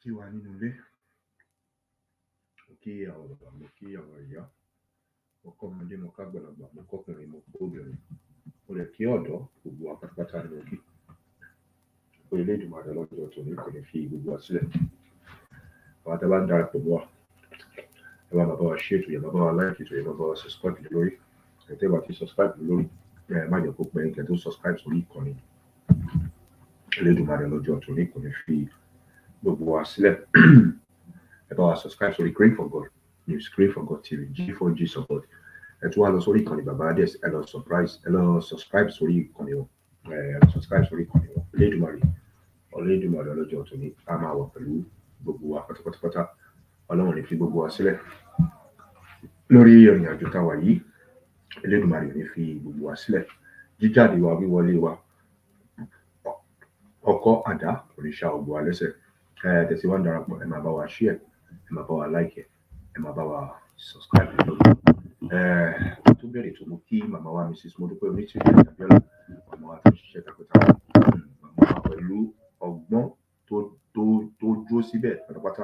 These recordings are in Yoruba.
kí wa nínú ilé, mo kí àwọn bàbá, mo kí àwọn ìyá, mo kọ́ ọmọdé, mo ká àgbàlagbà, mo kọ́kùnrin, mo kó obìnrin, mo lè kí ọ̀dọ́, gbogbo wa pátápátá ni mo kí. Pé Elédùmarè lọ́jọ́ tòní kò ní fi gbogbo wa sílẹ̀. Àwọn tá bá ń darapọ̀ mọ́ wa, ẹ bá bàbá wa ṣe ètò, ẹ bá bá wa like ètò, ẹ bá bá wa subscribe lórí. Ẹ tẹ́ bá ti subscribe lórí, ẹ má jẹ́ kó pẹ́ kẹ́ tó subscribe sórí ìkànnì. Elédùmarè lọ́jọ́ tòní kò ní fi gbogbo wa sílẹ̀. Ẹ bá wa subscribe sórí Green4God News, Green4God TV, G4G support. Ẹ tún wá lọ sórí ìkànnì bàbá Adex, ẹ lọ subscribe sórí ìkànnì wọn. Subscribe sórí ìkànnì wọn. Elédùmarè lọ́jọ́ tòní a máa wà pẹ̀lú gbogbo wa pátápátá. Ọlọ́run ní fi gbogbo wa sílẹ̀. Lórí ìrìn àjò tá wà yìí, Elédùmarè ní fi gbogbo wa sílẹ̀. Jíjáde wa, wíwọlé wa, ọkọ̀ àdá òrìṣà ògbó alẹ́sẹ̀. Tẹ̀sí wá ń darapọ̀, ẹ máa bá wa share, ẹ máa bá wa like, ẹ máa bá wa subscribe lórí. Tó bẹ̀rẹ̀ tó mú kí màmá wa mrsmudupeonitirimkoabiola, màmá wa tó ṣiṣẹ́ takuntakun, màmá wa pẹ̀lú ọgbọ́n tó dúró síbẹ̀ pátápátá.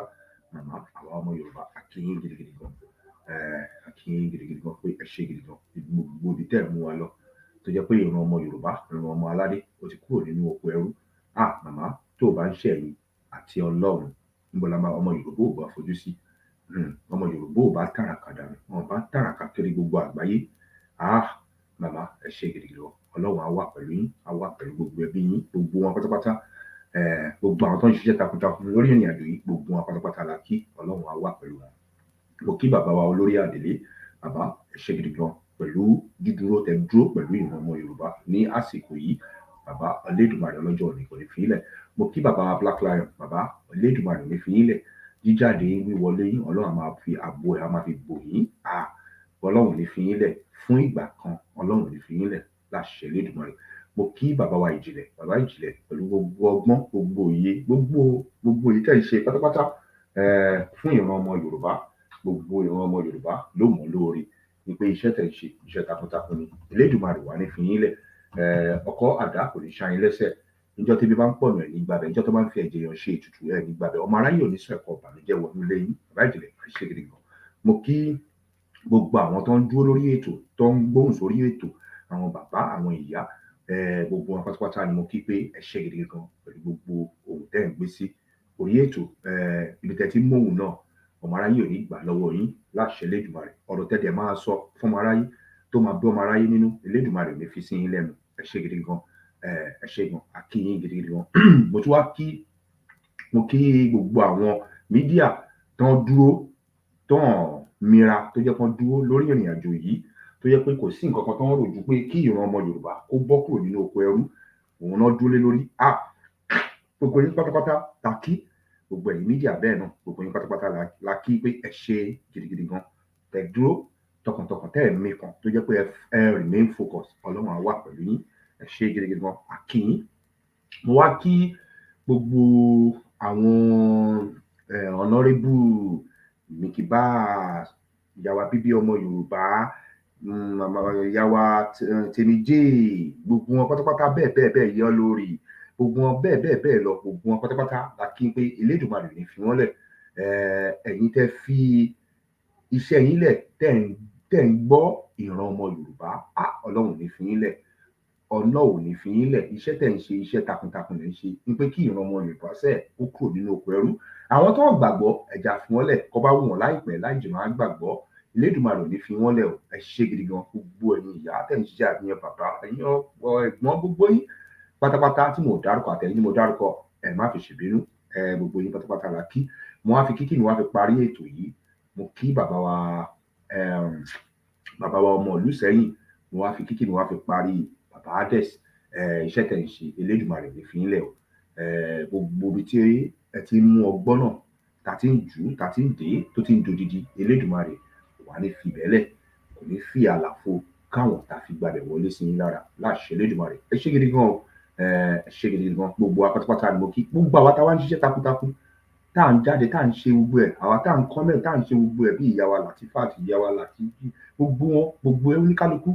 Màmá, àwa ọmọ Yorùbá, a kí yín gidigidi gan. A kí yín gidigidi gan pé ẹ ṣé gidi gan. Gbogbo ibi tẹ́ ẹ̀ mú wa lọ, tó jẹ́ pé ìran ọmọ Yorùbá, ìran ọmọ aládé, ó ti kúrò nínú oko ẹrú. Màmá, tó bá ń ṣẹ̀yìn àti Ọlọ́run, níbo la máa ọmọ Yorùbá ò bá fojú sí? Ọmọ Yorùbá ò bá tàràkà dànù, wọn bá tàràkà kiri gbogbo àgbáyé. Màmá, ẹ ṣé gidi gan. Ọlọ́run á wà pẹ̀lú yín, á wà pẹ̀lú gbogbo ẹbí yín, gbogbo wọn pátápátá. Gbogbo àwọn tó ń ṣiṣẹ́ takuntakun lórí ìrìn àjò yìí, gbogbo wọn pátápátá la kí. Ọlọ́run á wà pẹ̀lú wọn. Mo kí bàbá wa Olori Adele, bàbá ẹ ṣé gidi gan pẹ̀lú dídúró tẹ́ dúró pẹ̀lú ìran ọmọ Yorùbá ní àsìkò yìí. Bàbá Elédùmarè lọ́jọ́ òní kò ní fi ilẹ̀. Mo kí bàbá wa Black Lion, bàbá Elédùmarè ní fi ilẹ̀. Jíjáde wíwọlé yín, Ọlọ́run máa fi ààbò ẹ̀, á máa fi bò yín. Ọlọ́run ní fi ilẹ̀ fún ìgbà kan, Ọlọ́run ní fi ilẹ̀ láṣẹ Elédùmarè. Mo kí bàbá wa Ìjìnlẹ̀, bàbá Ìjìnlẹ̀ pẹ̀lú gbogbo ọgbọ́n, gbogbo òye, gbogbo èyí tẹ́ ń ṣe pátápátá fún ìran ọmọ Yorùbá. Gbogbo ìran ọmọ Yorùbá ló mọ̀ lóore ní pé iṣẹ́ tẹ́ ń ṣe, iṣẹ́ takuntakun ni. Elédùmarè wà ní fi ilẹ̀. Ọkọ̀ àdá kò ní ṣá yín lẹ́sẹ̀. Níjọ́ tí bí bá ń pọ̀nà ẹ̀ nígbàbẹ̀, níjọ́ tó bá ń fi ẹ̀jẹ̀ yàn ṣe ètùtù ẹ̀ nígbàbẹ̀. Ọmọ aráyé ò ní sọ ẹ̀kọ́ ìbànújẹ́ wọnú ilé yín. Bàbá Ìjìnlẹ̀ ẹ ṣé gidi gan. Mo kí gbogbo àwọn tó ń dúró lórí ètò, tó ń gbóhùn sórí ètò, àwọn bàbá, àwọn ìyá, gbogbo wọn pátápátá ni mo kí pé ẹ ṣé gidi gan pẹ̀lú gbogbo ohun tẹ́ ń gbé sí orí ètò. Ibi tẹ́ ti móhùn náà, ọmọ aráyé ò ní gbà lọ́wọ́ yín láṣẹ Elédùmarè. Ọ̀rọ̀ tẹ́tẹ̀ máa sọ fún ọmọ aráyé tó máa bí ọmọ aráyé nínú, Elédùmarè ò ní fi sí yín lẹ́nu. Ẹ ṣé gidi gan. Ẹ ṣé gan. A kí yín gidigidi gan. Mo tún wá kí gbogbo àwọn mídíà tán dúró, tán mira, tó jẹ́ kán dúró lórí ìrìn àjò yìí, tó jẹ́ pé kò sí nǹkan kan tán rò ju pé kí ìran ọmọ Yorùbá kó bọ́ kúrò nínú oko ẹrú. Òun náà dúró lé lórí. Gbogbo yín pátápátá la kí. Gbogbo ẹ̀yin mídíà bẹ́ẹ̀ náà, gbogbo yín pátápátá la kí pé ẹ ṣé gidigidi gan. Tẹ́ dúró tọkàntọkàn, tẹ́ ẹ̀ mẹ́kàn, tó jẹ́ pé ẹ remain focus. Ọlọ́run á wà pẹ̀lú yín. Ẹ ṣé gidigidi gan. A kí yín. Mo wá kí gbogbo àwọn honorable Mikiba, ìyá wa bíbí ọmọ Yorùbá, màmá ìyá wa Tèmíjé, gbogbo wọn pátápátá bẹ́ẹ̀ yọ lórí, gbogbo wọn bẹ́ẹ̀ lọ, gbogbo wọn pátápátá la kí pé Elédùmarè ní fi wọ́n lẹ̀. Ẹ̀yin tẹ́ fi iṣẹ́ yín lẹ̀, tẹ́ ń gbọ́ ìran ọmọ Yorùbá, Ọlọ́run ní fi yín lẹ̀. Ọlọ́run ní fi yín lẹ̀. Iṣẹ́ tẹ́ ń ṣe, iṣẹ́ takuntakun lẹ́ ń ṣe. Ní pé kí ìran ọmọ Yorùbá ó kúrò nínú oko ẹrú. Àwọn tó ń gbàgbọ́, ẹja fi wọ́n lẹ̀. Kọ́ bá wù wọ́n láìpẹ́ láì jìnnà á gbàgbọ́. Elédùmarè ò ní fi wọ́n lẹ̀ o. Ẹ ṣé gidi gan. Gbogbo ẹ̀yin ìyá tẹ́ ń ṣiṣẹ́, àbíyàn bàbá, ẹ̀yin ẹ̀gbọ́n, gbogbo yín pátápátá tí mo dárúkọ àtẹ̀yìn tí mo dárúkọ, ẹ má fi ṣèbínú. Gbogbo yín pátápátá la kí. Mo wá fi kíkí mi wá fi parí ètò yìí. Mo kí bàbá wa ọmọ ìlú Sẹ́yìn. Mo wá fi kíkí mi wá fi parí bàbá Adex. Iṣẹ́ tẹ́ ń ṣe, Elédùmarè ní fi yín lẹ̀ o. Gbogbo ibi tí ẹ ti mú ọgbọ́n náà, ta ti ń jù, ta ti ń dé, tó ti ń dodidi, Elédùmarè wà ní fi bẹ́lẹ̀, kò ní fi àlàfo káwọn ta fi gbàbẹ̀ wọlé sí yín lára láṣẹ Elédùmarè. Ẹ ṣé gidi gan o. Ẹ ṣé gidi gan. Gbogbo wa pátápátá ni mo kí. Gbogbo àwa tá wá ń ṣiṣẹ́ takuntakun, tá à ń jáde, tá à ń ṣe gbogbo ẹ̀, àwa tá à ń comment, tá à ń ṣe gbogbo ẹ̀, bí ìyá wa Latifat, ìyá wa Latifi, gbogbo wọn, gbogbo oníkálukú,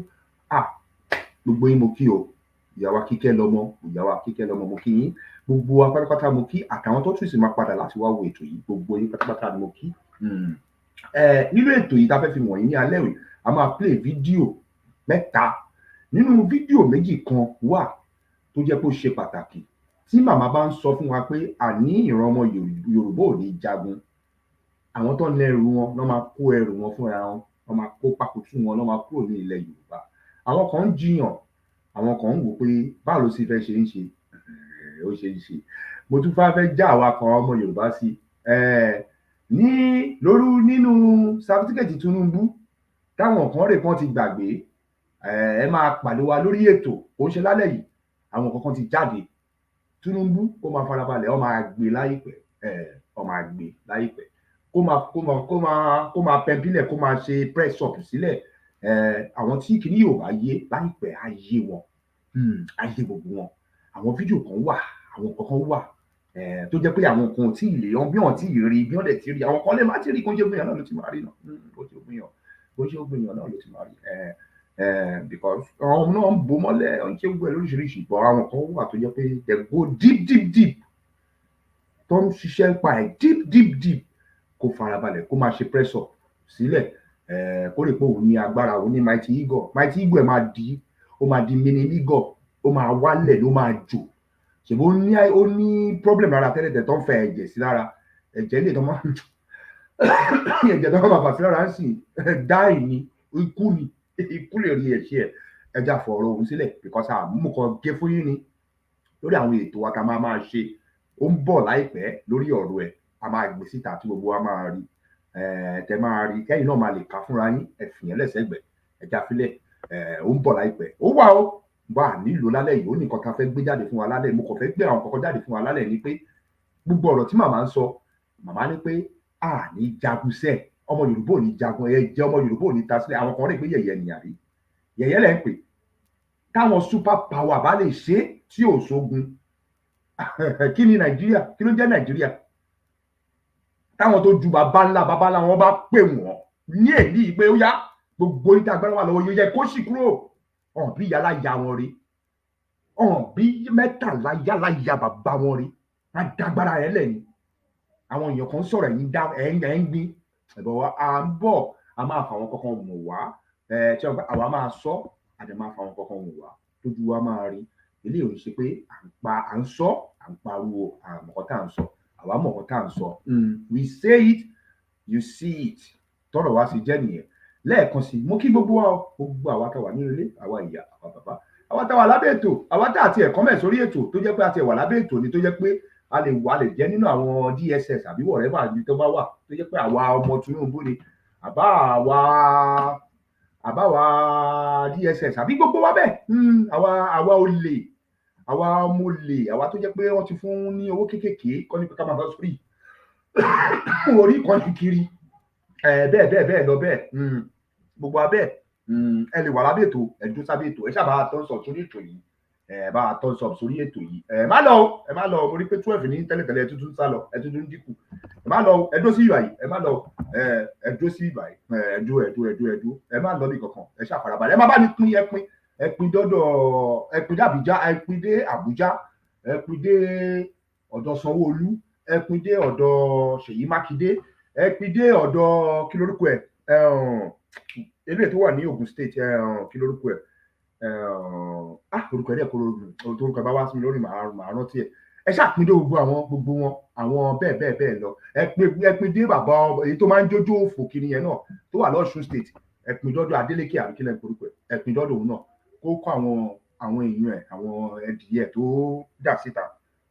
gbogbo yín mo kí o. Ìyá wa Kíkẹ́ lọ́mọ, mo kí yín. gbogbo wa pátápátá mo kí àtàwọn tó tún sì máa padà láti wá wo ètò yìí gbogbo yín pátápátá ni mo kí. Nínú ètò yìí tá a fẹ́ fi wọ̀nyí ní alẹ́ òní a máa play fídíò mẹ́ta. Nínú fídíò méjì kan wà tó jẹ́ pé ó ṣe pàtàkì tí màmá bá ń sọ fún wa pé àní ìran ọmọ Yorùbá ò ní jagun, àwọn tó ń lẹ́rù wọn lọ́ máa kó ẹrù wọn fúnra wọn, wọ́n máa kó pàkútù wọn lọ́ máa kúrò ní ilẹ̀ Yorùbá. Àwọn kan ń jiyàn, àwọn kan ń wò pé báwo ló sì fẹ́ ṣe ń ṣe, ó ṣe ń ṣe. Mo tún fẹ́ já àwa kan ọmọ Yorùbá sí nínú sátífíkẹ̀tì Tinubu táwọn kan rè kán ti gbàgbé, ẹ máa pàdé wa lórí ètò ó ń ṣe lálẹ́ yìí, àwọn kankan ti jáde. Tinubu ó máa farabalẹ̀, ó máa gbé láìpẹ́, ó máa gbé láìpẹ́, kó máa pẹ́ńpílẹ̀, kó máa ṣe press up sílẹ̀. Àwọn tí kìíní yóò bá yé láìpẹ́ á yé wọn, á yé gbogbo wọn. Àwọn fídíò kan wà, àwọn kankan wà tó jẹ́ pé àwọn kan ò tí ì lè yan bí wọ́n tí ì rí, bí wọ́n dẹ̀ ti rí, àwọn kan lè má ti rí, kó jẹ́ gbìyànjú náà ló ti máa rí náà, kó jẹ́ gbìyànjú náà ló ti máa rí. Because àwọn náà ń bò mọ́lẹ̀, ń ṣe gbogbo ẹ̀ lóríṣiríṣi, but àwọn kan wà tó jẹ́ pé they go deep tó ń ṣiṣẹ́ pa ẹ̀ deep kó farabalẹ̀, kó máa ṣe press up sílẹ̀, kó lè pé òun ní agbára, òun ní mighty eagle ẹ̀ máa di mini eagle, ó máa wálẹ̀ ló máa jò. Ṣèbó ó ní problem lára tẹ́lẹ̀ tó ń fẹ́ ẹ̀jẹ̀ sí lára, ẹ̀jẹ̀ lè tó máa ẹ̀jẹ̀ tó máa fà sí lára ń sìn dáì ni, ikú lè rí ẹ̀ṣẹ̀ ẹja fọ̀rọ̀ òun sílẹ̀ because àmú kan gé fún yín ni lórí àwọn ètò wa tá máa ṣe. Ó ń bọ̀ láìpẹ́ lórí ọ̀rọ̀ ẹ̀, a máa gbé síta tí gbogbo wa máa rí, tẹ máa rí, kẹ́yìn náà máa lè kà fúnra yín, ẹ̀fìn yẹn lẹ́sẹ̀gbẹ̀ ẹja fílẹ̀. Ó ń bọ̀ láìpẹ́, ó wà nílò lálẹ́ yìí, ó ní nǹkan tá fẹ́ gbé jáde fún wa lálẹ́. Mo kàn fẹ́ gbé àwọn kankan jáde fún wa lálẹ́ ni pé gbogbo ọ̀rọ̀ tí màmá ń sọ, màmá ní pé ní jagun sẹ́, ọmọ Yorùbá ò ní jagun, jẹ́ ọmọ Yorùbá ò ní ta sílẹ̀. Àwọn kan rí pé yẹ̀yẹ́ ni àrí, yẹ̀yẹ́ lẹ́ ń pè. Táwọn super power bá lè ṣe tí ò sógun, kí ni Nàìjíríà, kí ló jẹ́ Nàìjíríà? Táwọn tó ju bàbá ńlá wọn bá pè wọ́n ní èyí pé ó yá gbogbo ìta agbára wà lọ́wọ́ yóò yẹ kó sì kúrò, ọ̀n bí yàrá ya wọn rí, ọ̀n bí mẹ́tàlá yàrá ya bàbá wọn rí, á dágbára ẹ̀ lẹ́yìn. Àwọn èèyàn kan sọ̀rọ̀ ẹ̀yìn ń gbin ẹ̀bọ̀, à ń bọ̀, a máa fà wọn kankan mọ̀ wá, tí àwa máa sọ, àdè máa fà wọn kankan mọ̀ wá tójú wa máa rí. Eléyìí ò ń ṣe pé à ń sọ, à ń pariwo, àmọ̀kọ́ tá à ń sọ, àwa mọ̀kọ́ tá à ń sọ. We say it, you see it. Tọ́rọ̀ wá sí jẹ́ nìyẹn. Lẹ́ẹ̀kan sí, mo kí gbogbo wa, gbogbo àwa tá wà ní ilé, àwa ìyá, àwa bàbá, àwa tá wà lábẹ́ ètò, àwa tá àti ẹ̀kọ́ mẹ́ sórí ètò tó jẹ́ pé àti ẹ̀wà lábẹ́ ètò ni, tó jẹ́ pé a lè jẹ́ nínú àwọn DSS àbí whatever ni tó bá wà, tó jẹ́ pé àwa ọmọ Tinubu ni, àbá wa DSS àbí gbogbo wa bẹ́ẹ̀, àwa olè, àwa ọmọ olè, àwa tó jẹ́ pé wọ́n ti fún ní owó kéékèèké kọ́ ní pé ká máa bá sórí orí kan kiri, bẹ́ẹ̀ lọ bẹ́ẹ̀, gbogbo wa bẹ́ẹ̀, ẹ lè wà lábẹ́ ètò, ẹ dúró sábẹ́ ètò, ẹ ṣáà tó ń sọ sórí ètò yìí, bá a tó ń sọ sórí ètò yìí, ẹ má lọ, mo rí pé 12 ní tẹ́lẹ̀tẹ́lẹ̀ ẹ tuntun sá lọ, ẹ tuntun dínkù, ẹ má lọ, ẹ dúró sí ìbàyí, ẹ má lọ, ẹ dúró sí ìbàyí, ẹ dúró, ẹ má lọ bí kankan, ẹ ṣáà farabalẹ̀, ẹ má bá mi pín, ẹ pín dọ́dọ̀, ẹ pín dé Àbújá, ẹ pín dé ọ̀dọ̀ Sanwó-Olú, ẹ pín dé ọ̀dọ̀ Ṣèyí Mákindé, ẹ pín dé ọ̀dọ̀ kí lórúkọ ẹ̀, eléyìí tó wà ní Ogun State, kí lórúkọ ẹ̀, orúkọ ẹ̀ orúkọ bá wá sí mi lórí, màá rántí ẹ̀. Ẹ ṣàpín dé gbogbo wọn, àwọn bẹ́ẹ̀ lọ. Ẹ pín dé bàbá èyí tó máa ń jójó òfò kiri yẹn náà tó wà l'Ọ̀ṣun State, ẹ pín dọ́dọ̀ Adeleke àbí kílẹ̀ orúkọ ẹ̀, ẹ pín dọ́dọ̀ òun náà kó kọ́ àwọn èèyàn ẹ̀, àwọn ẹdìyẹ tó dà síta.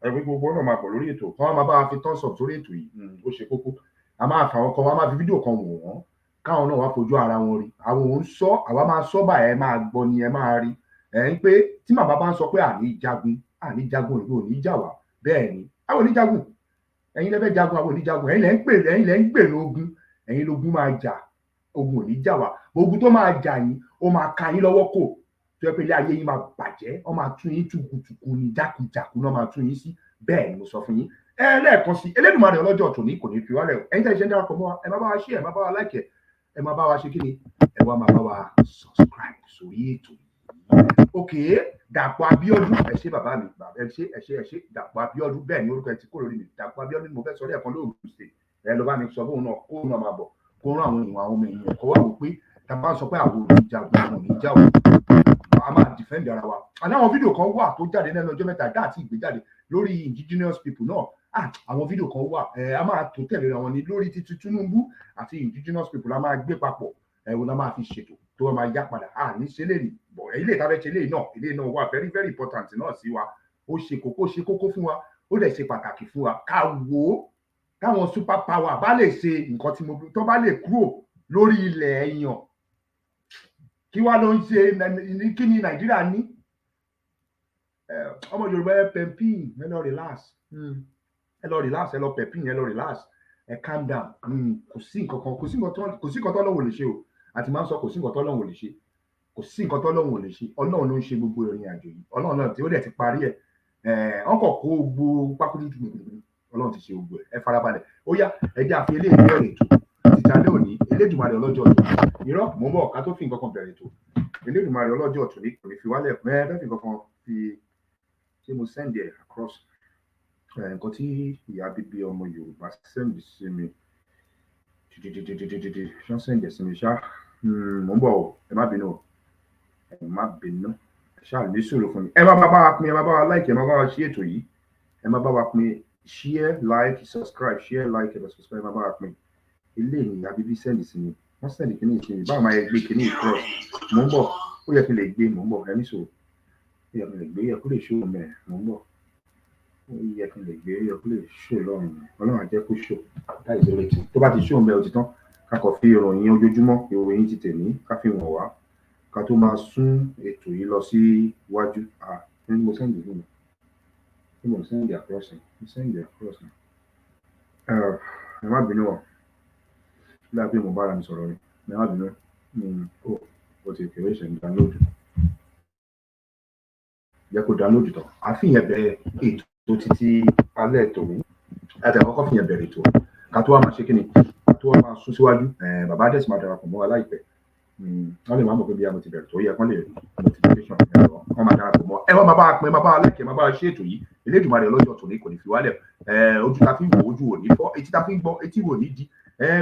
Ẹgbẹ́ gbogbo náà máa bọ̀ lórí ètò, kán máa bá wa fi thumbs up sórí ètò yìí, ó ṣe kókó. A máa fà wọn kan, wọ́n máa fi fídíò kan wò wọ́n, káwọn náà wá fojú ara wọn rí. Àwọn òun sọ, àwa máa sọ báyìí, ẹ máa gbọ́ ni ẹ máa rí. Ń pé tí màmá bá ń sọ pé àní jagun ìlú ò ní jà wá, bẹ́ẹ̀ ni, àwọn oníjagun, ẹ̀yin lẹ́fẹ́ jagun, àwọn oníjagun, ẹ̀yin lẹ́ ń gbèrò ogun, ẹ̀yin lógun máa jà, ogun ò ní jà wá. Ogun tó máa jà yín, ó máa ka yín lọ́wọ́ kò, tó yẹ pé ilé ayé yín máa bàjẹ́, ó máa tún yín tùkùtùkù ni, jákujàku náà máa tún yín sí, bẹ́ẹ̀ ni mo sọ fún yín. Lẹ́ẹ̀kan sí, Elédùmarè ọlọ́jọ́ tòní kò ní fi wálẹ̀. Ẹ̀yin tẹ́ ṣe ń darapọ̀ mọ́ wa, ẹ má bá wa share, ẹ má bá wa like, ẹ má bá wa ṣe kí ni, ẹ wá máa bá wa subscribe sórí ètò yìí. Okay, Dàpọ̀ Abíọ́dún ẹ ṣé bàbá mi, ẹ ṣé Dàpọ̀ Abíọ́dún bẹ́ẹ̀ ni orúkọ ẹ ti kúrò lórí mi. Dàpọ̀ Abíọ́dún ni mo fẹ́ sọ lẹ́ẹ̀kan lóògùn ṣe. Ẹ lọ bá mi sọ fóun náà kó náà máa bọ̀ kó rán àwọn èèyàn àwọn ọmọ èèyàn kó wá wò pé tá a bá sọ pé àwọn ò ní jagun àwọn ò ní jáwọ́ a máa defend ara wa. Àná àwọn fídíò kan wà tó jáde lẹ́nu ọjọ́ mẹ́ta dá àti ìgbéjáde lórí indigenous people náà. Àwọn fídíò kan wà a máa tó tẹ̀lé wọn ní lórí títí Tinubu àti indigenous people a máa gbé papọ̀ ẹ̀wọ̀n la máa fi ṣètò tó wọ́n máa yá padà ní ṣe lè ní bọ̀ ilé ìtafẹ́ ṣe lè náà wà very very important náà sí wa ó ṣe kókó fún wa ó dẹ̀ ṣe pàtàkì fún wa ká wò ó káwọn super power bá lè ṣe nǹkan tí mo tó bá lè kúrò lórí ilẹ̀ èèyàn kí wá ló ń ṣe kí ni Nàìjíríà ní ọmọ Yorùbá ẹ pẹ̀pín ẹ lọ relax ẹ lọ pẹ̀pín ẹ lọ relax ẹ calm down kò sí nǹkan tó lọ́wọ́ lè ṣe o àti máa ń sọ kò sí nǹkan tó lọ́wọ́ lè ṣe kò sí nǹkan tó lọ́wọ́ lè ṣe Ọlọ́run ló ń ṣe gbogbo ìrìn àjò yìí Ọlọ́run náà tí ó dẹ̀ ti parí ẹ̀ ọkọ̀ kó gbogbo pákúrú Ọlọ́run ti ṣe gbogbo ẹ̀ ẹ farabalẹ̀ ó yá ẹ jẹ́ àfi eléyìí bẹ̀rẹ̀ ètò tìtàlẹ́ òní Elédùmarè ọlọ́jọ́ ọ̀tún irọ́ mò ń bọ̀ ká tó fi nǹkan kan bẹ̀rẹ̀ ètò Elédùmarè ọlọ́jọ́ ọ̀tún ní kò ní fi wálẹ̀ fẹ́ fi nǹkan kan fi ṣé mo send it across nǹkan tí ìyá bíbí ọmọ Yorùbá send sí mi ṣán send sí mi ṣá mò ń bọ̀ o ẹ má bínú ṣáà ní sùúrù fún mi ẹ má bá wa pín ẹ má bá wa like ẹ má bá wa ṣí ètò yìí ẹ má bá wa pín share like subscribe ẹ má bá wa pín ilé ìyá bíbí send sí mi wọ́n send kìíní sí mi báwo máa yẹ gbé kìíní cross mò ń bọ̀ ó yẹ kí n lè gbé mò ń bọ̀ ẹ ní sùúrù ó yẹ kí n lè gbé yẹ kó lè ṣó mẹ mò ń bọ̀ ó yẹ kí n lè gbé yẹ kó lè ṣó Ọlọ́run á jẹ́ kó ṣó láì ṣe létí tó bá ti ṣó mẹ ó ti tán ká kọ fi ìròyìn ojoojúmọ́ ìròyìn ti tèmi ká fi wọ̀n wá ká tó máa sún ètò yìí lọ sí iwájú ní mo sẹ́ǹdì fún mi ní mo sẹ́ǹdì àkọ́sìn ẹ má bínú ọ lábẹ́ mo bára mi sọ̀rọ̀ ni ẹ má bínú ó ti kéré ṣe ń download jẹ́ kó download tán àfihàn bẹ̀rẹ̀ ètò títí alẹ́ ètò mi àti àkọ́kọ́ fìyàn bẹ̀rẹ̀ ètò ká tó wá máa ṣe kí ni ká tó wá máa sún síwájú bàbá Adex máa darapọ̀ mọ́ wa láìpẹ́ wọ́n lè máa mọ̀ pé bí a mo ti bẹ̀rẹ̀ tó yẹ kán lè notification wọ́n máa darapọ̀ mọ́ ẹ wọ́n máa bá a pín ẹ máa bá a lẹ́kẹ̀ẹ́ máa bá a ṣe ètò yìí Elédùmarè ọlọ́jọ́ tòní kò ní fi wálẹ̀ ojú ta fi ń wò ojú ò ní fọ́ etí ta fi ń gbọ́ etí wò ní di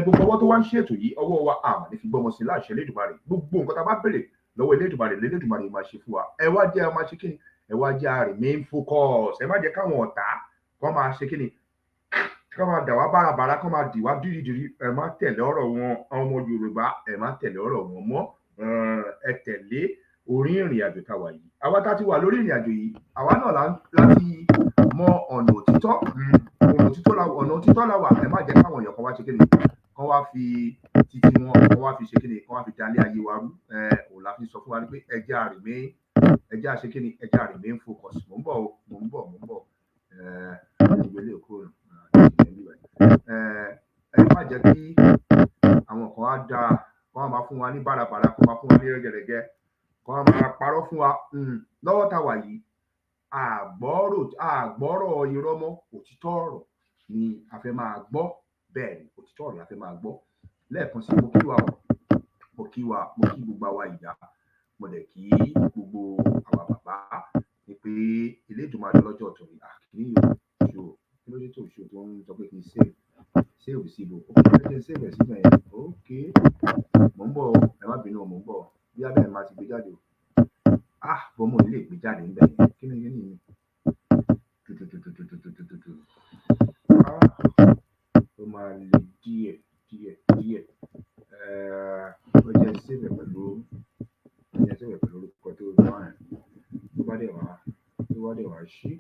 gbogbo ọwọ́ tó wá ń ṣe ètò yìí ọwọ́ wa àmà ní fi gbọ́mọ sí láṣẹ Elédùmarè gbogbo nǹkan tá a bá bèrè lọ́wọ́ Elédùmarè máa ṣe fún wa ẹ wá jẹ́ máa ṣe kí ni ẹ wá jẹ́ a remain focus ẹ má jẹ́ káwọn ọ̀tá kọ́ máa ṣe kí ni kọ́ máa dà wá bárabàrá kọ́ máa dì wá dìrìdìrì ẹ má tẹ̀lé ọ̀rọ̀ wọn ọmọ Yorùbá ẹ má tẹ̀lé ọ̀rọ̀ wọn mọ́ ẹ tẹ̀lé orí ìrìn àjò tá a wà yìí àwa tá a ti wà lórí ìrìn àjò yìí àwa náà láti mọ ọ̀nà òtítọ́ ọ̀nà òtítọ́ la wà ẹ má jẹ́ káwọn èèyàn kan wá ṣe kí ni kan wá fi títí wọn kan wá fi ṣe kí ni kan wá fi dalẹ̀ ayé wa rú òun la fi sọ fún wa pé ẹ jẹ́ àṣe kí ni ẹ jẹ́ remain focus mò ń bọ̀ ìgbélé òkú ẹ má jẹ́ kí àwọn kan á dáa kọ́ máa fún wa ní bárabàrà kọ́ máa fún wa ní rẹ́gẹ̀rẹ́gẹ́ kọ́ máa parọ́ fún wa lọ́wọ́ tá a wà yìí àgbọ́rọ̀ irọ́ mọ́ òtítọ́ ọ̀rọ̀ ni a fẹ́ máa gbọ́ bẹ́ẹ̀ ni òtítọ́ ọ̀rọ̀ la fẹ́ máa gbọ́ lẹ́ẹ̀kan sí mo kí gbogbo àwa ìyá mo dẹ̀ kí gbogbo àwa bàbá ni pé Elédùmarè lọ́jọ́ ọ̀tún ni àkíní yóò ṣó kí ló dé tó ṣó tó ń sọ pé kí n save sí ibò ó kí n save ẹ̀ síbẹ̀ yẹn ok mò ń bọ̀ ẹ má bínú mò ń bọ̀ bí abẹ́rẹ́ máa ti gbé jáde o bọ́mọ ilé ìgbé jáde ń bẹ̀ yẹn kí ni ó máa le díẹ̀ ó jẹ́ save pẹ̀lú orúkọ tó wà yẹn tó bá dẹ̀ wá ṣí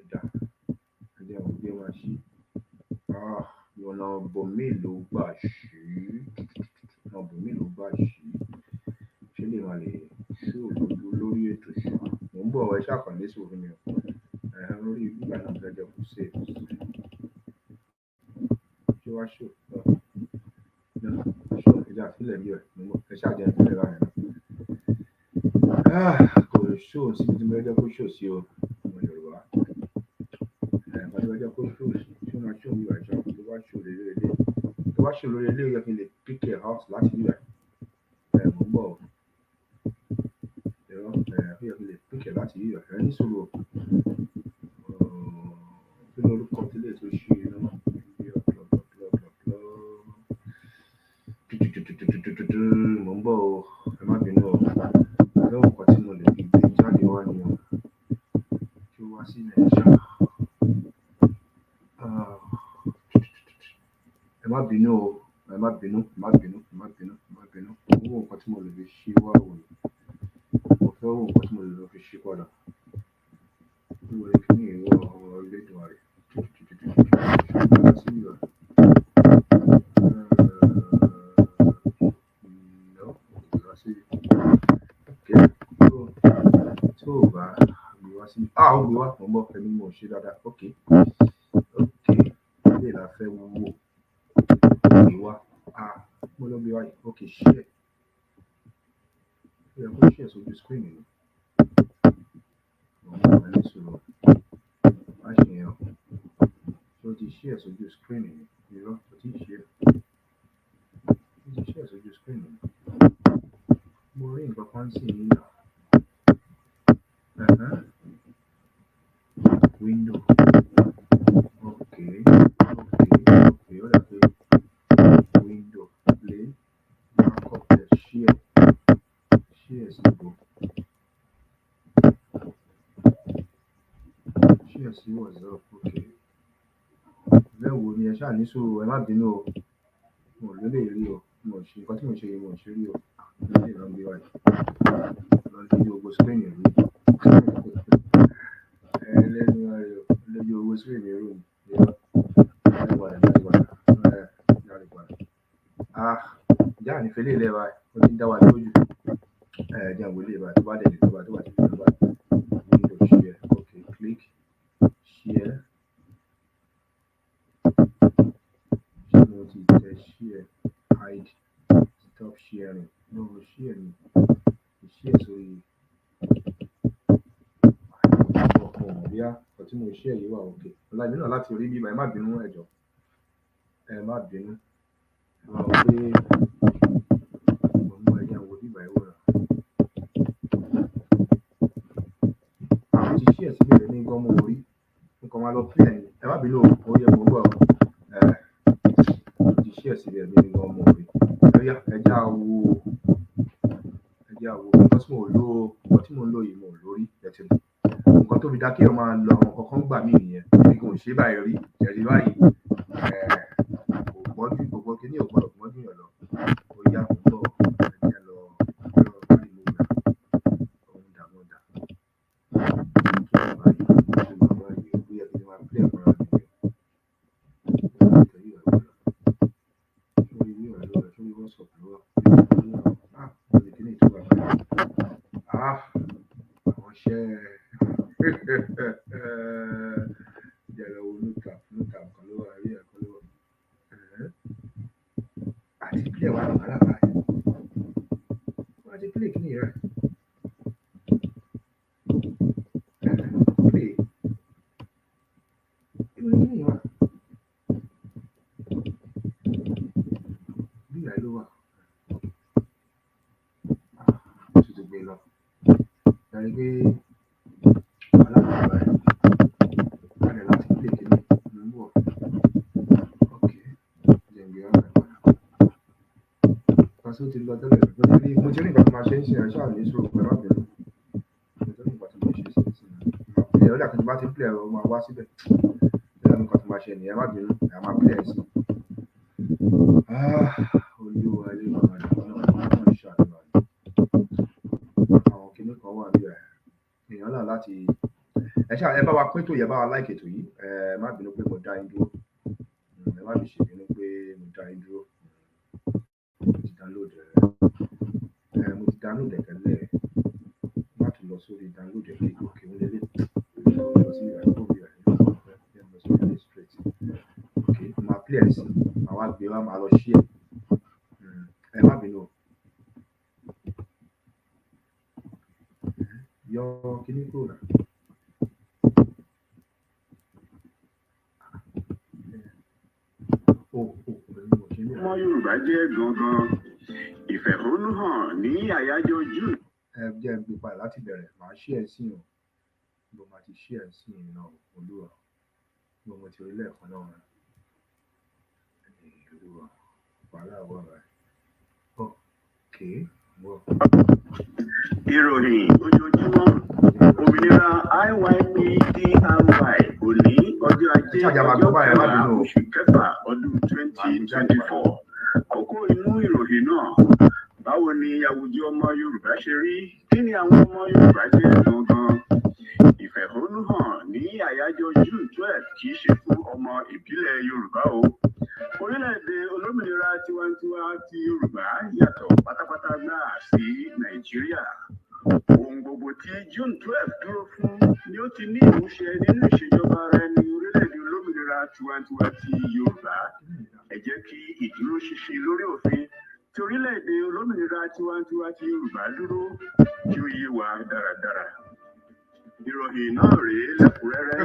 ẹ̀dá ẹ̀jẹ̀ wọn gbé wá ṣí ọ̀nà bòmí ló gbà ṣí ṣé lè máa lè ṣó òdodo lórí ètò ṣù mò ń bọ̀ ẹ ṣàpàdé sórí mi lórí ìgbà náà gẹ́gẹ́ kò sí ṣé wá ṣó ìjà sílẹ̀ bí ẹ ṣàjẹ́ ìpínlẹ̀ báyìí kò ṣó síbi tí mo gẹ́gẹ́ kó ṣó sí o ọmọ Yorùbá gẹ́gẹ́ kó ṣó sí máa ṣó mi ìwà ìjọ tó bá ṣó lórí ilé yẹ kí n lè pick a house láti bí rẹ̀ mò ń bọ̀ ẹ bí ẹbí lè pínkẹ̀ láti yíyọ ẹ̀ ní sọ̀rọ̀ kí ni orúkọ tí lè tó ṣe iná mo ń bọ̀ o ẹ má bínú o lọ́wọ́ nǹkan tí mo lè fi gbé jáde wá ni o kí ó wá sí nàìjíríà ẹ má bínú o ẹ má bínú owó nǹkan tí mo lè fi ṣí wá wò ni mo fẹ́ wò nǹkan tí mo lè lọ fi ṣí padà wíwọ kí ni ìwọ ọ̀rọ̀ lédùn rẹ̀ sí ìwà. Tó o bá gbé wá sí ó gbé wá mo ń bọ̀ ẹni mo ṣe dáadáa ok ilé la fẹ́ wò gbé wá mo lọ gbé wá yìí ok share ó yẹ kó share sójú screen ni mo ń bọ̀ ẹni sọ̀rọ̀ má ṣe yẹn o ti share sójú screen ni irọ́ o ti share sójú screen ni mo rí nǹkan kan sí yìí náà. Window. Okay. What are they? Window. Play. Mark up the share. Share symbol. Share sí what's up. Okay. Bẹ́ẹ̀wo ni ẹ ṣáà ní sùúrù ẹ má bínú o. Mo ló lè rí o. Mo ṣe nǹkan tí mo ṣe yìí mo ṣe rí o. Mo lè lọ gbé wáyé. Lọ sí gbogbo screen rí. Lẹ́nu ayọ̀ lójú owó screen mi rò ní. Ìjà ní fẹ́lẹ́ ilé wa ó ti ń dá wa lójú ẹ̀ẹ́dẹ̀ àwọn ilé wa tó bá dẹ̀ lè tó bá ti fi lọ́wọ́ window share okay click share mo ti tẹ share hide stop sharing no share ni share sórí ọmọ bíá ọ̀ tí mo share yìí wà okay ọ̀la ìlú náà láti orí bíbá ẹ má bínú ẹ̀jọ̀ ẹ má bínú ẹ má wọ pé mo ẹ̀yà wo bíbá ẹ̀ wò rà. Ti share síbẹ̀ ní gan mo rí nǹkan máa lọ play ẹ̀yìn ẹ má bínú o yẹ mo ń bọ̀ ti share síbẹ̀ ní gan mo rí ẹ̀yà ẹja wo nǹkan tí mo lò yìí mo lórí ẹ̀tì nǹkan tó fi dá kí ẹ máa lọ àwọn kankan gbà mí nìyẹn èmi kò ṣe báyìí rí ẹ̀rí báyìí kò gbọ́n kí ní ògbọ́dọ̀ gbọ́n jù yàn lọ ó yá mo bọ̀ ẹ̀jẹ̀ lọ lórí mo gbà òun dà mo dà. Mo ti rí nǹkan tó máa ṣe ń ṣe ẹ̀ ṣáà ní sùúrù pẹ̀lú àbẹ̀rẹ̀ mo ti rí nǹkan tó máa ṣe sí ẹ̀ ọ̀dà kan tó bá ti ń play ẹ̀rọ máa wá síbẹ̀ lẹ́yìn nǹkan tó máa ṣe nìyẹn má bínú ẹ̀ máa play ẹ̀ sí. Olúwa ilé màmá rẹ̀ náà ṣàdúrà àwọn kinní kan wà bí èèyàn náà láti ẹ bá wa pín tó yẹ bá wa like ètò yìí má bínú pé mo dá yín dúró ẹ má fi ṣèbínú pé mo dá yín dúró mo ti download ẹ̀ tẹ́lẹ̀ má tún lọ sórí download ẹ̀ pé òkè ó lélẹ̀ lọ sí ìrànlọ́wọ́ rẹ̀ lọ sórí ilé straight òkè máa play ẹ̀ sí máa wá gbé wá máa lọ share ẹ má bínú yọ kíní kúrò náà. Ọmọ Yorùbá jẹ́ gangan ìfẹ̀hónúhàn ní àyájọ́ June. jẹ́ ń gbé padà láti bẹ̀rẹ̀ màá ṣí ẹ̀ sí o bó máa ti ṣí ẹ̀ sí iná olúwa bó mo ti rí lẹ́ẹ̀kan náà olúwa wàhálà wà báyìí okay wọ́. Ìròyìn ojoojúmọ́ òmìnira IYPDRY òní ọjọ́ ajé ọjọ́ kẹwàá oṣù kẹfà ọdún 2024 kókó inú ìròyìn náà báwo ni àwùjọ ọmọ Yorùbá ṣe rí kí ni àwọn ọmọ Yorùbá jẹ́ gangan ìfẹ̀hónúhàn ní àyájọ́ June 12 kì í ṣe fún ọmọ ìbílẹ̀ Yorùbá o orílẹ̀-èdè olómìnira tiwantiwa ti Yorùbá yàtọ̀ pátápátá náà sí Nàìjíríà ohun gbogbo tí June 12 dúró fún ni ó ti ní ìmúṣẹ nínú ìṣèjọba ara ẹni orílẹ̀-èdè olómìnira tiwantiwa ti Yorùbá ẹ jẹ́ kí ìdúróṣinṣin lórí òfin tí orílẹ̀-èdè olómìnira tiwantiwa ti Yorùbá dúró kí ó yé wa dáradára ìròyìn náà rèé lẹ́kùnrẹ́rẹ́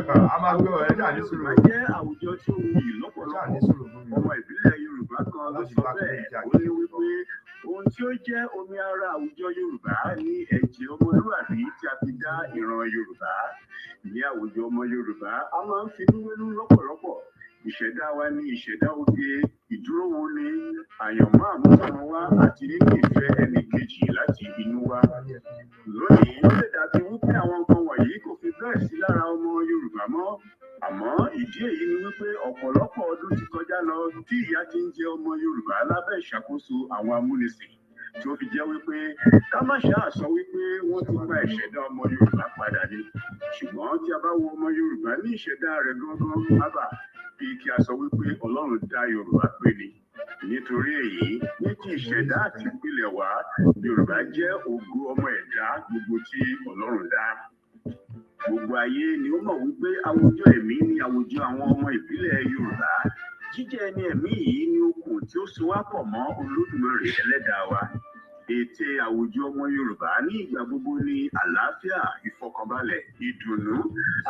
Yorùbá jẹ́ àwùjọ tí ó wuyì lọ́pọ̀lọpọ̀ ọmọ ìbílẹ̀ Yorùbá kan ló sọ bẹ́ẹ̀ ó ní wípé ohun tí ó jẹ́ omi ara àwùjọ Yorùbá ní ẹ̀jẹ̀ ọmọlúwàbí tí a fi dá ìran Yorùbá ní àwùjọ ọmọ Yorùbá a máa ń finúwénú lọ́pọ̀lọpọ̀ ìṣẹ̀dá wa ní ìṣẹ̀dá oge ìdúró wo ni àyànmọ́ àmúṣọmọ wa àti nínú ìfẹ́ ẹnì kejì láti inú wa lónìí ó lè dàbí wípé àwọn nǹkan wọ̀nyí kò fi bẹ́ẹ̀ sí lára ọmọ Yorùbá mọ́ àmọ́ ìdí èyí ni wípé ọ̀pọ̀lọpọ̀ ọdún ti kọjá lọ tí ìyà ti ń jẹ ọmọ Yorùbá lábẹ́ ìṣàkóso àwọn amúnisìn tí ó fi jẹ́ wípé ká má ṣáà sọ wípé wọ́n ti gba ìṣẹ̀dá ọmọ Yorùbá padà ni ṣùgbọ́n tí a bá wo ọmọ Yorùbá ní ìṣẹ̀dá rẹ̀ gangan ábà bí kí a sọ wípé Ọlọ́run dá Yorùbá pé ni nítorí èyí ní ti ìṣẹ̀dá àti ìpìlẹ̀ wa Yorùbá jẹ́ ògo ọmọ ẹ̀dá gbogbo tí Ọlọ́run dá gbogbo ayé ni ó mọ̀ wípé àwùjọ ẹ̀mí ni àwùjọ àwọn ọmọ ìbílẹ̀ Yorùbá jíjẹ́ ẹni ẹ̀mí yìí ni okùn tí ó so wá pọ̀ mọ́ Olódùmarè ẹlẹ́dàá wa ète àwùjọ ọmọ Yorùbá ní ìgbà gbogbo ní àlàáfíà ìfọkànbalẹ̀ ìdùnnú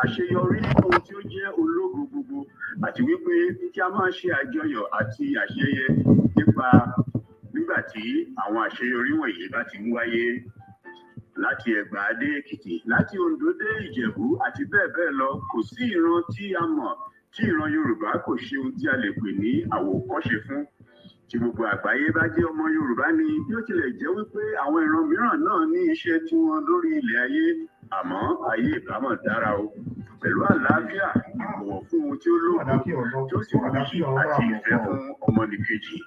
àṣeyọrí ohun tí ó jẹ́ ológo gbogbo àti wípé kí a máa ṣe àjọyọ̀ àti àṣeyẹ nígbà tí àwọn àṣeyọrí wọ̀nyí bá ti ń wáyé láti Ẹ̀gbá dé Èkìtì láti Oǹdó dé Ìjẹ̀bú àti bẹ́ẹ̀ bẹ́ẹ̀ lọ kò sí ìran tí a mọ̀ tí ìran Yorùbá kò ṣe ohun tí a lè pè ní àwòkọ́ṣe fún tí gbogbo àgbáyé bá jẹ́ ọmọ Yorùbá ni bí ó tilẹ̀ jẹ́ wípé àwọn ìran mìíràn náà ní iṣẹ́ tiwọn lórí ilẹ̀ ayé àmọ́ ayé ìbámọ̀ dára o pẹ̀lú àlàáfíà ìbọ̀wọ̀ fún ohun tí ó lóògùn tí ó sì wúyì àti ìfẹ́ fún ọmọnìkejì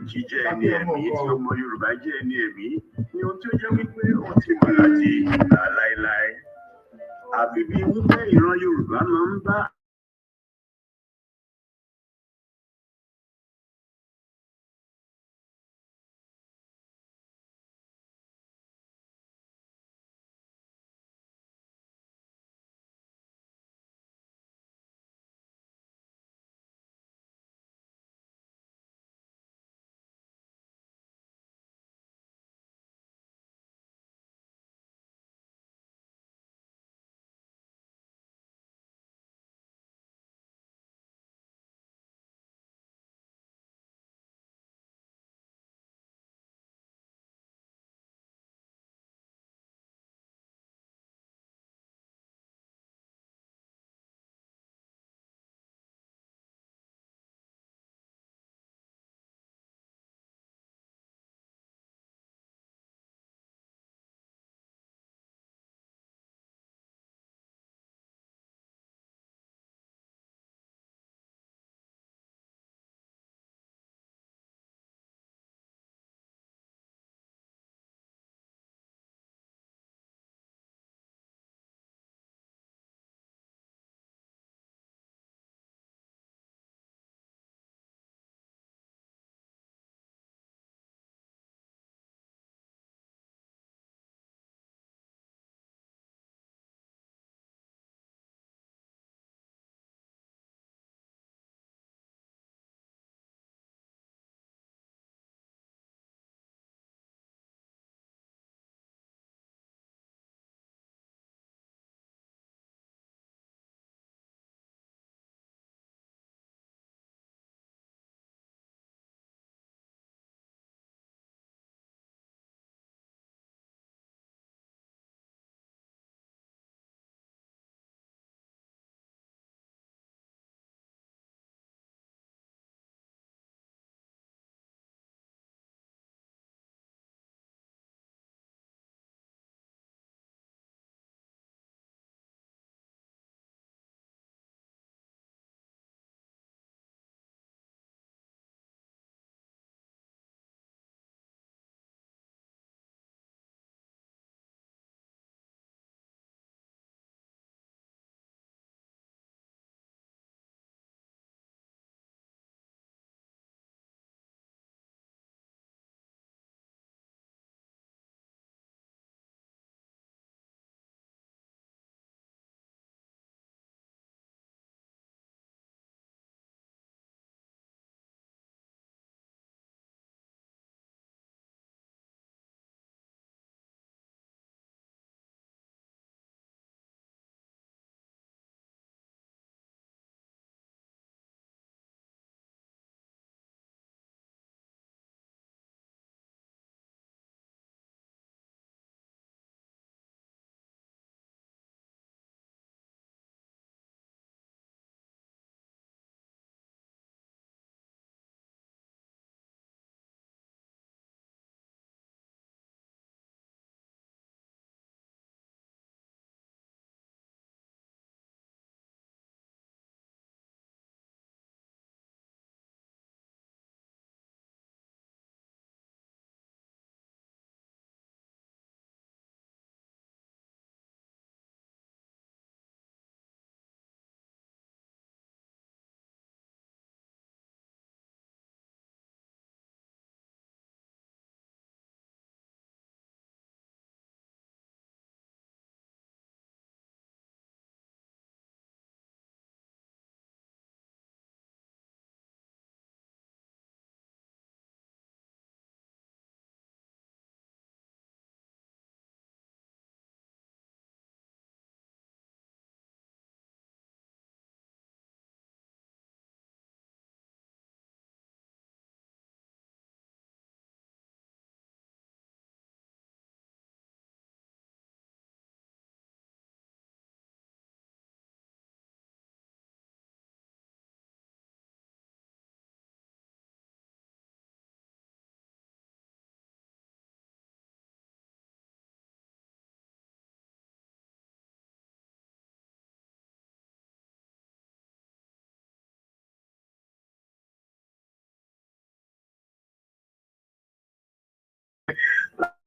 jíjẹ́ ẹni ẹ̀mí tí ọmọ Yorùbá jẹ́ ẹni ẹ̀mí ni ohun tí ó jẹ́ wípé ó ti mọ̀ láti ìgbà láéláé àfi bí wípé ìran Yorùbá máa ń bá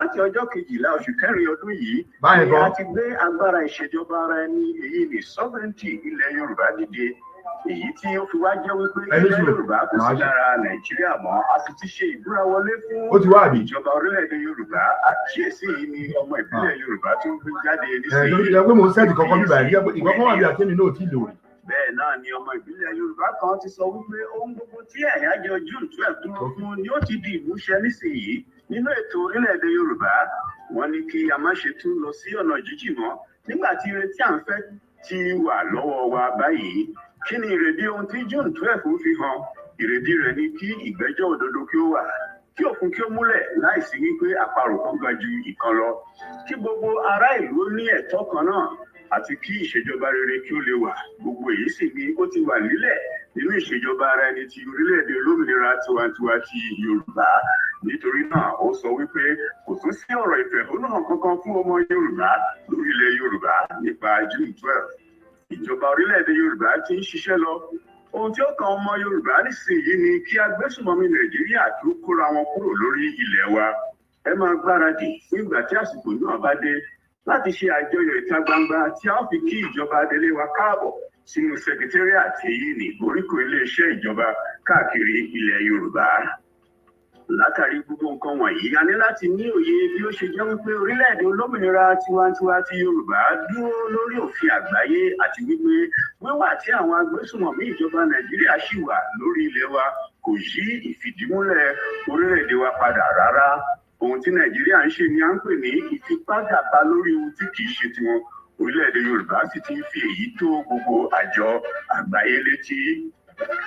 láti ọjọ́ kejìlá oṣù kẹrin ọdún yìí Báyìí ni gan. a ti gbé agbára ìṣèjọba ara ẹni èyí ní sovereignty ilẹ̀ Yorùbá dìde èyí tí ó fi wá jẹ́ wípé ilẹ̀ Yorùbá kò sí lára Nàìjíríà mọ́ a sì ti ṣe ìbúra wọlé fún ìjọba orílẹ̀-èdè Yorùbá àkíyèsí yìí ni ọmọ ìbílẹ̀ Yorùbá tó ń gbé jáde nísìnyí. lórí ìjọba pé mo ń sẹ́ẹ̀dì kankan bíbá ẹ̀ ìkọ́kọ́ wà bí àtẹ́mi náà ti lò rí. Bẹ́ẹ̀ náà ni ọmọ ìbílẹ̀ Yorùbá kan ti sọ wípé ohun gbogbo tí àyájọ́ June 12 dúró fún ni ó ti di ìmúṣẹ nísìnyí nínú ètò orílẹ̀-èdè Yorùbá. Wọ́n ní kí a má ṣe tún lọ sí ọ̀nà jíjìn mọ́ nígbà tí ìrètí à ń fẹ́ ti wà lọ́wọ́ wa báyìí. Kí ni ìrèdí ohun tí June 12 fi hàn? Ìrèdí rẹ̀ ni kí ìgbẹ́jọ́ òdodo kí ó wà, kí òfin kí ó múlẹ̀ láìsí wípé àparò kan ga ju ìkan lọ, kí gbogbo ará ìlú ní ẹ̀tọ́ kan náà àti kí ìṣèjọba rere kí ó lè wà. Gbogbo èyí sì ni ó ti wà nílẹ̀ nínú ìṣèjọba ara ẹni ti orílẹ̀-èdè olómìnira tiwantiwa ti Yorùbá. Nítorí náà ó sọ wípé kò tún sí ọ̀rọ̀ ìfẹ̀hónúhàn kankan fún ọmọ Yorùbá lórílẹ̀ Yorùbá nípa June 12. Ìjọba orílẹ̀-èdè Yorùbá ti ń ṣiṣẹ́ lọ. Ohun tí ó kan ọmọ Yorùbá nísìnyí ni kí agbésùnmọ̀mí Nàìjíríà tó kóra wọn kúrò lórí ilẹ̀ wa. Ẹ máa gbáradì fún ìgbà tí àsìkò náà bá dé láti ṣe àjọyọ̀ ìta gbangba tí a ó fi kí ìjọba Adélé wa káàbọ̀ sínú secretariat èyí ní oríkò iléeṣẹ́ ìjọba káàkiri ilẹ̀ Yorùbá. Látàrí gbogbo nǹkan wọ̀nyí a ní láti ní òye bí ó ṣe jẹ́ wípé orílẹ̀-èdè olómìnira tiwantiwa ti Yorùbá dúró lórí òfin àgbáyé àti wípé wíwà tí àwọn agbésùnmọ̀mí ìjọba Nàìjíríà ṣì wà lórí ilẹ̀ wa kò yí ìfìdímúlẹ̀ orílẹ̀-èdè wa padà rárá. Ohun tí Nàìjíríà ń ṣe ni à ń pè ní ìfipágàba lórí ohun tí kìí ṣe tiwọn. Orílẹ̀-èdè Yorùbá sì ti ń fi èyí tó gbogbo àjọ àgbáyé létí.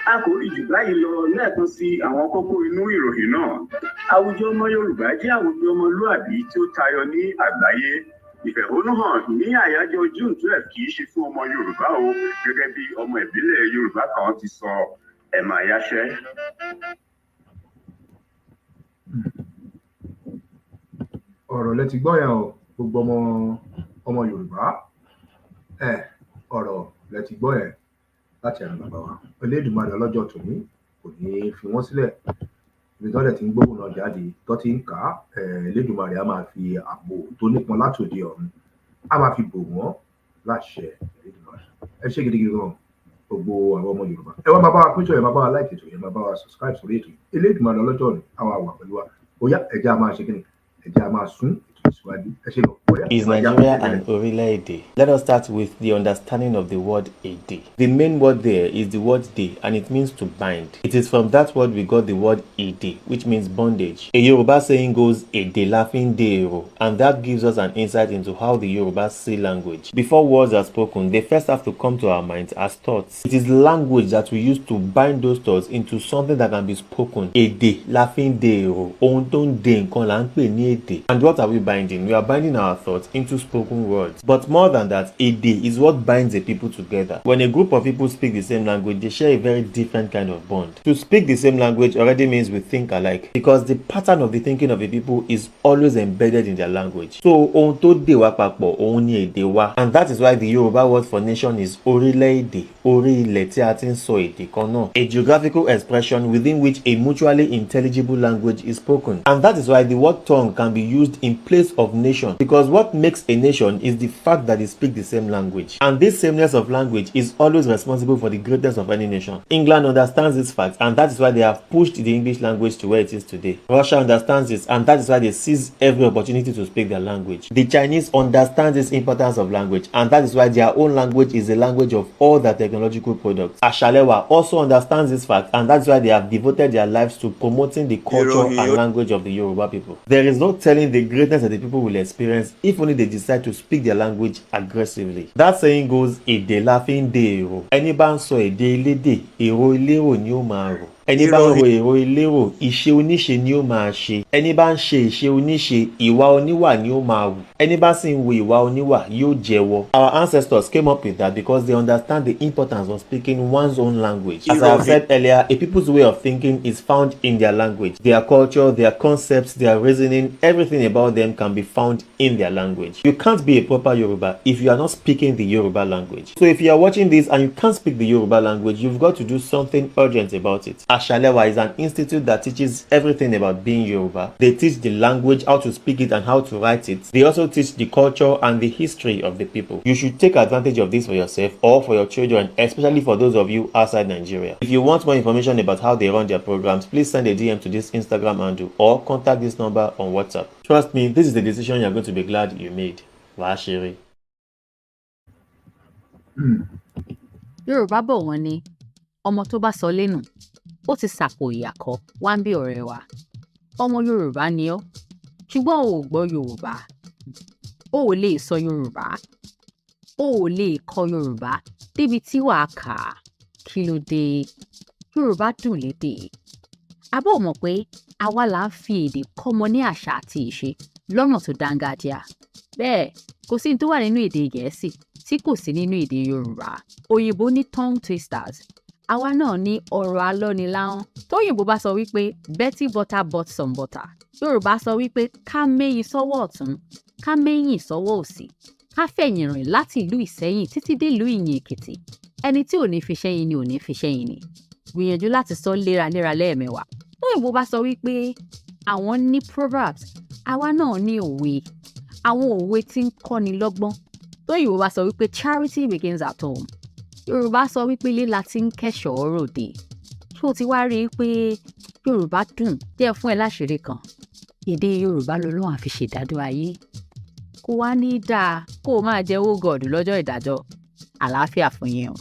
A kò rí jù báyìí lọ lẹ́ẹ̀kan sí àwọn kókó inú ìròyìn náà. Àwùjọ ọmọ Yorùbá jẹ́ àwùjọ ọmọlúàbí tí ó tayọ ní àgbáyé. Ìfẹ̀hónúhàn ní àyájọ́ June 12 kìí ṣe fún ọmọ Yorùbá o, gẹ́gẹ́ bí ọmọ ìbílẹ̀ Yorùbá kan ti sọ. Ẹ máa yáṣẹ́. Ọ̀rọ̀ lẹ ti gbọ́ yẹn o, gbogbo ọmọ Yorùbá ọ̀rọ̀ lẹ ti gbọ́ yẹn láti ẹnu bàbá wa. Elédùmarè ọlọ́jọ́ tòní kò ní fi wọ́n sílẹ̀ ibi tó dẹ̀ ti ń gbóhùn náà jáde tó ti ń kà á. Elédùmarè á máa fi ààbò tó nípọn látòde ọ̀run á máa fi bò wọ́n láṣẹ Elédùmarè. Ẹ ṣé gidigidi gan gbogbo àwọn ọmọ Yorùbá. Ẹ wá máa bá wa pín ṣọ̀yẹ̀, máa bá wa like ètò yẹn, máa bá wa subscribe sórí ètò yìí. Elédùmarè ọlọ́jọ́ ni àwa wà pẹ̀lú wa. Ó yá ẹ̀jẹ̀ á máa ṣe kíni, ẹ̀jẹ̀ á máa sún ètò ìsíwájú. Ẹ ṣé lọ. Is Nigeria an orílẹ̀-èdè? Let us start with the understanding of the word èdè. The main word there is the word dè, and it means to bind. It is from that word we got the word èdè, which means bondage. A Yoruba saying goes èdè la fi ń dè èrò, and that gives us an insight into how the Yoruba see language. Before words are spoken, they first have to come to our minds as thoughts. It is language that we use to bind those thoughts into something that can be spoken. Èdè la fi ń dè èrò, ohun tó ń dè nǹkan là ń pè ní èdè. And what are we binding? We are binding our thoughts into spoken words. But more than that, èdè is what binds a people together. When a group of people speak the same language, they share a very different kind of bond. To speak the same language already means we think alike, because the pattern of the thinking of a people is always embedded in their language. So ohun tó dè wá papọ̀, òun ni èdè wa. And that is why the Yoruba word for nation is orílẹ̀-èdè, orí ilẹ̀ tí a ti ń sọ èdè kan náà. A geographical expression within which a mutually intelligible language is spoken. And that is why the word tongue can be used in place of nation, because what makes a nation is the fact that they speak the same language. And this sameness of language is always responsible for the greatness of any nation. England understands this fact, and that is why they have pushed the English language to where it is today. Russia understands this, and that is why they seize every opportunity to speak their language. The Chinese understand this importance of language, and that is why their own language is the language of all their technological products. Ashalewa also understands this fact, and that's why they have devoted their lives to promoting the culture and language of the Yoruba people. There is no telling the greatness that the people will experience if only they decide to speak their language aggressively. That saying goes, èdè la fi ń dè èrò. Ẹni bá ń sọ èdè elédè, èrò elérò ni ó máa rò. Ẹni bá ń ro èrò elérò, ìṣe oníṣe ni ó máa ṣe. Ẹni bá ń ṣe ìṣe oníṣe, ìwà oníwà ni ó máa wù. Ẹni bá sì ń wo ìwà oníwà yóò jẹ́wọ́. Our ancestors came up with that because they understand the importance of speaking one's own language. As I have said earlier, a people's way of thinking is found in their language. Their culture, their concepts, their reasoning, everything about them can be found in their language. You can't be a proper Yoruba if you are not speaking the Yoruba language. So if you are watching this and you can't speak the Yoruba language, you've got to do something urgent about it. Ashalewa is an institute that teaches everything about being Yoruba. They teach the language, how to speak it and how to write it. They also teach the culture and the history of the people. You should take advantage of this for yourself or for your children, especially for those of you outside Nigeria. If you want more information about how they run their programs, please send a DM to this Instagram handle or contact this number on WhatsApp. Trust me, this is the decision you're going to be glad you made. Washiri. Yorùbá bọ̀ wọ́n ní ọmọ tó bá sọ lẹ́nu ó ti sàpò ìyàkọ́ wá ń bí ọ̀rẹ́ wa. Ọmọ Yorùbá ni ọ́ ṣùgbọ́n o ò gbọ́ Yorùbá. O ò lè sọ Yorùbá. O ò lè kọ Yorùbá débi tí wàá kà á. Kí ló dé? Yorùbá dùn lédè. Àbọ̀ mọ̀ pé àwa là ń fi èdè kọ́mọ ní àṣà àti ìṣe lọ́nà tó dáńgájíá. Bẹ́ẹ̀ kò sí ní tó wà nínú èdè Gẹ̀ẹ́sì tí kò sí nínú èdè Yorùbá. Òyìnbó ní tongue twisters. Àwa náà ní ọ̀rọ̀ alọ́niláhọ́n. Tóyìnbó bá sọ wípé Betty Butter bought some butter. Yorùbá sọ wípé ká méyìn sọ́wọ́ ọ̀tún, ká méyìn sọ́wọ́ òsì, ká fẹ̀yìn rìn láti ìlú Ìsẹ́yìn títí dé ìlú Ìyìn Èkìtì. Ẹni tí ò ní fi ṣẹ́yìn ni ò ní fi ṣẹ́yìn ni. Gbìyànjú láti sọ léraléra lẹ́ẹ̀mẹwàá. Tóyìnbó bá sọ wípé àwọn ní proverbs, àwa náà ní òwe. Àwọn òwe tí ń kọ́ni lọ́gbọ́n. Tóyìnbó bá sọ wípé charity begins at home. Yorùbá sọ wípé líla tí ń kẹ́ṣọ̀ọ́ ròde. Ṣé o ti wá rí i pé Yorùbá dùn? Jẹ́ fún ẹ láṣìírí kan. Èdè Yorùbá lọ́lọ́run á fi ṣèdájọ́ ayé. Kò wá ní dáa kó o máa jẹ owó gọ̀ọ̀dù lọ́jọ́ ìdájọ́. Àlàáfíà fún yín o.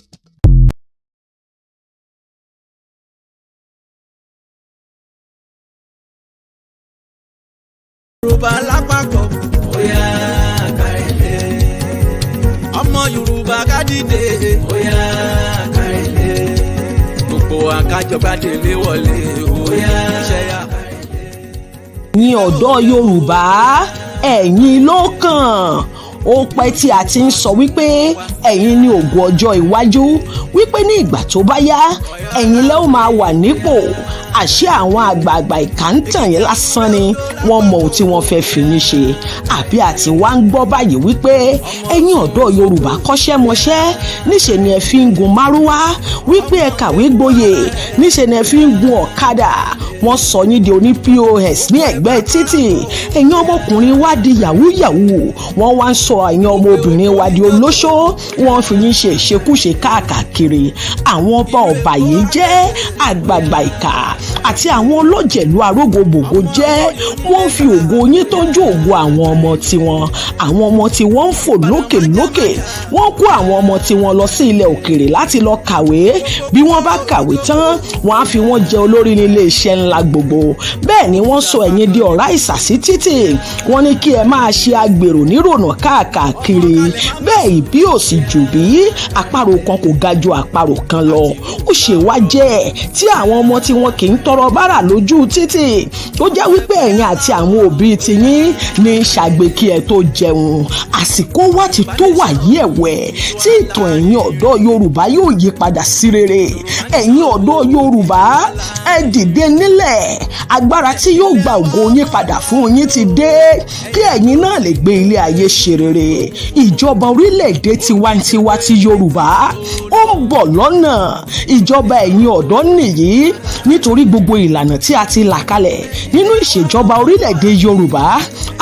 Yorùbá lápapọ̀ bóyá kárẹ̀lẹ̀. Ọmọ Yorùbá ká dìde bóyá kárẹ̀lẹ̀. Gbogbo àkájọba délé wọlé bóyá ṣẹ́yà kárẹ̀lẹ̀. Ní ọ̀dọ́ Yorùbá ẹ̀yin ló kàn. Ó pẹ́ tí a ti ń sọ wípé ẹ̀yin ní ògo ọjọ́ iwájú, wípé ní ìgbà tó bá yá ẹ̀yin lẹ́ ó máa wà nípò. Àṣé àwọn àgbààgbà ìkà ń tàn yín lásán ni wọ́n mọ ohun tí wọ́n fẹ́ fi yín ṣe. Àbí àti wá ń gbọ́ báyìí wípé ẹ̀yin ọ̀dọ́ Yorùbá kọ́ṣẹ́ mọṣẹ́, níṣe ni ẹ fi ń gun márúwá, wípé ẹ kàwé gboyè, níṣe ni ẹ fi ń gun ọ̀kadà. Wọ́n sọ yín di oní POS ní ẹ̀gbẹ́ títì. Ẹ̀yin ọmọkùnrin wá di yahoo yahoo. Wọ́n wá ń sọ ẹ̀yin ọmọbìnrin wá di olóṣó. Wọ́n fi yín ṣe ìṣekúṣe káàkiri. Àwọn ọba ọba yìí jẹ́ àgbààgbà ìkà àti àwọn olójẹ̀lú arógbogbògo jẹ́. Wọ́n fi ògo yín tọ́jú ògo àwọn ọmọ tiwọn. Àwọn ọmọ tí wọ́n ń fò lókè lókè. Wọ́n kó àwọn ọmọ tí wọ́n lọ sí ilẹ̀ òkèèrè láti lọ kàwé. Bí wọ́n bá kàwé tán, wọ́n á fi wọ́n jẹ olórí nílé iṣẹ́ ńlá gbogbo. Bẹ́ẹ̀ ni wọ́n sọ ẹ̀yin di ọ̀rá ìsàsí títì. Wọ́n ní kí ẹ máa ṣe agbèrò nírònà káàkiri. Bẹ́ẹ̀ ìbí ò sì jù bí. Àparò kan kò ga ju àparò kan lọ. Ó ṣe wá jẹ́ tí àwọn ọmọ tí wọn kì í tọrọ bárà lójú títì tó jẹ́ wípé ẹ̀yin àti àwọn òbí tiyín ní ṣàgbé kí ẹ tó jẹun. Àsìkò wá ti tó wà yí ẹ̀wẹ̀ tí ìtàn ẹ̀yin ọ̀dọ́ Yorùbá yóò yí padà sí rere. Ẹ̀yin ọ̀dọ́ Yorùbá ẹ dìde nílẹ̀. Agbára tí yóò gba ògo yín padà fún yín ti dé kí ẹ̀yin náà lè gbé ilé ayé ṣe rere. Ìjọba orílẹ̀-èdè tiwantiwa ti Yorùbá ó ń bọ̀ lọ́nà. Ìjọba ẹ̀yin ọ̀dọ́ nìyí nítorí gbogbo ìlànà tí a ti là kalẹ̀ nínú ìṣèjọba orílẹ̀-èdè Yorùbá.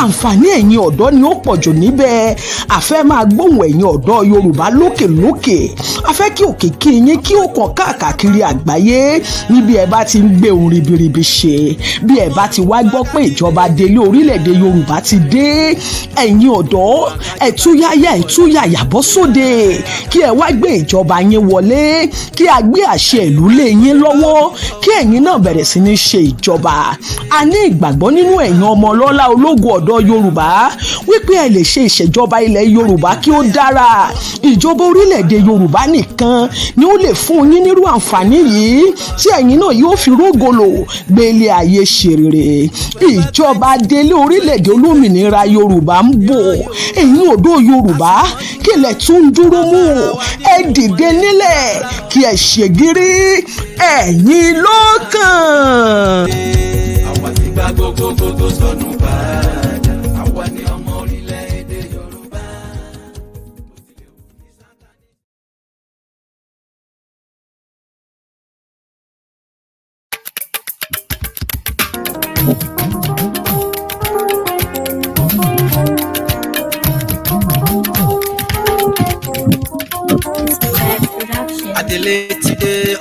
Àǹfààní ẹ̀yin ọ̀dọ́ ni ó pọ̀jù níbẹ̀. A fẹ́ máa gbóhùn ẹ̀yin ọ̀dọ́ Yorùbá lókè lókè. A fẹ́ kí òkìkí yín kí ó kàn káàkiri àgbáyé níbi ẹ bá ti ń gbé ohun ribiribi ṣe. Bí ẹ bá ti wá gbọ́ pé ìjọba Adélé orílẹ̀-èdè Yorùbá ti dé, ẹ̀yin ọ̀dọ́ ẹ túyàyà bọ́ sóde kí ẹ wá gbé ìjọba yín wọlé, kí a gbé àṣẹ ìlú lé yín lọ́wọ́, kí ẹ̀yin náà bẹ̀rẹ̀ sí ní ṣe ìjọba. A ní ìgbàgbọ́ nínú ẹ̀yin ọmọ ọlọ́lá ológo ọ̀dọ́ Yorùbá wípé ẹ lè ṣe ìṣèjọba ilẹ̀ Yorùbá kí ó dára. Ìjọba orílẹ̀-èdè Yorùbá nìkan ni ó lè fún yín nírú àǹfààní yìí tí ẹ̀yin náà yóò fi rógolo gbé ilé ayé ṣe rere. Ìjọba Adélé orílẹ̀-èdè olómìnira Yorùbá ń bọ̀. Ẹ̀yin ọ̀dọ́ Yorùbá kí lẹ tún dúró mú. Ẹ dìde nílẹ̀ kí ẹ ṣègìrì. Ẹ̀yin ló kàn. Àwa ti gba gbogbo sọnù padà. Àwa ni ọmọ orílẹ̀-èdè Yorùbá.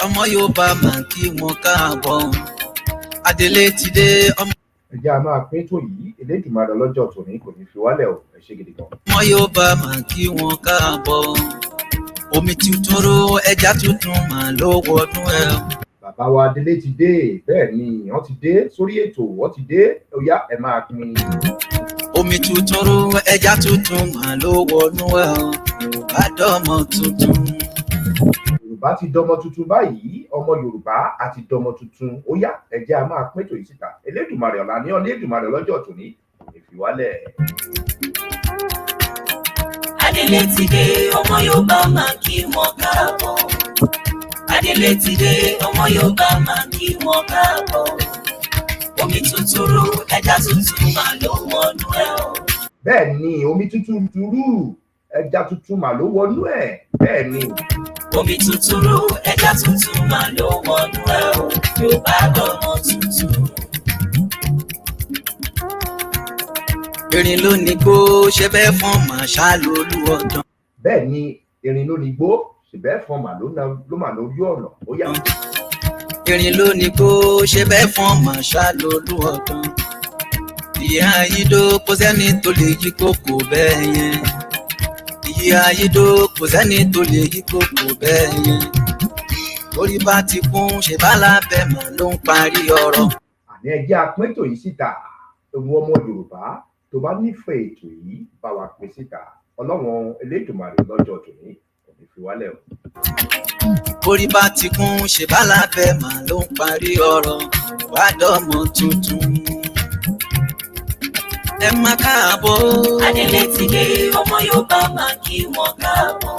ọmọ Yorùbá máa kí wọn káàbọ̀ Adele ti dé ọmọ. ẹ jẹ́ a máa pín tó yìí Elédùmarè ọlọ́jọ́ tòní kò ní fi wálẹ̀ o ẹ ṣé gidi gan. ọmọ Yorùbá máa kí wọn káàbọ̀ omi tuntun ro ẹja tuntun máa ló wọnú ẹ. bàbá wa Adele ti dé bẹ́ẹ̀ ni wọ́n ti dé sórí ètò wọ́n ti dé ó yá ẹ máa pín. omi tuntun ro ẹja tuntun máa ló wọnú ẹ Yorùbá dọ́mọ tuntun. Yorùbá ti dọmọ tuntun báyìí ọmọ Yorùbá àti dọmọ tuntun ó yá ẹ jẹ́ a máa pín tó yìí síta Elédùmarè ọ̀la ní Elédùmarè ọlọ́jọ́ tòní kò ní fi wálẹ̀. Adele ti dé ọmọ Yorùbá máa kí wọn káàbọ̀ Adele ti dé ọmọ Yorùbá máa kí wọn káàbọ̀ omi tuntun ru ẹja tuntun máa ló wọnú ẹ o. bẹ́ẹ̀ ni omi tuntun rú ẹja tuntun mà ló wọnú ẹ̀ bẹ́ẹ̀ ni. omi tuntun ru ẹja tuntun máa ló wọnú ẹ o Yorùbá dọ́mọ tuntun. erin ló ní gbó ṣe bẹ́ẹ̀ fọ́n màṣá lólu ọ̀dàn. bẹ́ẹ̀ ni erin ló ní gbó ṣe bẹ́ẹ̀ fọ́n mà ló mà lójú ọ̀nà ó yá. erin ló ní gbó ṣe bẹ́ẹ̀ fọ́n màṣá lólu ọ̀dàn. ìyá ayídó kò sẹ́ni tó lè yí kókó bẹ́ẹ̀ yẹn. ìyá ayídó kò sẹ́ni tó lè yí kókó bẹ́ẹ̀ yẹn. orí bá ti kún ṣe bá lábẹ́ mà ló ń parí ọ̀rọ̀. àní ẹ jẹ́ a pín ètò yìí síta ewu ọmọ Yorùbá tó bá nífẹ̀ẹ́ ètò yìí bá wa pín síta Ọlọ́run Elédùmarè lọ́jọ́ tòní kò ní fi wálẹ̀ o. orí bá ti kún ṣe bá lábẹ́ mà ló ń parí ọ̀rọ̀ wá dọ́mọ tuntun. ẹ má káàbọ̀. Adele ti dé ọmọ Yorùbá máa kí wọn káàbọ̀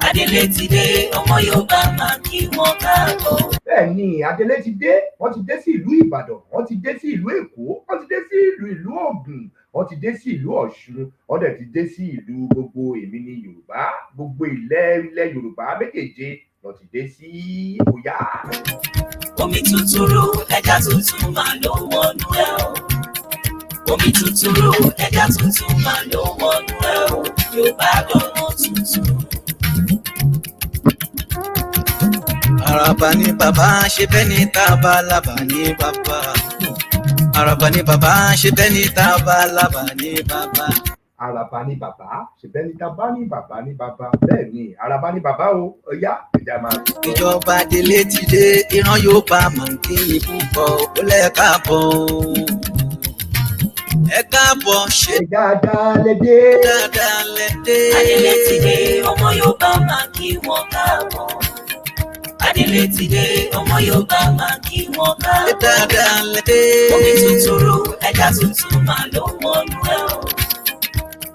Adele ti dé ọmọ Yorùbá máa kí wọn káàbọ̀. bẹ́ẹ̀ ni Adele ti dé wọ́n ti dé sí ìlú Ìbàdàn wọ́n ti dé sí ìlú Èkó wọ́n ti dé sí ìlú Ògùn wọ́n ti dé sí ìlú Ọ̀ṣun wọ́n dẹ̀ ti dé sí ìlú gbogbo èmi ní Yorùbá gbogbo ilẹ̀ Yorùbá méjèèje wọ́n ti dé sí Ọ̀yá. omi tuntun ru ẹja tuntun máa ló wọnú ẹ o omi tuntun ru ẹja tuntun máa ló wọnú ẹ o Yorùbá dọ́mọ tuntun. Àràbà ni bàbá ṣe bẹ́ẹ̀ ni tábà lábà ní bàbá. Àràbà ni bàbá ṣe bẹ́ẹ̀ ni tábà lábà ní bàbá. Àràbà ni bàbá ṣèbẹ́ ní tábà ní bàbá ní bàbá bẹ́ẹ̀ ni àràbà ni bàbá o ọ̀yá ìjà máa. Ìjọba Adele ti dé ìran Yorùbá máa ń kí ni púpọ̀ ó lẹ́ káàbọ̀. Ẹ káàbọ̀ ṣe dáadáa lẹ́dẹ́. dáadáa lẹ́dẹ́. Adele ti dé ọmọ Yorùbá máa kí wọn káàbọ̀ Adele ti dé ọmọ Yorùbá máa kí wọn káàbọ̀ dáadáa lẹ́dẹ́. omi tuntun ru ẹja tuntun máa ló wọnú ẹ o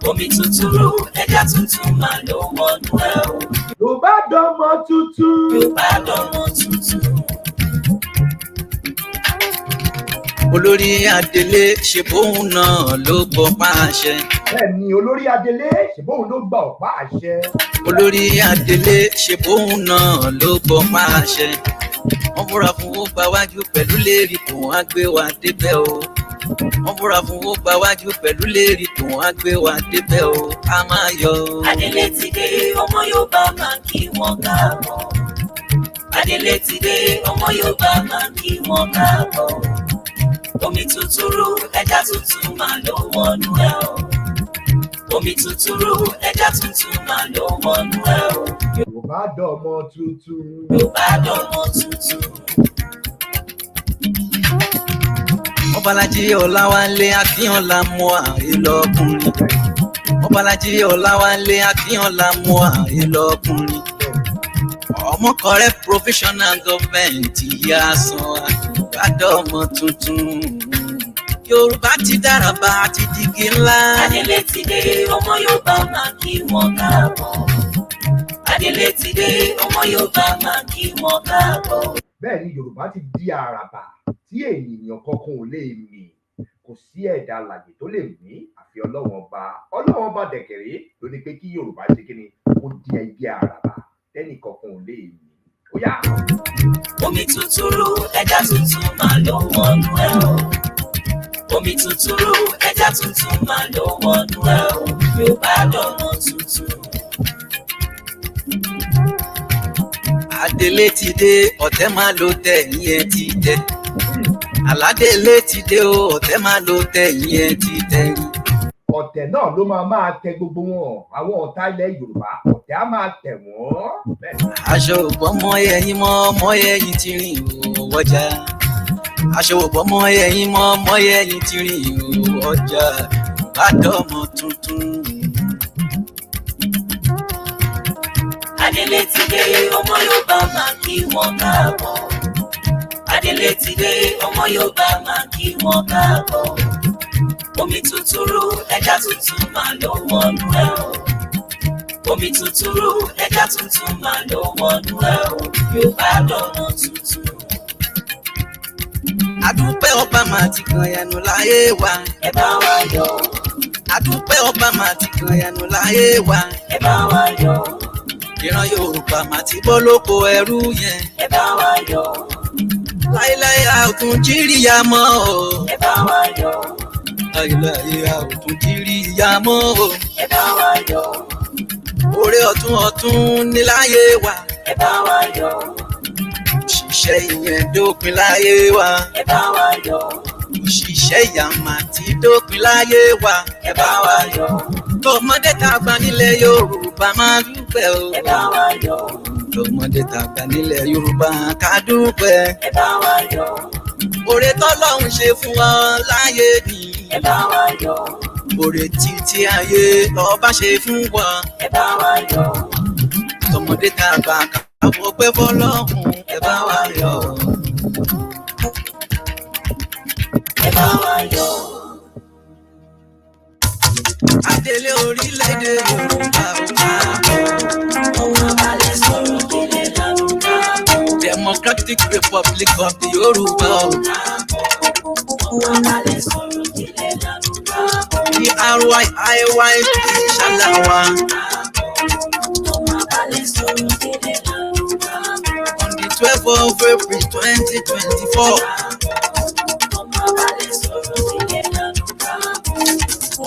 omi tuntun ru ẹja tuntun máa ló wọnú ẹ o Yorùbá dọ́mọ tuntun. Yorùbá dọ́mọ tuntun. Olórí Adele ṣe bóun náà ló gbọ́ pàṣẹ. bẹ́ẹ̀ ni Olórí Adele ṣèbóun ló gba ọ̀pá àṣẹ. Olórí Adele ṣe bóun náà ló gbọ́ pàṣẹ. wọ́n búra fún ó gba wájú pẹ̀lú lérí kò wọ́n á gbé wa débẹ̀ o. wọ́n búra fún ó gba wájú pẹ̀lú lérí kò wọ́n á gbé wa débẹ̀ o. a máa yọ. Adele ti dé ọmọ Yorùbá máa kí wọn káàbọ̀ Adele ti dé ọmọ Yorùbá máa kí wọn káàbọ̀ omi tuntun ru ẹja tuntun máa ló wọnú ẹ o omi tuntun ru ẹja tuntun máa ló wọnú ẹ o Yorùbá dọ́mọ tuntun. Yorùbá dọ́mọ tuntun. Ọbalají Ọláwálé Akínyànlá mú ààrẹ lọ́kùnrin. Ọbalají Ọláwálé Akínyànlá mú ààrẹ lọ́kùnrin. ọmọ correct professional government yá san àdọ́mọ tuntun. Yorùbá ti dáraba àti digi ńlá. Adele ti dé ọmọ Yorùbá máa kí wọn káàbọ̀ Adele ti dé ọmọ Yorùbá máa kí wọn káàbọ̀. bẹ́ẹ̀ ni Yorùbá ti di àràbà tí ènìyàn kankan ò lè mì kò sí ẹ̀dá alààyè tó lè mí àfi Ọlọ́run ọba dẹ̀kẹ̀rẹ́ ló ní pé kí Yorùbá ṣe kí ni kó di ẹgbẹ́ àràbà tẹ́nì kankan ò lè mì ó yá. omi tuntun ru ẹja tuntun máa ló wọnú ẹ o omi tuntun ru ẹja tuntun máa ló wọnú ẹ o Yorùbá dọ́mọ tuntun. Adele ti dé ọ̀tẹ̀ máa lo tẹ̀yìn ẹ ti tẹ. Aládélé ti dé o ọ̀tẹ̀ máa lo tẹ̀yìn ẹ ti tẹ. Ọ̀tẹ̀ náà ló máa tẹ gbogbo wọn àwọn ọ̀tá ilẹ̀ Yorùbá ọ̀tẹ̀ á máa tẹ̀ wọ́n. Aṣọ ògbọ́n mọ ẹyin mọ́ ẹyin ti rìn ọjà. Aṣọ ògbọ́n mọ ẹyin mọ́ ẹyin ti rìn ọjà. Bàdọ́mọ tuntun. Adele ti dé ọmọ Yorùbá máa kí wọn káàbọ̀. Adele ti dé ọmọ Yorùbá máa kí wọn káàbọ̀. Omi tuntun rú ẹja tuntun máa lọ wọnú ẹ o. Omi tuntun rú ẹja tuntun máa lọ wọnú ẹ o. Yorùbá lọ́nà tuntun. Adúpẹ́ ọba máa ti kan ẹnu láyé wa. Ẹ bá wa yọ̀. Adúpẹ́ ọba máa ti kan ẹnu láyé wa. Ẹ bá wa yọ̀. Ìran Yorùbá máa ti bọ́ lóko ẹrú yẹn. Ẹ bá wa yọ̀. Láíláí a ò tún jíríyá mọ́ o. Ẹ bá wa yọ̀. Láíláí a ò tún jíríyá mọ́ o. Ẹ bá wa yọ̀. Oore ọ̀tún ní láyé wa. Ẹ bá wa yọ̀. Òṣìṣẹ́ ìyẹn dópin láyé wa. Ẹ bá wa yọ̀. Òṣìṣẹ́ ìyàmà ti dópin láyé wa. Ẹ bá wa yọ̀. Tọmọdé tàgbà nílẹ̀ Yorùbá máa dúpẹ́ o. Ẹ bá wa yọ̀. Tọmọdé tàgbà nílẹ̀ Yorùbá ká dúpẹ́. Ẹ bá wa yọ̀. Oore tọ́lọ́run ṣe fún wọn láyé ni. Ẹ bá wa yọ̀. Oore títí ayé lọ́ba ṣe fún wọn. Ẹ bá wa yọ̀. Tọmọdé tàgbà káwọ́ pẹ́ fọlọ́run. Ẹ bá wa yọ̀. Ẹ bá wa yọ̀. Adélé orílẹ̀-èdè Yorùbá ò káàbọ̀. Ọmọ balẹ̀ sọ̀rọ̀ délé lárúbá. Democratic Republic of the Yoruba ò káàbọ̀. Ọmọ balẹ̀ sọ̀rọ̀ délé lárúbá. DRYIY ṣàlàwà. Ọmọ balẹ̀ sọ̀rọ̀ délé lárúbá. On the 12th of April 2024. Ọmọ balẹ̀ sọ̀rọ̀ délé lárúbá.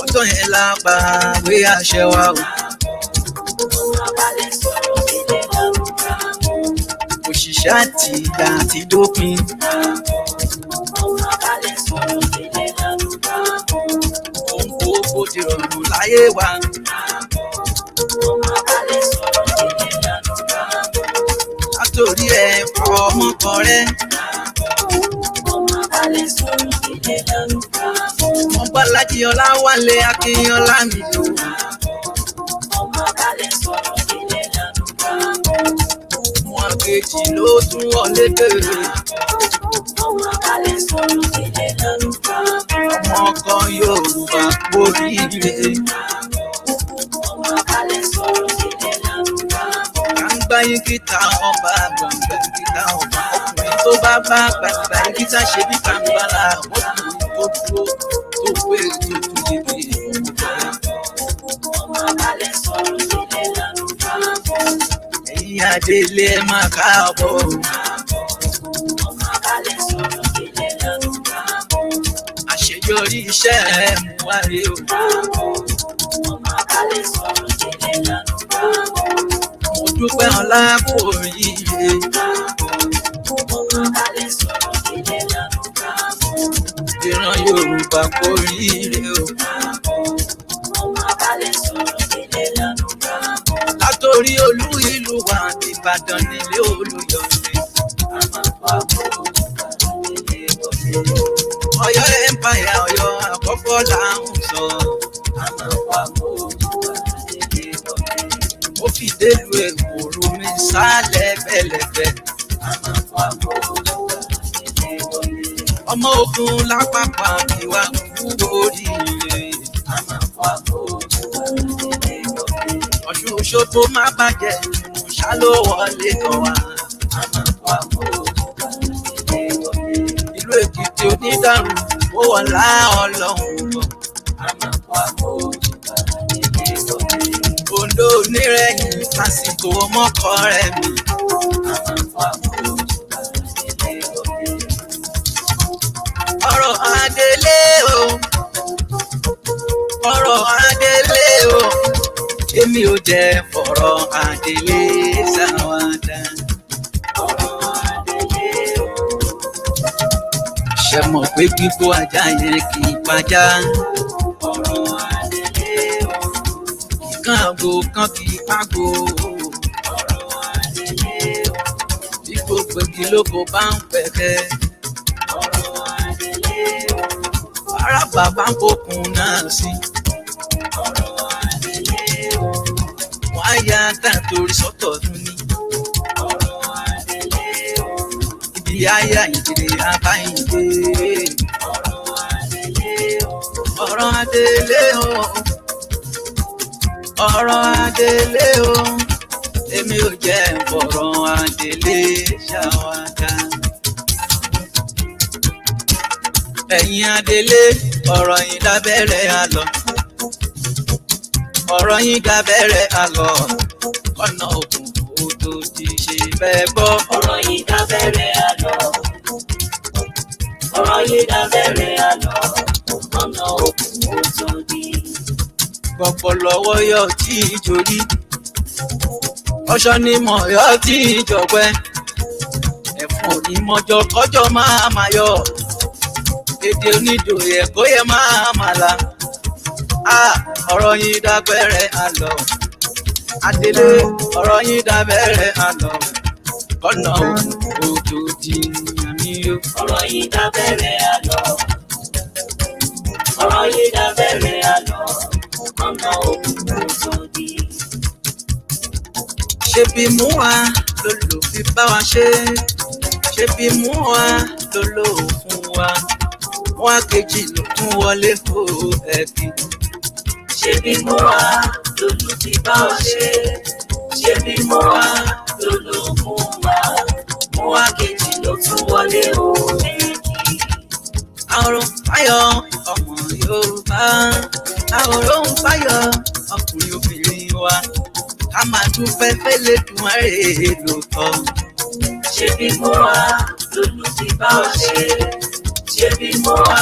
Ọjọ́ yẹn la gbàgbé àṣẹ wa o. Ọmọ balẹ̀ sọ̀rọ̀ délé lárúbá. Òṣìṣẹ́ àtìgbà ti dópin. Ọmọ balẹ̀ sọ̀rọ̀ délé lárúbá. Ohun gbogbo di rọrùn láyé wa. Ọmọ balẹ̀ sọ̀rọ̀ délé lárúbá. Látòrí ẹ̀ ọmọkọ rẹ̀. Ọmọ balẹ̀ sọ̀rọ̀ délé lárúbá. Wọ́n Bọ́lájí Ọláwálé Akínyọ́lá mi lò. Ọmọ balẹ̀ sọ̀rọ̀ délé lárúbá. Wọ́n kejì ló tún wọlé dèrè. Ọmọ balẹ̀ sọ̀rọ̀ délé lárúbá. Ọmọ kan Yorùbá oríire. Ọmọ balẹ̀ sọ̀rọ̀ délé lárúbá. Gbàngbà yín kíta ọba gbàngbà yín kíta ọba. Ọkùnrin tó bá bá gbàngbà yín kíta ṣe bí kàǹgbàlà. Ọkùnrin tó dúró tó pé tó tún lè bí ọmọkùnrin. Ọmọ balẹ̀ sọ̀rọ̀ délé lárúbá. Ẹ̀yin Adélé ẹ máa káàbọ̀. Ọmọ balẹ̀ sọ̀rọ̀ délé lárúbá. Àṣeyọrí iṣẹ́ ẹ̀ mú wáyé o. Ọmọ balẹ̀ sọ̀rọ̀ délé lárúbá. Mo dúpẹ́ ọlá kò ríire. Ọmọ balẹ̀ sọ̀rọ̀ délé lárúbá. Ìran Yorùbá kò ríire o. Ọmọ balẹ̀ sọ̀rọ̀ délé lárúbá. Látòrí olú ìlú wa Ìbàdàn nílé Olúyọ̀lé. Ọ̀yọ́ empire Ọ̀yọ́ àkọ́kọ́ là ń sọ. Ó fi délùú Èkó mi sálẹ̀ bẹ̀lẹ̀bẹ̀. Ọmọ ogun lápapà ìwà kú oríire. Ọ̀ṣun Òṣogbo má bàjẹ́ ṣá ló wọlé kan wá. Ìlú Èkìtì onídàrú ó wọlá Ọlọ́run lọ. Oǹdó onírẹ̀yìn lásìkò mọ́kọ rẹ̀ mi. Ọ̀rọ̀ Adélé o, ọ̀rọ̀ Adélé o, èmi ò jẹ́ fọ̀rọ̀ Adélé ṣàwádà. ṣe mọ̀ pé gbígbó ajá yẹn kì í pajá. ọ̀rọ̀ Adele o. Ìkan àgbo kan kì í pàgò. ọ̀rọ̀ Adele o. Bí gbogbo igi lóko bá ń pẹ̀kẹ́. ọ̀rọ̀ Adele o. Ará bàbá ń kókun náà sí. ọ̀rọ̀ Adele o. Wọ́n á ya tá torí sọ́tọ̀ tún ní. ọ̀rọ̀ Adele o. Ibi ayé ìdílé abáyìnbé. ọ̀rọ̀ Adele o. Ọ̀rọ̀ Adele o. Ọ̀rọ̀ Adele o. Èmi ò jẹ́ ọ̀rọ̀ Adele ṣàwádà. Ẹ̀yin Adele, ọ̀rọ̀ yín dábẹ́rẹ́ àlọ́. Ọ̀rọ̀ yín dábẹ́rẹ́ àlọ́. Ọ̀nà òkun kò tó ti ṣe bẹ́ẹ̀ gbọ́. ọ̀rọ̀ yìí dábẹ́rẹ́ àlọ́. ọ̀rọ̀ yìí dábẹ́rẹ́ àlọ́. ọ̀nà òkun ó tó di. Pọ̀pọ̀ lọ́wọ́ yọ tí ìjòrí. Ọ̀ṣọ́ ni mọ̀ yọ tí ìjọ̀gbẹ́. Ẹ̀fọn onímọ̀jọ kọjọ́ máa yọ. Èdè onídòye ẹ̀kọ́ yẹ máa la. Ọ̀rọ̀ yín dábẹ́rẹ́ àlọ́. Adele, ọ̀rọ̀ yín dábẹ́rẹ́ àlọ́. Ọ̀nà òkun tó di àmì yó. ọ̀rọ̀ yìí dábẹ́rẹ́ àlọ́. ọ̀rọ̀ yìí dábẹ́rẹ́ àlọ́. ọ̀nà òkun ó tó di. Ṣé bí mú wa ló lò fi bá wa ṣe? Ṣé bí mú wa ló lò fún wa? Wọ́n á kejì ló tún wọlé fún ẹbí. ṣé bí mo wá lòlù ti bá ọ ṣe? ṣé bí mo wá lòlù fún wa? mo wá kejì ló tún wọlé òní. Àwòrán fáyọ̀ ọmọ Yorùbá. Àwòrán fáyọ̀ ọkùnrin obìnrin wa. Ká máa dúpẹ́ fẹ́lẹ́ dùn àrè lóòótọ́. ṣé bí mo wá lòlù ti bá ọ ṣe? ṣé bí mo wá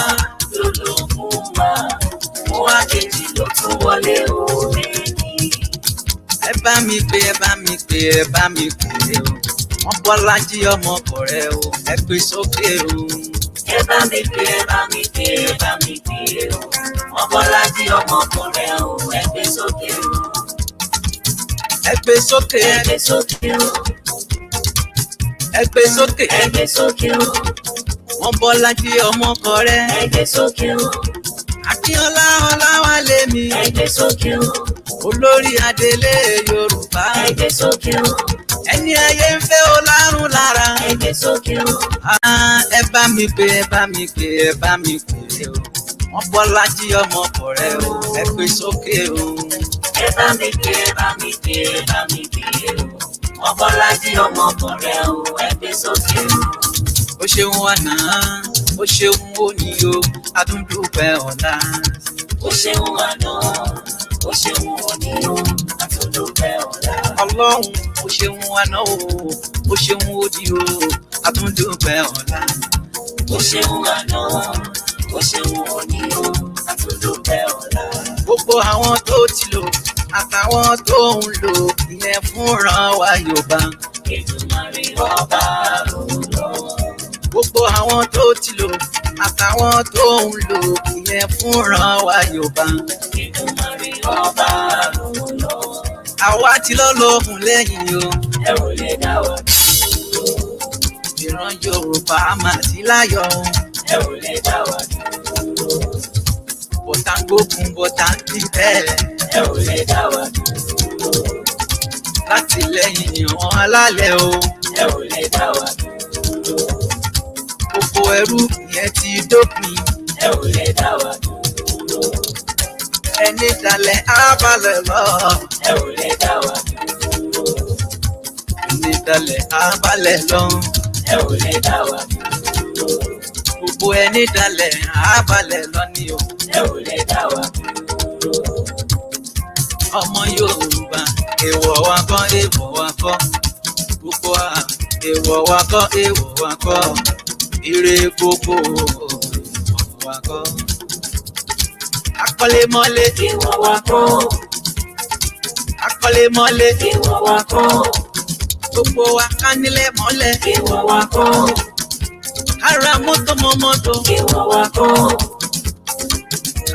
lòlù fún wa? mo wá kejì ló tún wọlé òní. Ẹ bá mi pè, ẹ bá mi pè, ẹ bá mi pè o. Wọ́n Bọ́lájí ọmọ kọ̀rẹ́ o, ẹ pè sókè o. ẹ bá mi pè, ẹ bá mi pè, ẹ bá mi pè o. wọ́n Bọ́lájí ọmọkùnrin o, ẹ gbé sókè o. Ẹ gbé sókè, ẹ gbé sókè o. ẹ gbé sókè. ẹ gbé sókè o. Wọ́n Bọ́lájí ọmọ kọ̀rẹ́. ẹ gbé sókè o. Akíọ́lá Ọláwálé mi. ẹ gbé sókè o. Olórí Adele Yorùbá. ẹ gbé sókè o. Ẹni ayé ń fẹ́ o lárùn lára. ẹ gbé sókè o. Ẹ bá mi pè, ẹ bá mi pè, ẹ bá mi pè o. Wọ́n Bọ́lájí ọmọ kọ̀rẹ́ o, ẹ pè sókè o. ẹ bá mi pè, ẹ bá mi pè, ẹ bá mi pè o. wọ́n Bọ́lájí ọmọkùnrin o, ẹ gbé sókè o. Ó ṣeun àná, ó ṣeun òní o, adúndúpẹ́ ọ̀la. ó ṣeun àná, ó ṣeun òní o, àtúndúpẹ́ ọ̀la. Ọlọ́run ó ṣeun àná o, ó ṣeun òní o, adúndúpẹ́ ọ̀la. ó ṣeun àná, ó ṣeun òní o, àtúndúpẹ́ ọ̀la. Gbogbo àwọn tó ti lò àtàwọn tó ń lò ìyẹn fúnra wa Yorùbá. Èdùmàrè ọba ló. Gbogbo àwọn tó ti lò àtàwọn tó ń lò ìyẹn fúnra wa Yorùbá. Èdùmàrè ọba ló. Àwa ti lọ́lọ́hùn lẹ́yìn o. ẹ ò lè dá wa dúró. Ìran Yorùbá máa ti láyọ̀ o. ẹ ò lè dá wa dúró. Bọ̀tà ń gbógun bọ̀tà ń kí bẹ́ẹ̀. ẹ ò lè dá wa dúró. Láti lẹ́yìn ìran alálẹ̀ o. ẹ ò lè dá wa dúró. Gbogbo ẹrú yẹn ti dópin. ẹ ò lè dá wa dúró. Ẹni dalẹ̀ á balẹ̀ lọ. ẹ ò lè dá wa dúró. Ẹni dalẹ̀ á balẹ̀ lọ. ẹ ò lè dá wa dúró. Gbogbo ẹni dalẹ̀ á balẹ̀ lọ ni o. ẹ ò lè dá wa dúró. Ọmọ Yorùbá, èèwọ̀ wa kọ́, èèwọ̀ wa kọ́. Gbogbo wa, èèwọ̀ wa kọ́, èèwọ̀ wa kọ́. Ire gbogbo èèwọ̀ wa kọ́. Akọ́lé mọ́lé, ìwọ wa kọ́. akọ́lé mọ́lé. ìwọ wa kọ́. Gbogbo wa ká nílé mọ́lẹ̀. ìwọ wa kọ́. Ká ara mọ́tò mọ́ mọ́tò. Ìwọ wa kọ́.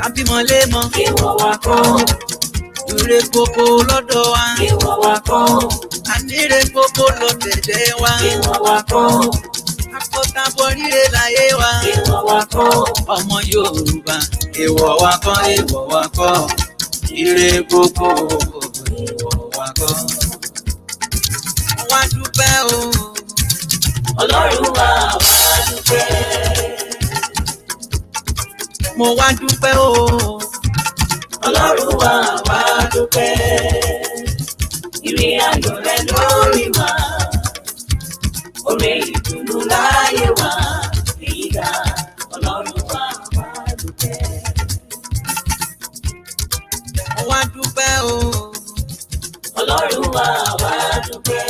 Àbímọ lé mọ́. Ìwọ wa kọ́. Ire gbogbo lọ́dọ̀ wa. Ìwọ wa kọ́. Àníre gbogbo lọ tẹ̀lé wa. Ìwọ wa kọ́. Àpótábọ̀ ríre láyé wa. Ìwọ wa kọ́. Ọmọ Yorùbá, ìwọ wa kọ́, ìwọ wa kọ́. Ire gbogbo, ìwọ wa kọ́. Wá dúpẹ́ o. Ọlọ́run wa wá dúpẹ́. Mo wá dúpẹ́ o. Ọlọ́run wa wá dúpẹ́. Ìrìn àjò rẹ lórí wa. Oore ìdùnnú láyé wa. Èyí dá Ọlọ́run wa wá dúpẹ́. Mo wá dúpẹ́ o. Ọlọ́run wa wá dúpẹ́.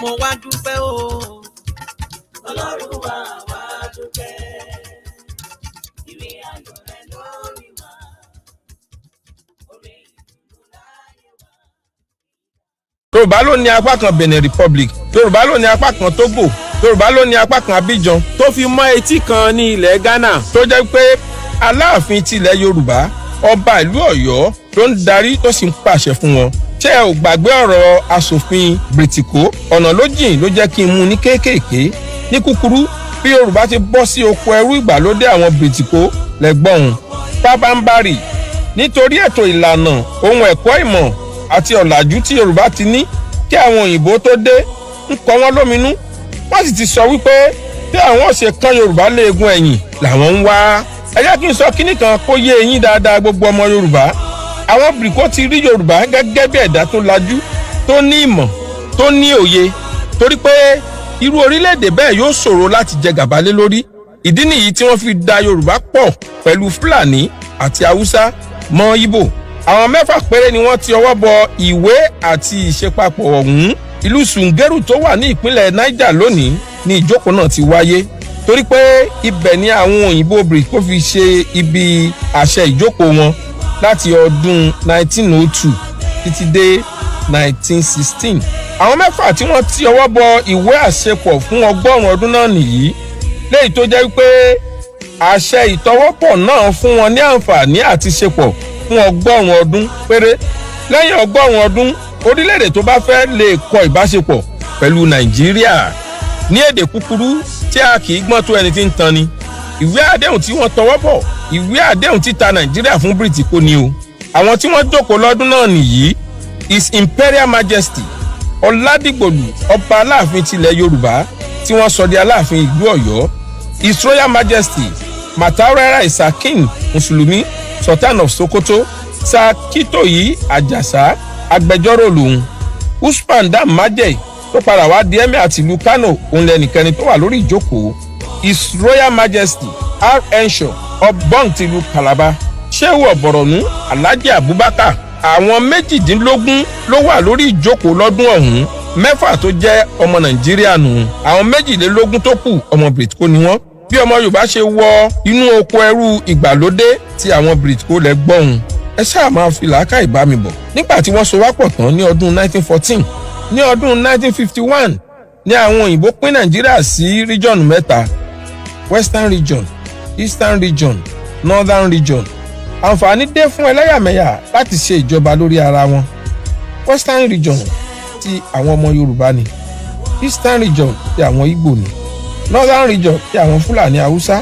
Mo wá dúpẹ́ o. Ọlọ́run wa wá dúpẹ́. Ìrìn àjò rẹ lórí wa. Oore ìdùnnú láyé wa. Yorùbá ló ní apá kan Benin Republic, Yorùbá ló ní apá kan Togo, Yorùbá ló ní apá kan Abidjan tó fi mọ́ etí kan ní ilẹ̀ Ghana tó jẹ́ pé Aláàfin tilẹ̀ Yorùbá ọba ìlú Ọ̀yọ́ ló ń darí tó sì ń pàṣẹ fún wọn. Ṣé ẹ ò gbàgbé ọ̀rọ̀ aṣòfin Bìrìtìkó? Ọ̀nà ló jìn ló jẹ́ kí n mú ní kéékèèké. Ní kúkúrú bí Yorùbá ti bọ́ sí oko ẹrú ìgbàlódé àwọn Bìrìtìkó lẹ́gbọ̀n pábánbárì nítorí ètò ìlànà ohun ẹ̀kọ́ ìmọ̀ àti ọ̀làjú tí Yorùbá ti ní kí àwọn òyìnbó tó dé ń kọ wọ́n lóminú. Wọ́n sì ti sọ wípé bí àwọn ṣe kán Yorùbá léegun ẹ̀yìn làwọn ń wá. Ẹ jẹ́ kí n sọ kíní kan kó yé eyín dáadáa gbogbo ọmọ Yorùbá. Àwọn Bìrìkó ti rí Yorùbá gẹ́gẹ́ bí ẹ̀dá tó lajú, tó ní ìmọ̀, tó ní òye, torí pé irú orílẹ̀-èdè bẹ́ẹ̀ yóò ṣòro láti jẹ gàba lé lórí. Ìdí nìyí tí wọ́n fi da Yorùbá pọ̀ pẹ̀lú Fúlàní àti Haúsá mọ́ Ìgbò. Àwọn 6 péré ni wọ́n ti ọwọ́ bọ ìwé àti ìṣepapọ̀ ọ̀hún. Ìlú Sùngẹ́rù tó wà ní ìpínlẹ̀ Niger lónìí ni ìjókòó náà ti wáyé, torí pé ibẹ̀ ni àwọn òyìnbó Bìrìkó fi ṣe ibi àṣẹ ìjókòó wọn láti ọdún 1902 títí dé 1916. Àwọn 6 tí wọ́n ti ọwọ́ bọ ìwé àṣepọ̀ fún 100 ọdún náà nìyí, léyìí tó jẹ́ pé àṣẹ ìtọwọ́pọ̀ náà fún wọn ní àǹfààní àti ṣepọ̀ fún 100 ọdún péré. Lẹ́yìn 100 ọdún, orílẹ̀-èdè tó bá fẹ́ lè kọ ìbáṣepọ̀ pẹ̀lú Nàìjíríà. Ní èdè kúkúrú tí a kì í gbọ́n tó ẹni tí ń tan ni, ìwé àdéhùn tí wọ́n tọwọ́ bọ̀, ìwé àdéhùn títa Nàìjíríà fún Bìrìtìkó ni o. Àwọn tí wọ́n jókòó lọ́dún náà nìyí: His Imperial Majesty Ọládìgbòlù ọba Aláàfin tilẹ̀ Yorùbá tí wọ́n sọ di Aláàfin ìlú Ọ̀yọ́, His Royal Majesty Mataurera Isakin Mùsùlùmí Sultan of Sokoto, Sir Kitoyi Àjàsá agbẹjọ́rò lòun, Usman Dam Majeh tó padà wá di Emir àtìlú Kano òun lẹ́nìkẹ́ni tó wà lórí ìjókòó, His Royal Majesty R. Enshaw Obong tìlú Calabar, Shehu Ọ̀bọ̀rọ̀nú Alhaji Abubakar. Àwọn 18 ló wà lórí ìjókòó lọ́dún ọ̀hún, 6 tó jẹ́ ọmọ Nàìjíríà nù. Àwọn 22 tó kù ọmọ Bìrìtìkó ni wọ́n. Bí ọmọ Yorùbá ṣe wọ inú oko ẹrú ìgbàlódé tí àwọn Bìrìtìkó lẹ́gbọ̀n, ẹ ṣáà máa fi làákàyè bá mi bọ̀. Nígbà tí wọ́n so wá pọ̀ tán ní ọdún 1914, ní ọdún 1951 ní àwọn òyìnbó pín Nàìjíríà sí region 3: Western Region, Eastern Region, Northern Region. Àǹfààní dé fún ẹlẹ́yàmẹ̀yà láti ṣe ìjọba lórí ara wọn. Western Region ti àwọn ọmọ Yorùbá ni, Eastern Region ti àwọn Ìgbò ni, Northern Region ti àwọn Fúlàní Haúsá.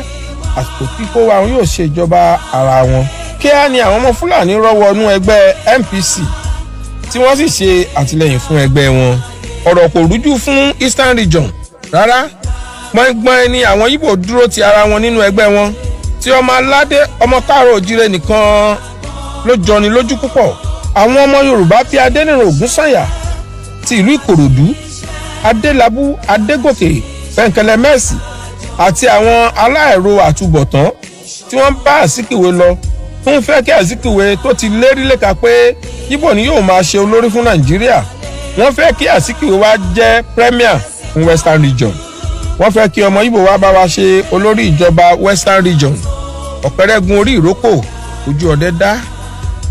Àsìkò tí kó wa wọn yóò ṣe ìjọba ara wọn. Kíá ni àwọn ọmọ Fúlàní rọ́wọ́ inú ẹgbẹ́ MPC tí wọ́n sì ṣe àtìlẹ́yìn fún ẹgbẹ́ wọn. Ọ̀rọ̀ kò rújú fún Eastern Region rárá. Gbọ̀ngbọ̀n ni àwọn Ìgbò dúró ti ara wọn nínú ẹgbẹ́ wọn, tí ọmọ aládé ọmọ káàrọ̀ òjíire nìkan ló jọni lójú púpọ̀. Àwọn ọmọ Yorùbá bíi Adéníran Ògúnsànyà ti ìlú Ìkòròdú, Adélabú Adégòkè Pẹ̀ǹkẹ̀lẹ̀ Mẹ́sì àti àwọn aláìro àtúbọ̀tán tí wọ́n bá Azikiwe lọ fún fẹ́ kí Azikiwe tó ti lérí léka pé Ìgbò ni yóò máa ṣe olórí fún Nàìjíríà. Wọ́n fẹ́ kí Azikiwe wá jẹ́ premier fún Western Region. Wọ́n fẹ́ kí ọmọ Ìgbò wá bá wa ṣe olórí ìjọba Western Region. Ọ̀pẹ̀rẹ̀gun orí ìrókò ojú ọdẹ dá.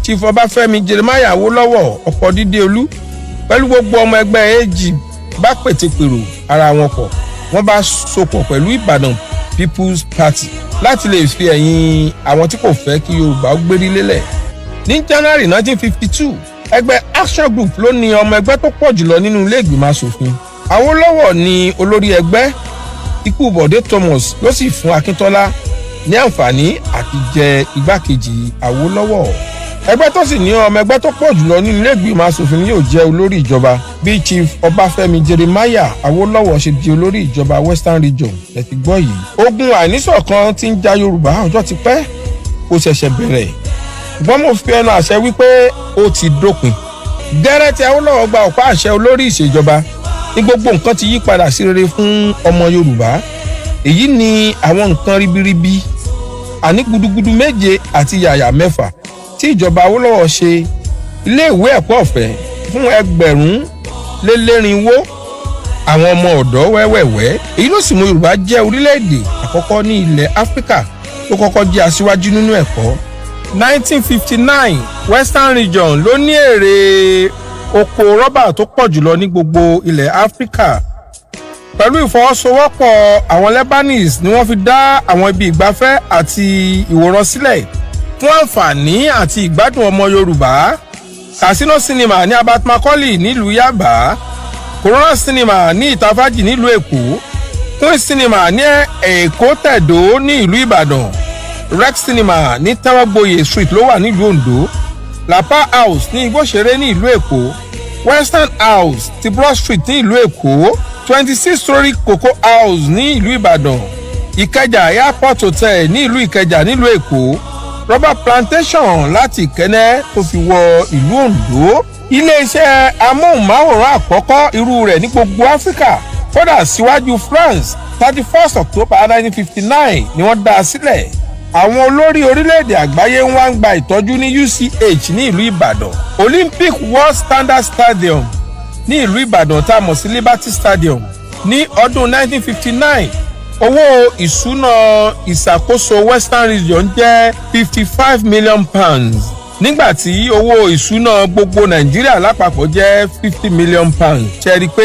Chief Ọbáfẹ́mi Jeremiah Awólọ́wọ̀ Ọ̀pọ̀dídé Olú pẹ̀lú gbogbo ọmọ ẹgbẹ́ AG bá pètèpèrò ara wọn pọ̀ wọ́n bá sopọ̀ pẹ̀lú Ìbàdàn People's Party láti lè fi ẹ̀yìn àwọn tí kò fẹ́ kí Yorùbá gbérí lélẹ̀. Ní January 1952 ẹgbẹ́ Action Group ló ní ọmọ ẹgbẹ́ tó pọ̀ jùlọ nínú ilé ìgbìmọ̀ asòfin. Awólọ́wọ̀ ni olórí ẹgbẹ́. Ikú Bọ̀dé Thomas ló sì fún Akíntọ́lá ní àǹfààní àti jẹ igbákejì Awólọ́wọ̀. Ẹgbẹ́ tó sì ní ọmọ ẹgbẹ́ tó pọ̀ jùlọ nínú ilé ìgbìmọ̀ asòfin yóò jẹ́ olórí ìjọba bí Chief Ọbáfẹ́mi Jeremiah Awólọ́wọ̀ ṣe di olórí ìjọba Western Region ẹ ti gbọ́ yìí. Ogun àìníṣọ̀kan tí ń ja Yorùbá ọjọ́ ti pẹ́ kò ṣẹ̀ṣẹ̀ bẹ̀rẹ̀ ṣùgbọ́n mo fi ẹnu àṣẹ wípé ó ti dópin. Gẹ́rẹ́ tí Awólọ́wọ̀ gba ọ̀pá àṣẹ olórí ìṣèjọba ní gbogbo nǹkan ti yí padà sí rere fún ọmọ Yorùbá. Èyí ni àwọn nǹkan ribiribi àní gudugudu méje àti yàyà mẹ́fà tí ìjọba Awólọ́wọ̀ ṣe. Ilé ìwé ẹ̀kọ́ ọ̀fẹ́ fún ẹgbẹ̀rún lélẹ́rìnwó àwọn ọmọ ọ̀dọ́ wẹ́wẹ̀wẹ́. Èyí ló sì mú Yorùbá jẹ́ orílẹ̀-èdè àkọ́kọ́ ní ilẹ̀ Áfíríkà tó kọ́kọ́ jẹ́ aṣíwájú nínú ẹ̀kọ́. 1959 Western Region ló ní èrè oko rọ́bà tó pọ̀ jùlọ ní gbogbo ilẹ̀ Áfíríkà. Pẹ̀lú ìfọwọ́sowọ́pọ̀ àwọn Lebanese ni wọ́n fi dá àwọn ibi ìgbafẹ́ àti ìwòran sílẹ̀ fún àǹfààní àti ìgbádùn ọmọ Yorùbá. Casino Cinema ní Abat Macaulay nílùú Yaba, Corona Cinema ní Ìtafájì nílùú Èkó, Queen Cinema ní Èkó Tẹ̀dó ní ìlú Ìbàdàn, Rex Cinema ní Tẹ́wọ́gboyè Street ló wà nílùú Oǹdó, Lapa House ní Igbóṣeré ní ìlú Èkó, Western House ti Broad Street ní ìlú Èkó, 26-story Cocoa House ní ìlú Ìbàdàn, Ìkẹjà Airport Hotel ní ìlú Ìkẹjà nílùú Èkó, Rubber Plantation láti Ìkẹ́nẹ́ tó fi wọ ìlú Oǹdó. Ilé-iṣẹ́ amóhùnmáwòrán àkọ́kọ́ irú rẹ̀ ní gbogbo Áfíríkà kódà síwájú France 31 October 1959 ni wọ́n dá a sílẹ̀. Àwọn olórí orílẹ̀-èdè àgbáyé ń wá ń gba ìtọ́jú ní UCH ní ìlú Ìbàdàn. Olympic World Standard Stadium ní ìlú Ìbàdàn tá a mọ̀ sí Liberty Stadium ní ọdún 1959. Owó ìṣúná ìṣàkóso Western Region jẹ́ £55 million nígbà tí owó ìṣúná gbogbo Nàìjíríà lápapọ̀ jẹ́ £50 million. Ṣe rí i pé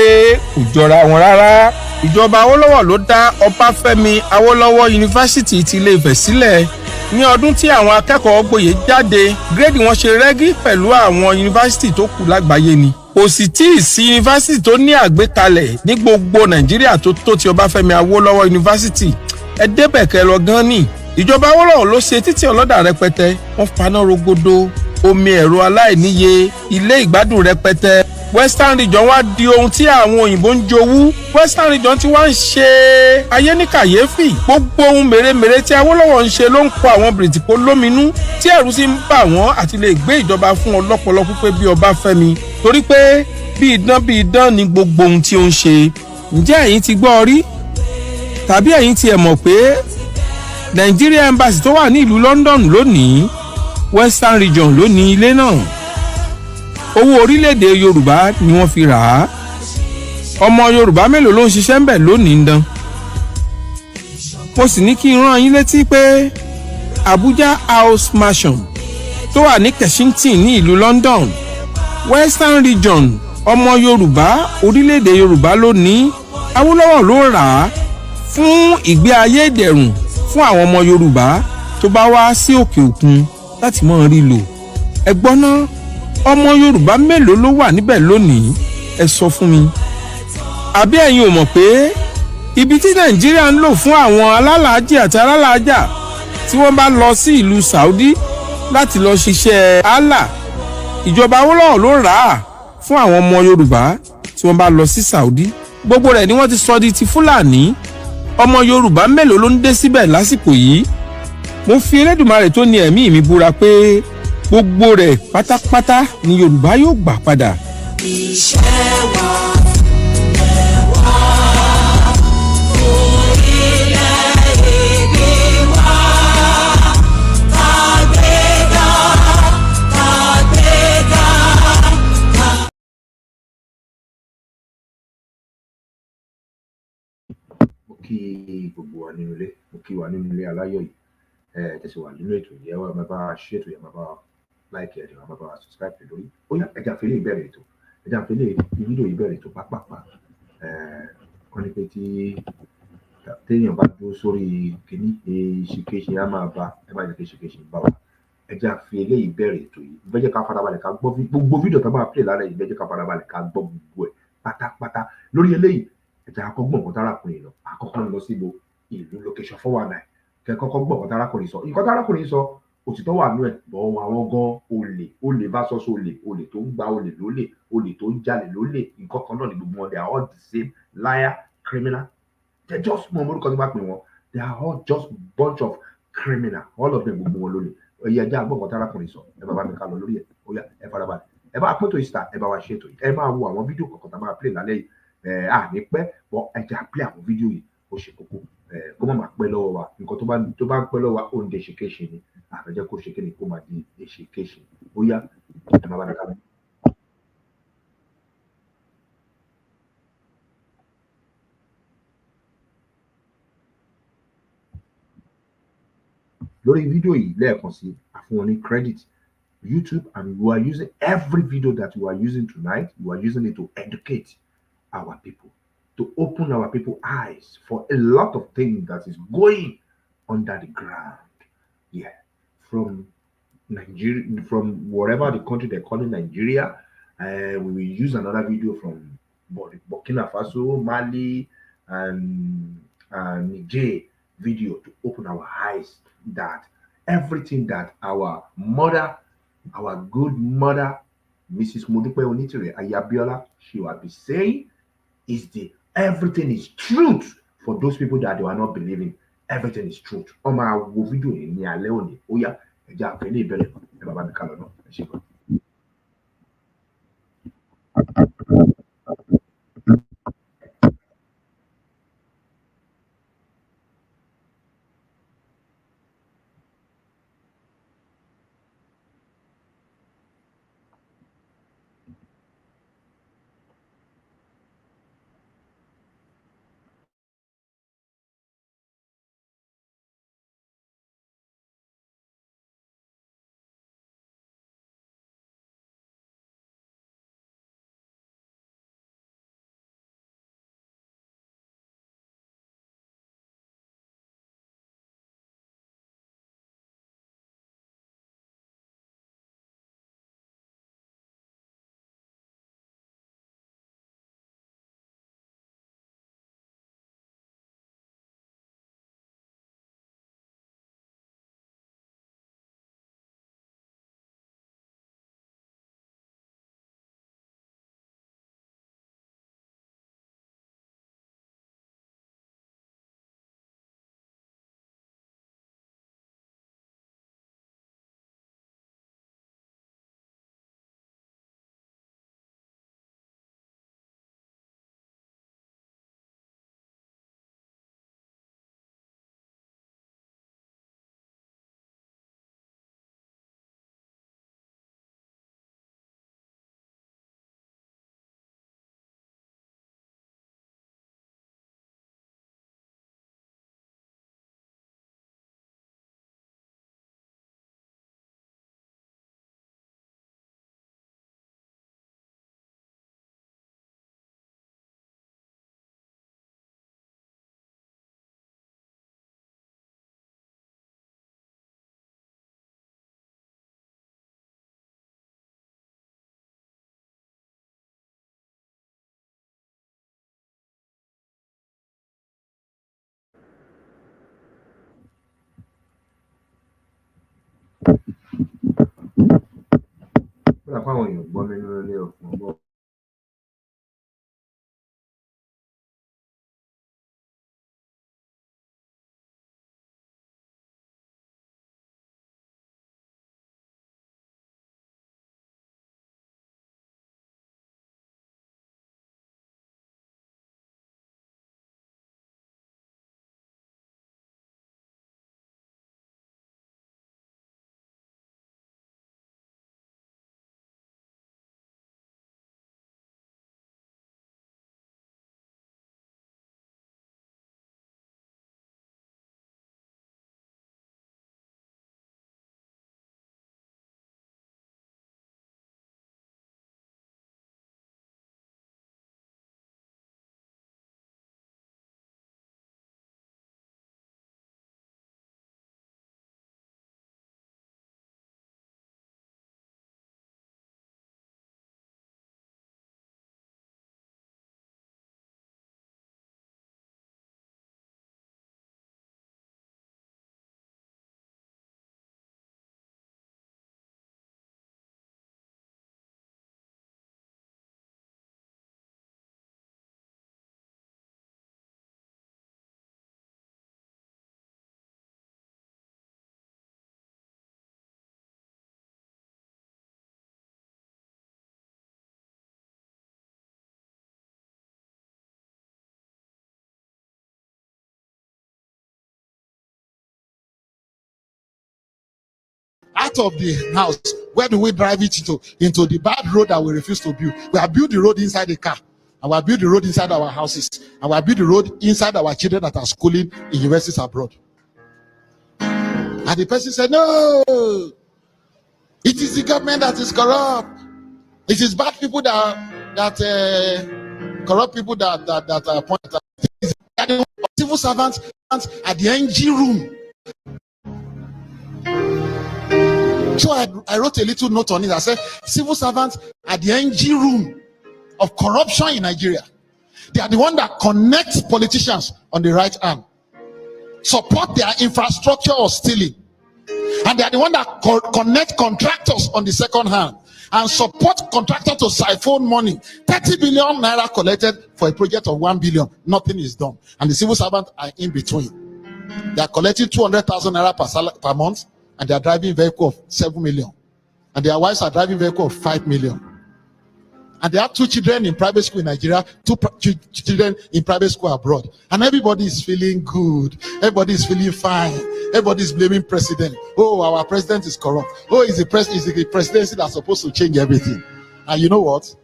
kò jọra wọn rárá. Ìjọba Awólọ́wọ̀ ló dá Ọbáfẹ́mi Awólọ́wọ̀ Yunifásítì ti Ilé-Ifẹ̀ sílẹ̀ ní ọdún tí àwọn akẹ́kọ̀ọ́ gboyè jáde. Gírèdì wọn ṣe rẹ́gí pẹ̀lú àwọn yunifásítì tó kù lágbàáyé ni. Kò sì tí ì sí yunifásítì tó ní àgbékalẹ̀ ní gbogbo Nàìjíríà tó ti Ọbáfẹ́mi Awólọ́wọ̀ Yunifásítì. Ẹ débẹ̀ kẹ́ lọ gan ni. Ìjọba Awólọ́wọ̀ ló ṣe títì ọlọ́dà rẹpẹtẹ, wọ́n faná rogodo, omi ẹ̀rọ aláìníye, ilé ìgbádùn rẹpẹtẹ. Western Region wá di ohun tí àwọn òyìnbó ń jowú. Western Region ti wá ń ṣe ayé ní kàyéfì. Gbogbo ohun mèremère tí Awólọ́wọ̀ ń ṣe ló ń kọ àwọn bìrìtìkó lóminú tí ẹ̀rù sì ń bà wọ́n àti lè gbé ìjọba fún ọlọ́pọlọ pípé bí Ọbáfẹ́mi. Torí pé bí idán ni gbogbo ohun tí ó ń ṣe. Ǹjẹ́ ẹ̀yin ti gbọ́ rí? Tàbí ẹ̀yin ti ẹ̀ mọ̀ pé Nigeria Embassy tó wà ní ìlú London lónìí, Western Region ló ní ilé náà. Owó orílẹ̀-èdè Yorùbá ni wọ́n fi rà á. Ọmọ Yorùbá mélòó ló ń ṣiṣẹ́ ń bẹ̀ lónìí ń dán? Mo sì ní kí n rán yín létí pé Abuja House Mansion tó wà ní Kensington ní ìlú London, Western Region, ọmọ Yorùbá orílẹ̀-èdè Yorùbá ló ní. Awólọ́wọ̀ ló rà á fún ìgbé ayé ìdẹ̀rùn fún àwọn ọmọ Yorùbá tó bá wá sí òkè òkun láti mọ̀ rí lò. Ẹ gbọ́ ná, ọmọ Yorùbá mélòó ló wà níbẹ̀ lónìí? Ẹ sọ fún mi. Àbí ẹ̀yin ò mọ̀ pé ibi tí Nàìjíríà ń lò fún àwọn alálàájì àti alálàájà tí wọ́n bá lọ sí ìlú Saudi láti lọ ṣiṣẹ́ àlà, ìjọba Awólọ́wọ̀ ló rà á fún àwọn ọmọ Yorùbá tí wọ́n bá lọ sí Saudi. Gbogbo rẹ̀ ni wọ́n ti sọ di ti Fúlàní. Ọmọ Yorùbá mélòó ló ń dé síbẹ̀ lásìkò yìí? Mo fi Elédùmarè tó ní ẹ̀mí mi búra pé gbogbo rẹ̀ pátápátá ni Yorùbá yóò gbà padà. Iṣẹ́ wa ẹ̀wà orílẹ̀-èdè wa kàgbéga. Mo kí gbogbo wa nínú ilé, mo kí wa nínú ilé aláyọ̀ yìí. Tẹ̀sí wà nínú ètò yìí, ẹ wá máa bá a ṣe ètò yìí, máa bá a like ẹ̀, máa bá a subscribe lórí. Ó yá ẹja àfẹ́lẹ́ ìbẹ̀rẹ̀ ètò, ẹja àfẹ́lẹ́ fídíò ìbẹ̀rẹ̀ ètò pápápá. wọ́n ní pé téèyàn bá dúró sórí kìíní èsìkéṣe á máa bá ẹ má jẹ́ kí èsìkéṣe bá wa. Ẹ jẹ́ àfi eléyìí bẹ̀rẹ̀ ètò yìí. Ẹ jẹ́ ká farabalẹ̀ ká gbọ́ gbogbo fídíò tó máa play lálẹ́ yìí. Ẹ jẹ́ ká farabalẹ̀ ká gbọ́ gbogbo ẹ̀ pátápátá. Lórí eléyìí, ẹ jẹ́ àkọ́kọ́ gbọ́ nǹkan tárákùnrin lọ. Àkọ́kọ́ lọ sí ìlú location 419. Kẹ́ kọ́kọ́ gbọ́ nǹkan tárákùnrin sọ. Nǹkan tárákùnrin sọ òtítọ́ wà nínú ẹ̀, bọ̀ àwọn gan olè versus olè tó ń gba olè lólè, olè tó ń jalè lólè, nǹkan kan náà ni gbogbo wọn. They are all the same liar, criminal. They just mọ orúkọ tó bá pè wọn. They are all just bunch of criminal. All of them gbogbo wọn lólè. Ẹyẹ ẹjẹ àgbọ̀ngàn tárákùnrin sọ. Ẹ bá mi ká lọ lórí ẹ̀. Ó yá, ẹ farabalẹ̀. Ẹ bá pín tó ìsìta, ẹ bá wa ṣe ètò yìí. Ẹ máa wo àwọn fídíò kọ̀ọ̀kan tá a máa play lálẹ́ yìí. Ní pẹ́, bọ́ ẹ jẹ́ à play àwọn fídíò yìí. Ó ṣe kókó. Kó má máa pẹ́ lọ́wọ́ wa. Nǹkan tó bá ń pẹ́ lọ́wọ́ wa, ó ń de ṣèkéṣe ni. Àfẹ́jẹ́ kó ṣe kéde kó máa di èṣèkéṣe. Ó yá, ẹ máa bá mi ká lọ. Lórí fídíò yìí lẹ́ẹ̀kan sí àfún wọn ní credit YouTube, and you are using every video that you are using tonight, you are using it to educate our people, to open our people eyes for a lot of things that is going under the ground. Yeah, from Nigeria, from whatever the country they're calling Nigeria. We will use another video from Burkina Faso, Mali, and Niger video to open our eyes that everything that our good mother, Mrs. Mudupeonitirimkoabiola, she will be saying is everything is truth for those people that they are not believing. Everything is truth. Ọmọ àwo fídíò yìí ní alẹ́ òní. Ó yá, ẹ jẹ́ àpẹẹrẹ ìbẹ̀rẹ̀ ẹ bàbá mi ká lọ náà. Ẹ ṣe gan. Ó dà fáwọn èèyàn gbọ́ mi nínú ilé ọ̀pọ̀. out of the house, where do we drive it into the bad road that we refuse to build? We have built the road inside the car, and we have built the road inside our houses, and we have built the road inside our children that are schooling in universities abroad. And the person said, no, it is the government that is corrupt. It is bad people that corrupt people that are appointed. Civil servants at the NG room. So I wrote a little note on it. I said, civil servants at the NG room of corruption in Nigeria. They are the one that connects politicians on the right hand, support their infrastructure of stealing, and they are the one that connect contractors on the second hand and support contractors to siphon money. 30 billion naira collected for a project of 1 billion. Nothing is done, and the civil servants are in between. They are collecting 200,000 naira per month, and they are driving vehicle of 7 million, and their wives are driving vehicle of 5 million. And they have 2 children in private school in Nigeria, 2 children in private school abroad. And everybody is feeling good. Everybody is feeling fine. Everybody is blaming president. Oh, our president is corrupt. Oh, it's the presidency that's supposed to change everything. And you know what?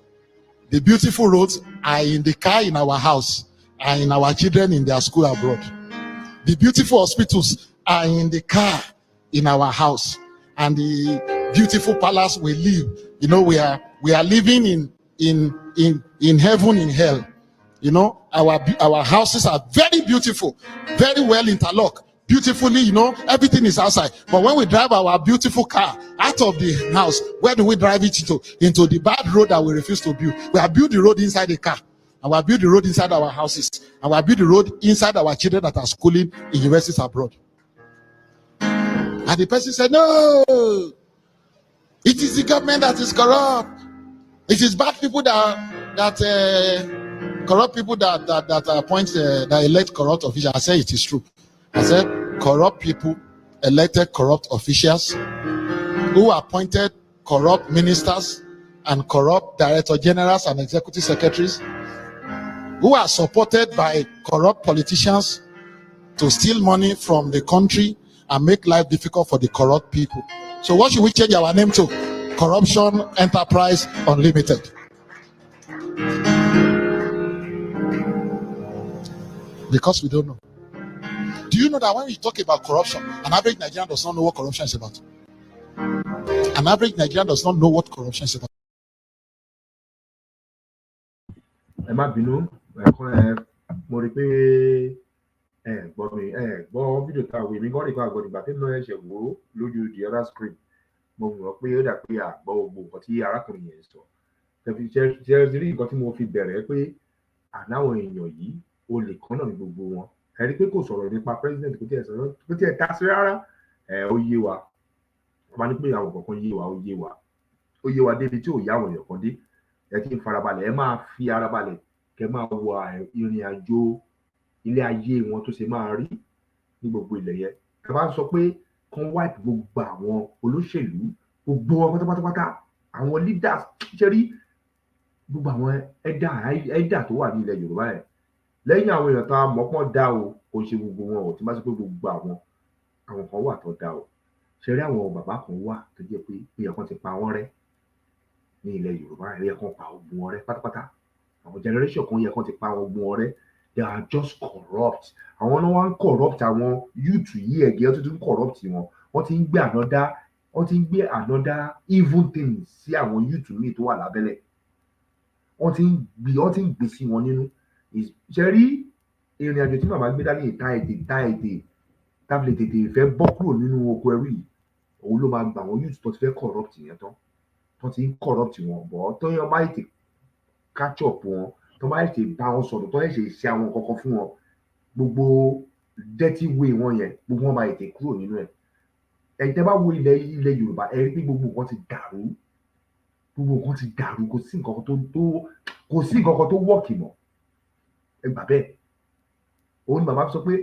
The beautiful roads are in the car in our house, and in our children in their school abroad. The beautiful hospitals are in the car in our house, and the beautiful palace we live. You know, we are living in heaven, in hell. You know, our houses are very beautiful, very well interlocked, beautifully. You know, everything is outside. But when we drive our beautiful car out of the house, where do we drive it into the bad road that we refuse to build? We have built the road inside the car, and we have built the road inside our houses, and we have built the road inside our children that are schooling in universities abroad. And the person said, no, it is the government that is corrupt. It is bad people that corrupt people that appoint that elect corrupt officials. I said it is true. I said corrupt people elected corrupt officials who appointed corrupt ministers and corrupt director generals and executive secretaries who are supported by corrupt politicians to steal money from the country and make life difficult for the corrupt people. So what should we change our name to? Corruption Enterprise Unlimited. Because we don't know. Do you know that when we talk about corruption, an average Nigerian does not know what corruption is about? An average Nigerian does not know what corruption is about. Ẹ má bínú, mo rí pé gbọ́ fídíò tá a wò mí gọ́ọ̀rì kan àgbọ̀dìgbà tí mo ṣe wò ó lójú the other screen. Mo mọ̀ pé ó dà pé àgbọ̀ gbogbo nǹkan tí arákùnrin yẹn sọ. Ṣe rí nǹkan tí mo fi bẹ̀rẹ̀ pé àláwọn èèyàn yìí olè kan náà ní gbogbo wọn. Ẹ rí pé kò sọ̀rọ̀ nípa president kò tiẹ̀ ta sí rárá. Ó yé wa. Wọ́n máa ní pé àwọn kọ̀ọ̀kan yé wa, ó yé wa débi tí ò yá àwọn èèyàn kan dé. Ẹ kí n farabalẹ̀, ẹ máa fi ara balẹ̀ kẹ́ máa wo ìrìn àjò ilé ayé wọn tó ṣe máa rí ní gbogbo ilẹ̀ yẹn. Ẹ bá sọ pé kan wipe gbogbo àwọn olóṣèlú, gbogbo wọn pátápátá, àwọn leaders, ṣe rí gbogbo àwọn ẹ̀dà tó wà ní ilẹ̀ Yorùbá yẹn. Lẹ́yìn àwọn èèyàn tá a mọ̀ pọ́n dá o, kò ṣe gbogbo wọn ò tí má sọ pé gbogbo àwọn kan wà tó dá o. Ṣe rí àwọn bàbá kan wà tó jẹ́ pé èèyàn kan ti pa wọ́n rẹ́ ní ilẹ̀ Yorùbá, èèyàn kan pa ogun wọn rẹ́ pátápátá. Àwọn generation kan yẹ kan ti pa ogun wọn rẹ́. They are just corrupt. Àwọn náà wọ́n corrupt àwọn youth yìí ẹ̀gẹ́ tó tún corrupt wọn. Wọ́n ti ń gbé another evil thing sí àwọn youth míì tó wà lábẹ́lẹ̀. Wọ́n ti ń gbé sí wọn nínú. Ṣe rí ìrìn àjò tí màmá gbé dání ta ètè tábìlì tètè fẹ́ bọ́ kúrò nínú oko ẹrú yìí. Òun ló máa gbà àwọn youth tó ti fẹ́ corrupt yẹn tán. Tó ti ń corrupt wọn bọ̀ tó yàn bá ètè catch up wọn. Tó bá ṣe bá wọn sọ̀rọ̀, tó ṣe àwọn kankan fún wọn, gbogbo dirty way wọn yẹn, gbogbo wọn máa ètè kúrò nínú ẹ̀. Ẹ̀yin tẹ́ bá wo ilẹ̀ Yorùbá, ẹ rí pé gbogbo nǹkan ti dàrú, kò sí nǹkan kan tó wọ́ọ̀kì mọ́. Ẹ gbà bẹ́ẹ̀. Òun ni bàbá sọ pé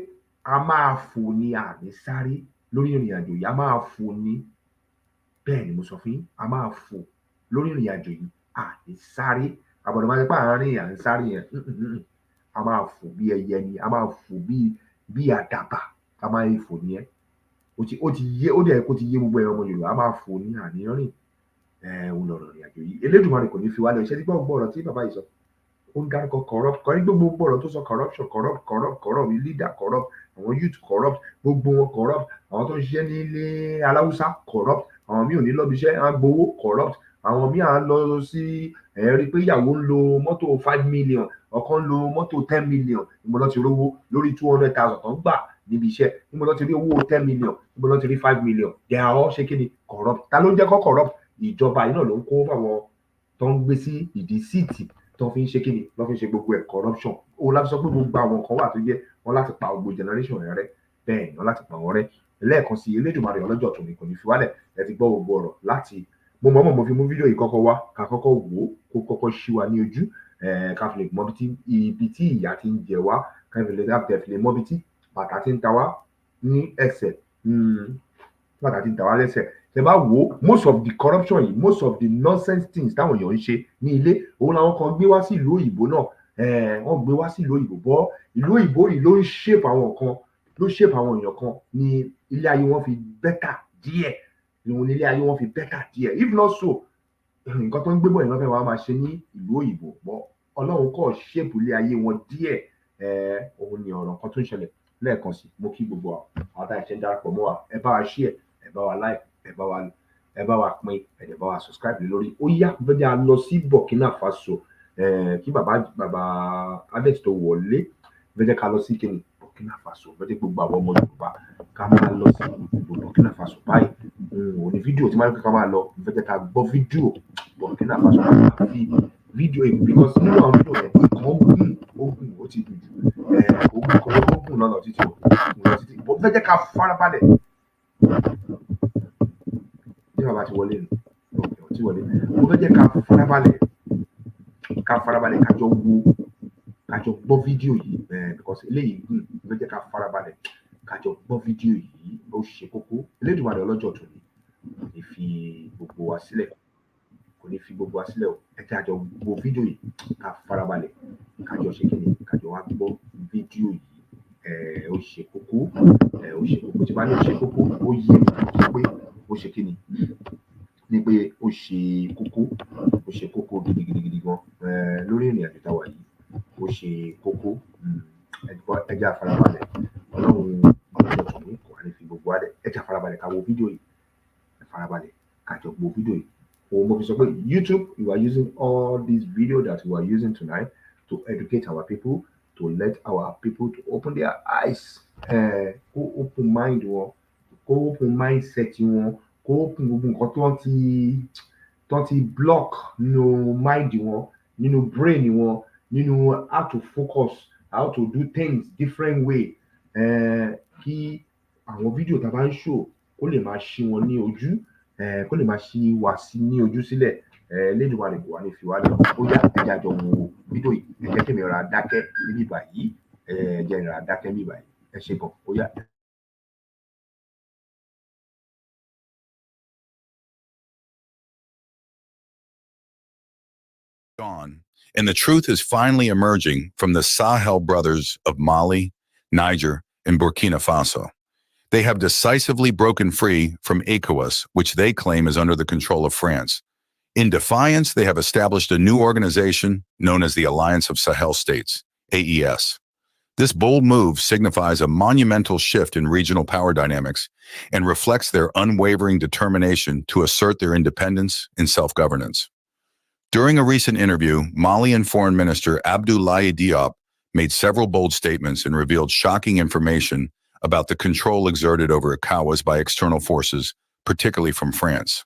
a máa fò ní àní sáré lórí ìrìn àjò yìí, a máa fò ní. Bẹ́ẹ̀ ni mo sọ fún yín, a máa fò lórí ìrìn àjò yìí, àní sáré. Àbọ̀dọ̀ máa ń pa àárín à ń sáré yẹn. A máa fò bí ẹyẹ ni, a máa fò bí àdàbà, a máa fò nìyẹn. ó ti yé ó dẹ̀ kó ti yé gbogbo ọmọ Yorùbá máa fò ní àníyàn rìn òun lọ̀rọ̀ ìrìn àjò yìí Elédùmarè kò ní fi wálẹ̀ iṣẹ́ tí gbọ́ ọ̀rọ̀ tí bàbá yìí sọ ó ń dárúkọ corrupt kọrí gbogbo ọ̀rọ̀ tó sọ corrupt leader corrupt àwọn youth corrupt gbogbo wọn corrupt àwọn tó ń ṣiṣẹ́ nílé aláwùsá corrupt àwọn míì ò ní lọ́bi iṣẹ́ á gbowó corrupt àwọn míì à ń lọ sí rí pé ìyàwó ń lo mọ́tò 5 million ọkọ ń lo mọ́tò 10 million níbo ló ti rówó lórí 200,000 tó ń gbà níbi iṣẹ́ níbo ló ti rí owó 10 million níbo ló ti rí 5 million they are all ṣe kí ni corrupt ta ló ń jẹ́ kó corrupt ìjọba yìí náà ló ń kó fáwọn tó ń gbé sí ìdí síìtì tó fi ń ṣe kíni lọ́ fi ń ṣe gbogbo ẹ̀ corruption ó láti sọ pé gbogbo àwọn kan wà tó jẹ́ wọn láti pa gbogbo generation rẹ bẹ́ẹ̀ ni wọn láti pa wọn rẹ lẹ́ẹ̀kan sí Elédùmarè ọlọ́jọ́ tó ní kò ní fi wálẹ̀ ẹ ti gbọ́ gbogbo ọ̀rọ̀ láti mo fi mú fídíò yìí kọ́kọ́ wá ká kọ́kọ́ wò ó kó kọ́kọ́ ṣí wa ní ojú ká fi lè mọ ibi tí ìyà ti ń jẹ wá ká fi lè mọ ibi tí bàtà ti ń ta wá ní ẹsẹ̀ bàtà ti ń ta wá lẹ́sẹ̀ tẹ bá wo most of the corruption yìí most of the nonsense things táwọn èèyàn ń ṣe ní ilé òun làwọn kan gbé wá sí ìlú òyìnbó náà wọ́n gbé wá sí ìlú òyìnbó bọ́ ìlú òyìnbó yìí ló ń shape àwọn kan ló shape àwọn èèyàn kan ní ilé ayé wọn fi better díẹ̀ ìwọ̀n ilé ayé wọn fi better díẹ̀ if not so nǹkan tó ń gbé bọ̀ yìí wọ́n fẹ́ wá máa ṣe ní ìlú òyìnbó bọ́ Ọlọ́run kọ́ shape ilé ayé wọn díẹ̀ òun ni ọ̀rọ̀ kan tó ń ṣẹlẹ̀ lẹ́ẹ̀kan sí mo kí gbogbo àwọn tá ìṣẹ́ darapọ̀ mọ́ wa ẹ bá wa share ẹ bá wa like ẹ bá wa pín ẹ bá wa subscribe lórí ó yá bẹ́ẹ̀ a lọ sí Burkina Faso kí bàbá Adex tó wọlé bẹ́ẹ̀ ká lọ sí kíni Burkina Faso bẹ́ẹ̀ gbogbo àwọn ọmọ Yorùbá ká máa lọ sí Burkina Faso báyìí òní fídíò tí máa ń ká máa lọ bẹ́ẹ̀ ká gbọ́ fídíò Burkina Faso àti fídíò èyí because nínú àwọn fídíò yẹn ìkan ogun ó ti dùn jù ogun kan ó gùn lọ́nà títí bẹ́ẹ̀ ká farabalẹ̀ bàbá ti wọlé nù ti wọlé mo fẹ́ jẹ́ ká farabalẹ̀ ká jọ gbọ́ fídíò yìí because eléyìí mo fẹ́ jẹ́ ká farabalẹ̀ ká jọ gbọ́ fídíò yìí ó ṣe kókó Elédùmarè ọlọ́jọ́ tó ní kò ní fi gbogbo wa sílẹ̀ o ẹ jẹ́ àjọ gbọ́ fídíò yìí ká farabalẹ̀ ká jọ ṣe kí ni ká jọ wá gbọ́ fídíò yìí ó ṣe kókó tí bá ní ó ṣe kókó ó yé mi pé ó ṣe kí ni pé ó ṣe kókó gidigidi gan lórí ìrìn àjò táwa yìí ó ṣe kókó ẹjẹ àfarabalẹ̀ Ọlọ́run ọjọ́ tó ní kò wá ní fi gbogbo adẹ ẹjẹ àfarabalẹ̀ ká wo fídíò yìí àfarabalẹ̀ ká jọ wo fídíò yìí òun mo fi sọ pé YouTube you are using all these video that we are using tonight to educate our people to let our people to open their eyes kó open mind wọn kó open mindset wọn kó open gbogbo nǹkan tó ti block nínú mind wọn nínú brain wọn nínú how to focus how to do things different way kí àwọn fídíò tá a bá ń show kó lè máa ṣí wọn ní ojú kó lè máa ṣí wa sí ní ojú sílẹ̀ Elédùmarè kò wá ní fi wá lọ ó yá ẹ̀jẹ̀ àjọ wo fídíò yìí ẹ̀jẹ̀ kí mi ra dákẹ́ níbí báyìí ẹ̀jẹ̀ ra dákẹ́ níbí báyìí ẹ ṣe gan ó yá. Gone, and the truth is finally emerging from the Sahel brothers of Mali, Niger, and Burkina Faso. They have decisively broken free from ECOWAS, which they claim is under the control of France. In defiance, they have established a new organization known as the Alliance of Sahel States, AES. This bold move signifies a monumental shift in regional power dynamics and reflects their unwavering determination to assert their independence and self-governance. During a recent interview, Malian Foreign Minister Abdoulaye Diop made several bold statements and revealed shocking information about the control exerted over ECOWAS by external forces, particularly from France.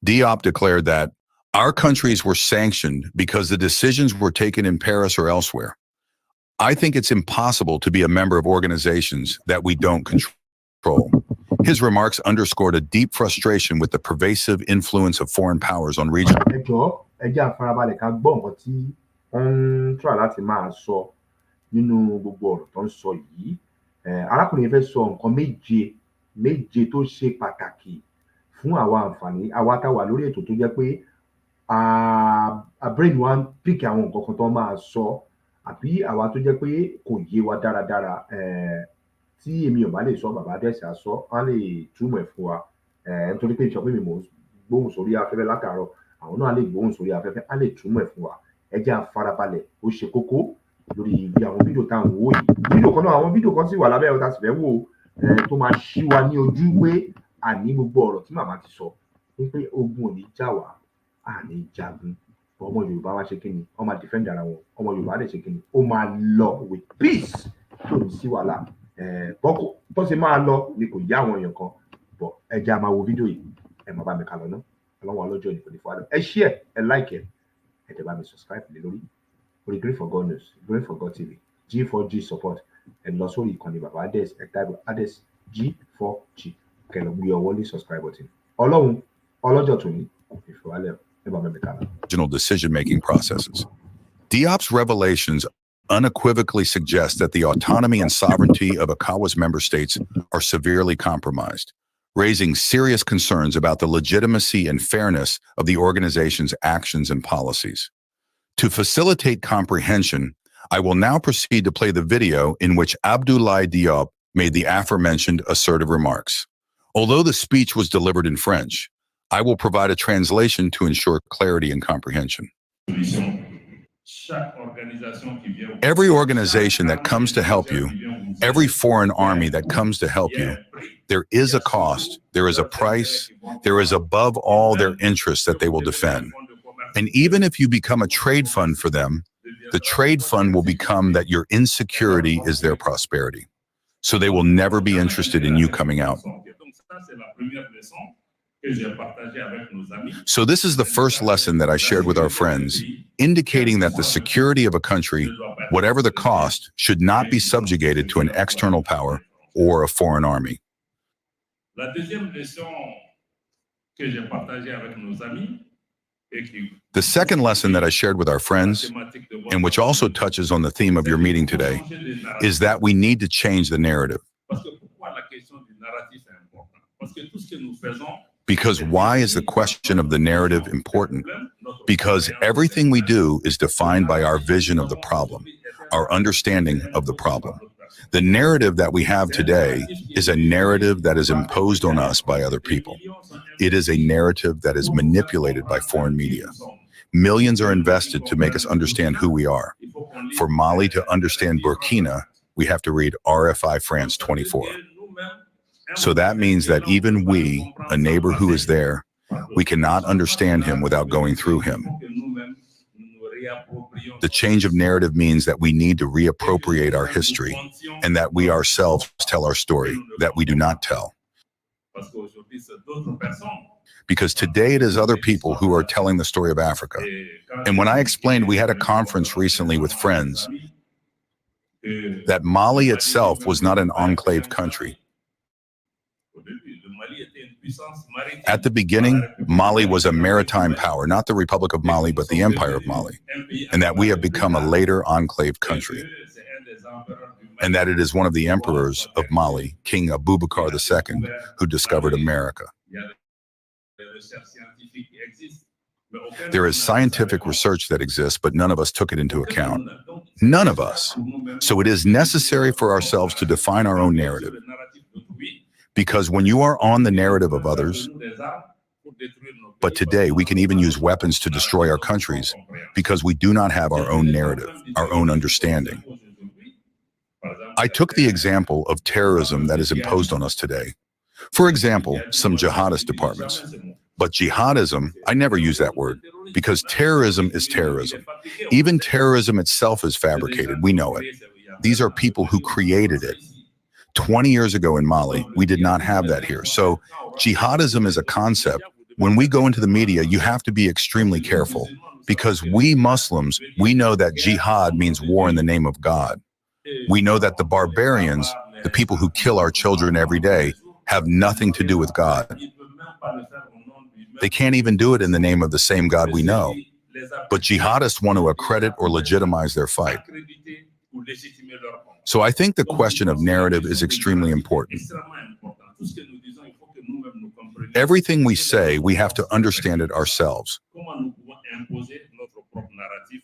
Diop declared that our countries were sanctioned because the decisions were taken in Paris or elsewhere. I think it's impossible to be a member of organizations that we don't control. His remarks underscored a deep frustration with the pervasive influence of foreign powers on regional. Ẹjọ́ àfarabalẹ̀ ká gbọ́ nǹkan tí wọ́n ń try láti máa sọ nínú gbogbo ọ̀rọ̀ tó ń sọ yìí. Arákùnrin fẹ́ sọ nǹkan méje tó ṣe pàtàkì fún àwa àǹfààní àwa tá wà lórí ètò tó jẹ́ pé brain wa ń pick àwọn nǹkan kan tó máa sọ àbí àwa tó jẹ́ pé kò yé wa dáradára tí èmi ò bá lè sọ bàbá Adex á sọ á lè túmọ̀ ẹ̀ fún wa nítorí pé ìṣọ́ pé mi mò ń gbóhùn sórí afẹ́fẹ́ látàárọ̀ àwọn náà lè gbóhùn sórí afẹ́fẹ́ á lè túmọ̀ ẹ̀ fún wa ẹ jẹ́ á farabalẹ̀ ó ṣe kókó lórí ibi àwọn fídíò tá à ń wò yìí fídíò kan náà àwọn fídíò kan sì wà lábẹ́ ọ̀tá sì fẹ́ wò tó máa ṣí wa ní ojú pé àní gbogbo ọ̀rọ̀ tí màmá ti sọ wípé ogun ò ní jà wá àní jagun ọmọ Yorùbá wa ṣe kíni ó máa defend ara wọn ọmọ Yorùbá dẹ̀ ṣe kíni ó máa lọ with peace tó ní sí wàhálà bọ́kọ̀ tó ṣe máa lọ ni kò yá àwọn èèyàn kan bọ̀ ẹ jẹ́ á máa wo fídíò yìí ẹ máa bá mi kà lọ́nà ọlọ́wọ́ ọlọ́jọ́ ìnìkan ní fún ẹ share ẹ like ẹ dẹ̀ bá mi subscribe lé lórí orí Green4God news Green4God TV G4G support ẹ lọ sórí ìkànnì bàbá Adex ẹ type Adex G4G kẹlẹ gbé ọwọ́ lé subscribe button ọlọ́run ọlọ́jọ́ tó ní kò fi fi wálẹ̀ ẹ bá mi kà lọ. Original decision-making processes. Diop's revelations unequivocally suggest that the autonomy and sovereignty of ECOWAS member states are severely compromised, raising serious concerns about the legitimacy and fairness of the organization's actions and policies. To facilitate comprehension, I will now proceed to play the video in which Olori Diop made the aforementioned assertive remarks. Although the speech was delivered in French, I will provide a translation to ensure clarity and comprehension. Every organization that comes to help you, every foreign army that comes to help you, there is a cost, there is a price, there is above all their interests that they will defend. And even if you become a trade fund for them, the trade fund will become that your insecurity is their prosperity. So they will never be interested in you coming out. So this is the first lesson that I shared with our friends, indicating that the security of a country, whatever the cost, should not be subjugated to an external power or a foreign army. The second lesson that I shared with our friends, and which also touches on the theme of your meeting today, is that we need to change the narrative. Because why is the question of the narrative important? Because everything we do is defined by our vision of the problem, our understanding of the problem. The narrative that we have today is a narrative that is imposed on us by other people. It is a narrative that is manipulated by foreign media. Millions are invested to make us understand who we are. For Mali to understand Burkina, we have to read RFI France 24. So that means that even we, a neighbor who is there, we cannot understand him without going through him. The change of narrative means that we need to reappropriate our history and that we ourselves tell our story that we do not tell. Because today it is other people who are telling the story of Africa. And when I explained, we had a conference recently with friends, that Mali itself was not an enclave country. At the beginning, Mali was a maritime power, not the Republic of Mali, but the Empire of Mali, and that we have become a later enclave country, and that it is one of the emperors of Mali, King Abubakar II, who discovered America. There is scientific research that exists, but none of us took it into account. None of us. So it is necessary for ourselves to define our own narrative. Because when you are on the narrative of others, but today we can even use weapons to destroy our countries because we do not have our own narrative, our own understanding. I took the example of terrorism that is imposed on us today. For example, some jihadist departments. But jihadism, I never use that word because terrorism is terrorism. Even terrorism itself is fabricated. We know it. These are people who created it. 20 years ago in Mali, we did not have that here. So jihadism is a concept. When we go into the media, you have to be extremely careful because we Muslims, we know that jihad means war in the name of God. We know that the barbarians, the people who kill our children every day, have nothing to do with God. They can't even do it in the name of the same God we know. But jihadists want to accredit or legitimize their fight. So I think the question of narrative is extremely important. Everything we say, we have to understand it ourselves.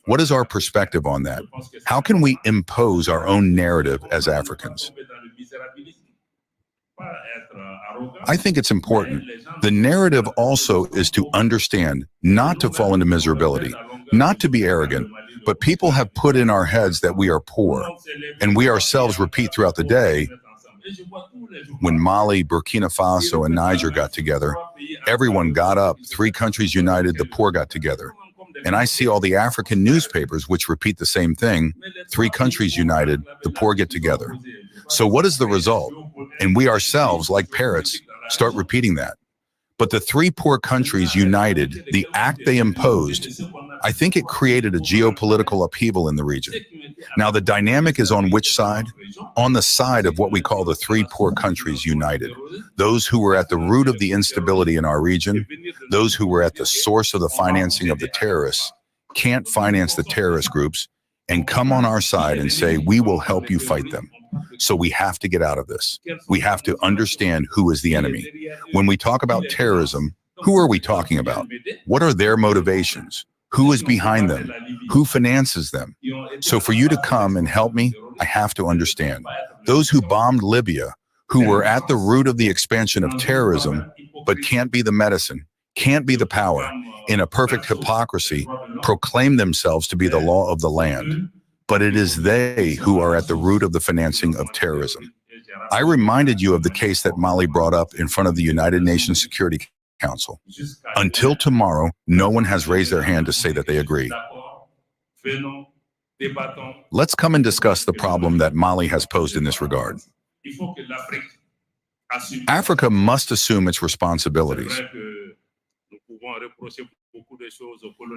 What is our perspective on that? How can we impose our own narrative as Africans? I think it's important. The narrative also is to understand, not to fall into miserability, not to be arrogant, but people have put in our heads that we are poor, and we ourselves repeat throughout the day. When Mali, Burkina Faso, and Niger got together, everyone got up. 3 countries united, the poor got together. And I see all the African newspapers which repeat the same thing. 3 countries united, the poor get together. So what is the result? And we ourselves, like parrots, start repeating that. But the 3 poor countries united, the act they imposed, I think it created a geopolitical upheaval in the region. Now the dynamic is on which side? On the side of what we call the 3 poor countries united. Those who were at the root of the instability in our region, those who were at the source of the financing of the terrorists, can't finance the terrorist groups, and come on our side and say, we will help you fight them. So we have to get out of this. We have to understand who is the enemy. When we talk about terrorism, who are we talking about? What are their motivations? Who is behind them? Who finances them? So for you to come and help me, I have to understand. Those who bombed Libya, who were at the root of the expansion of terrorism, but can't be the medicine, can't be the power, in a perfect hypocrisy, proclaim themselves to be the law of the land. But it is they who are at the root of the financing of terrorism. I reminded you of the case that Mali brought up in front of the United Nations Security Council. Until tomorrow, no one has raised their hand to say that they agree. Let's come and discuss the problem that Mali has posed in this regard. Africa must assume its responsibilities.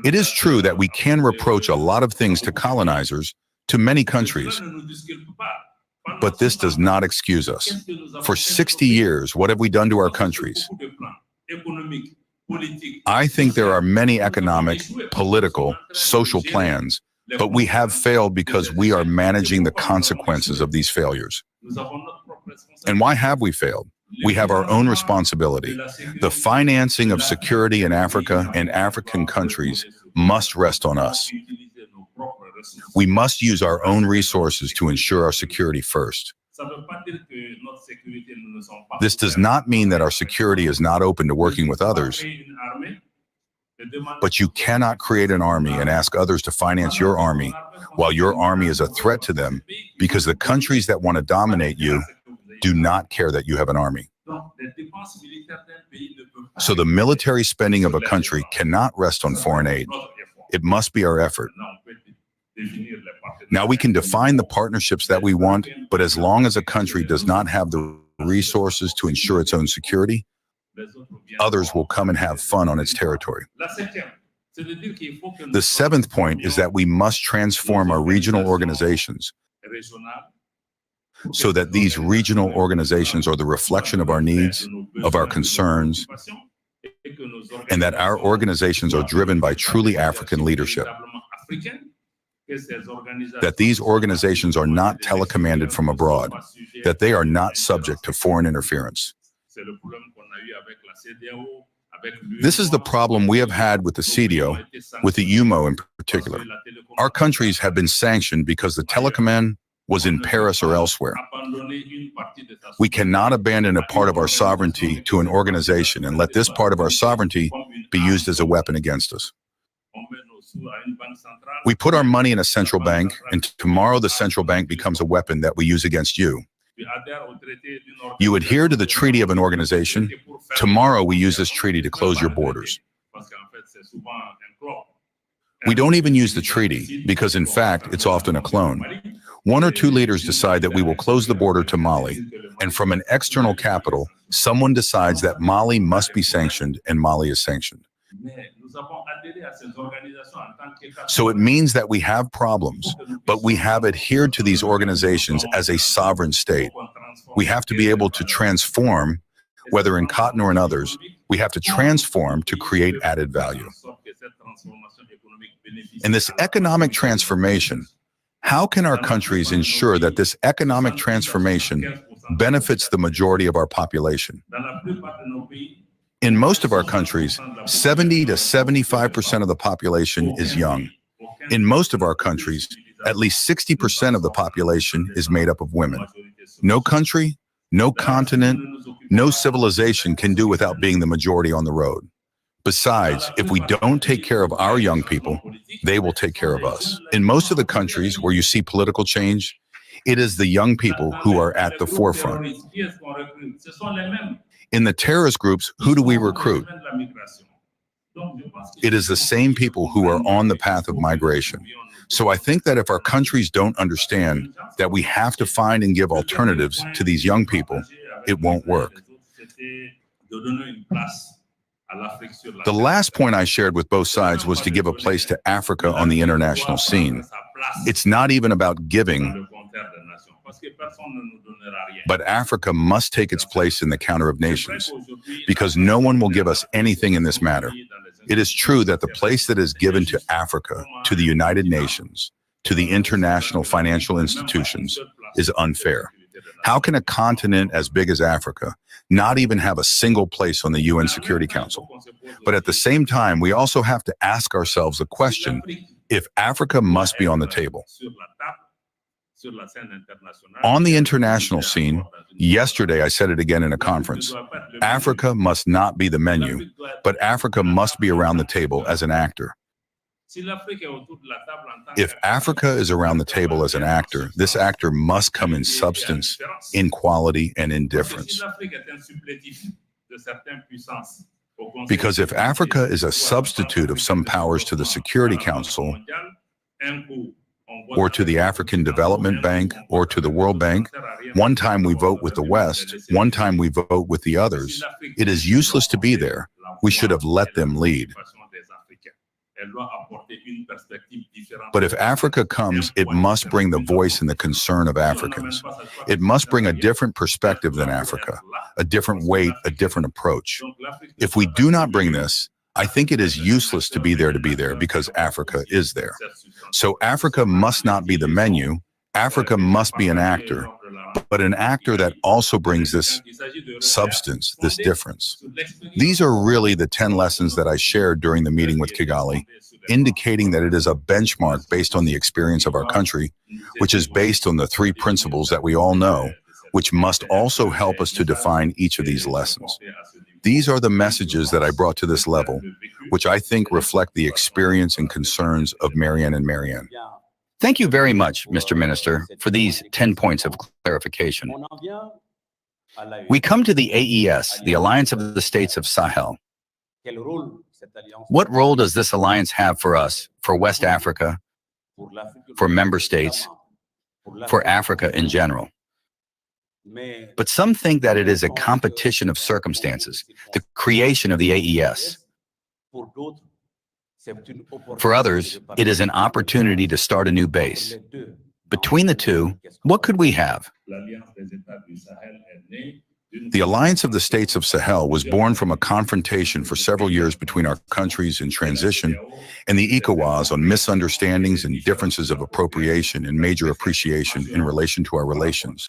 It is true that we can reproach a lot of things to colonizers, to many countries, but this does not excuse us. For 60 years, what have we done to our countries? I think there are many economic, political, social plans, but we have failed because we are managing the consequences of these failures. And why have we failed? We have our own responsibility. The financing of security in Africa and African countries must rest on us. We must use our own resources to ensure our security first. This does not mean that our security is not open to working with others, but you cannot create an army and ask others to finance your army while your army is a threat to them, because the countries that want to dominate you do not care that you have an army. So the military spending of a country cannot rest on foreign aid. It must be our effort. Now we can define the partnerships that we want, but as long as a country does not have the resources to ensure its own security, others will come and have fun on its territory. The 7th point is that we must transform our regional organizations so that these regional organizations are the reflection of our needs, of our concerns, and that our organizations are driven by truly African leadership. That these organizations are not telecommanded from abroad, that they are not subject to foreign interference. This is the problem we have had with the CDO, with the UMO in particular. Our countries have been sanctioned because the telecommand was in Paris or elsewhere. We cannot abandon a part of our sovereignty to an organization and let this part of our sovereignty be used as a weapon against us. We put our money in a central bank, and tomorrow the central bank becomes a weapon that we use against you. You adhere to the treaty of an organization. Tomorrow we use this treaty to close your borders. We don't even use the treaty because, in fact, it's often a clone. 1 or 2 leaders decide that we will close the border to Mali, and from an external capital, someone decides that Mali must be sanctioned, and Mali is sanctioned. So it means that we have problems, but we have adhered to these organizations as a sovereign state. We have to be able to transform, whether in cotton or in others, we have to transform to create added value. And this economic transformation, how can our countries ensure that this economic transformation benefits the majority of our population? In most of our countries, 70 to 75% of the population is young. In most of our countries, at least 60% of the population is made up of women. No country, no continent, no civilization can do without being the majority on the road. Besides, if we don't take care of our young people, they will take care of us. In most of the countries where you see political change, it is the young people who are at the forefront. In the terrorist groups, who do we recruit? It is the same people who are on the path of migration. So I think that if our countries don't understand that we have to find and give alternatives to these young people, it won't work. The last point I shared with both sides was to give a place to Africa on the international scene. It's not even about giving, but Africa must take its place in the counter of nations, because no one will give us anything in this matter. It is true that the place that is given to Africa, to the United Nations, to the international financial institutions, is unfair. How can a continent as big as Africa not even have a single place on the UN Security Council? But at the same time, we also have to ask ourselves the question, if Africa must be on the table. On the international scene, yesterday I said it again in a conference, Africa must not be the menu, but Africa must be around the table as an actor. If Africa is around the table as an actor, this actor must come in substance, in quality, and in difference. Because if Africa is a substitute of some powers to the Security Council, or to the African Development Bank, or to the World Bank, one time we vote with the West, one time we vote with the others, it is useless to be there. We should have let them lead. But if Africa comes, it must bring the voice and the concern of Africans. It must bring a different perspective than Africa, a different weight, a different approach. If we do not bring this, I think it is useless to be there because Africa is there. So Africa must not be the menu. Africa must be an actor, but an actor that also brings this substance, this difference. These are really the 10 lessons that I shared during the meeting with Kigali, indicating that it is a benchmark based on the experience of our country, which is based on the 3 principles that we all know, which must also help us to define each of these lessons. These are the messages that I brought to this level, which I think reflect the experience and concerns of Marianne and Marianne. Thank you very much, Mr. Minister, for these 10 points of clarification. We come to the AES, the Alliance of the States of Sahel. What role does this alliance have for us, for West Africa, for member states, for Africa in general? But some think that it is a competition of circumstances, the creation of the AES. For others, it is an opportunity to start a new base. Between the two, what could we have? The Alliance of the States of Sahel was born from a confrontation for several years between our countries in transition and the ECOWAS on misunderstandings and differences of appropriation and major appreciation in relation to our relations.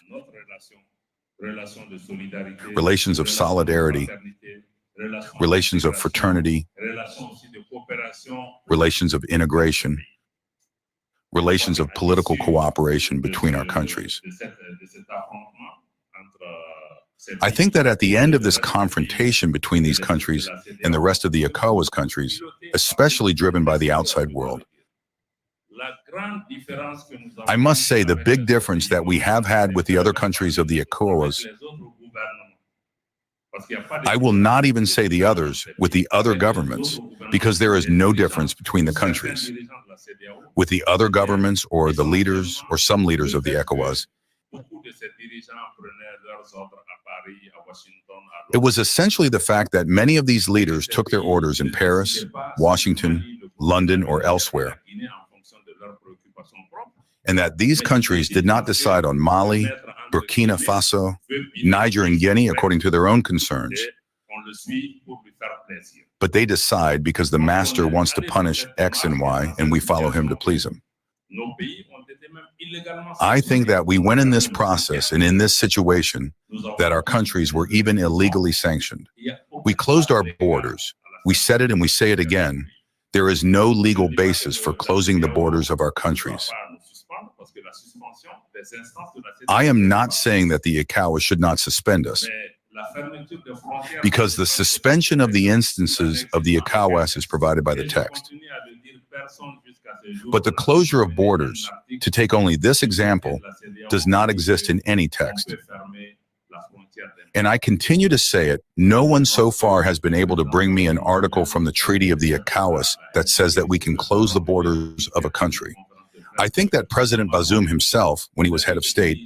Relations of solidarity, relations of fraternity, relations of integration, relations of political cooperation between our countries. I think that at the end of this confrontation between these countries and the rest of the ECOWAS countries, especially driven by the outside world, I must say the big difference that we have had with the other countries of the ECOWAS, I will not even say the others, with the other governments, because there is no difference between the countries. With the other governments or the leaders or some leaders of the ECOWAS, it was essentially the fact that many of these leaders took their orders in Paris, Washington, London, or elsewhere, and that these countries did not decide on Mali, Burkina Faso, Niger, and Guinea according to their own concerns, but they decide because the master wants to punish X and Y, and we follow him to please him. I think that we went in this process and in this situation that our countries were even illegally sanctioned. We closed our borders. We said it and we say it again. There is no legal basis for closing the borders of our countries. I am not saying that the ECOWAS should not suspend us, because the suspension of the instances of the ECOWAS is provided by the text. But the closure of borders, to take only this example, does not exist in any text. And I continue to say it, no one so far has been able to bring me an article from the Treaty of the ECOWAS that says that we can close the borders of a country. I think that President Bazoum himself, when he was head of state,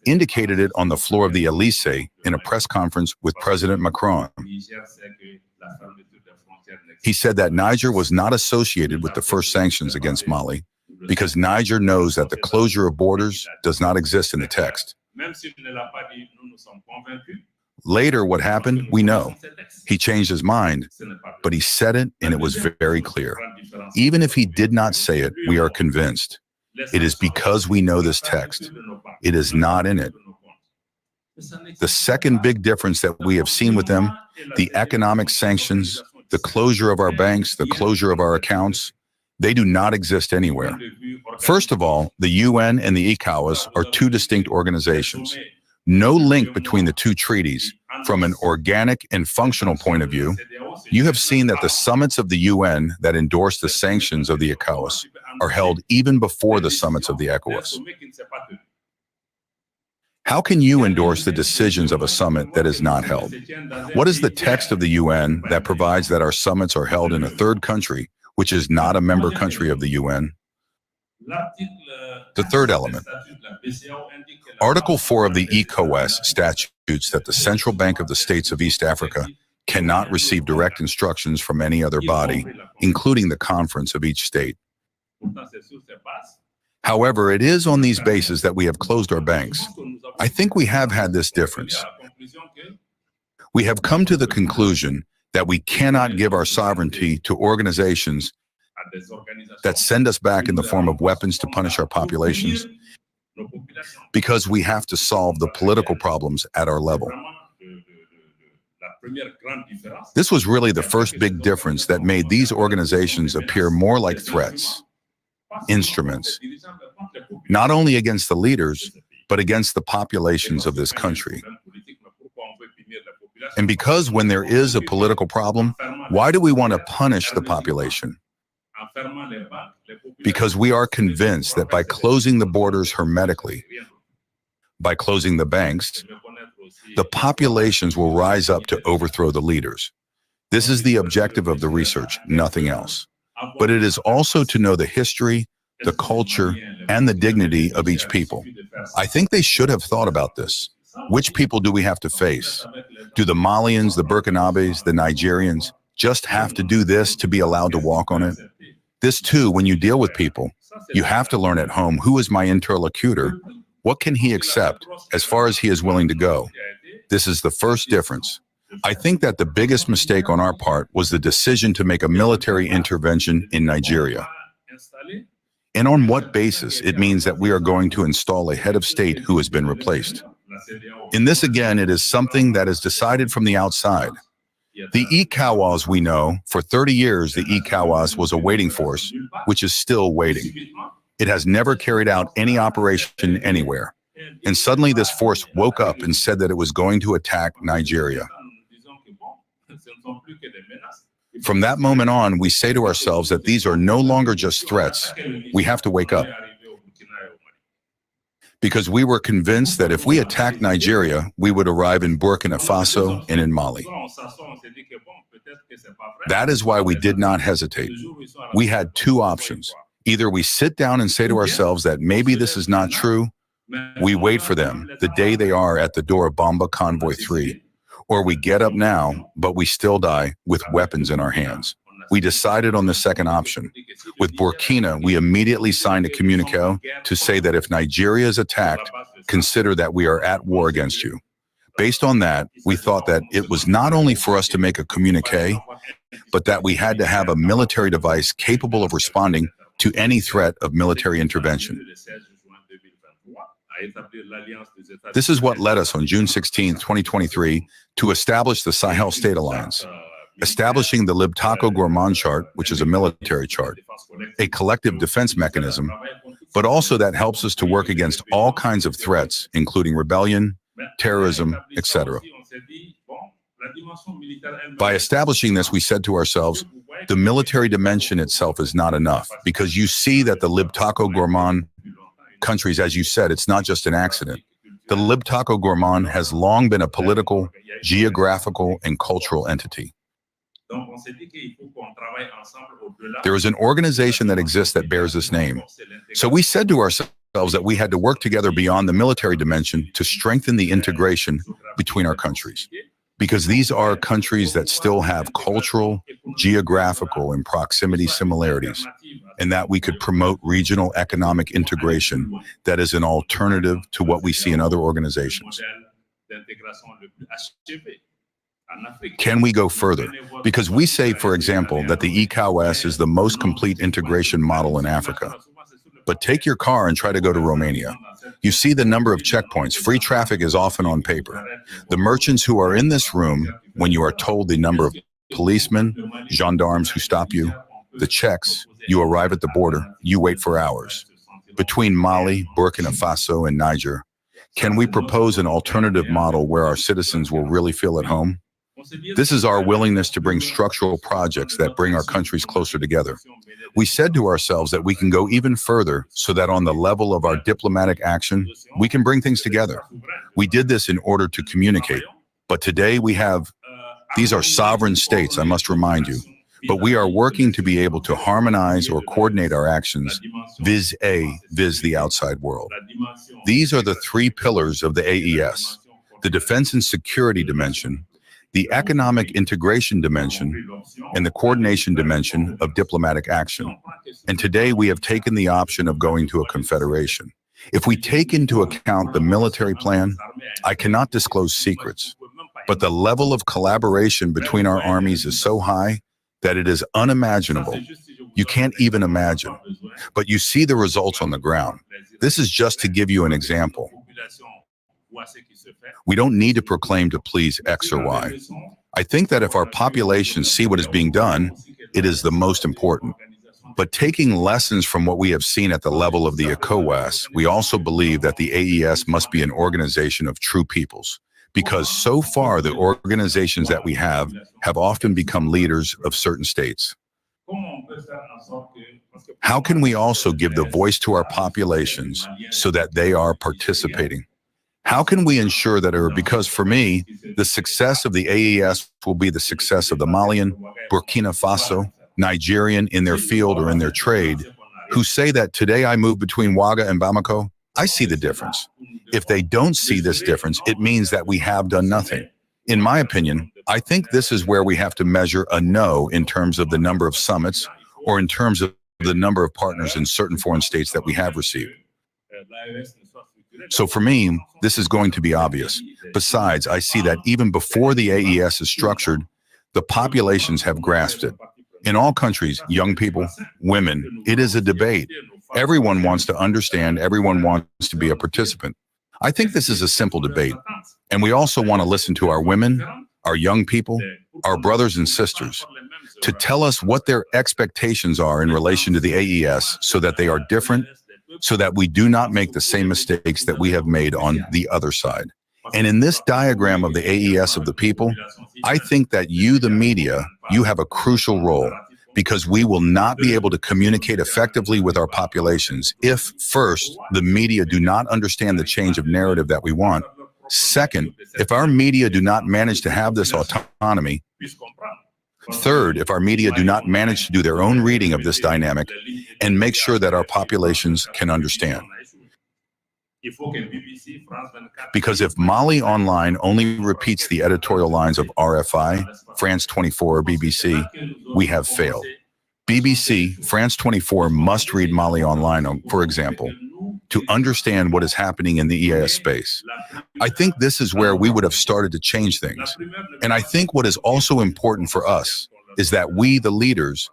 indicated it on the floor of the Élysée in a press conference with President Macron. He said that Niger was not associated with the first sanctions against Mali because Niger knows that the closure of borders does not exist in the text. Later, what happened, we know. He changed his mind, but he said it and it was very clear. Even if he did not say it, we are convinced. It is because we know this text. It is not in it. The second big difference that we have seen with them, the economic sanctions, the closure of our banks, the closure of our accounts, they do not exist anywhere. First of all, the UN and the ECOWAS are two distinct organizations. No link between the two treaties. From an organic and functional point of view, you have seen that the summits of the UN that endorse the sanctions of the ECOWAS are held even before the summits of the ECOWAS. How can you endorse the decisions of a summit that is not held? What is the text of the UN that provides that our summits are held in a third country, which is not a member country of the UN? The third element. Article 4 of the ECOWAS statutes that the Central Bank of the States of East Africa cannot receive direct instructions from any other body, including the conference of each state. However, it is on these bases that we have closed our banks. I think we have had this difference. We have come to the conclusion that we cannot give our sovereignty to organizations that send us back in the form of weapons to punish our populations, because we have to solve the political problems at our level. This was really the first big difference that made these organizations appear more like threats, instruments, not only against the leaders, but against the populations of this country. And because when there is a political problem, why do we want to punish the population? Because we are convinced that by closing the borders hermetically, by closing the banks, the populations will rise up to overthrow the leaders. This is the objective of the research, nothing else. But it is also to know the history, the culture, and the dignity of each people. I think they should have thought about this. Which people do we have to face? Do the Malians, the Burkinabes, the Nigerians just have to do this to be allowed to walk on it? This too, when you deal with people, you have to learn at home, who is my interlocutor? What can he accept as far as he is willing to go? This is the first difference. I think that the biggest mistake on our part was the decision to make a military intervention in Nigeria. And on what basis? It means that we are going to install a head of state who has been replaced. In this, again, it is something that is decided from the outside. The ECOWAS, we know, for 30 years, the ECOWAS was a waiting force, which is still waiting. It has never carried out any operation anywhere. And suddenly this force woke up and said that it was going to attack Nigeria. From that moment on, we say to ourselves that these are no longer just threats. We have to wake up. Because we were convinced that if we attacked Nigeria, we would arrive in Burkina Faso and in Mali. That is why we did not hesitate. We had two options. Either we sit down and say to ourselves that maybe this is not true, we wait for them the day they are at the door of Bamba Convoy 3, or we get up now, but we still die with weapons in our hands. We decided on the second option. With Burkina, we immediately signed a communique to say that if Nigeria is attacked, consider that we are at war against you. Based on that, we thought that it was not only for us to make a communique, but that we had to have a military device capable of responding to any threat of military intervention. This is what led us on June 16, 2023, to establish the Sahel State Alliance, establishing the Libtaco Gourmand Chart, which is a military chart, a collective defense mechanism, but also that helps us to work against all kinds of threats, including rebellion, terrorism, etc. By establishing this, we said to ourselves, the military dimension itself is not enough, because you see that the Libtaco Gourmand countries, as you said, it's not just an accident. The Libtaco Gourmand has long been a political, geographical, and cultural entity. There is an organization that exists that bears this name. So we said to ourselves that we had to work together beyond the military dimension to strengthen the integration between our countries, because these are countries that still have cultural, geographical, and proximity similarities, and that we could promote regional economic integration that is an alternative to what we see in other organizations. Can we go further? Because we say, for example, that the ECOWAS is the most complete integration model in Africa. But take your car and try to go to Romania. You see the number of checkpoints. Free traffic is often on paper. The merchants who are in this room, when you are told the number of policemen, gendarmes who stop you, the checks, you arrive at the border, you wait for hours. Between Mali, Burkina Faso, and Niger, can we propose an alternative model where our citizens will really feel at home? This is our willingness to bring structural projects that bring our countries closer together. We said to ourselves that we can go even further so that on the level of our diplomatic action, we can bring things together. We did this in order to communicate. But today these are sovereign states, I must remind you. But we are working to be able to harmonize or coordinate our actions vis the outside world. These are the three pillars of the AES: the defense and security dimension, the economic integration dimension, and the coordination dimension of diplomatic action. And today we have taken the option of going to a confederation. If we take into account the military plan, I cannot disclose secrets, but the level of collaboration between our armies is so high that it is unimaginable. You can't even imagine, but you see the results on the ground. This is just to give you an example. We don't need to proclaim to please X or Y. I think that if our populations see what is being done, it is the most important. But taking lessons from what we have seen at the level of the ECOWAS, we also believe that the AES must be an organization of true peoples, because so far the organizations that we have often become leaders of certain states. How can we also give the voice to our populations so that they are participating? How can we ensure that, because for me, the success of the AES will be the success of the Malian, Burkina Faso, Nigerian in their field or in their trade, who say that today I move between Ouaga and Bamako. I see the difference. If they don't see this difference, it means that we have done nothing. In my opinion, I think this is where we have to measure a no in terms of the number of summits or in terms of the number of partners in certain foreign states that we have received. So for me, this is going to be obvious. Besides, I see that even before the AES is structured, the populations have grasped it. In all countries, young people, women, it is a debate. Everyone wants to understand, everyone wants to be a participant. I think this is a simple debate. And we also want to listen to our women, our young people, our brothers and sisters, to tell us what their expectations are in relation to the AES so that they are different, so that we do not make the same mistakes that we have made on the other side. And in this diagram of the AES of the people, I think that you, the media, you have a crucial role, because we will not be able to communicate effectively with our populations if, first, the media do not understand the change of narrative that we want. Second, if our media do not manage to have this autonomy. Third, if our media do not manage to do their own reading of this dynamic and make sure that our populations can understand. Because if Mali Online only repeats the editorial lines of RFI, France 24, or BBC, we have failed. BBC, France 24 must read Mali Online, for example, to understand what is happening in the EAS space. I think this is where we would have started to change things. And I think what is also important for us is that we, the leaders,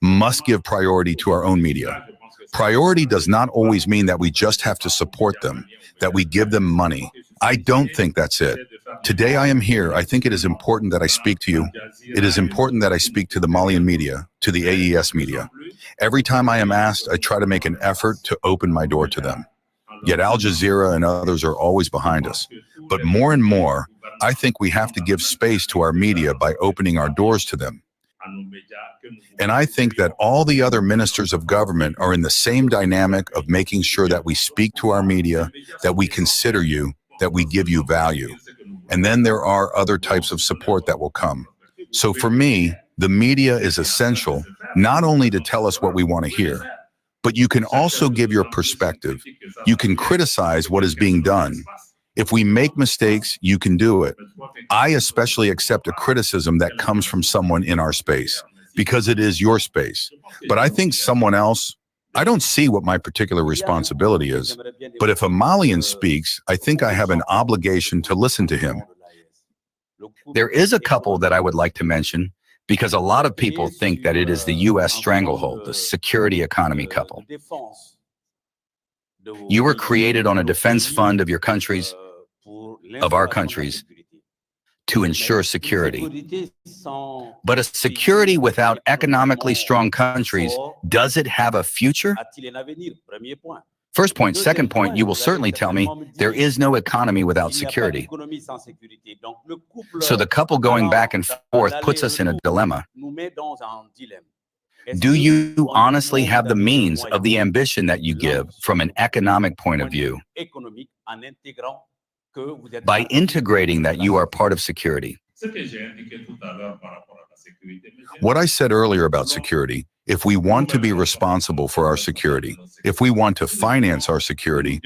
must give priority to our own media. Priority does not always mean that we just have to support them, that we give them money. I don't think that's it. Today I am here. I think it is important that I speak to you. It is important that I speak to the Malian media, to the AES media. Every time I am asked, I try to make an effort to open my door to them. Yet Al Jazeera and others are always behind us. But more and more, I think we have to give space to our media by opening our doors to them. And I think that all the other ministers of government are in the same dynamic of making sure that we speak to our media, that we consider you, that we give you value. And then there are other types of support that will come. So for me, the media is essential, not only to tell us what we want to hear, but you can also give your perspective. You can criticize what is being done. If we make mistakes, you can do it. I especially accept a criticism that comes from someone in our space, because it is your space. But I think someone else, I don't see what my particular responsibility is. But if a Malian speaks, I think I have an obligation to listen to him. There is a couple that I would like to mention, because a lot of people think that it is the U.S. stranglehold, the security economy couple. You were created on a defense fund of your countries, of our countries, to ensure security. But a security without economically strong countries, does it have a future? First point. Second point, you will certainly tell me there is no economy without security. So the couple going back and forth puts us in a dilemma. Do you honestly have the means of the ambition that you give from an economic point of view by integrating that you are part of security? What I said earlier about security, if we want to be responsible for our security, if we want to finance our security,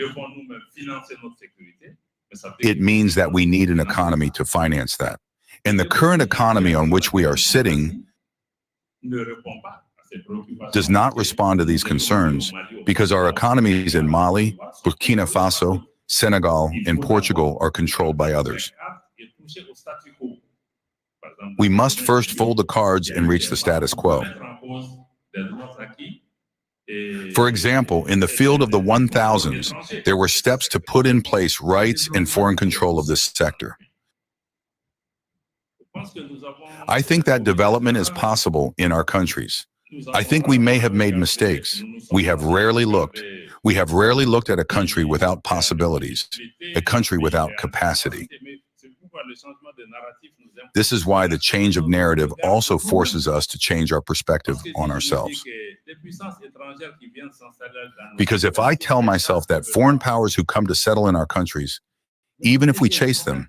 it means that we need an economy to finance that. And the current economy on which we are sitting does not respond to these concerns because our economies in Mali, Burkina Faso, Senegal, and Portugal are controlled by others. We must first fold the cards and reach the status quo. For example, in the field of the 1000s, there were steps to put in place rights and foreign control of this sector. I think that development is possible in our countries. I think we may have made mistakes. We have rarely looked at a country without possibilities, a country without capacity. This is why the change of narrative also forces us to change our perspective on ourselves. Because if I tell myself that foreign powers who come to settle in our countries, even if we chase them,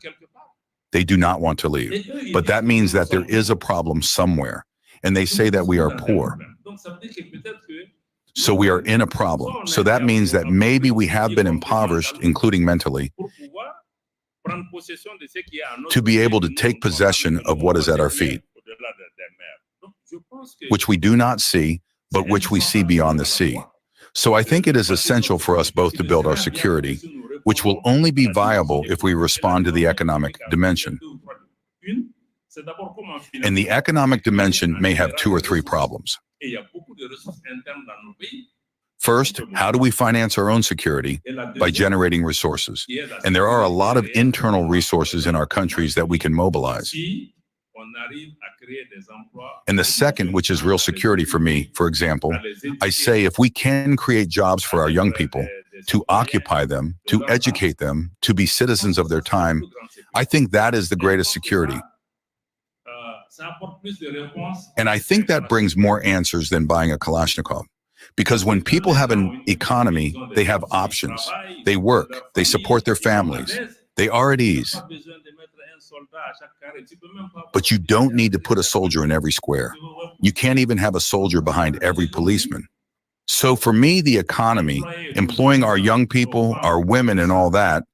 they do not want to leave. But that means that there is a problem somewhere, and they say that we are poor. So we are in a problem. So that means that maybe we have been impoverished, including mentally, to be able to take possession of what is at our feet, which we do not see, but which we see beyond the sea. So I think it is essential for us both to build our security, which will only be viable if we respond to the economic dimension. And the economic dimension may have 2 or 3 problems. First, how do we finance our own security? By generating resources. And there are a lot of internal resources in our countries that we can mobilize. And the second, which is real security for me, for example, I say if we can create jobs for our young people, to occupy them, to educate them, to be citizens of their time, I think that is the greatest security. And I think that brings more answers than buying a Kalashnikov. Because when people have an economy, they have options. They work, they support their families, they are at ease. But you don't need to put a soldier in every square. You can't even have a soldier behind every policeman. So for me, the economy, employing our young people, our women and all that,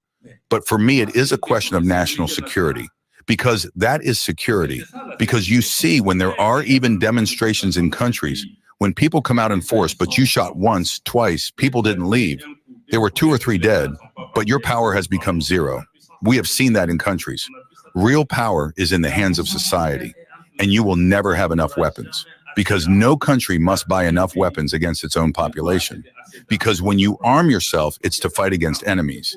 but for me, it is a question of national security. Because that is security. Because you see, when there are even demonstrations in countries, when people come out in force, but you shot once, twice, people didn't leave. There were 2 or 3 dead, but your power has become 0. We have seen that in countries. Real power is in the hands of society, and you will never have enough weapons. Because no country must buy enough weapons against its own population. Because when you arm yourself, it's to fight against enemies.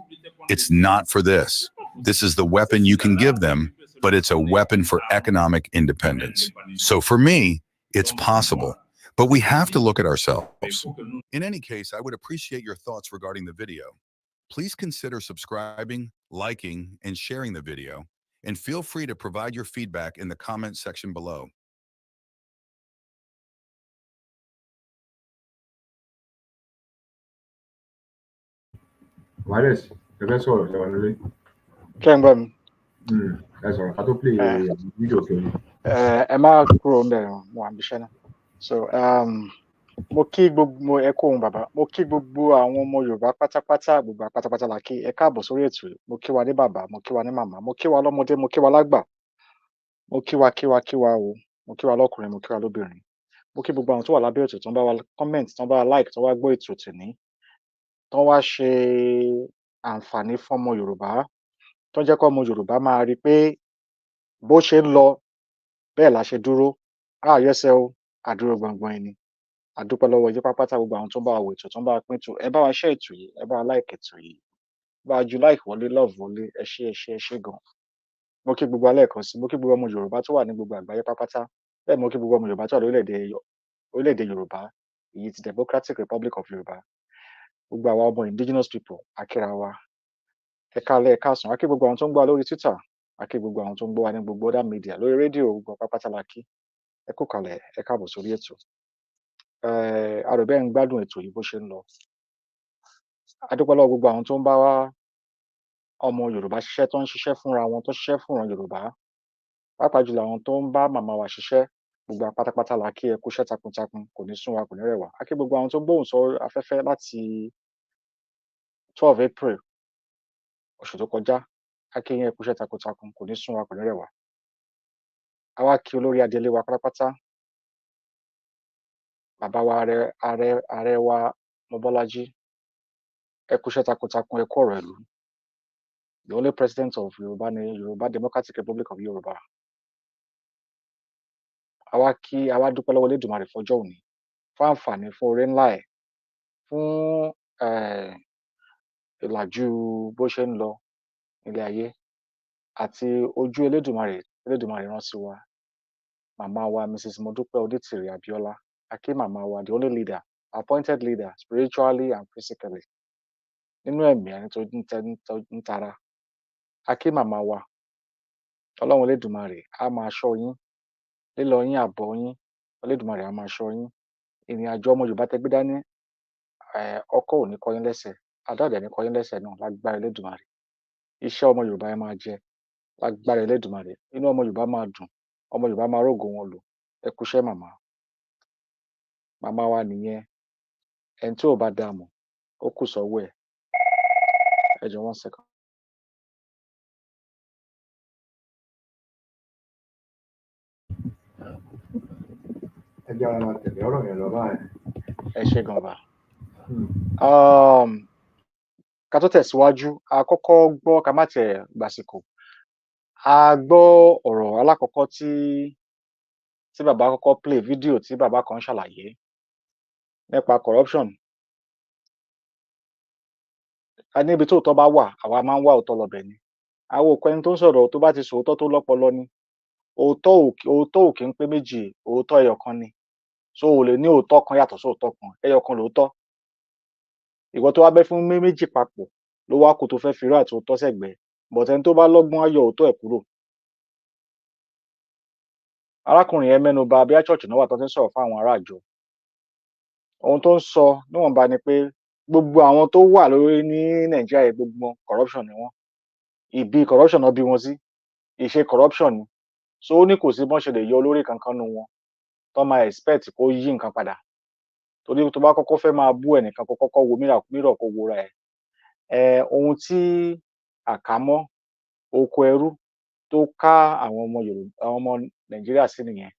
It's not for this. This is the weapon you can give them, but it's a weapon for economic independence. So for me, it's possible. But we have to look at ourselves. In any case, I would appreciate your thoughts regarding the video. Please consider subscribing, liking, and sharing the video, and feel free to provide your feedback in the comment section below. Wireless, ẹ fẹ́ sọ̀rọ̀ ṣe wà nílé. Kí ẹ ń gbọ́ mi? Ẹ sọ̀rọ̀ ká tó play fídíò kiri. Ẹ má kúrò ń bẹ̀rẹ̀ mo wà níbi iṣẹ́ náà. So mo kí gbogbo ẹ kó ohun bàbá, mo kí gbogbo àwọn ọmọ Yorùbá pátápátá, gbogbo pátápátá la kí ẹ káàbọ̀ sórí ètò yìí. Mo kí wa ní bàbá, mo kí wa ní màmá, mo kí wa lọ́mọdé, mo kí wa lágbà, mo kí wa o, mo kí wa lọ́kùnrin, mo kí wa lóbìnrin. Mo kí gbogbo àwọn tó wà lábẹ́ ètò tó ń bá wa comment, tó ń bá wa like, tó ń wá gbọ́ ètò tòní, tó ń wá ṣe àǹfààní fún ọmọ Yorùbá, tó ń jẹ́ kó ọmọ Yorùbá máa rí pé bó ṣe ń lọ bẹ́ẹ̀ la ṣe dúró. Yẹ́sẹ̀ o, àdúró gbọ̀ngbọ̀n ẹni. Àdúpẹ́ lọ́wọ́ yín pátápátá gbogbo àwọn tó ń bá wa wò ètò, tó ń bá wa pín ètò. Ẹ bá wa share ètò yìí, ẹ bá wa like ètò yìí. Bá wa ju like wọlé, love wọlé, ẹ ṣé gan. Mo kí gbogbo alẹ́ kan sí, mo kí gbogbo ọmọ Yorùbá tó wà ní gbogbo àgbáyé pátápátá. Bẹ́ẹ̀ mo kí gbogbo ọmọ Yorùbá tó wà lórílẹ̀-èdè Yorùbá, èyí ti Democratic Republic of Yorùbá. Gbogbo àwa ọmọ indigenous people, a kíra wa. Ẹ káalẹ́, ẹ káàsán. A kí gbogbo àwọn tó ń gbọ́ wa lórí Twitter, a kí gbogbo àwọn tó ń gbọ́ wa ní gbogbo other media, lórí rédíò, gbogbo pátápátá la kí. Ẹ kú kalẹ̀, ẹ káàbọ̀ sórí ètò. A rò bẹ́ẹ̀ ń gbádùn ètò yìí bó ṣe ń lọ. A dúpẹ́ lọ́wọ́ gbogbo àwọn tó ń bá wa ọmọ Yorùbá ṣiṣẹ́, tó ń ṣiṣẹ́ fúnra wọn, tó ń ṣiṣẹ́ fún ìran Yorùbá. Pàápàá jùlọ àwọn tó ń bá màmá wa ṣiṣẹ́, gbogbo pátápátá la kí ẹ kú iṣẹ́ takuntakun, kò ní sún wa, kò ní rẹ̀ wá. A kí gbogbo àwọn tó ń gbóhùn sórí afẹ́fẹ́ láti 12 April oṣù tó kọjá. A kí yín ẹ kú iṣẹ́ takuntakun, kò ní sún wa, kò ní rẹ̀ wá. A wá kí olórí adélé wa pátápátá, bàbá wa ààrẹ wa Mobọ́lájí, ẹ kú iṣẹ́ takuntakun, ẹ kú ọ̀rọ̀ ìlú. The only president of Yoruba Democratic Republic of Yoruba. A wá dúpẹ́ lọ́wọ́ Elédùmarè fọjọ́ òní, fún àǹfààní, fún oore ńlá ẹ̀, fún ìlàjú bó ṣe ń lọ nílé ayé, àti ojú Elédùmarè rán sí wa. Màmá wa Mrs. Mudupeonitirimkoabiola, a kí màmá wa, the only leader, appointed leader spiritually and physically. Nínú ẹ̀mí ẹni tó ń tara. A kí màmá wa. Ọlọ́run Elédùmarè á máa ṣọ́ yín, lílọ yín, àbọ̀ yín, Elédùmarè á máa ṣọ́ yín. Ìrìn àjò ọmọ Yorùbá tẹ́ gbé dání, ọkọ̀ ò ní kọ yín lẹ́sẹ̀, àdá ò dẹ̀ ní kọ yín lẹ́sẹ̀ náà lágbára Elédùmarè. Iṣẹ́ ọmọ Yorùbá ẹ máa jẹ lágbára Elédùmarè. Inú ọmọ Yorùbá máa dùn, ọmọ Yorùbá máa rógo wọn lò. Ẹ kú iṣẹ́ màmá. Màmá wa nìyẹn. Ẹni tí ò bá dá mọ̀, ó kù sọ́wọ́ ẹ̀. Ẹ jọ̀ọ́ 1 second. Ẹ jẹ́ ara máa tẹ̀lé ọ̀rọ̀ yẹn lọ báyìí. Ẹ ṣé gan bá. Ká tó tẹ̀síwájú, a kọ́kọ́ gbọ́, ká má tẹ̀ gbàsìkò. A gbọ́ ọ̀rọ̀ alákọ̀ọ́kọ́ tí bàbá kọ́kọ́ play fídíò tí bàbá kan ṣàlàyé nípa corruption. A ní ibi tó òótọ́ bá wà, àwa máa ń wá òótọ́ lọ́bẹ̀ ni. Àwọn òkú ẹni tó ń sọ̀rọ̀ tó bá ti sọ òótọ́ tó lọ́pọlọ ni. Òótọ́ ò kí ń pé méjì, òótọ́ ẹyọ kan ni. So o lè ní òótọ́ kan yàtọ̀ sí òótọ́ kan, ẹyọ kan lòótọ́. Ìwọ tó wá bẹ́ fún méjì papọ̀ ló wá kó tó fẹ́ fi irọ́ àti òótọ́ sẹ́gbẹ̀ẹ́. But ẹni tó bá lọ́gbọ́n á yọ òótọ́ ẹ̀ kúrò. Arákùnrin yẹn mẹ́nu bà bí church náà wà tó ti ń sọ̀rọ̀ fún àwọn ará àjọ. Ohun tó ń sọ níwọ̀nba ni pé gbogbo àwọn tó wà lórí ní Nàìjíríà yìí, gbogbo corruption ni wọ́n. Ìbí corruption náà bí wọn sí. Ìṣe corruption ni. So ó ní kò sí bọ́n ṣe lè yọ olórí kankan nu wọn tó máa expect kó yí nǹkan padà. Torí tó bá kọ́kọ́ fẹ́ máa bú ẹnìkan kó kọ́kọ́ wo mírọ̀ kó wo ra ẹ̀. Ohun tí àkámọ́ oko ẹrú tó ká àwọn ọmọ Nàìjíríà sí nìyẹn.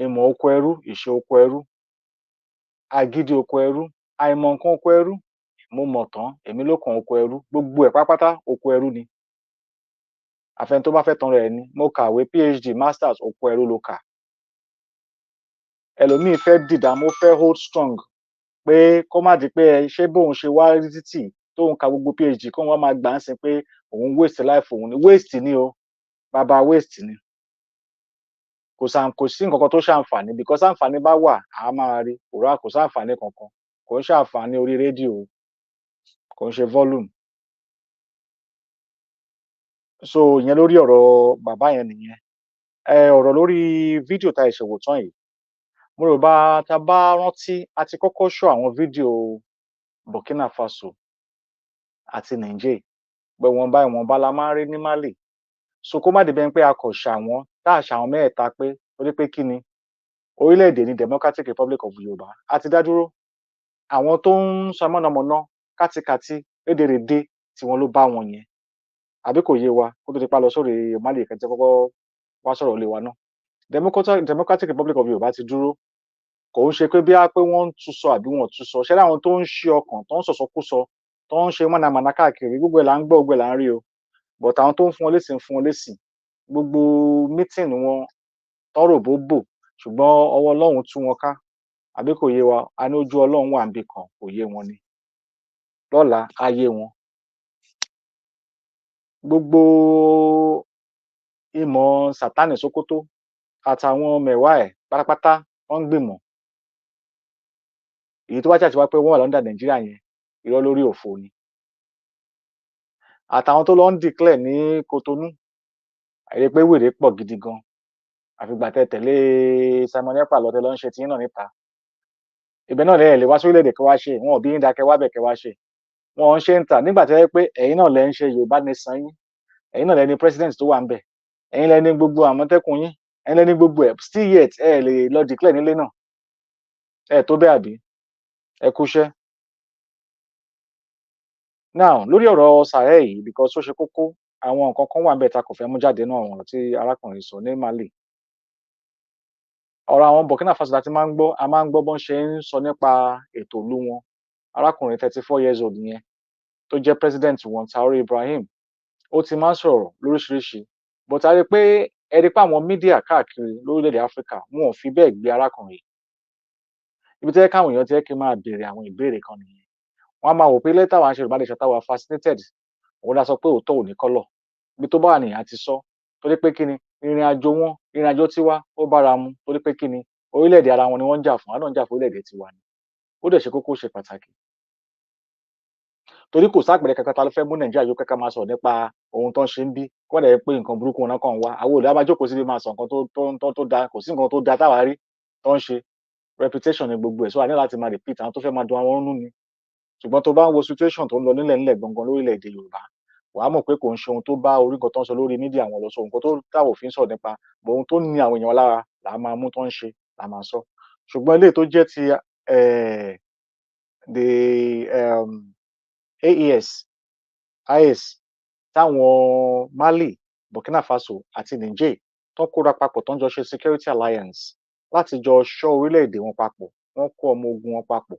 Ìmọ̀ oko ẹrú, ìṣe oko ẹrú, agídí oko ẹrú, àìmọ̀ nǹkan oko ẹrú, mo mọ̀ tán, èmi ló kàn oko ẹrú, gbogbo ẹ̀ pátápátá oko ẹrú ni. Àfẹn tó bá fẹ́ tan rẹ̀ ni. Mo kàwé PhD, masters, oko ẹrú ló kà. Ẹlòmíì fẹ́ dìdá, mo fẹ́ hold strong pé kó má di pé ṣé bóun ṣe wá rí títì tóun ka gbogbo PhD kó wọ́n máa gbà ń sin pé òun waste life òun ni. Waste ni o, bàbá waste ni. kò sí nǹkan kan tó ṣàǹfààní because àǹfààní bá wà á máa rí kò sáǹfààní kankan kò ń ṣàǹfààní orí rédíò kò ń ṣe volume so ìyẹn lórí ọ̀rọ̀ bàbá yẹn nìyẹn ọ̀rọ̀ lórí fídíò tá ìṣòwò tán yìí mo rò bá ta bá rántí a ti kọ́kọ́ ṣọ́ àwọn fídíò Burkina Faso àti Niger pé ìwọ̀nba la máa ń rí ní Mali so kó má dìbẹ́ pé a kò ṣàwọn tá a ṣàwọn mẹ́ẹ̀ta pé torí pé kí ni orílẹ̀-èdè ní Democratic Republic of Yorùbá a ti dá dúró àwọn tó ń sọ mọ̀nàmọ́ná kátikàti rédèrèdè tí wọ́n ló bá wọn yẹn àbí kò yé wa kó tó ti pa lọ sórí Mali kẹjẹ kọ́kọ́ wá sọ̀rọ̀ lé wa náà Democratic Republic of Yorùbá ti dúró kò ń ṣe pé bí a pé wọ́n ń tún sọ àbí wọ́n tún sọ ṣẹlẹ̀ àwọn tó ń ṣe ọkàn tó ń sọ̀sọkúsọ tó ń ṣe mọ̀nàmọ́ná káàkiri gbogbo ẹ̀ là ń gbọ́ gbogbo ẹ̀ là ń rí o but àwọn tó ń fún wọn lésì gbogbo meeting wọn tọrọ bó bò ṣùgbọ́n ọwọ́ Ọlọ́run tú wọn ká àbí kò yé wa a ní ojú Ọlọ́run wà níbì kan kò yé wọn ni lọ́la ayé wọn gbogbo ìmọ̀ Sátánì Sókótó àtàwọn mẹ̀wá ẹ̀ pátápátá wọ́n ń gbìmọ̀ èyí tó wá ṣàtìwá pé wọ́n wà lọ́ndà Nàìjíríà yẹn irọ́ lórí òfo ni àtàwọn tó lọ ń declare ní Kotonu àyè pé wèrè pọ̀ gidi gan àfìgbà tẹ̀lé Simon Ekpa lọ́tẹ̀ lọ́ ń ṣe tiyín náà níta ibẹ̀ náà lẹ́yìn lè wá sórílẹ̀-èdè kẹ́ wá ṣe wọn ò bí yín dákẹ́ wá bẹ̀ kẹ́ wá ṣe wọn ń ṣe ń tà nígbà tó yẹ pé ẹ̀yin náà lẹ́ ń ṣe Yorùbá nation yín ẹ̀yin náà lẹ́ ní president tó wà ń bẹ̀ ẹ̀yin lẹ́ ní gbogbo Àmọ̀tẹ́kùn yín ẹ̀yin lẹ́ ní gbogbo ẹ̀ still yet ẹ lè lọ declare nílé náà ẹ tó bẹ́ẹ̀ àbí ẹ kúṣẹ́. Now lórí ọ̀rọ̀ Sahel yìí because ó ṣe kókó àwọn nǹkan kan wà ń bẹ̀ ta kò fẹ́ mú jáde náà ọ̀rọ̀ tí arákùnrin sọ ní Mali ọ̀rọ̀ àwọn Burkina Faso láti máa ń gbọ́ bọ́n ṣe ń sọ nípa ètò ìlú wọn arákùnrin 34 years old yẹn tó jẹ́ president wọn Traoré Ibrahim ó ti máa ń sọ̀rọ̀ lóríṣiríṣi but a rí pé pé àwọn mídíà káàkiri lórílẹ̀-èdè Áfíríkà wọn ò fi bẹ́ẹ̀ gbé arákùnrin ibi tó yẹ káwọn èèyàn ti yẹ kí máa béèrè àwọn ìbéèrè kan nìyẹn wọn á máa wò pé lẹ́tà wa ń ṣe Yorùbá táwa fascinated òun la sọ pé òótọ́ ò ní kọ́lọ̀ ibi tó bá wà nìyẹn ti sọ torí pé kí ni ìrìn àjò tiwa ó bára mu torí pé kí ni orílẹ̀-èdè ara wọn ni wọ́n ń jà fún àwọn náà ń jà fún orílẹ̀-èdè tiwa ni ó dẹ̀ ṣe kókó ṣe pàtàkì torí kò sápẹ̀rẹ̀ kankan ta ló fẹ́ mú Nàìjíríà yóò kẹ́kẹ́ máa sọ̀rọ̀ nípa ohun tó ń ṣe ń bí kó dẹ̀ pé nǹkan burúkú wọn náà kàn wá àwọn olùdá máa jókòó síbi máa sọ nǹkan tó da kò sí nǹkan tó da táwa rí tó ń ṣe reputation ni gbogbo ẹ̀ so a ní láti máa repeat àwọn tó fẹ́ máa dun àwọn nú ni ṣùgbọ́n tó bá ń wo situation tó ń lọ nílẹ̀ gbọ̀ngàn lórílẹ̀-èdè Yorùbá wàá mọ̀ pé kò ń ṣe ohun tó bá orí nǹkan tó ń sọ lórí mídíà wọn lọ sọ nǹkan tó táwọn òfin sọ̀rọ̀ nípa bọ̀ ohun tó ní àwọn èèyàn lára là á máa mú tó ń ṣe là á máa sọ ṣùgbọ́n eléyìí tó jẹ́ ti IS táwọn Mali Burkina Faso àti Niger tó ń kóra papọ̀ tó ń jọ ṣe security alliance láti jọ ṣọ́ orílẹ̀-èdè wọn papọ̀ wọ́n kó ọmọ ogun wọn papọ̀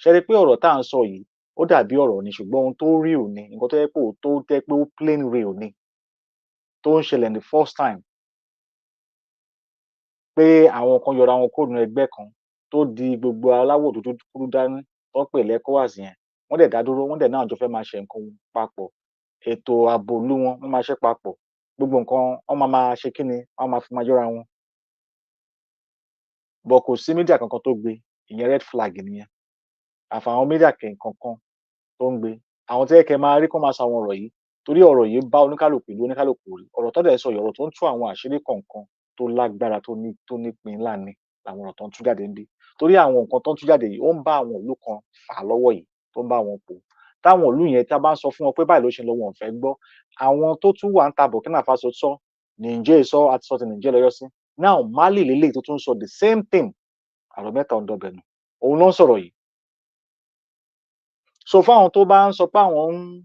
ṣe rí pé ọ̀rọ̀ tá à ń sọ yìí ó dàbí ọ̀rọ̀ ni ṣùgbọ́n ohun tó real ni nǹkan tó yẹ pé ó plain real ni tó ń ṣẹlẹ̀ ní first time pé àwọn kan yọra wọn kó nínú ẹgbẹ́ kan tó di gbogbo aláwọ̀ dúdú kúrú dání tó pè lẹ́kọ́wàs yẹn wọ́n dẹ̀ dá dúró wọ́n dẹ̀ náà jọ fẹ́ máa ṣe nǹkan papọ̀ ètò ààbò ìlú wọn wọ́n máa ṣe papọ̀ gbogbo nǹkan wọ́n máa ṣe kí ni wọ́n máa fi máa yọra wọn bọ̀ kò sí mídíà kankan tó gbé ìyẹn red flag nìyẹn àfàwọn mídíà kankan tó ń gbé àwọn tí ẹ̀kẹ́ máa rí kó máa sọ àwọn ọ̀rọ̀ yìí torí ọ̀rọ̀ yìí bá oníkálùkù ìlú oníkálùkù rí ọ̀rọ̀ tó dẹ̀ sọ ọ̀rọ̀ tó ń tú àwọn àṣírí kọ̀ọ̀kan tó lágbára tó nípìn ńlá ni làwọn ọ̀rọ̀ tó ń tú jáde ń bí torí àwọn nǹkan tó ń tú jáde yìí ó ń bá àwọn ìlú kan fà lọ́wọ́ yìí tó ń bá wọn pò táwọn ìlú yẹn tá a bá ń sọ fún wọn pé báyìí ló ṣe lọ wọn ò fẹ́ gbọ́ àwọn tó tún wà ń ta Burkina Faso sọ Niger sọ àti sọ ti Niger lọ́yọ́ sí now Mali lélẹ̀ tó tún sọ the same thing àrò mẹ́ta ọ̀dọ́bẹ̀ nù òun ló ń sọ̀rọ̀ yìí so fáwọn tó bá ń sọ pé àwọn ń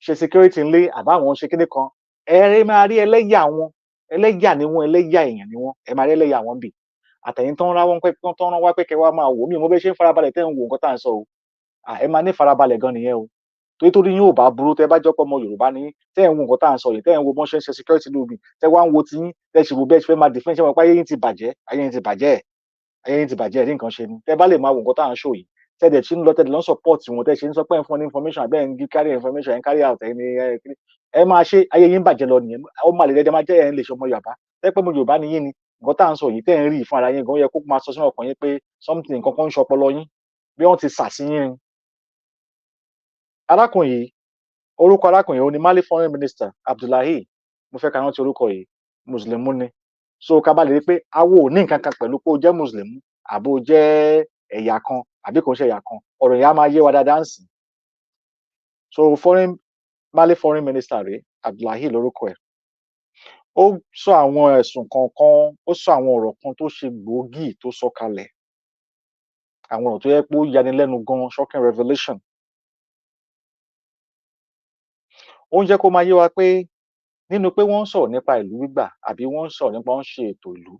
ṣe security ńlé àbáwọn ń ṣe kíní kan ẹ máa rí ẹlẹ́yà wọn ẹlẹ́yà ni wọn ẹlẹ́yà èèyàn ni wọn ẹ máa rí ẹlẹ́yà wọn bì àtẹ̀yìn tó ń rán wá pé kẹ́ wá máa wò mí mo bẹ́ ṣe ń farabalẹ̀ tẹ́ ń wo nǹkan tá à ń sọ o ẹ máa ní farabalẹ̀ gan nìyẹn o torí yín ò bá burú tẹ́ bá jọ́pọ̀ ọmọ Yorùbá ní tẹ́ ń wo nǹkan tá à ń sọ yìí tẹ́ ń wo bọ́n ṣe ń ṣe security lóbi tẹ́ wá ń wo tiyín tẹ́ ṣe wo bẹ́ẹ̀ ṣe fẹ́ máa defend ṣe wọn pé ayé yín ti bàjẹ́ rí nǹkan ṣe ni tẹ́ bá lè máa wo nǹkan tá à ń ṣò yìí tẹ́lẹ̀ tí ń lọ tẹ́lẹ̀ lọ́n support wọn tẹ́ ṣe ń sọ pé ń fún ní information abẹ́ ń carry information ẹ̀ ń carry out ẹ máa ṣe ayé yín bàjẹ́ lọ nìyẹn ó máa lè dẹ́dẹ́ máa jẹ́ ẹ̀ ń lè ṣe ọmọ Yorùbá tẹ́ pé ọmọ Yorùbá ni yín ni nǹkan tá à ń sọ yìí tẹ́ ń rí ìfún ara yín gan yẹ kó máa sọ sínú ọkàn yín pé something nǹkan kan ń ṣọpọlọ yín bí wọ́n ti sà sí yín ni. arákùnrin yìí orúkọ arákùnrin yìí ó ní Mali foreign minister Abdullahi, mo fẹ́ ká rántí orúkọ yìí, mùsùlùmí ni. So ká bá lè rí pé awo ò ní nǹkan kan pẹ̀lú pé ó jẹ́ mùsùlùmí àbó jẹ́ ẹ̀yà kan àbí kò ń ṣe ẹ̀yà kan, ọ̀rọ̀ yẹn á máa yé wa dáadáa ń sìn. So Mali foreign minister rèé, Abdullahi lórúkọ ẹ̀. Ó sọ àwọn ẹ̀sùn kọ̀ọ̀kan, ó sọ àwọn ọ̀rọ̀ kan tó ṣe gbòógì tó sọ kalẹ̀, àwọn ọ̀rọ̀ tó yẹ pé ó yanilẹ́nu gan, shocking revelation. Ó ń jẹ́ kó máa yé wa pé nínú pé wọ́n ń sọ̀rọ̀ nípa ìlú gbígbà àbí wọ́n ń sọ̀rọ̀ nípa wọ́n ń ṣe ètò ìlú,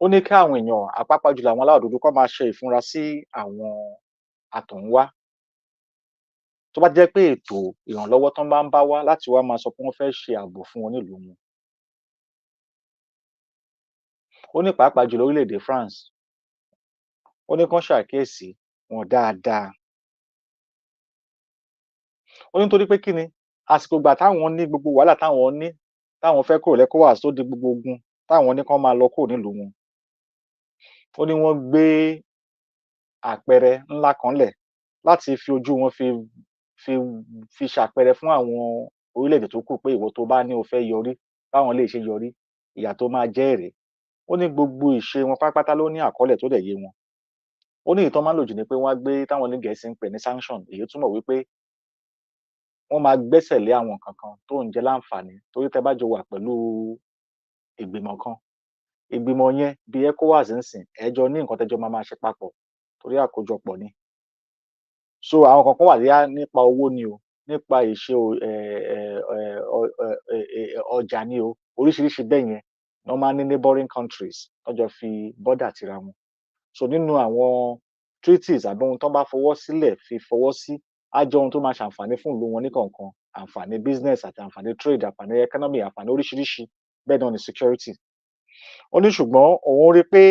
ó ní kí àwọn èèyàn àpapọ̀ jùlọ àwọn aláwọ̀ dúdú kó máa ṣe ìfúnra sí àwọn àtọ̀húnwá tó bá jẹ́ pé ètò ìrànlọ́wọ́ tán bá ń bá wá láti wá máa sọ pé wọ́n fẹ́ ṣe ààbò fún wọn nílùú wọn. Ó ní pàápàá jùlọ orílẹ̀-èdè France, ó ní kán ṣàkíyèsí wọn dáadáa. Ó ní nítorí pé kí ni àsìkò ìgbà táwọn ní gbogbo wàhálà táwọn ní, táwọn fẹ́ kúrò l'ECOWAS tó di gbogbo ogun táwọn ní kán máa lọ kúrò nílùú wọn, ó ní wọ́n gbé àpẹẹrẹ ńlá kan lẹ̀ láti fi ojú wọn fi ṣàpẹẹrẹ fún àwọn orílẹ̀-èdè tó kù pé ìwọ tó bá ní o fẹ́ yọrí báwọn lè ṣe yọrí, ìyà tó máa jẹ́ rèé. Ó ní gbogbo ìṣe wọn pátápátá ló ní àkọọ́lẹ̀ tó dẹ̀ yé wọn. Ó ní èyí tán máa ń lò jù ni pé wọ́n á gbé táwọn ní Gẹ̀ẹ́sì ń pè ní sanction, èyí túmọ̀ wípé wọ́n máa gbẹ́sẹ̀ lé àwọn nǹkan kan tó ń jẹ́ láǹfààní torí tẹ́ bá jọ wà pẹ̀lú ìgbìmọ̀ kan, ìgbìmọ̀ yẹn bí ECOWAS ń sìn ẹ jọ ní nǹkan tẹ́jọ máa ṣe papọ̀ torí àkójọpọ̀ ni. So àwọn kankan wà bóyá nípa owó ni o, nípa ìṣe ọjà ni o, oríṣiríṣi bẹ́ẹ̀ yẹn ni wọ́n máa ń ní neighboring countries tán jọ fi border tira wọn. So nínú àwọn treaties àbí ohun tán bá fọwọ́ sílẹ̀ fi fọwọ́ sí á jẹ́ ohun tó máa ṣàǹfààní fún ìlú wọn níkọ̀ọ̀kan, àǹfààní business àti àǹfààní trade, àǹfààní economy, àǹfààní oríṣiríṣi, bẹ́ẹ̀ náà ni security. Ó ní ṣùgbọ́n òun rí pé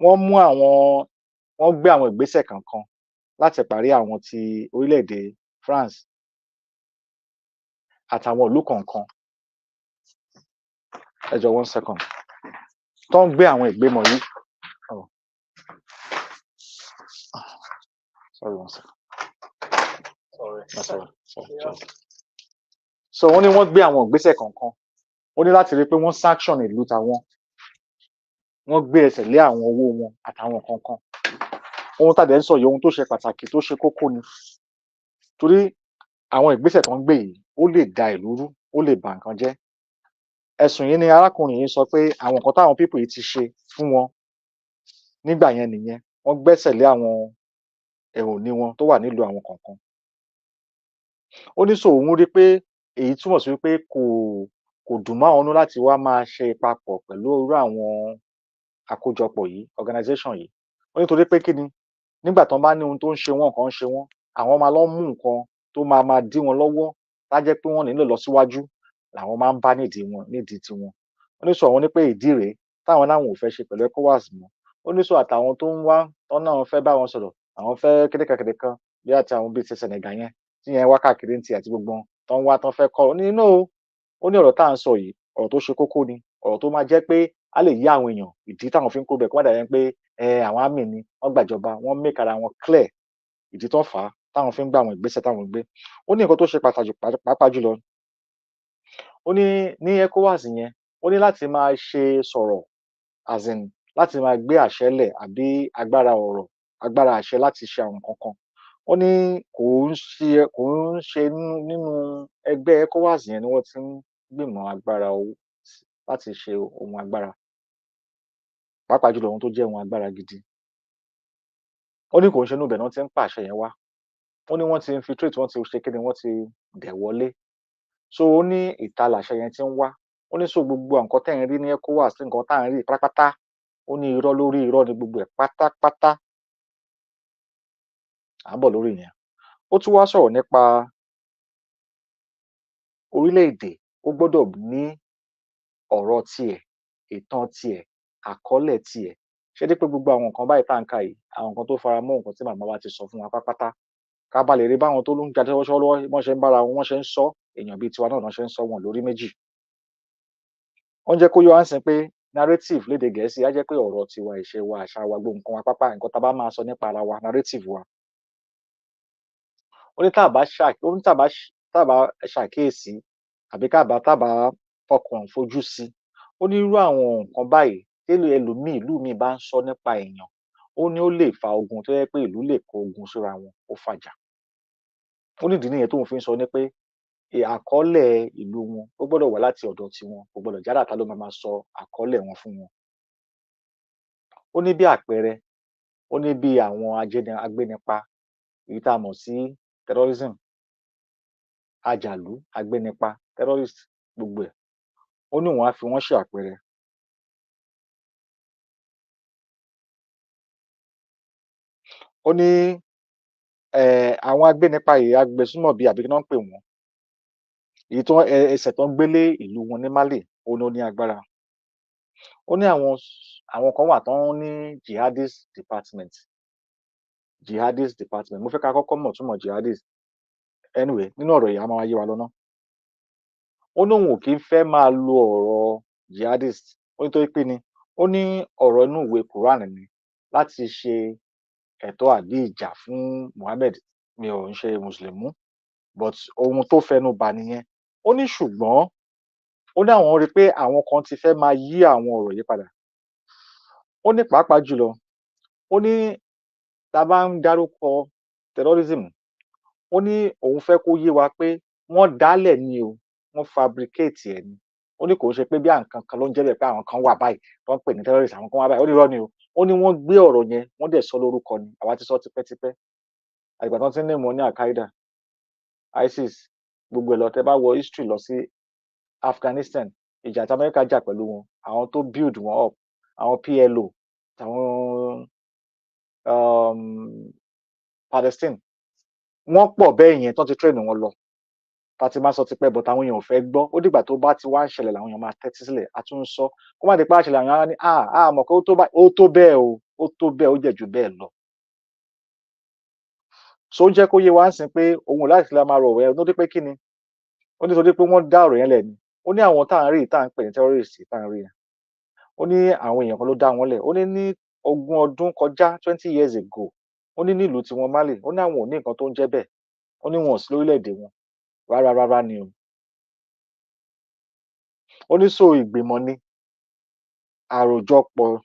wọ́n gbé àwọn ìgbésẹ̀ kankan láti parí àwọn ti orílẹ̀-èdè France àtàwọn ìlú kọ̀ọ̀kan. Ẹ jọ̀ọ́ 1 second. Tó ń gbé àwọn ìgbìmọ̀ yìí. Sorry 1 second. Sorry. So wọ́n ní wọ́n gbé àwọn ìgbésẹ̀ kankan. Ó ní láti rí pé wọ́n sanction ìlú tàwọn. Wọ́n gbé ẹsẹ̀ lé àwọn owó wọn àtàwọn kankan. Ohun tá dẹ̀ ń sọ yìí ohun tó ṣe pàtàkì tó ṣe kókó ni. Torí àwọn ìgbésẹ̀ tó ń gbé yìí ó lè da ìlú rú, ó lè ba nǹkan jẹ́. Ẹ̀sùn yìí ni arákùnrin yìí sọ pé àwọn nǹkan táwọn people yìí ti ṣe fún wọn nígbà yẹn nìyẹn. Wọ́n gbẹ́sẹ̀ lé àwọn èrò ní wọn tó wà nílùú àwọn kankan. Ó ní so òun rí pé èyí túmọ̀ sí wípé kò dùn mọ́ àwọn nínú láti wá máa ṣe papọ̀ pẹ̀lú irú àwọn àkójọpọ̀ yìí, organization yìí. Ó ní torí pé kí ni nígbà tán bá ní ohun tó ń ṣe wọ́n, nǹkan ń ṣe wọ́n, àwọn máa lọ mú nǹkan tó máa dí wọn lọ́wọ́ tá jẹ́ pé wọ́n nílò lọ síwájú làwọn máa ń bá nídìí tiwọn. Ó ní so àwọn ní pé ìdí rèé táwọn náwọn ò fẹ́ ṣe pẹ̀lú ECOWAS mọ́. Ó ní so àtàwọn tó ń wá tán náà fẹ́ bá wọn sọ̀rọ̀, àwọn fẹ́ kíníkan bí àti àwọn bíi ti Senegal yẹn tí yẹn wá káàkiri ń ti àti gbogbo wọn tán wá tán fẹ́ kọ́. Ó ní no, ó ní ọ̀rọ̀ tá à ń sọ yìí ọ̀rọ̀ tó ṣe kókó ni, ọ̀rọ̀ tó máa jẹ́ pé á lè yé àwọn èèyàn ìdí táwọn fi ń kó bẹ̀ kó má dàbí pé àwọn army ni wọ́n gbàjọba, wọ́n make ara wọn clear ìdí tó fà á táwọn fi ń gbé àwọn ìgbésẹ̀ táwọn gbé. Ó ní nǹkan tó ṣe pàtàkì pàápàá jùlọ. Ó ní ECOWAS yẹn, ó ní láti máa ṣe sọ̀rọ̀ as in láti máa gbé àṣẹ lẹ̀ àbí agbára àṣẹ láti ṣe àwọn nǹkan kan. Ó ní kò ń ṣe nínú ẹgbẹ́ ECOWAS yẹn ni wọ́n ti ń gbìmọ̀ agbára láti ṣe ohun agbára. Pàápàá jùlọ ohun tó jẹ́ ohun agbára gidi. Ó ní kò ń ṣe inú ibẹ̀ náà ti ń pàṣẹ yẹn wá. Ó ní wọ́n ti infiltrate, wọ́n ti ṣe kíni, wọ́n ti dẹ̀ wọlé. So ó ní ìta làṣẹ yẹn ti ń wá. Ó ní so gbogbo nǹkan tẹ́ ń rí ní ECOWAS ní nǹkan tá à ń rí pátápátá. Ó ní irọ́ lórí irọ́ ni gbogbo ẹ̀ pátápátá. À ń bọ̀ lórí yẹn. Ó tún wá sọ̀rọ̀ nípa orílẹ̀-èdè ó gbọ́dọ̀ ní ọ̀rọ̀ tiẹ̀, ìtàn tiẹ̀, àkọọ́lẹ̀ tiẹ̀. Ṣé dé pé gbogbo àwọn nǹkan báyìí tá à ń kà yìí, àwọn nǹkan tó fara mọ́ nǹkan tí màmá wa ti sọ fún wa pátápátá. Ká bá lè rí báwọn tó ń jà lọ́wọ́ bọ́n ṣe ń bára wọn, wọ́n ṣe ń sọ, èèyàn bíi tiwa náà ṣe ń sọ wọn lórí méjì. wọ́n jẹ́ kó yọ wá ń sìn pé narrative lédè Gẹ̀ẹ́sì á jẹ́ pé ọ̀rọ̀ tiwa, ìṣe wa, àṣà wa, gbogbo nǹkan wa pápá nǹkan tá a bá máa sọ nípa ara wa narrative wa. Ó ní tá a bá ṣàkíyèsí àbí tá a bá fọkàn fojú sí, ó ní irú àwọn nǹkan báyìí ìlú míì bá ń sọ nípa èèyàn, ó ní ó lè fa ogun tó jẹ́ pé ìlú lè kó ogun síra wọn, ó fàjà. Ó ní ìdí nìyẹn tóun fi ń sọ ní pé àkọọ́lẹ̀ ìlú wọn ó gbọ́dọ̀ wá láti ọ̀dọ̀ tiwọn, kò gbọ́dọ̀ jẹ́ àràtà ló máa sọ àkọọ́lẹ̀ wọn fún wọn. Ó ní bí àpẹẹrẹ, ó ní bí àwọn agbénipa èyí tá a mọ̀ sí terrorism, ajàlú, agbénipa, terrorist, gbogbo ẹ̀. Ó ní òun á fi wọ́n ṣe àpẹẹrẹ. Ó ní àwọn agbénipa yìí, agbésùmọ̀bí àbí kí ná ń pè wọ́n, èyí tó ẹsẹ̀ tán gbé lé ìlú wọn ní Mali, ó ní ó ní agbára. Ó ní àwọn kan wà tán ní jihadist department. Mo fẹ́ ká kọ́kọ́ mọ̀ túmọ̀ jihadist. Anyway, nínú ọ̀rọ̀ yìí á máa yé wa lọ ná. Ó ní òun ò kí ń fẹ́ máa lo ọ̀rọ̀ jihadist, ó ní torí pé ni, ó ní ọ̀rọ̀ inú ìwé Quran ni láti ṣe ẹ̀tọ́ àbí ìjà fún Muhammad. Mi ò ń ṣe Mùsùlùmí, but ohun tó fẹnu bà nìyẹn. Ó ní ṣùgbọ́n ó ní àwọn rí pé àwọn kan ti fẹ́ máa yí àwọn ọ̀rọ̀ yìí padà. Ó ní pàápàá jùlọ, ó ní tá a bá ń dárúkọ terrorism, ó ní òun fẹ́ kó yé wa pé wọ́n dálẹ̀ ni o, wọ́n fabricate ẹ̀ ni. Ó ní kò ń ṣe pé bí nǹkan kan ló ń jẹ́ bẹ́ẹ̀ pé àwọn kan wà báyìí tó ń pè ní terrorist, àwọn kan wà báyìí. Ó ní irọ́ ni o. Ó ní wọ́n gbé ọ̀rọ̀ yẹn, wọ́n dẹ̀ sọ lórúkọ ni. Àwa ti sọ tipẹ́tipẹ́. Àtìgbà tán ti ń name wọn ní Al-Qaeda, ISIS, gbogbo ẹ̀ lọ. Tẹ́ bá wo history lọ sí Afghanistan, ìjà tí Amẹ́ríkà jà pẹ̀lú wọn, àwọn tó build wọn up, àwọn PLO, àwọn Palestine, wọ́n pọ̀ bẹ́ẹ̀ yẹn tán ti train wọn lọ. Tá ti máa sọ tipẹ́, but àwọn èèyàn ò fẹ́ gbọ́. Ó dìgbà tó bá ti wá ń ṣẹlẹ̀ làwọn èèyàn máa tẹ́tí sílẹ̀, a tún ń sọ. Kó má di pé á ṣẹlẹ̀ àwọn èèyàn á ní mọ̀ pé ó tó báyìí. Ó tó bẹ́ẹ̀ o, ó tó bẹ́ẹ̀, ó jẹ̀ jù bẹ́ẹ̀ lọ. So ó jẹ́ kó yé wa ń sìn pé òun ò láti la máa rọ̀ wẹ́ lórí pé kí ni? Ó ní torí pé wọ́n dá ọ̀rọ̀ yẹn lẹ̀ ni. Ó ní àwọn tá à ń rí tá à ń pè ní terrorist tá à ń rí yẹn. Ó ní àwọn èèyàn kan ló dá wọn lẹ̀. Ó ní ní 20 ọdún kọjá, 20 years ago, ó ní nílùú tiwọn Mali, ó ní àwọn ò ní nǹkan tó ń jẹ́ bẹ́ẹ̀. Ó ní wọn ò sí lórílẹ̀-èdè wọn. Rárá ni o. Ó ní so ìgbìmọ̀ ni, àròjọpọ̀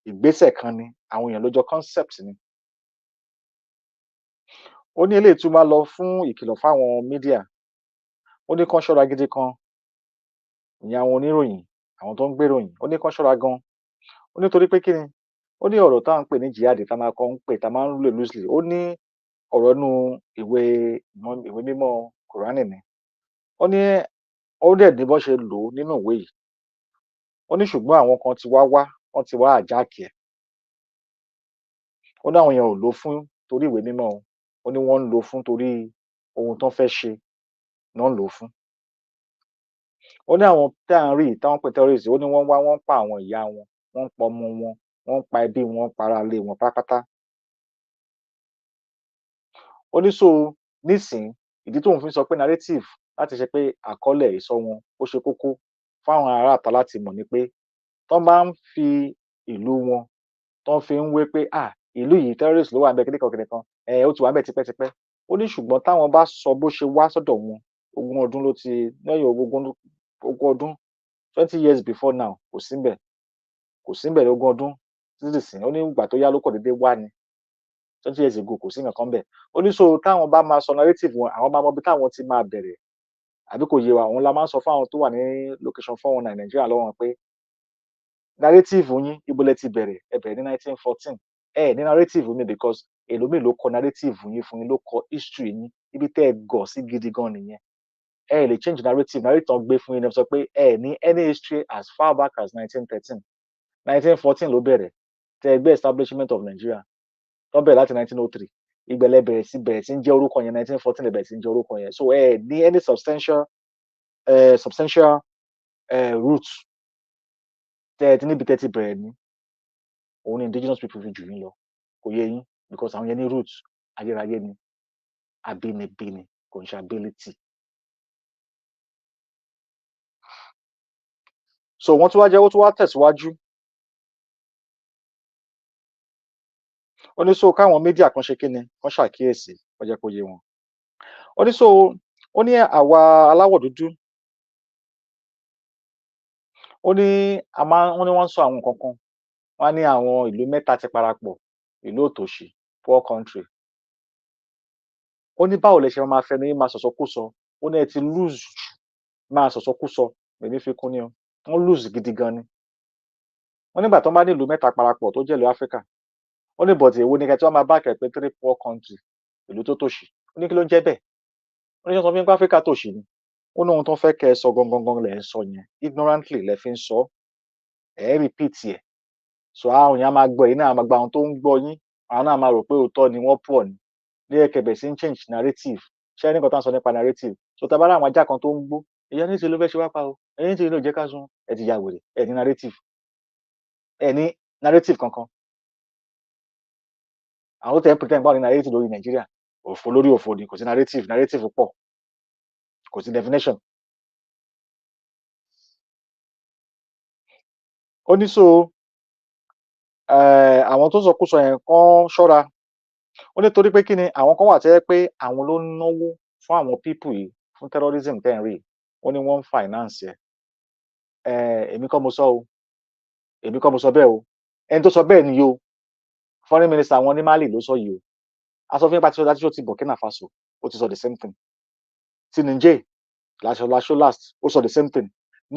ìgbésẹ̀ kan ni, àwọn èèyàn ló jọ concept ni. Ó ní eléyìí tún máa lọ fún ìkìlọ̀ fáwọn media. Ó ní kán ṣọ́ra gidi kan, ìyẹn àwọn oníròyìn, àwọn tó ń gbéròyìn. Ó ní kán ṣọ́ra gan. Ó ní torí pé kí ni? Ó ní ọ̀rọ̀ tá à ń pè ní jihad tá máa kọ́ ń pè, tá máa ń lò loosely. Ó ní ọ̀rọ̀ inú ìwé mímọ́ Kùránì ni. Ó ní ó dẹ̀ ní bọ́n ṣe lò ó nínú ìwé yìí. Ó ní ṣùgbọ́n àwọn kan ti wá, wọ́n ti wá hijack ẹ̀. Ó ní àwọn èèyàn ò lò ó fún torí ìwé mímọ́ o. Ó ní wọ́n ń lò ó fún torí ohun tán fẹ́ ṣe ná ń lò ó fún. Ó ní àwọn tá à ń rí táwọn ń pè terrorist, ó ní wọ́n ń pa àwọn ìyá wọn, wọ́n ń pa ọmọ wọn, wọ́n ń pa ẹbí wọn, wọ́n ń pa ará ilé wọn pátápátá. Ó ní so nísìnyí, ìdí tóun fi ń sọ pé narrative láti ṣe pé àkọọ́lẹ̀ ìsọ wọn ó ṣe kókó fáwọn ará ìta láti mọ̀ ni pé tán bá ń fi ìlú wọn, tán fi ń wé pé ìlú yìí terrorist ló wà ńbẹ̀ kíníkan kíníkan, ó ti wà ńbẹ̀ tipẹ́tipẹ́. Ó ní ṣùgbọ́n táwọn bá sọ bó ṣe wá sọ́dọ̀ wọn, ogún ọdún ló ti lẹ́yìn ogún ọdún 20 years before now, kò sí ńbẹ̀ lógún ọdún títí dìsín. Ó ní ìgbà tó yá ló kàn déédé wá ni. 20 years ago kò sí nǹkan ńbẹ̀. Ó ní so táwọn bá máa sọ narrative wọn, àwọn máa mọ ibi táwọn ti máa bẹ̀rẹ̀. Àbí kò yé wa? Òun la máa ń sọ fáwọn tó wà ní location 419 Nàìjíríà lọ́wọ́ wọn pé narrative yín, ibo lẹ ti bẹ̀rẹ̀? Ẹ bẹ̀rẹ̀ ní 1914. Ẹ ní narrative mi because èlòmíì ló kọ narrative yín fún yín, ló kọ history yín. Ibi tẹ́ ẹ gọ̀ sí gidi gan nìyẹn. Ẹ lè change narrative. Narrative tán gbé fún yín ni sọ pé ẹ ní any history as far back as 1913. 1914 ló bẹ̀rẹ̀. Tẹ́ ẹ gbé establishment of Nigeria. Tán bẹ̀rẹ̀ láti 1903. Ìgbẹ̀lẹ̀ bẹ̀rẹ̀ sí ń jẹ́ orúkọ yẹn, 1914 lẹ bẹ̀rẹ̀ sí ń jẹ́ orúkọ yẹn. So ẹ ní any substantial roots. Tẹ́ ẹ ti níbi tẹ́ ti bẹ̀rẹ̀ ní, òun ni indigenous people fi jù yín lọ. Kò yé yín because àwọn yẹn ní roots ayérayé ni, abínibí ni, kò ń ṣe ability. so wọ́n tún wá jẹ́ ó tún wá tẹ̀síwájú ó ní so káwọn mídíà kan ṣe kí ni wọ́n ṣàkíyèsí wọ́n jẹ́ kó yé wọn ó ní so ó ní àwa aláwọ̀ dúdú ó ní wọ́n ní wọ́n ń sọ àwọn nǹkan kan wọ́n á ní àwọn ìlú mẹ́ta ti parapọ̀ ìlú òtòṣì poor country ó ní báwo lẹ ṣe máa fẹnu yín máa sọ̀sọ́kúsọ ó ní ẹ ti lose jù máa sọ̀sọ́kúsọ èmi fi kún ni o wọ́n lose gidi gan ni wọ́n nígbà tó bá ní ìlú mẹ́ta parapọ̀ tó jẹ́ ìlú Áfíríkà ó ní bọ̀dì èwo ni kẹ́ tí wọ́n máa bá kẹ̀ pé 3 poor country ìlú tó tòṣì ó ní kí ló ń jẹ́ bẹ́ẹ̀ ó ní sọ fún mi pé Áfíríkà tòṣì ni ó ní ohun tó fẹ́ kẹ́ ẹ sọ gangan lẹ̀ ń sọ yẹn ignorantly lẹ fi ń sọ ẹ̀ repeat ẹ̀ so àwọn èèyàn máa gbọ́ yín náà máa gba àwọn tó ń gbọ́ yín àwọn náà máa rò pé òótọ́ ni wọ́n pọ̀ ni ní ẹ̀kẹ́bẹ̀ sí ń change narrative ṣé ẹnì kan tá à ń sọ nípa narrative so tá a bá rà àwọn ajá kan tó ń gbó èèyàn ní ti ló fẹ́ ṣe wá pa o èèyàn ní ti ló jẹ́ ká sun ẹ ti ya wèrè ẹ ní narrative kankan àwọn tó tẹ̀ ń pretend báwọn ní narrative lórí Nàìjíríà òfò lórí òfò ni kò sí narrative pọ̀ kò sí definition ó ní so àwọn tó sọkúsọ yẹn kán ṣọ́ra ó ní torí pé kí ni àwọn kan wà tẹ́ pé àwọn ló ń náwó fún àwọn people yìí fún terrorism tẹ́ ń rí ó ní wọ́n ń finance ẹ̀ èmi kọ́ mo sọ o èmi kọ́ mo sọ bẹ́ẹ̀ o ẹni tó sọ bẹ́ẹ̀ ni o foreign minister wọn ní Mali ló sọ yìí o a sọ fún yín pé àti sọ ti Burkina Faso ó ti sọ the same thing ti Niger láṣọ last ó sọ the same thing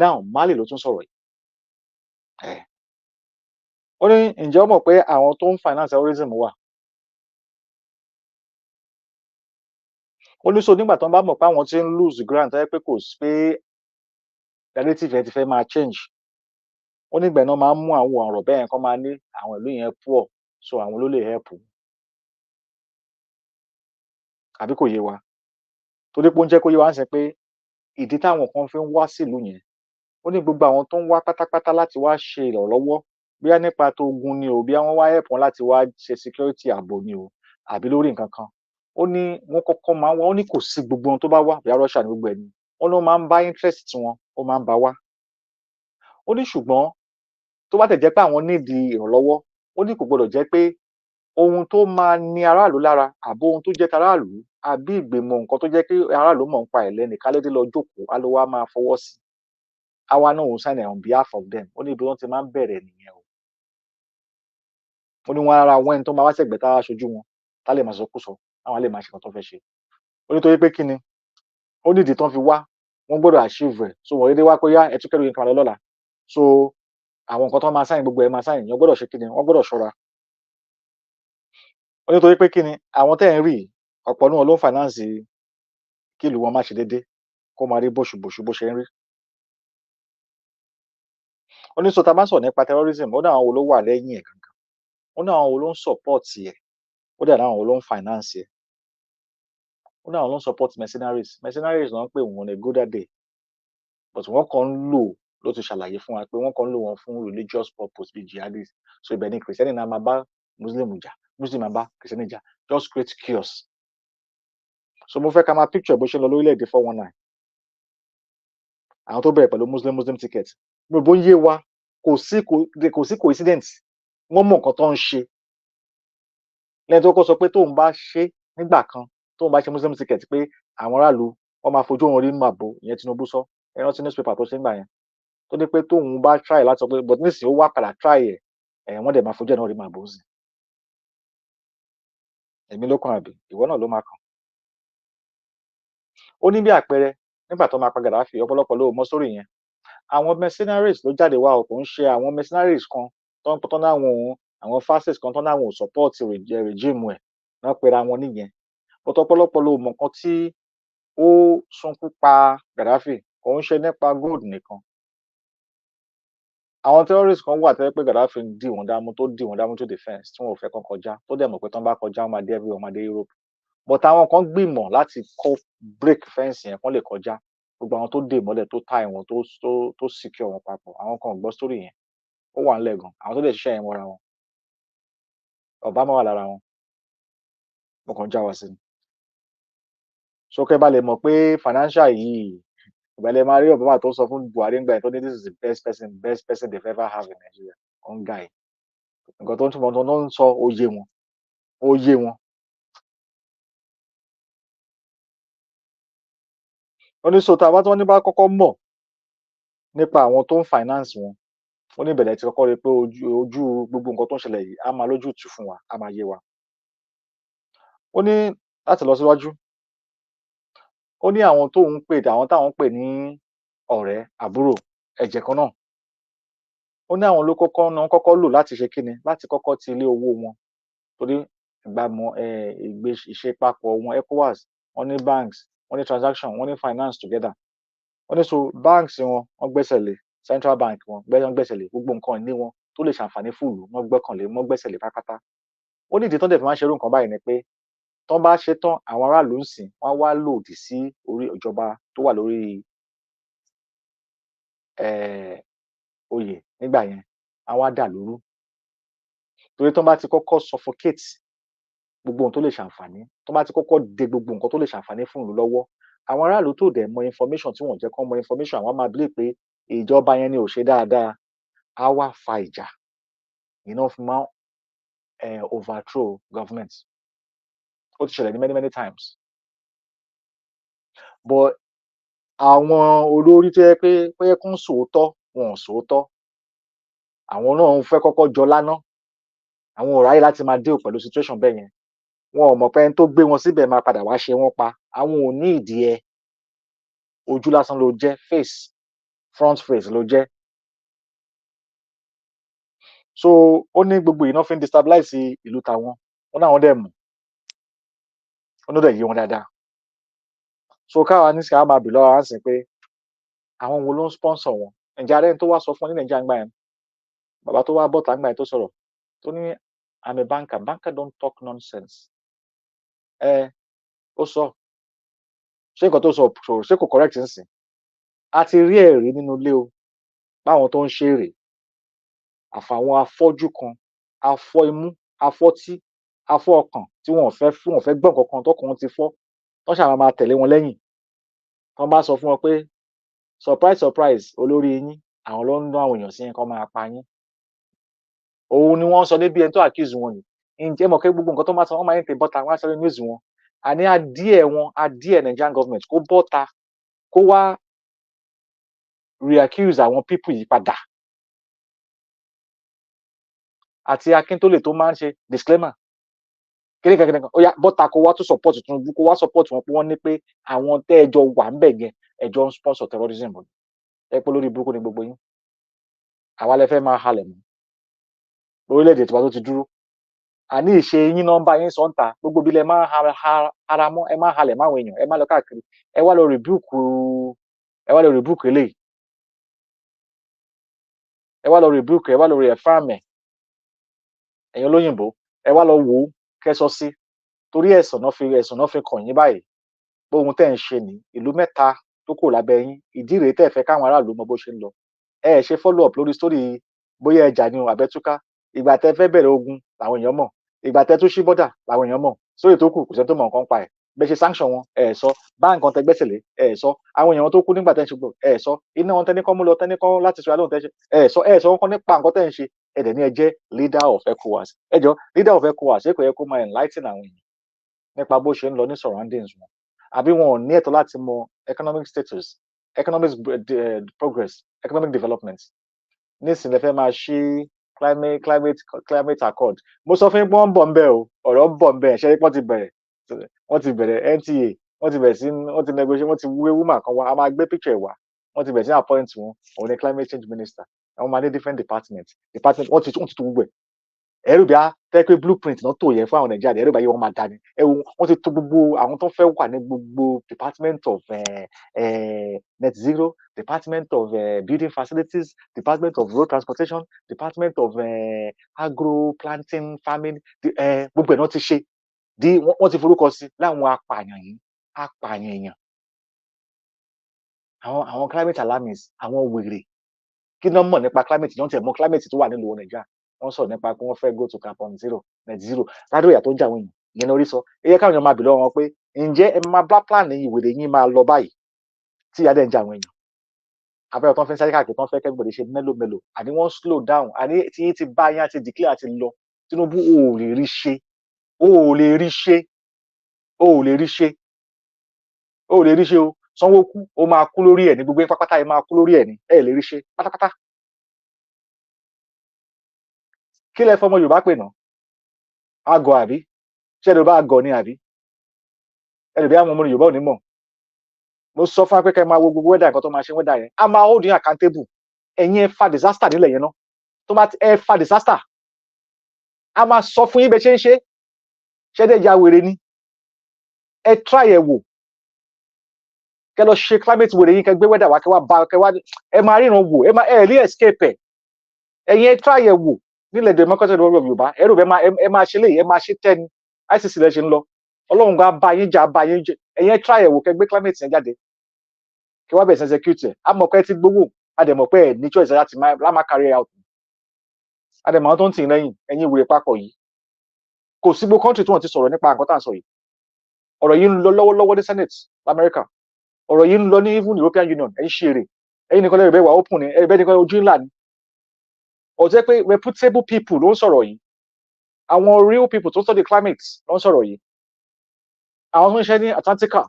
now Mali ló tún sọ̀rọ̀ yìí ó ní ǹjẹ́ ó mọ̀ pé àwọn tó ń finance terrorism wà ó ní so nígbà tó ń bá mọ̀ pé àwọn tí ń lose grant ẹ pé kò sí pé narrative yẹn ti fẹ́ máa change ó nígbà náà máa ń mú àwọn ọ̀rọ̀ bẹ́ẹ̀ yẹn kán máa ní àwọn ìlú yẹn poor so àwọn ló lè help àbí kò yé wa torí pé ó ń jẹ́ kó yé wa ń sẹ pé ìdí táwọn kan fi ń wá sílùú yẹn ó ní gbogbo àwọn tó ń wá pátápátá láti wá ṣe ìrànlọ́wọ́ bóyá nípa tó ogun ni o bóyá wọ́n wá help wọn láti wá ṣe security ààbò ni o àbí lórí nǹkan kan ó ní wọ́n kọ́kọ́ máa ń wá ó ní kò sí gbogbo ohun tó bá wá bóyá Russia ní gbogbo ẹ̀ ni wọ́n ló máa ń bá interest tiwọn ó máa ń bá wá ó ní ṣùgbọ́n tó bá tẹ̀ jẹ́ pé àwọn nídìí ìrànlọ́wọ́ ó ní kò gbọdọ̀ jẹ́ pé ohun tó máa ní aráàlú lára àbó ohun tó jẹ́ taráàlú àbí ìgbìmọ̀ nǹkan tó jẹ́ pé aráàlú mọ̀ ń pa ẹ̀ lẹ́nìkan lédè lọ jókòó á ló wá máa fọwọ́ sí àwa náà òun sign on behalf of them ó ní ibi wọn ti máa ń bẹ̀rẹ̀ nìyẹn o ó ní wọn ara wọn ẹni tó máa wá sẹ̀gbẹ́ tá a ṣojú wọn tá lè máa sọ kó sọ àwọn lè máa ṣe nǹkan tó fẹ́ ṣe ó ní torí pé kí ni ó nídìí tán fi wá wọ́n gbọ́dọ̀ achieve ẹ̀ so wọ́n dédé wá pé yá ẹ tún kẹ́rù yín kan lọ lọ́la so àwọn nǹkan tó máa sáyìn gbogbo ẹ̀ máa sáyìn yẹn gbọ́dọ̀ ṣe kí ni wọ́n gbọ́dọ̀ ṣọ́ra ó ní torí pé kí ni àwọn tẹ́ ẹ̀ ń rí ọ̀pọ̀ náà ló ń finance kí ìlú wọn má ṣe déédé kó máa rí bóṣubòṣu bó ṣe ń rí ó ní so tá a bá sọ̀rọ̀ nípa terrorism ó ní àwọn wo ló wà lẹ́yìn ẹ̀ gangan ó ní àwọn wo ló ń support ẹ̀ ó dẹ̀ àwọn wo ló ń finance ẹ̀ ó ní àwọn ló ń support mercenaries náà ń pè wọ́n ní good day but wọ́n kàn ń lò ló ti ṣàlàyé fún wa pé wọ́n kàn ń lò wọ́n fún religious purpose bíi jihadist so ibẹ̀ ni kìrìsìtẹ́nì náà máa bá muslim jà muslim máa bá kìrìsìtẹ́nì jà just create chaos so mo fẹ́ ká máa picture bó ṣe ń lọ lórílẹ̀‐èdè 419 àwọn tó bẹ̀rẹ̀ pẹ̀lú muslim ticket gbogbo ń yé wa kò sí coincidence wọ́n mọ̀ nǹkan tó ń ṣe lẹ́yìn tó kọ́ sọ pé tóun bá ṣe nígbà kan tóun bá ṣe muslim ticket pé àwọn aráàlú wọ́n máa fojú òun rí màbo ìyẹn Tinubu sọ ẹran tí newspaper tó ṣe ń gbà yẹn tó ní pé tóun bá try láti sọ pé but nísìnyí ó wá padà try ẹ̀ wọ́n dẹ̀ máa fojú ẹ̀ náà rí màbo sí èmi ló kàn àbí ìwọ náà ló máa kàn ó ní bí àpẹẹrẹ nígbà tó máa pa Gaddafi ọ̀pọ̀lọpọ̀ ló mọ̀ sórí yẹn àwọn mercenaries ló jáde wá kò ń ṣe àwọn mercenaries kan tó ń àwọn fascists kan tó ń àwọn support regime ẹ̀ náà pera wọn nìyẹn but ọ̀pọ̀lọpọ̀ ló mọ̀ nǹkan tí ó sunkún pa Gaddafi kò ń ṣe nípa gold nìkan àwọn terrorists kan wà tẹ́lẹ̀ pé Gaddafi dì wọ́n dámú to defence tí wọn ò fẹ́ kan kọjá tó dẹ̀ mọ̀ pé tán bá kọjá wọn máa dé everywhere wọn máa dé Europe but àwọn kan gbìmọ̀ láti break fence yẹn kán lè kọjá gbogbo àwọn tó dè mọ́lẹ̀ tó tie wọn tó secure wọn papọ̀ àwọn kan gbọ́ story yẹn ó wà nílẹ̀ gan àwọn tó lè ṣiṣẹ́ yẹn mọ́ra wọn Obama wà lára wọn mo kàn já wa sí ni so kẹ́ bá lè mọ̀ pé financial yìí ìgbàlẹ̀ máa rí Obama tó sọ fún Buhari ńgbà yẹn tó ní this is the best person they've ever have in Nigeria one guy nǹkan tó ń túmọ̀ tó ń sọ ó yé wọn ó ní so tá a bá tí wọ́n ní bá kọ́kọ́ mọ̀ nípa àwọn tó ń finance wọn ó ní ìbẹ̀rẹ̀ tí kọ́kọ́ rí pé ojú gbogbo nǹkan tó ń ṣẹlẹ̀ yìí á máa lójútùú fún wa á máa yé wa ó ní láti lọ síwájú ó ní àwọn táwọn ń pè ní ọ̀rẹ́ àbúrò ẹ̀jẹ̀ kan náà ó ní àwọn ló kọ́kọ́ lò láti ṣe kíni láti kọ́kọ́ ti ilé owó wọn torí ìgbàmọ̀ ìṣepapọ̀ wọn ECOWAS wọ́n ní banks wọ́n ní transaction wọ́n ní finance together wọ́n ní so banks wọ́n gbẹ́sẹ̀ lé central bank wọn gbẹ́sẹ̀ lé gbogbo nǹkan ìní wọn tó lè ṣàǹfààní fúlù wọ́n gbẹ́kànlé wọ́n gbẹ́sẹ̀ lé pátápátá ó ní ìdí tó dẹ̀ fi máa ń ṣerú nǹkan báyìí ni pé tán bá ṣe tán àwọn aráàlú ń sìn wọ́n wá lòdì sí orí ìjọba tó wà lórí oyè nígbà yẹn àwọn á dà lóru torí tán bá ti kọ́kọ́ suffocate gbogbo ohun tó lè ṣàǹfààní tán bá ti kọ́kọ́ de gbogbo nǹkan tó lè ṣàǹfààní fún ìlú lọ́wọ́ àwọn aráàlú tó dẹ̀ mọ information tí wọ́n jẹ́ kán mọ information àwọn máa believe pé ìjọba yẹn ni ò ṣe dáadáa á wá fa ìjà fi máa overthrow government ó ti ṣẹlẹ̀ ní many times but àwọn olórí tó yẹ pé kún sòótọ́ wọn ò sòótọ́ àwọn náà ń fẹ́ kọ́kọ́ jọ láná àwọn ò ráyè láti máa deal pẹ̀lú situation bẹ́ẹ̀ yẹn wọn ò mọ̀ pé ẹni tó gbé wọn síbẹ̀ máa padà wá ṣe wọ́n pa àwọn ò ní ìdí ẹ ojú lásán ló jẹ́ front face ló jẹ́ so ó ní gbogbo iná fi ń destabilize ìlú tàwọn wọn náà wọn dẹ̀ mọ̀ wọn ló dẹ̀ yé wọn dáadáa so káwa ní sàá máa bì lọ́wọ́ á sìn pé àwọn wo ló ń sponsor wọn ǹjẹ́ ààrẹ tó wá sọ fún wọn ní Nàìjíríà ńgbà yẹn bàbá tó wá bọ́ta ńgbà yẹn tó sọ̀rọ̀ tó ní I'm a banker don't talk nonsense ó sọ ṣé nǹkan tó sọ ṣé kò correct nsìn a ti rí ẹ̀rí nínú ilé o báwọn tó ń ṣe èrè àfàwọn afọ́jú kan afọ́ imú afọ́tí afọ́ ọkàn tí wọn ò fẹ́ gbọ́ nǹkan kan tọkàn ti fọ́ wọ́n ṣàwọn máa tẹ̀lé wọn lẹ́yìn wọ́n bá sọ fún wọn pé surprise olórí yín àwọn ló ń ná àwọn èèyàn sí yẹn kán máa pa yín òun ni wọ́n sọ níbi ẹni tó accuse wọn ni ǹjẹ́ mọ̀ pé gbogbo nǹkan tó máa sọ wọ́n máa ń tè bọ́ta wọ́n á sọ ní news wọn àní adíẹ̀ Nigerian government kó bọ́ta kó wá reaccuse àwọn people yìí padà àti Akíntólè tó máa ń ṣe disclaimer kíníkan ó yá bọ́ta kó wá tún support Tinubu kó wá support wọn pé wọ́n ní pé àwọn tẹ́ ẹjọ́ wà ń bẹ̀ yẹn ẹjọ́ ń sponsor terrorism bọ̀ ẹ pé lórí burúkú ni gbogbo yín àwa lẹ fẹ́ máa halẹ̀ mọ́ lórílẹ̀‐èdè tiwa tó ti dúró àní ìṣe yín nọ́mbà yín sọ́ńtà gbogbo bí lẹ máa ara mọ́ ẹ máa halẹ̀ máwọn èèyàn ẹ máa lọ káàkiri ẹ wá lọ rebuke eléyìí ẹ wá lọ rebuke ẹ wá lọ reaffirm ẹ̀yin olóyìnbó ẹ wá lọ wò ó kẹsọ sí torí ẹ̀sùn náà fi kàn yín báyìí bóhun tẹ́ ń ṣe ní ìlú mẹ́ta tó kù lábẹ́ yín ìdí rèé tẹ́ fẹ́ káwọn aráàlú mọ bó ṣe ń lọ ẹ ṣe follow up lórí story bóyá ẹjà ni o àbẹ́túká ìgbà tẹ́ fẹ́ bẹ̀rẹ̀ ogun làwọn èèyàn mọ̀ ìgbà tẹ́ tún ṣí bọ́dà làwọn èèyàn mọ̀ sórí tó kù kò sẹ́ni tó mọ̀ nǹkan pa ẹ̀ bẹ́ẹ̀ ṣe sanction wọn ẹ̀ sọ báńkì kan tẹ́ gbẹ́sẹ̀ lé ẹ̀ sọ àwọn èèyàn tó kú nígbà tẹ́ ń ṣe gbọ́ ẹ̀ sọ iná wọn tẹ́ni kọ́ mú lọ tẹ́ni kọ́ láti ṣe alóhùn tẹ́ ṣe ẹ̀ sọ wọn kọ́ nípa nǹkan tẹ́ ń ṣe ẹ̀dẹ̀ ni ẹ jẹ́ leader of ECOWAS ẹ jọ leader of ECOWAS ẹ kò yẹ kó máa enlighten àwọn èèyàn nípa bó ṣe ń lọ ní surroundings wọn àbí wọn ò ní ẹ̀tọ́ láti mọ economic status economic progress economic development nísìnyí lè fẹ́ máa ṣí climate accord mo sọ fún yín pé wọ́n ń bọ̀ ń bẹ̀ o ọ̀rọ̀ ń bọ̀ ń bẹ̀ ṣe wọ́n ti bẹ̀rẹ̀ NTA wọ́n ti bẹ̀rẹ̀ sí wọ́n ti negotiate wọ́n ti wé woman kan wá a máa gbé picture wá wọ́n ti bẹ̀rẹ̀ sí appoint wọn òun ni climate change minister àwọn máa ní different department wọ́n ti tó gbogbo ẹ̀ ẹ̀rù bí a fẹ́ pé blueprint náà tó yẹ fún àwọn Nàìjíríà ẹ̀rù bá yẹ wọ́n máa dání wọ́n ti tó gbogbo àwọn tó fẹ́ wà ní gbogbo department of net zero department of building facilities department of road transportation department of agro planting farming gbogbo ẹ̀ náà ti ṣe wọ́n ti forúkọ sí láwọn apààyàn èèyàn àwọn climate alarmists àwọn wèrè kí náà mọ̀ nípa climate yẹn tẹ̀ mọ́ climate tó wà nílùú Nàìjíríà wọ́n sọ nípa pé wọ́n fẹ́ go to carbon zero net zero ládùúgbò ìyà tó ń jà wọ́n yẹn lórí sọ ẹ yẹ káwọn èèyàn máa bì lọ́wọ́ wọn pé ǹjẹ́ ẹ máa bá plan ìwèrè yín máa lọ báyìí tí ìyá dẹ̀ ń jẹ àwọn èèyàn abẹ́rẹ́ tó ń fẹ́ sáré káàkiri tó ń fẹ́ kẹ́gbọ̀dé ṣe mélòó àní wọ́n slow down àní tí yín ti bá yín àti declare àti lọ Tinubu ò lè rí ṣe ò lè rí ṣe ò lè rí ṣe ò lè rí ṣe o Sanwó-Olú ó máa kú lórí ẹ̀ ní gbogbo yín pátápátá ẹ máa kú lórí ẹ̀ ní ẹ lè rí ṣe pátápátá. Kí lẹ fọmọ Yorùbá pè náà àgọ̀ àbí ṣé Yorùbá àgọ̀ ni àbí ẹlòmí àwọn ọmọ Yorùbá ò ní mọ̀ mo sọ fún akẹ́kẹ́ máa wo gbogbo wẹ́dà nǹkan tó máa ṣe wẹ́dà yẹn a máa hold you accountable ẹ̀yin ẹ fa disaster nílẹ̀ yẹn náà tó bá ẹ fa disaster a máa sọ fún yín bẹ ṣe ń ṣe ṣẹ́dẹ̀ ya wèrè ni ẹ try ẹ wò kẹ lọ ṣe climate wèrè yín kẹ gbé wẹ́dà wá kẹ wá bá kẹ wá ẹ máa ríran wò ẹ lè escape ẹ ẹ̀yin ẹ try ẹ wò nílẹ̀ democracy of Yorùbá ẹrù ẹ máa ṣe léyìí ẹ máa ṣe tẹ́ni ICC lẹ ṣe ń lọ Ọlọ́run gan bá yín jà bá yín jẹ ẹ̀yin ẹ try ẹ wò kẹ gbé climate yẹn jáde kí wọ́n bẹ̀rẹ̀ sí execute ẹ̀ a mọ̀ pé ẹ ti gbowó a dẹ̀ mọ̀ pé ẹ ní choice láti máa carry out a dẹ̀ mọ̀ àwọn tó ń tì lẹ́yìn ẹ̀yin ìwúre papọ̀ yìí kò sí gbogbo country tí wọ́n ti sọ̀rọ̀ nípa nǹkan tá à ń sọ yìí ọ̀rọ̀ yìí ń lọ lọ́wọ́lọ́wọ́ ní Senate America ọ̀rọ̀ yìí ń lọ ní even European Union ẹ̀yin ṣe èrè ẹ̀yin nìkan lẹ́rìí bẹ́ẹ̀ wà open ni ẹ̀yin bẹ́ẹ̀ nìkan ojú ńlá ni ọ̀jẹ́ pé reputable people ló ń sọ̀rọ̀ yìí àwọn real people tó ń study climate ló ń sọ̀rọ̀ yìí àwọn tó ń ṣe ní Atlantica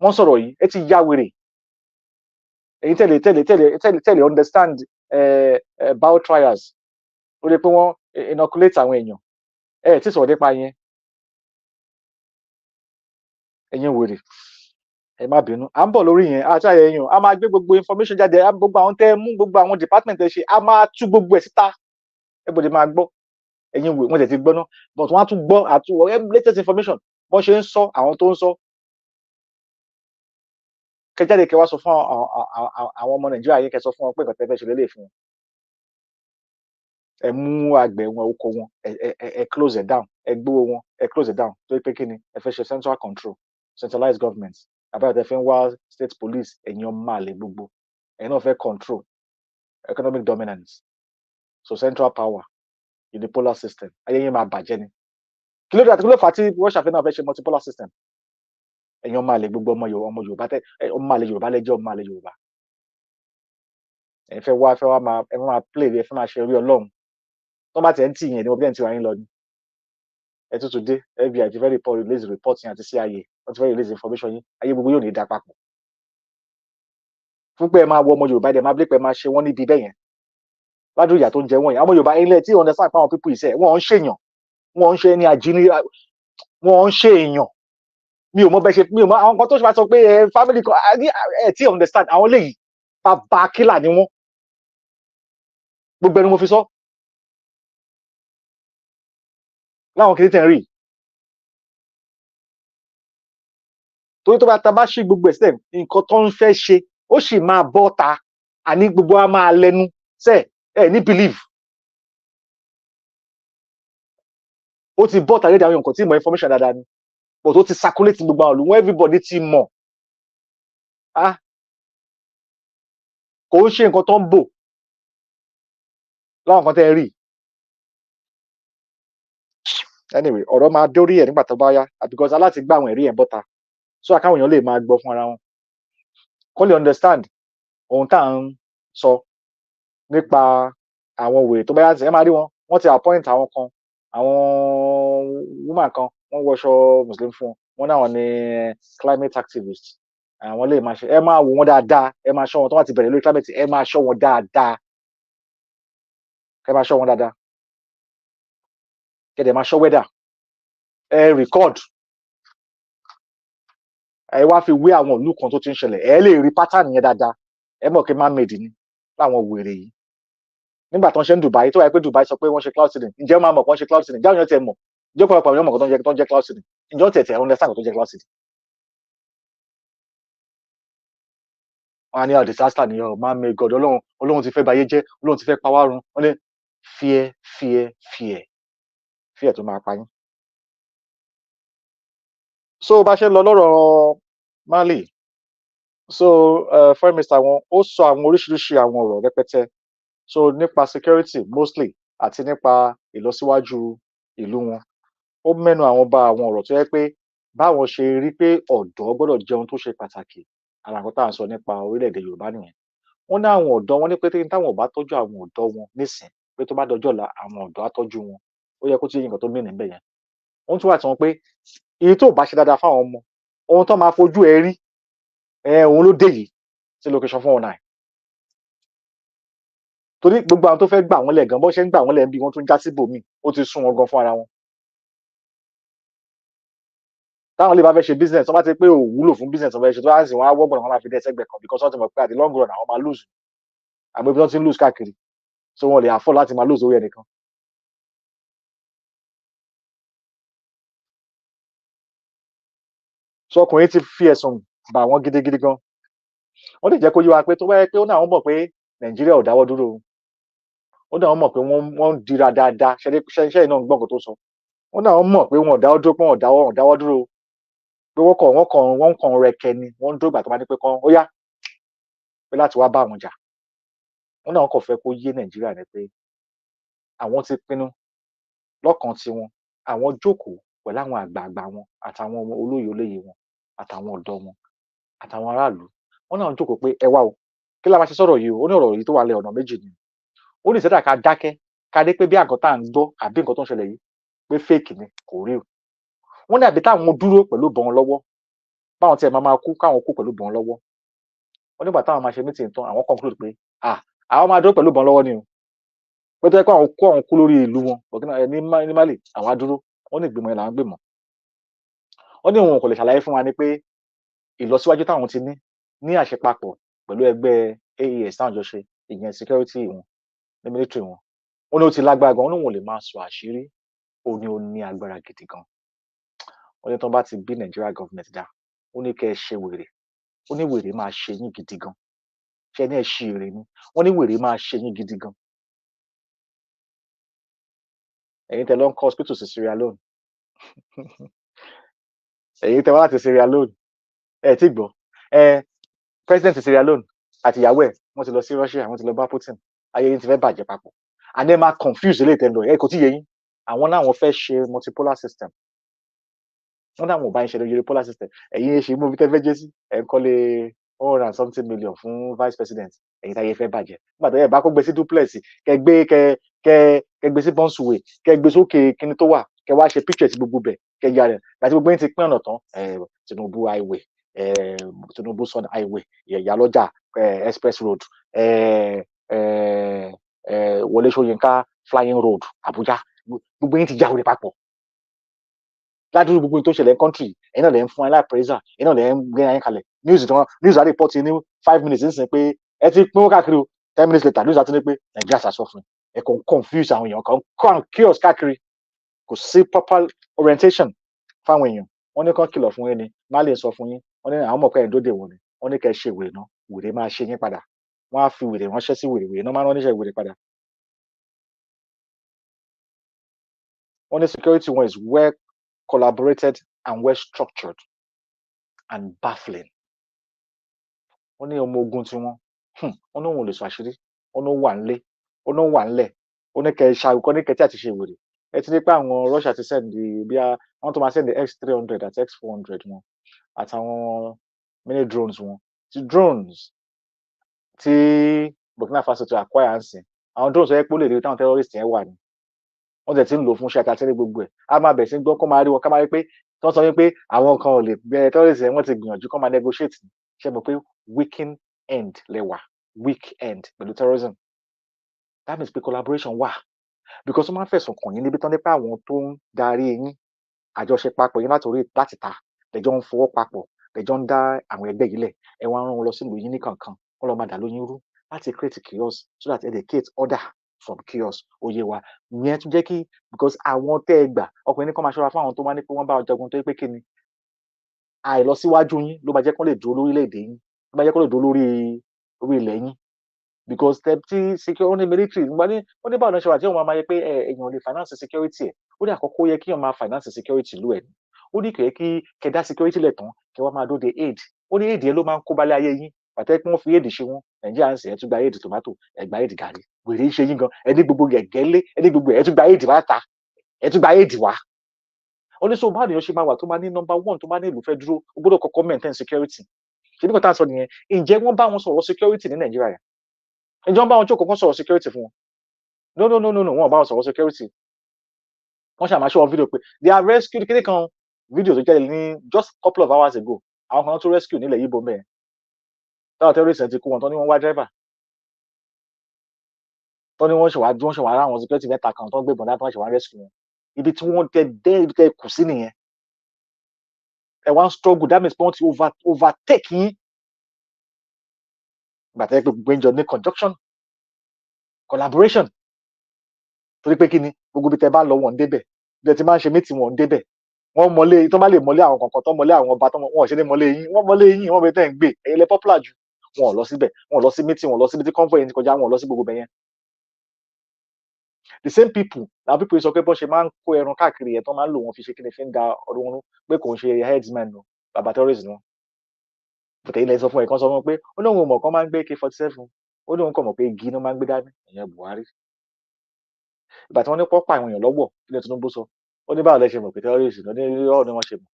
wọ́n sọ̀rọ̀ yìí ẹ ti ya wèrè èyí tẹ̀lé understand biotrials ó lè pé wọ́n inoculate àwọn èèyàn tí sọ̀rọ̀ nípa yẹn ẹ̀yin wèrè ẹ má bínú à ń bọ̀ lórí yẹn àti àyẹ̀ èèyàn a máa gbé gbogbo information jáde gbogbo àwọn tẹ́ mú gbogbo àwọn department tẹ́ ṣe a máa tú gbogbo ẹ̀ síta everybody máa gbọ́ ẹ̀yin wèrè wọ́n tẹ̀ ti gbọ́ náà but wọ́n á tún gbọ́ latest information bọ́n ṣe ń sọ àwọn tó ń sọ kẹjáde kẹ wá sọ fún àwọn ọmọ Nàìjíríà yín kẹ sọ fún wọn pé nǹkan tẹ́ fẹ́ ṣe lélẹ̀ fún wọn ẹ mú àgbẹ̀ wọn oko wọn ẹ close it down ẹ gbówó wọn ẹ close it down tó pé kí ni ẹ fẹ́ ṣe central control centralized government àbáyọ tẹ́ fẹ́ ń wá state police ẹ̀yin ọmọ àlè gbogbo ẹ̀yin náà fẹ́ control economic dominance so central power unipolar system ayé yín máa bàjẹ́ ni kí ló dé àti kí ló fà á tí Russia fẹ́ náà fẹ́ ṣe multipolar system ẹ̀yin ọmọ àlè gbogbo ọmọ Yorùbá tẹ ọmọ àlè Yorùbá lẹ́jọ́ ọmọ àlè Yorùbá ẹ fẹ́ wá máa play ẹ fẹ́ máa ṣe orí Ọlọ́run tó bá tẹ̀ ń tì yẹn ni wọ́n bí ẹ̀ ń tì wáyé lọ ni ẹ tún tún dé FBI ti fẹ́ release report yẹn àti CIA wọ́n ti fẹ́ release information yín ayé gbogbo yóò ní dá papọ̀ fún pé ẹ máa wọ ọmọ Yorùbá ẹ máa bí pé ẹ máa ṣe wọ́n níbi bẹ́ẹ̀ yẹn ládùn ìyà tó ń jẹ wọ́n yẹn ọmọ Yorùbá ilẹ̀ tí understand fáwọn people ìṣe wọ́n ń ṣèyàn wọ́n ń ṣe ní àjíní wọ́n ń ṣe èèyàn mi ò mọ bẹ́ẹ̀ ṣe mi ò mọ àwọn kan tó ṣe máa sọ pé family kan ẹ tí understand àwọn léyìí bàbá kílà ni wọ́n gbogbo ẹni mo fi sọ láwọn kìí tẹ̀ ń rí torí tó bá ta bá ṣí gbogbo ẹ̀sẹ̀ nǹkan tó ń fẹ́ ṣe ó sì máa bọ́ ta àní gbogbo a máa lẹ́nu sẹ́ ẹ̀ ní believe ó ti bọ́ ta lédè àwọn nǹkan tí mọ̀ information dáadáa ni but ó ti circulate gbogbo àwọn olùwọ́n everybody ti mọ̀ kò ń ṣe nǹkan tó ń bò láwọn kan tẹ́ rí anyway ọ̀rọ̀ máa dórí ẹ̀ nígbà tó bá yá because aláti gbá àwọn ẹ̀rí ẹ̀ bọ́ta so àkáwọn èèyàn lè máa gbọ́ fún ara wọn kó lè understand ohun tá à ń sọ nípa àwọn wèrè tó bá yá ẹ máa rí wọ́n ti appoint àwọn kan àwọn woman kan wọ́n wọṣọ muslim fún wọn náà ní climate activist àwọn lè máa ṣe ẹ máa wò wọ́n dáadáa ẹ máa ṣọ́ wọn tó bá ti bẹ̀rẹ̀ lórí climate ẹ máa ṣọ́ wọn dáadáa kẹ̀dẹ̀ máa ṣọ́ weather ẹ record ẹ wá fi wé àwọn ìlú kan tó ti ń ṣẹlẹ̀ ẹ lè rí pattern yẹn dáadáa ẹ mọ̀ pé man made ni láwọn wèrè yìí nígbà tó ń ṣe ní Dubai tó wáyé pé Dubai sọ pé wọ́n ṣe cloud seeding ǹjẹ́ máa mọ̀ kó ń ṣe cloud seeding jáwé yẹn tẹ̀ mọ̀ ǹjẹ́ ọ̀pọ̀lọpọ̀ àwọn ọmọ kan tó ń jẹ́ cloud seeding ǹjẹ́ ó tẹ̀tẹ̀ understand tó ń jẹ́ cloud seeding. wọ́n á ní disaster ni ọ̀ man made God Ọlọ́run ti fẹ́ bayé jẹ́ Ọlọ́run ti fẹ́ pa wá run wọ́n ní fear tó máa pa yín. so bá ṣe lọ lọ́rọ̀ Mali so foreign minister wọn ó sọ àwọn oríṣiríṣi àwọn ọ̀rọ̀ rẹpẹtẹ so nípa security mostly àti nípa ìlọsíwájú ìlú wọn ó mẹ́nu àwọn bà àwọn ọ̀rọ̀ tó yẹ pé báwọn ṣe rí pé ọ̀dọ́ gbọ́dọ̀ jẹun tó ṣe pàtàkì àlàkọ́ tá à ń sọ nípa orílẹ̀-èdè Yorùbá nìyẹn. Wọ́n ní àwọn ọ̀dọ́ wọn ní pé táwọn ò bá tọ́jú àwọn ọ̀dọ́ wọn nísìn pé tó bá dọjọ́ ọ̀la àwọn ọ̀dọ́ á tọ́jú wọn. Ó yẹ kó tí yé nǹkan tó mí níbẹ̀ yẹn. Wọ́n tún wà tí wọ́n pé iye tó bá ṣe dáadáa fáwọn ọmọ ohun tó máa fojú ẹ rí òun ló dé yìí sí location 419. Torí gbogbo àwọn tó fẹ́ gbà wọ́n lẹ̀ gan bó ṣe ń gbà wọ́n lẹ̀ bí wọ́n tún já síbòmí ó ti sún wọn gan fún ara wọn. Táwọn lè bá fẹ́ ṣe business wọ́n bá ti pé ò wúlò fún business wọ́n fẹ́ ṣe tó bá sì wọ́n á wọ́gbọ̀n àwọn máa fi dẹ́ sẹ́gbẹ̀ kan because wọ́n ti mọ̀ pé at the long run àwọn máa lose àmọ́ ibi wọ́n ti ń lose káàkiri so wọ́n lè afford láti máa lose orí ẹnìkan. So ọkùnrin ti fi ẹ̀sùn bà wọ́n gidigidi gan. Wọ́n lè jẹ́ kó yé wa pé tó bá yẹ pé ó ní àwọn mọ̀ pé Nàìjíríà ò dáwọ́ dúró ó ní àwọn mọ̀ pé wọ́n ń dira dáadáa ṣẹ́yìn náà ń gbọ́n nǹkan tó sọ. Wọ́n ní àwọn mọ̀ pé wọn ò dáwọ́ dúró pé wọn ò dáwọ́ dúró pé wọ́n kàn rẹ̀kẹ̀ ni wọ́n ń dúró ìgbà tó bá ní pé kán ó yá pé láti wá bá àwọn jà. Wọ́n ní àwọn kàn fẹ́ kó yé Nàìjíríà ni pé àwọn ti pinnu lọ́kàn tiwọn àwọn jókòó pẹ̀lú àwọn àgbààgbà wọn àtàwọn olóyè wọn àtàwọn ọ̀dọ́ wọn àtàwọn aráàlú. Wọ́n náà jókòó pé ẹ wá o kí la máa ṣe sọ̀rọ̀ yìí o ó ní ọ̀rọ̀ yìí tó wà lẹ̀ ọ̀nà méjì ni ó ní ìṣẹ́dá ká dákẹ́ ká dé pé bí àgọ́ tá à ń gbọ́ àbí nǹkan tó ń ṣẹlẹ̀ yìí pé fake ni kò rí o. Wọ́n ní àbí táwọn dúró pẹ̀lú bọ̀n lọ́wọ́ báwọn tiẹ̀ máa kú káwọn kú pẹ̀lú bọ̀n lọ́wọ́. Wọ́n nígbà táwọn máa ṣe meeting tán àwọn conclude pé àwọn máa dúró pẹ̀lú bọ̀n lọ́wọ́ ni o pé tó yẹ kó àwọn kú lórí ìlú wọn ní Mali àwọn á dúró. Wọ́n ní ìgbìmọ̀ yẹn làwọn gbìmọ̀. Wọ́n ní òun kò lè ṣàlàyé fún wa ni pé ìlọsíwájú táwọn ti ní àṣepapọ̀ pẹ̀lú ẹgbẹ́ AES táwọn jọ ṣe ìyẹn security wọn ní military wọn. Ó ní ó ti lágbára gan. Ó ní òun lè máa sọ àṣírí ó ní agbára gidi gan. Ó ní tó bá ti bí Nigeria government dá ó ní kẹ́ ẹ ṣe wèrè ó ní wèrè máa ṣe yín gidi gan. Ṣé ní ẹ ṣe èrè ni wọ́n ní wèrè máa ṣe yín gidi gan. Ẹ̀yin tẹ́ lọ ń kọ́ hospital sí Sierra Leone ẹ̀yin tẹ́ wá láti Sierra Leone tí gbọ́ president Sierra Leone àti ìyàwó ẹ̀ wọ́n ti lọ sí Russia wọ́n ti lọ bá Putin ayé yín ti fẹ́ bàjẹ́ papọ̀ and ẹ máa confuse eléyìí tẹ́ lọ kò tí yé yín àwọn náà wọ́n fẹ́ ṣe multipolar system wọ́n náà wọ́n bá ń ṣe unipolar system ẹ̀yin ṣe mú bí tẹ́ fẹ́ jẹ́ sí ẹ̀ ń kọ́lé 100 million fún vice president ẹ̀yin táyé fẹ́ bàjẹ́ nígbà tó yẹ bá kó gbé sí duplex kẹ gbé sí bọ́ǹsùwẹ̀ kẹ gbé sókè kíní tó wà kẹ wá ṣe picture sí gbogbo bẹ̀ kẹ ya rẹ̀ láti gbogbo yín ti pín ọ̀nà tán Tinubu highway Tinubu sun highway Ìyálọ́jà express road Wọlé Ṣóyínká flying road Abuja gbogbo yín ti jáwé papọ̀ ládùúgbò gbogbo tó ṣẹlẹ̀ country ẹ̀yin náà lè ń fún ẹ láì praiser ẹ̀yin náà lè ń gbé ayé kalẹ̀ news á report ní 5 minutes nísìnyí pé ẹ ti pín káàkiri o 10 minutes later news á tún ní pé Nàìjíríà ṣàṣọfún ẹ kàn confuse àwọn èèyàn kan chaos káàkiri kò sí proper orientation fáwọn èèyàn. Wọ́n ní kán kìlọ̀ fún yín ni má lè sọ fún yín wọ́n ní àwọn mọ̀ pé ẹ̀ ń dóde wọn ni wọ́n ní kẹ́ ẹ ṣe wèrè náà wèrè máa ṣe yín padà wọ́n á fi wèrè ránṣẹ́ sí wèrè náà máa rán níṣẹ́ wèrè padà. Wọ́n ní security one is well collaborated and well structured and baffling. Wọ́n ní ọmọ ogun tí wọ́n ní òun lè sọ àṣírí wọ́n ní ó wà nílé wọ́n ní ó wà nílẹ̀ wọ́n ní kẹ́ ẹ ṣàwùkọ́ ní kẹ́tí àti ṣe wèrè ẹ ti rí pé àwọn Russia ti send bí wọ́n tó máa send X300 àti X400 wọn àtàwọn mini drones wọn ti drones tí Burkina Faso ti acquire ń sìn àwọn drones ẹ pé ó lè rí táwọn terrorist yẹn wà ní wọ́n tẹ̀ tí ń lò fún ṣe àtàtẹ́rẹ́ gbogbo ẹ̀ á máa bẹ̀ sí gbọ́ kó máa rí wọn ká máa rí pé tí wọ́n sọ wípé àwọn kan ò lè gbẹ terrorist yẹn wọ́n ti gbìyànjú kó máa negotiate ṣe mọ̀ pé weekend end lẹ́wà weekend pẹ̀lú terrorism that means pé collaboration wà because wọ́n máa ń fẹ̀sùn kàn yín níbi tán nípa àwọn tó ń darí yín àjọṣe papọ̀ yín láti ta lẹ́jọ́ ń fọwọ́ papọ̀ lẹ́jọ́ ń dá àwọn ẹgbẹ́ yìí lẹ̀ ẹ wá rán wọn lọ sílùú yín ní kankan wọ́n lọ máa dà lóyún rú láti create chaos so that educate order from chaos oyè wa ìyẹn tún jẹ́ kí because àwọn tẹ́ ẹ gbà ọkùnrin ní kọ́ máa ṣọ́ra fún àwọn tó máa ní pé wọ́n bá jagun tó yẹ pé kí ni àìlọsíwájú yín ló máa jẹ́ kó lè dúró lórílẹ̀‐èdè yín ló máa jẹ́ kó lè dúró lórí ilẹ̀ yín because tí security ní military ó ní báwo ni ṣe wà tí wọ́n máa yẹ pé èèyàn lè finance security ẹ̀ ó ní àkọ́kọ́ yẹ kí wọ́n máa finance security lú ẹ̀ ó ní kẹ́ kí kẹ́dá security lẹ̀ tán kẹ́ wọ́n máa dóde aid ó ní aid yẹn ló máa ń kó balẹ̀ ayé yín pàtẹ́ pé wọ́n fi aid ṣe wọ́n Nàìjíríà ń sìn ẹ̀ tún gba aid tomato ẹ̀ gba aid gàrí wèrè ṣe yín gan ẹni gbogbo gẹ̀gẹ́lé ẹni gbogbo ẹ̀ tún gba aid wá ta ẹ̀ tún gba aid wá. ó ní sọ báwo ni wọ́n ṣe máa wà tó máa ní number one tó máa ní ìlú fẹ́ dúró ó gbọ́dọ̀ kọ́kọ́ maintain security ṣe ní kò tá à ń sọ nìyẹn ǹjẹ́ wọ́n bá wọn sọ̀rọ̀ security ní Nàìjíríà yẹn ǹjẹ́ wọ́n bá wọn jókòó kan sọ̀rọ̀ security fún wọn no wọ́n bá wọn sọ̀rọ̀ security wọ́n ṣàmáṣọ́ fídíò pé they are rescued kíní kan fídíò tó jáde ní just couple of hours ago àwọn kan tó rescue nílẹ̀ yìí bọ́ mẹ́ẹ̀ táwọn terrorists ti kú wọn tán ní wọ́n wá driver tán ní wọ́n ṣe wá ráwọn security mẹ́ta kan tán gbébọn láti wọ́n ṣe wá rescue wọn ibi tí wọ́n ibi tẹ́ kù sí nìyẹn ẹ wá ń struggle that means wọ́n ti overtake yín gbàtẹ́ pé gbogbo ìjọ ní conjunction collaboration torí pé kí ni gbogbo ibi tẹ́ bá lọ wọn débẹ̀ bí ẹ ti máa ń ṣe meeting wọn débẹ̀ wọ́n mọlé tó bá lè mọlé àwọn kankan tó mọlé àwọn ọba tó wọn ò ṣe ní mọlé yín wọ́n bẹ tẹ́ ń gbé ẹ̀yin lẹ popular jù wọn ò lọ síbẹ̀ wọn ò lọ sí meeting wọn ò lọ síbi tí convoy yẹn ti kọjá wọn ò lọ sí gbogbo bẹ̀yẹn the same people na people sọ pé bọ́n ṣe máa ń kó ẹran káàkiri yẹn tó máa ń lò wọn fi ṣe kí ni fi ń da ọdún wọn pé kò ń ṣe headsman o bàbá terrorist ni wọn bùtẹ̀ ilẹ̀ sọ fún ẹ̀ kan sọ fún pé ó lóun mọ̀ kan máa ń gbé AK-47 ó lóun kàn mọ̀ pé igi ló máa ń gbé dání ìyẹn Buhari ìgbà tí wọ́n ní pọ́pà àwọn èèyàn lọ́wọ́ ilẹ̀ Tinubu sọ ó ní báwo lẹ ṣe mọ̀ pé terrorist ló ní ọ̀ ni wọ́n ṣe mọ̀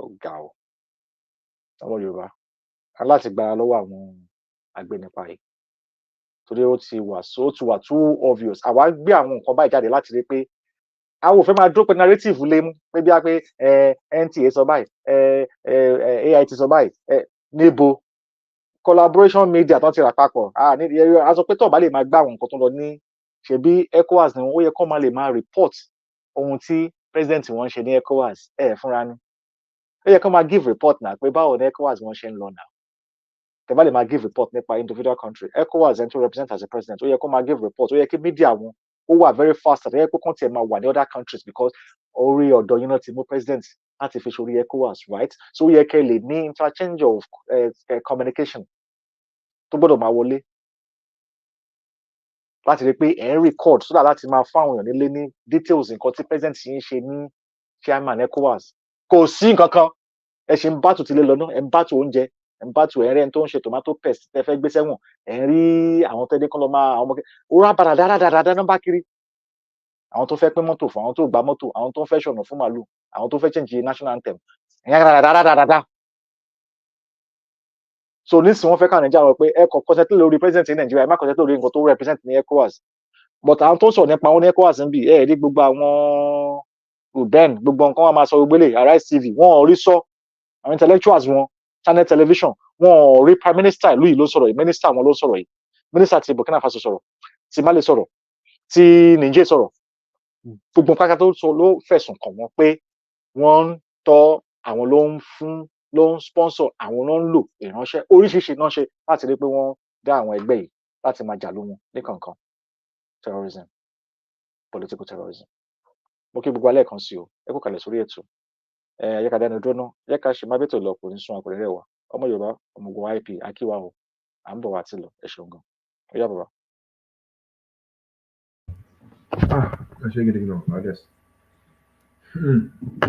ó ga ọ ọmọ Yorùbá aláti gbára lọ́wọ́ àwọn agbẹnipa yìí torí ó ti wà too obvious àwa gbé àwọn nǹkan báyìí jáde láti rí pé àwọn ò fẹ́ máa dúró pé narrative lé mú pé bí a pé NTA sọ báyìí AIT sọ báyìí níbo collaboration media tó ti rà papọ̀ a sọ pé tó bá lè máa gbá àwọn nǹkan tó lọ ní ṣebí ECOWAS ni ó yẹ kó máa lè máa report ohun tí president wọn ṣe ní ECOWAS fúnra ni ó yẹ kó máa give report náà pé báwo ni ECOWAS wọn ṣe ń lọ náà tẹ́ bá lè máa give report nípa individual country ECOWAS ẹni tó represent as a president ó yẹ kó máa give report ó yẹ kí media wọn ó wà very fast ó yẹ kó kàn tiẹ̀ máa wà ní other countries because orí ọ̀dọ̀ yín náà ti mú president láti fi sórí ECOWAS right so ó yẹ kẹ́ lè ní interchange of communication tó gbọ́dọ̀ máa wọlé láti rí pé ẹ̀ ń record so that láti máa fún àwọn èèyàn nílé ní details nǹkan tí president yìí ń ṣe ní chairman ECOWAS kò sí nǹkan kan ẹ ṣe ń bátù tilé lọ náà ẹ ń bátù oúnjẹ ẹ ń bátù ẹ̀rẹ́ tó ń ṣe tomato paste tẹ fẹ́ gbé sẹ́wọ̀n ẹ̀ ń rí àwọn tẹ́lẹ̀ kan lọ máa àwọn ọmọ òwúrọ̀ àbàdà dáradára náà bá kiri àwọn tó fẹ́ pín mọ́tò fún àwọn tó gba mọ́tò àwọn tó fẹ́ ṣọ̀nà fún màálù àwọn tó fẹ́ change national anthem ẹ̀yà dáradára so nísìnyí wọ́n fẹ́ káwọn Nàìjíríà rọ pé ẹ kọ̀ concentrate lórí president ní Nàìjíríà ẹ má concentrate lórí nǹkan tó represent ní ECOWAS but àwọn tó ń sọ̀rọ̀ nípa wọn ní ECOWAS ń bì rí gbogbo àwọn Ruben gbogbo nǹkan wọn máa sọ gbogbo lè Arise TV wọn ò rí sọ àwọn intellectuals wọn channel television wọn ò rí prime minister ìlú yìí ló sọ̀rọ̀ yìí minister wọn ló sọ̀rọ̀ yìí minister ti Burkina Faso sọ̀rọ̀ ti Mali sọ̀rọ̀ ti Niger sọ̀rọ̀ gbogbo nǹkan tó sọ ló fẹ̀sùn kàn wọ́n pé wọ́n ń tọ́ àwọn ló ń sponsor àwọn ló ń lò ìránṣẹ́ oríṣiríṣi náà ṣe láti rí pé wọ́n dá àwọn ẹgbẹ́ yìí láti máa jà ló wọn ní kankan terrorism political terrorism mo kí gbogbo alẹ́ kan sí o ẹ kó kalẹ̀ sórí ètò ẹ̀yẹ́ ká dánu dúró náà ẹ̀yẹ́ ká ṣe má bẹ́tò lọ kò ní sún ọkùnrin rẹ̀ wá ọmọ Yorùbá ọmọogun IP akíwá o à ń bọ̀ wá tí lọ ẹ ṣeun gan ó yá bàbá. ẹ ṣe gidi gan Adex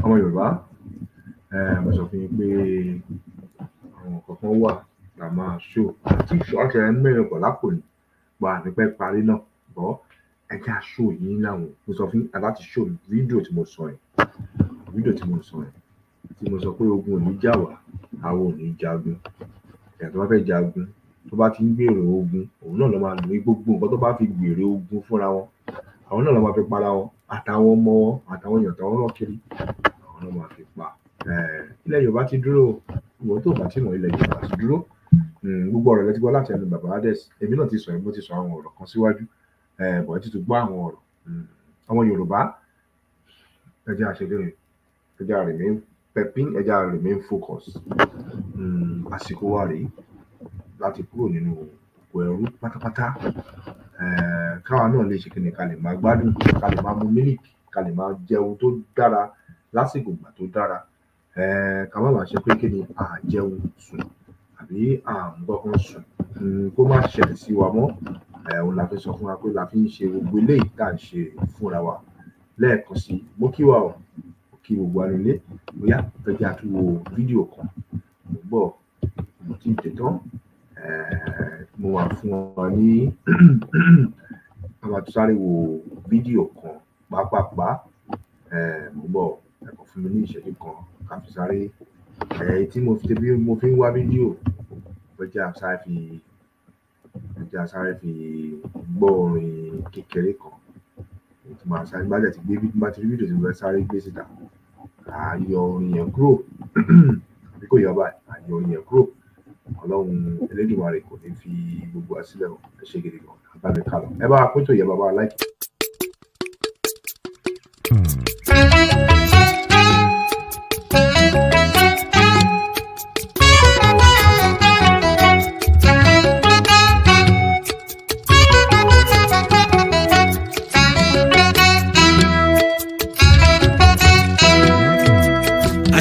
ọmọ Yorùbá mo sọ fún yín pé àwọn kankan wà la máa ṣó àti ìṣó àti ẹ̀ ń mẹ́rin pọ̀ lápò ní gba nípẹ́ parí náà bọ́ ẹja ṣó yín láwọn mo sọ fún yín láti ṣó fídíò tí mo sọ yẹn tí mo sọ pé ogun ò ní jà wá àwọn ò ní jagun ìyá tó bá fẹ́ jagun tó bá ti ń gbèrò ogun òun náà ló máa lò ní gbogbo nǹkan tó bá fi gbèrè ogun fúnra wọn àwọn náà ló máa fi para wọn àtàwọn ọmọ wọn àtàwọn èèyàn táwọn náà kiri àwọn náà máa fi pa ilẹ̀ Yorùbá ti dúró ìwọ tó bá ti mọ̀ ilẹ̀ Yorùbá ti dúró gbogbo ọ̀rọ̀ lẹ ti gbọ́ láti ẹnu bàbá Adex èmi náà ti sọ mo ti sọ àwọn ọ̀rọ̀ kan síwájú bọ̀ ẹ ti tún gbọ́ àwọn ọ̀rọ̀ ọmọ Yorùbá ẹjẹ́ àṣẹlẹ̀ ẹjẹ́ remain pepping ẹjẹ́ remain focus àsìkò wa rèé láti kúrò nínú òkú ẹrú pátápátá káwa náà lè ṣe kíni ká lè máa gbádùn ká lè máa mu mílíkì ká lè máa jẹun tó dára lásìkò ìgbà tó dára ká má máa ṣe pé kí ni àjẹun sùn àbí àmúgbọ́kàn sùn kó má ṣẹlẹ̀ sí wa mọ́ òun la fi sọ fún wa pé la fi ń ṣe gbogbo eléyìí tá à ń ṣe fúnra wa lẹ́ẹ̀kan sí mo kí wa o mo kí gbogbo wa nílé bóyá ẹjẹ́ àtúwò fídíò kan mo gbọ́ mo ti tẹ̀ tán mo wà fún ọ ní àwọn àtúnṣáré wo fídíò kan pàápàá mo gbọ́ ẹ̀kọ́ fún fún mi ní ìṣẹ́jú kan ká fi sáré tí mo fi ń wá fídíò bójá sáré fi gbọ́ orin kékeré kan tí máa sáré bá dẹ̀ ti gbé bá ti rí fídíò tí mo fẹ́ sáré gbé síta àyọ orin yẹn kúrò àbí kò yọ báyìí àyọ orin yẹn kúrò ọlọ́run Elédùmarè kò ní fi gbogbo wa sílẹ̀ ẹ ṣe gidi gan bá mi kà lọ ẹ bá wa pín tó yẹ bàbá wa láìpẹ́.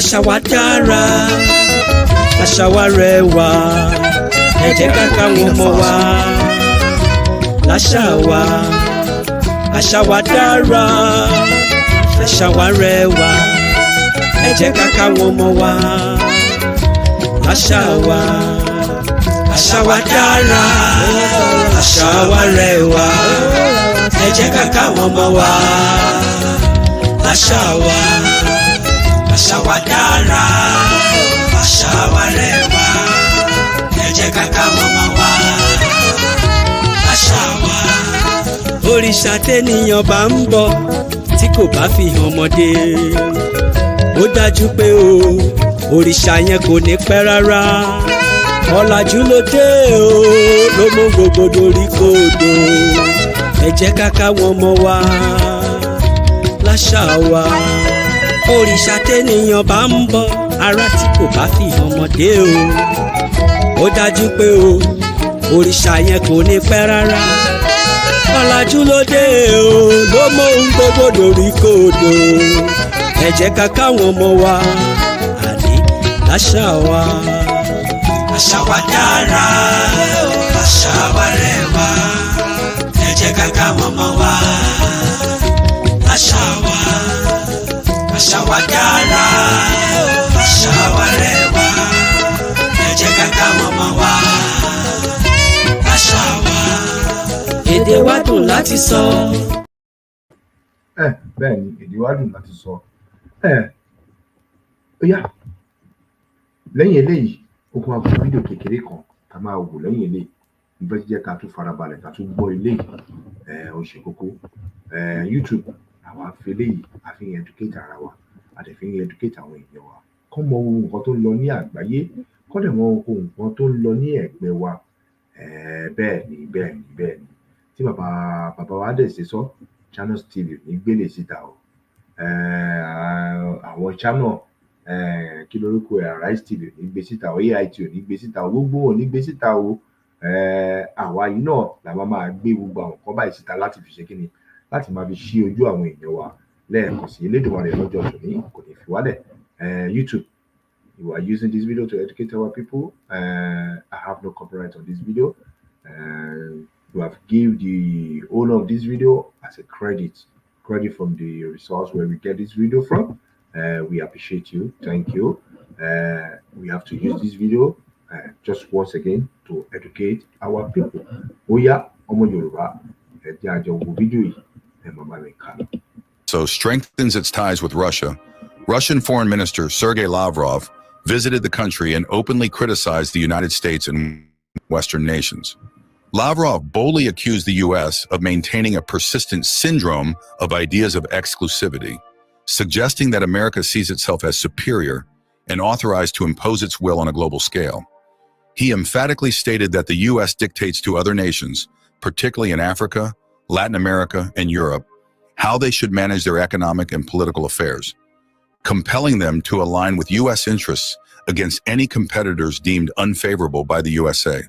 Àṣà wa dára, àṣà wa rẹwà, ẹ jẹ́ ká káwọn ọmọ wa láṣà wa. Àṣà wa dára, àṣà wa rẹwà, ẹ jẹ́ ká káwọn ọmọ wa láṣà wa. Àṣà wa dára, àṣà wa rẹwà, ẹ jẹ́ ká káwọn ọmọ wa láṣà wa. Àṣà wa dára, àṣà wa rẹwà, ẹ jẹ́ ká káwọn ọmọ wa láṣà wa. Òrìṣà tẹ́nìyàn bá ń bọ̀ tí kò bá fi hàn ọmọdé, ó dájú pé òrìṣà yẹn kò ní pẹ́ rárá. Ọ̀làjú ló dé ló mú gbogbo dorí kodò, ẹ jẹ́ ká káwọn ọmọ wa láṣà wa. Òrìṣà tẹ́nìyàn bá ń bọ̀ ará tí kò bá fi hàn ọmọdé ó dájú pé òrìṣà yẹn kò ní pẹ́ rárá. Ọ̀làjú ló dé ló mú ohun gbogbo dorí kodò, ẹ jẹ́ ká káwọn ọmọ wa àní láṣà wa. Àṣà wa dára, àṣà wa rẹwà, ẹ jẹ́ ká káwọn ọmọ wa láṣà wa. Àṣà wa dára, àṣà wa rẹwà, ẹ jẹ́ ká káwọn ọmọ wa láṣà wa. Èdè wa dùn láti sọ. Bẹ́ẹ̀ ni èdè wa dùn láti sọ. Ó yá lẹ́yìn eléyìí ó kún àbùkù fídíò kékeré kan ká máa wò lẹ́yìn eléyìí nígbà tí jẹ́ ká tún farabalẹ̀ ká tún gbọ́ eléyìí ó ṣe kókó. YouTube àwa fi eléyìí a fi ń educate ara wa a dẹ̀ fi ń educate àwọn èèyàn wa kọ́ mọ ohun nǹkan tó ń lọ ní àgbáyé kọ́ dẹ̀ mọ ohun nǹkan tó ń lọ ní ẹ̀gbẹ́ wa. Bẹ́ẹ̀ ni tí bàbá wa dẹ̀ ṣe sọ Channels TV ní gbélé síta o. Àwọn channel kí lórúkọ Arise TV ò ní gbé síta o, AIT ò ní gbé síta o, gbogbo ò ní gbé síta o. Àwa yìí náà la máa gbé gbogbo àwọn nǹkan báyìí síta láti fi ṣe kíni láti máa fi ṣí ojú àwọn èèyàn wa lẹ́ẹ̀kan sí Elédùmarè lọ́jọ́ tòní kò ní fi wálẹ̀. YouTube, you are using this video to educate our people. I have no copyright on this video. You have give the owner of this video as a credit from the resource where we get this video from. We appreciate you. Thank you. We have to use this video just once again to educate our people. Oya, ọmọ Yorùbá, ẹ jẹ́ a jọ wo fídíò yìí, ẹ máa bá mi kà lọ. So strengthens its ties with Russia. Russian Foreign Minister Sergei Lavrov visited the country and openly criticized the United States and Western nations. Lavrov boldly accused the U.S. of maintaining a persistent syndrome of ideas of exclusivity, suggesting that America sees itself as superior and authorized to impose its will on a global scale. He emphatically stated that the U.S. dictates to other nations, particularly in Africa, Latin America, and Europe, how they should manage their economic and political affairs, compelling them to align with U.S. interests against any competitors deemed unfavorable by the USA.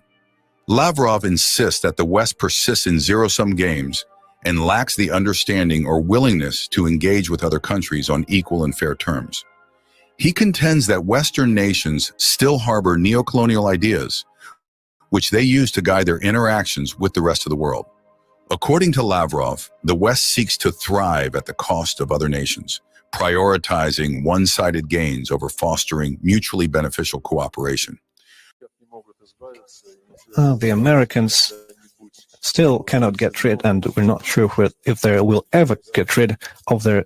Lavrov insists that the West persists in zero-sum games and lacks the understanding or willingness to engage with other countries on equal and fair terms. He contends that Western nations still harbor neocolonial ideas, which they use to guide their interactions with the rest of the world. According to Lavrov, the West seeks to thrive at the cost of other nations, prioritizing one-sided gains over fostering mutually beneficial cooperation. The Americans still cannot get rid, and we're not sure if they will ever get rid of their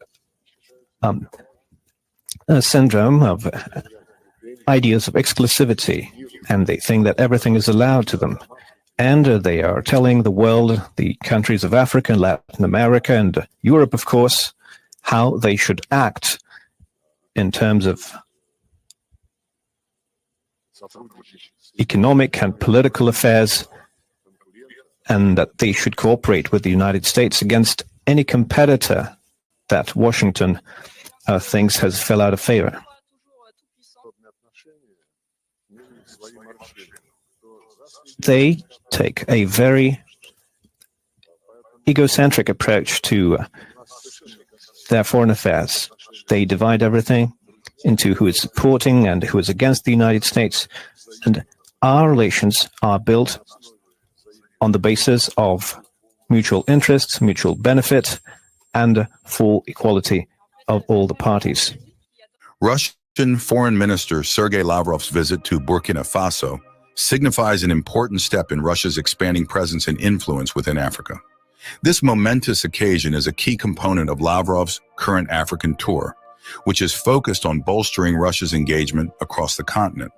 a syndrome of ideas of exclusivity, and they think that everything is allowed to them. And they are telling the world, the countries of Africa and Latin America and Europe, of course, how they should act in terms of economic and political affairs, and that they should cooperate with the United States against any competitor that Washington thinks has fell out of favor. They take a very egocentric approach to their foreign affairs. They divide everything into who is supporting and who is against the United States, and our relations are built on the basis of mutual interests, mutual benefit, and full equality of all the parties. Russian Foreign Minister Sergei Lavrov's visit to Burkina Faso signifies an important step in Russia's expanding presence and influence within Africa. This momentous occasion is a key component of Lavrov's current African tour, which is focused on bolstering Russia's engagement across the continent.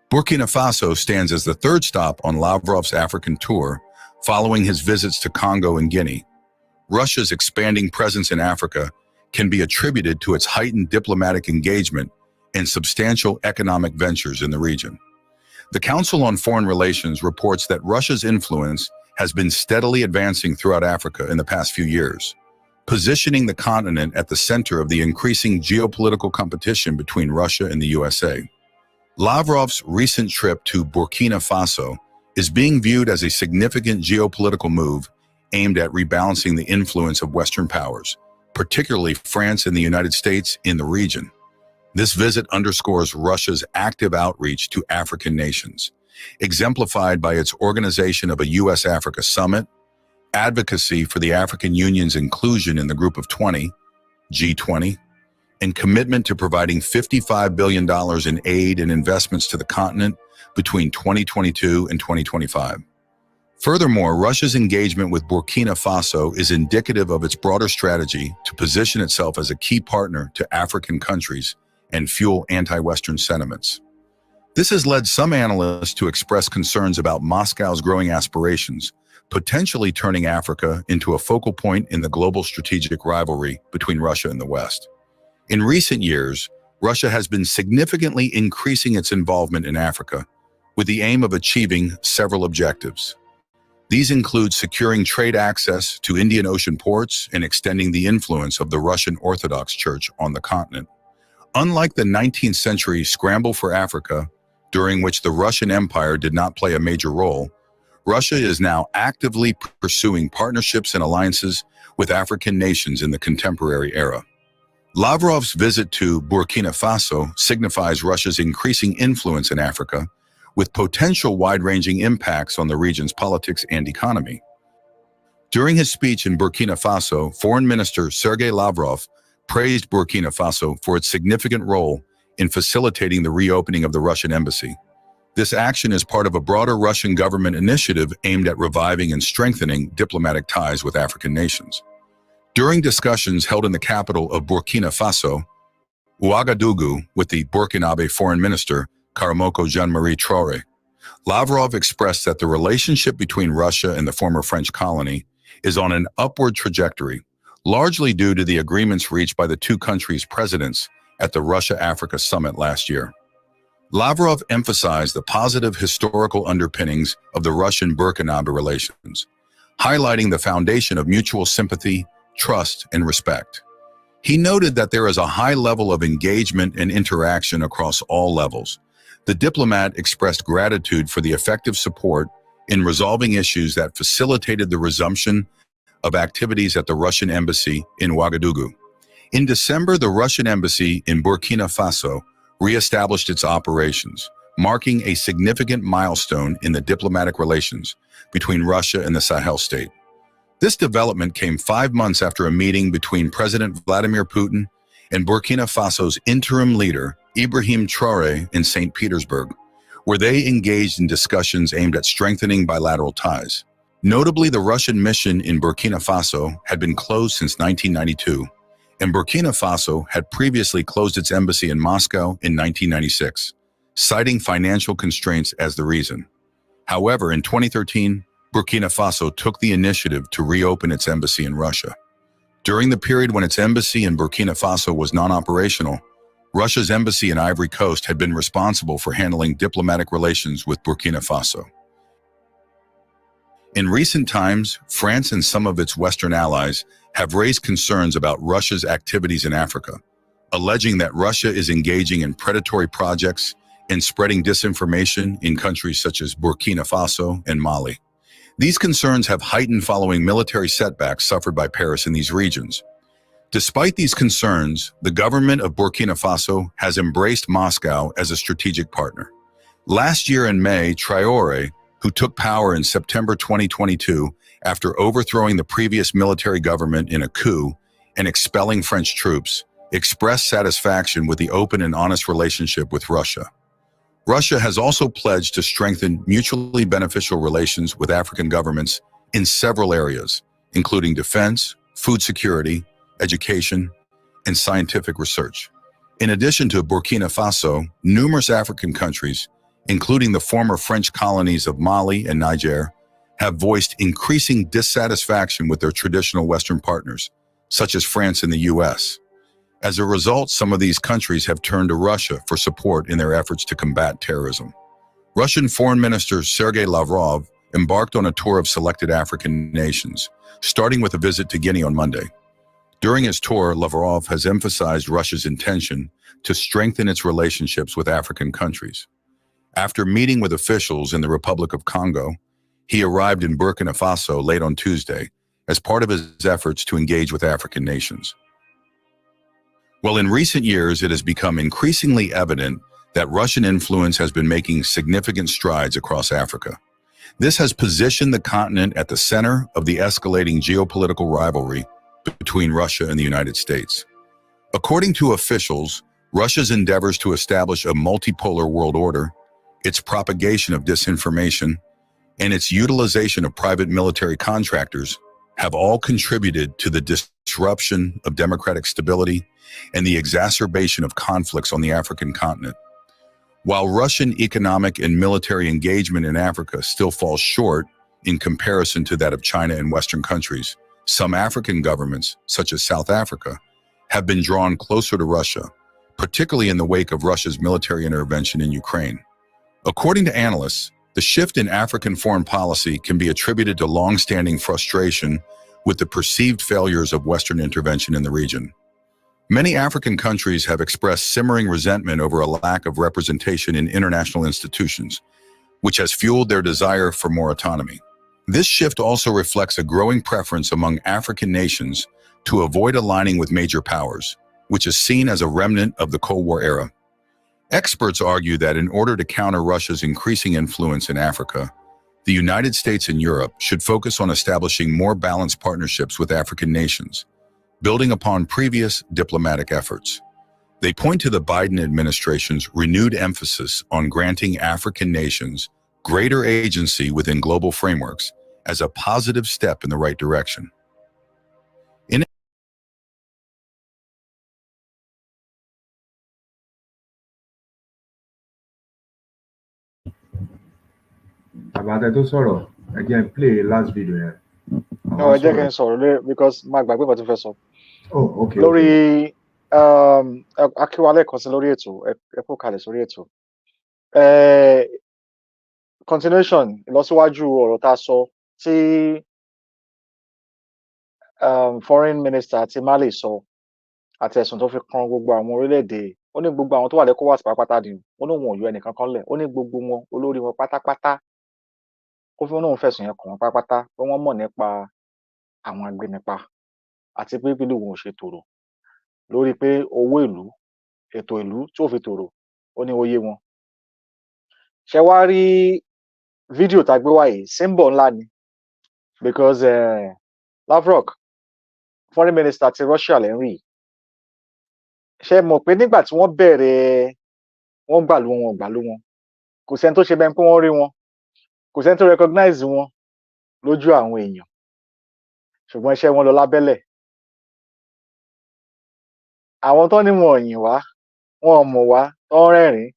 Burkina Faso stands as the third stop on Lavrov's African tour, following his visits to Congo and Guinea. Russia's expanding presence in Africa can be attributed to its heightened diplomatic engagement and substantial economic ventures in the region. The Council on Foreign Relations reports that Russia's influence has been steadily advancing throughout Africa in the past few years, positioning the continent at the center of the increasing geopolitical competition between Russia and the USA. Lavrov's recent trip to Burkina Faso is being viewed as a significant geopolitical move aimed at rebalancing the influence of Western powers, particularly France and the United States, in the region. This visit underscores Russia's active outreach to African nations, exemplified by its organization of a U.S.-Africa summit, advocacy for the African Union's inclusion in the Group of 20, G20, and commitment to providing $55 billion in aid and investments to the continent between 2022 and 2025. Furthermore, Russia's engagement with Burkina Faso is indicative of its broader strategy to position itself as a key partner to African countries and fuel anti-Western sentiments. This has led some analysts to express concerns about Moscow's growing aspirations, potentially turning Africa into a focal point in the global strategic rivalry between Russia and the West. In recent years, Russia has been significantly increasing its involvement in Africa with the aim of achieving several objectives. These include securing trade access to Indian Ocean ports and extending the influence of the Russian Orthodox Church on the continent. Unlike the 19th century scramble for Africa, during which the Russian Empire did not play a major role, Russia is now actively pursuing partnerships and alliances with African nations in the contemporary era. Lavrov's visit to Burkina Faso signifies Russia's increasing influence in Africa, with potential wide-ranging impacts on the region's politics and economy. During his speech in Burkina Faso, Foreign Minister Sergei Lavrov praised Burkina Faso for its significant role in facilitating the reopening of the Russian embassy. This action is part of a broader Russian government initiative aimed at reviving and strengthening diplomatic ties with African nations. During discussions held in the capital of Burkina Faso, Ouagadougou, with the Burkinabe Foreign Minister Karamoko Jean-Marie Traoré, Lavrov expressed that the relationship between Russia and the former French colony is on an upward trajectory, largely due to the agreements reached by the two countries' presidents at the Russia-Africa summit last year. Lavrov emphasized the positive historical underpinnings of the Russian-Burkinabe relations, highlighting the foundation of mutual sympathy, trust, and respect. He noted that there is a high level of engagement and interaction across all levels. The diplomat expressed gratitude for the effective support in resolving issues that facilitated the resumption of activities at the Russian embassy in Ouagadougou. In December, the Russian embassy in Burkina Faso re-established its operations, marking a significant milestone in the diplomatic relations between Russia and the Sahel state. This development came 5 months after a meeting between President Vladimir Putin and Burkina Faso's interim leader, Ibrahim Traoré, in St. Petersburg, where they engaged in discussions aimed at strengthening bilateral ties. Notably, the Russian mission in Burkina Faso had been closed since 1992, and Burkina Faso had previously closed its embassy in Moscow in 1996, citing financial constraints as the reason. However, in 2013, Burkina Faso took the initiative to reopen its embassy in Russia. During the period when its embassy in Burkina Faso was non-operational, Russia's embassy in Ivory Coast had been responsible for handling diplomatic relations with Burkina Faso. In recent times, France and some of its Western allies have raised concerns about Russia's activities in Africa, alleging that Russia is engaging in predatory projects and spreading disinformation in countries such as Burkina Faso and Mali. These concerns have heightened following military setbacks suffered by Paris in these regions. Despite these concerns, the government of Burkina Faso has embraced Moscow as a strategic partner. Last year in May, Traoré, who took power in September 2022 after overthrowing the previous military government in a coup and expelling French troops, expressed satisfaction with the open and honest relationship with Russia. Russia has also pledged to strengthen mutually beneficial relations with African governments in several areas, including defense, food security, education, and scientific research. In addition to Burkina Faso, numerous African countries, including the former French colonies of Mali and Niger, have voiced increasing dissatisfaction with their traditional Western partners, such as France and the US. As a result, some of these countries have turned to Russia for support in their efforts to combat terrorism. Russian Foreign Minister Sergei Lavrov embarked on a tour of selected African nations, starting with a visit to Guinea on Monday. During his tour, Lavrov has emphasized Russia's intention to strengthen its relationships with African countries. After meeting with officials in the Republic of Congo, he arrived in Burkina Faso late on Tuesday as part of his efforts to engage with African nations. Well, in recent years, it has become increasingly evident that Russian influence has been making significant strides across Africa. This has positioned the continent at the center of the escalating geopolitical rivalry between Russia and the United States. According to officials, Russia's endeavors to establish a multipolar world order, its propagation of disinformation, and its utilization of private military contractors have all contributed to the disruption of democratic stability and the exacerbation of conflicts on the African continent. While Russian economic and military engagement in Africa still falls short in comparison to that of China and Western countries, some African governments, such as South Africa, have been drawn closer to Russia, particularly in the wake of Russia's military intervention in Ukraine. According to analysts, the shift in African foreign policy can be attributed to long-standing frustration with the perceived failures of Western intervention in the region. Many African countries have expressed simmering resentment over a lack of representation in international institutions, which has fueled their desire for more autonomy. This shift also reflects a growing preference among African nations to avoid aligning with major powers, which is seen as a remnant of the Cold War era. Experts argue that in order to counter Russia's increasing influence in Africa, the United States and Europe should focus on establishing more balanced partnerships with African nations, building upon previous diplomatic efforts. They point to the Biden administration's renewed emphasis on granting African nations greater agency within global frameworks as a positive step in the right direction. Àbàtẹ tó sọ̀rọ̀ ẹ jẹ́ n play last video yẹn. No, ẹ jẹ́ kí n sọ̀rọ̀ lé because má gbàgbé nǹkan tó fẹ́ sọ. Oh, okay. Lórí Akíwálé kan sí lórí ètò ẹ kó kalẹ̀ sórí ètò. Continuation ìlọsíwájú ọ̀rọ̀ tá a sọ tí foreign minister ti Mali sọ àti ẹ̀sùn tó fi kan gbogbo àwọn orílẹ̀-èdè ó ní gbogbo àwọn tó wà lẹ́kọ̀ọ́ pátápátá ni ó ní wọn ò yọ ẹnìkan kan lẹ̀ ó ní gbogbo wọn olórí wọn pátápátá ó fi wọn fẹ̀sùn yẹn kàn wọn pátápátá pé wọ́n mọ̀ nípa àwọn agbẹnipa àti pé bí wọn ò ṣe tòrò lórí pé owó ìlú ètò ìlú tí ò fi tòrò ó ní ó yé wọn. Ṣé wá rí fídíò tá a gbé wá yìí symbol ńlá ni because Lavrov foreign minister ti Russia lẹ́ ń rí ṣe mọ̀ pé nígbà tí wọ́n bẹ̀rẹ̀ wọ́n gbà ló wọn gbà ló wọn kò sẹ́ni tó ṣe bẹ́ẹ̀ pé wọ́n rí wọn kò sẹ́ni tó recognize wọn lójú àwọn èèyàn ṣùgbọ́n iṣẹ́ wọn lọ lábẹ́lẹ̀ àwọn tó ní wọn ò yìn wá wọn ò mọ̀ wá tó ń rẹ́rìn-ín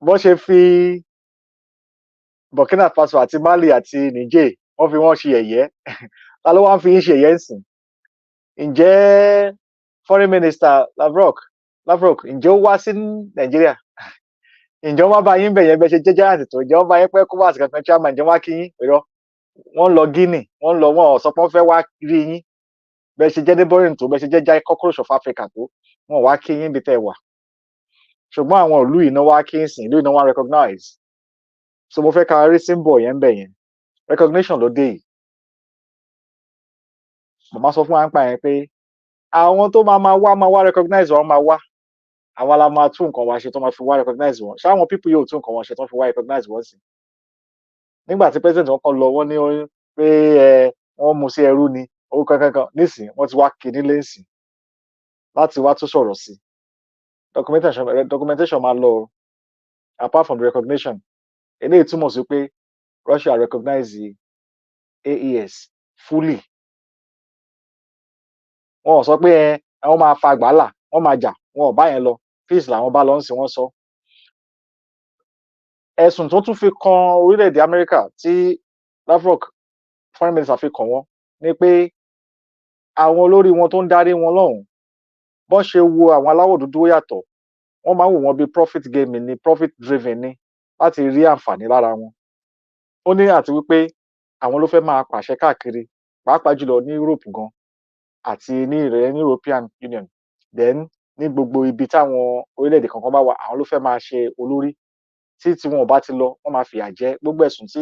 bó ṣe fi Burkina Faso àti Mali àti Niger wọ́n fi wọ́n ṣe yẹ̀yẹ́ ta ló wá ń fi yín ṣe yẹ̀yẹ́ ńsìn ǹjẹ́ foreign minister Lavrov ǹjẹ́ ó wá sí Nàìjíríà ǹjẹ́ wọ́n bá yín bẹ̀ yẹn bẹ́ ṣe jẹ́ giant tó ǹjẹ́ wọ́n bá yín pẹ́ kó wá sí kankan chairman ǹjẹ́ wọ́n á kí yín irọ́ wọ́n lọ Guinea wọ́n lọ wọn sọ pé wọ́n fẹ́ wá rí yín bẹ́ ṣe jẹ́ neighboring tó bẹ́ ṣe jẹ́ cockroach of Africa tó wọn wá kí yín bí tẹ́ wà ṣùgbọ́n àwọn ìlú yìí náà wá kí yín sìn ìlú yìí náà wá recognize so mo fẹ́ ká rí symbol yẹn bẹ̀ yẹn recognition ló dé yìí màmá sọ fún wa ń pa yẹn pé àwọn tó máa wá recognize wọn máa wá àwa la máa tún nǹkan wa ṣe tó máa fi wá recognize wọn ṣáwọn people yóò tún nǹkan wọn ṣe tó fi wá recognize wọn sí nígbà tí president wọn kàn lọ wọn ní pé wọn mú sí ẹrú ni owó kankan nísìn wọn ti wá kíní lẹ́sìn láti wá tún sọ̀rọ̀ sí documentation máa lọ apart from the recognition eléyìí túmọ̀ sí pé Russia recognize AES fully wọn ò sọ pé àwọn máa fa gbàálà wọn máa jà wọn ò bá yẹn lọ peace làwọn bá lọ ń sìn wọn sọ ẹ̀sùn tó tún fi kan orílẹ̀-èdè Amẹ́ríkà tí Lavrov foreign minister fi kàn wọ́n ni pé àwọn olórí wọn tó ń darí wọn lọ́hùn bọ́n ṣe wo àwọn aláwọ̀ dúdú yàtọ̀ wọ́n máa ń wò wọ́n bí profit gaming ni profit driven ni láti rí àǹfààní lára wọn ó ní àti wípé àwọn ló fẹ́ máa pàṣẹ káàkiri pàápàá jùlọ ní Europe gan àti ní ìrẹ̀ ní European Union then ní gbogbo ibi táwọn orílẹ̀-èdè kankan bá wà àwọn ló fẹ́ máa ṣe olórí tí wọn ò bá ti lọ wọ́n máa fìyà jẹ gbogbo ẹ̀sùn tí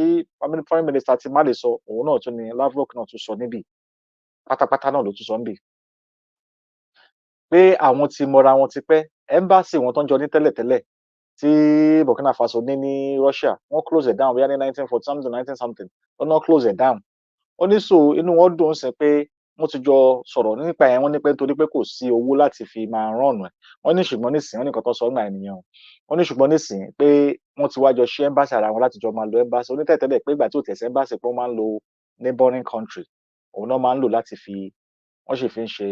foreign minister ti má lè sọ òun náà tún ni Lavrov náà tún sọ níbí pátápátá náà ló tún sọ níbí pé àwọn ti mọra wọn ti pẹ́ embassy wọn tó ń jọ ní tẹ́lẹ̀tẹ́lẹ̀ tí Burkina Faso ní ní Russia wọ́n close it down bóyá ní 1940 something 19 something wọ́n náà close it down ó ní so inú wọn dùn sí pé wọ́n ti jọ sọ̀rọ̀ nípa ẹ̀ wọ́n ní pé nítorí pé kò sí owó láti fi máa rànnù ẹ̀ wọ́n ní ṣùgbọ́n nísìnyí wọ́n ní nǹkan tó sọ nígbà ènìyàn wọ́n ní ṣùgbọ́n nísìnyí pé wọ́n ti wá jọ ṣí embassy ara wọn láti jọ máa lo embassy onítẹ̀tẹ̀lẹ̀ pé ìgbà tí ò tẹ̀sí embassy pé wọ́n máa ń lo neighboring country òun náà máa ń lò láti fi wọ́n sì fi ń ṣe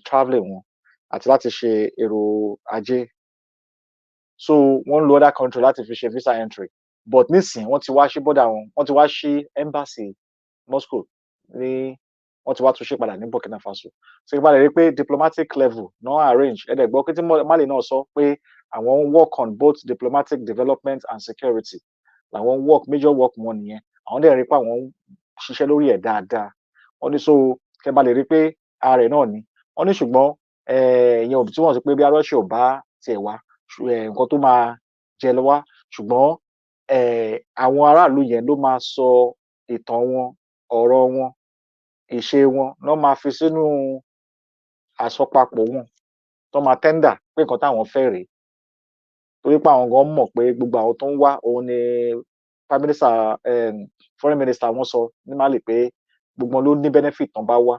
travelling wọn àti láti ṣe èrò ajé so wọ́n ń lo other country láti fi ṣe visa entry but nísìnyí wọ́n ti wá ṣí border wọn wọ́n ti wá ṣí embassy Moscow ní wọ́n ti wá tún ṣe padà ní Burkina Faso so ìgbà lè rí pé diplomatic level náà arrange ẹ̀ẹ́dẹ̀gbọ́ pé tí Mali náà sọ pé àwọn ń work on both diplomatic development and security làwọn ń work major work wọn nìyẹn àwọn dẹ̀ rí pé àwọn ń ṣiṣẹ́ lórí ẹ̀ dáadáa wọ́n ní so kẹba lè rí pé ààrẹ náà ni wọ́n ní ṣùgbọ́n ìyẹn òbí tí wọ́n sọ pé bí Russia ò bá tiẹ̀ wá nǹkan tó máa jẹ lọ wá ṣùgbọ́n àwọn aráàlú yẹn ló máa sọ ìtàn wọn ọ̀rọ̀ wọn ìṣe wọn ló máa fi sínú àsọpapọ̀ wọn tó máa tẹ́ndà pé nǹkan táwọn fẹ́ rèé torí pé àwọn gan mọ̀ pé gbogbo àwọn tó ń wá òun ni prime minister foreign minister wọn sọ ní Mali pé gbogbo wọn ló ní benefit tán bá wá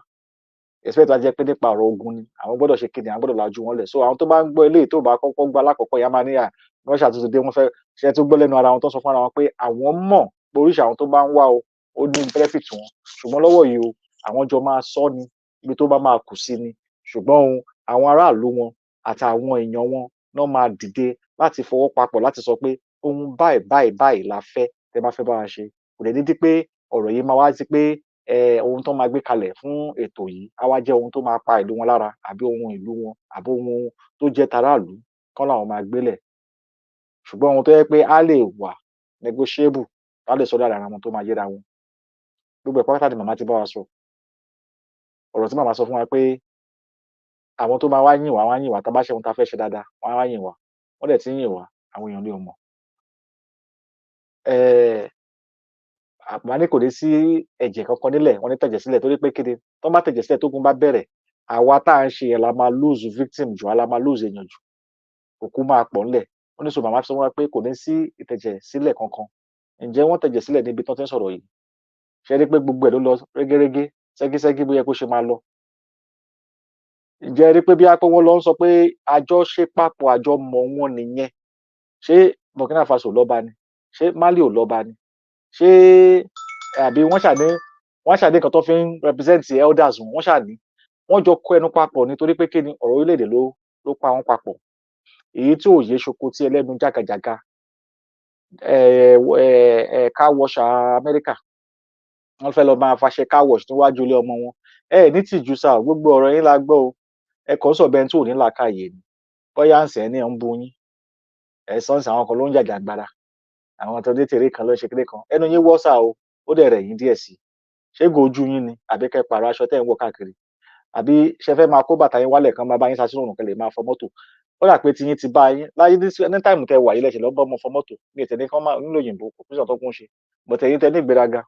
expect wá jẹ́ pé nípa ọ̀rọ̀ ogun ni àwọn gbọ́dọ̀ ṣe kéde àwọn gbọ́dọ̀ lajú wọn lẹ̀ so àwọn tó bá ń gbọ́ eléyìí tó bá kọ́kọ́ gbọ́ alákọ̀ọ́kọ́ ìyá máa níyà wọ́n ṣàtúntò dé wọ́n fẹ́ ṣe tó gbọ́ lẹ́nu ara wọn tó sọ fún ara wọn pé àwọn mọ̀ pé oríṣi àwọn tó bá ń wá o ó ní benefit wọn ṣùgbọ́n lọ́wọ́ yìí o àwọn jọ máa sọ ni ibi tó bá máa kù sí ni ṣùgbọ́n àwọn aráàlú wọn àtàwọn èèyàn wọn náà máa dìde láti fọwọ́ papọ̀ láti sọ pé ohun báyìí la fẹ́ tẹ́ bá fẹ́ bá wa ṣe kò dẹ̀ dídí pé ọ̀rọ̀ yìí máa wá sí pé ohun tó máa gbé kalẹ̀ fún ètò yìí á wá jẹ́ ohun tó máa pa ìlú wọn lára àbí ohun ìlú wọn àbí ohun tó jẹ́ taráàlú kán làwọn máa gbélẹ̀ ṣùgbọ́n ohun tó yẹ pé á lè wà negotiable á lè sọ dára ara wọn tó máa yẹra wọn gbogbo ẹ̀pọ̀ pátá ni màmá ti bá wa sọ ọ̀rọ̀ tí màmá sọ fún wa pé àwọn tó máa wá yìn wá tá bá ṣe ohun tá fẹ́ ṣe dáadáa wọ́n á wá yìn wá wọ́n dẹ̀ ti ń yìn wá àwọn èèyàn lè mọ̀ àpá ní kò ní sí ẹ̀jẹ̀ kankan nílẹ̀ wọ́n ní tẹ̀jẹ̀ sílẹ̀ torí pé kéde tó bá tẹ̀jẹ̀ sílẹ̀ tógun bá bẹ̀rẹ̀ àwa tá à ń ṣe yẹn la máa lose victim jù la máa lose èèyàn jù òkú máa pọ̀ ńlẹ̀ wọ́n ní sọ màmá sọ wọn pé kò ní sí ìtẹ̀jẹ̀ sílẹ̀ kankan ǹjẹ́ wọ́n tẹ̀jẹ̀ sílẹ̀ níbi tó ti ń sọ̀rọ̀ yìí ṣe rí pé gbogbo ẹ̀ ló lọ régérégé ṣẹ́gíṣẹ́gí bó yẹ kó ṣe máa lọ ǹjẹ́ rí pé bí a pé wọ́n lọ ń sọ pé àjọ ṣe papọ̀ àjọ mọ̀ wọn nìyẹn ṣé Burkina Faso lọ́ba ni ṣé Mali ò lọ́ba ni ṣé àbí wọ́n ṣàdé kan tó fi ń represent elders wọ́n ṣàní wọ́n jọ kó ẹnu papọ̀ nítorí pé kí ni ọ̀rọ̀ orílẹ̀-èdè ló pa wọ́n papọ̀. Èyí tí ò yé ṣoko tí ẹlẹ́nu jágajàga car wash Amẹ́ríkà wọ́n fẹ́ lọ máa faṣẹ car wash níwájú ilé ọmọ wọn. Ní tìjú sá gbogbo ọ̀rọ̀ yín la gbọ́ o, ẹ kàn sọ bẹ́ẹ̀ tí ò ní làákàyè ni bóyá ń sẹ́ ní ẹ̀ ń bu yín sọ́nsì àwọn kan ló ń jàjàgbara àwọn tó dé tèrè kan ló ṣe kéde kan ẹnu yín wọ́ sá o ó dẹ̀ rẹ̀ yín díẹ̀ sí ṣé gòjú yín ni àbí kẹ́ pààrọ̀ aṣọ tẹ́ ń wọ̀ káàkiri àbí ṣe fẹ́ máa kó bàtà yín wálẹ̀ kan máa bá yín sasínú òrùn kẹlẹ̀ máa fọ mọ́tò ó dà pé tiyín ti bá yín láyé ní táìmù tẹ wà yìí lẹ́sẹ̀ lọ́ bọ́ ọmọ fọ mọ́tò ní ètè ní kan máa nílò òyìnbó kò fún ìṣàn tó kún ṣe bọ̀tẹ̀ yín tẹ ní ìgbéraga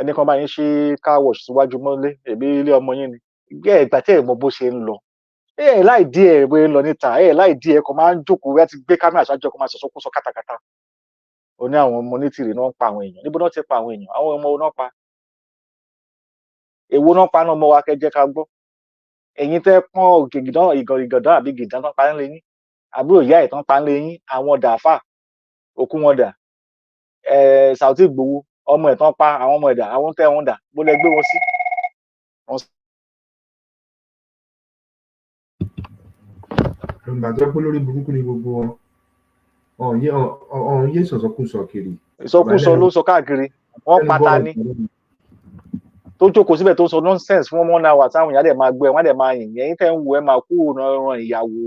ẹni kan bá yín ṣe car wash síwájú mọ́lé ẹ̀bí ilé ọmọ yín ni ìgbà tí ẹ̀ mọ bó ṣe ń lọ láì dí ẹ̀ bó ń lọ níta láì dí ẹ̀ kò máa ń jókòó wá ti gbé kámẹ́rà ṣáájú ọkọ̀ máa sọ̀sọ́ kó sọ kátàkátà ó ní àwọn ọmọ onítìrì náà ń pa àwọn èèyàn níbo náà ti pa àwọn èèyàn àwọn ọmọ náà pa èwo náà pa náà mọ́ wa kẹ́ jẹ́ ká gbọ́ ẹ̀yin tẹ́ pọ́n ìgàndán àbí gìdán tán pa ń lé yín àbúrò ìyá ẹ̀ tán pa ń lé yín àwọn dàáfà òkú wọn dà Saoty Igboho ọmọ ẹ̀ tán pa àwọn ọmọ ẹ̀dà àwọn tẹ́ wọn dà bó lẹ gbé wọn sí. ìgbàjọ́ pé lórí burúkú ni gbogbo wọn ọ̀hún yé sọ̀sọ́kùsọ kiri. ìsọkúsọ ló sọ káàkiri wọ́n pata ní tó jókòó síbẹ̀ tó sọ nonsense fún 1 hour táwọn èèyàn dẹ̀ máa gbọ́ ẹ̀ wọ́n dẹ̀ máa yìn ẹ̀yin tẹ́ ń wo ẹ máa kú ran ìyàwó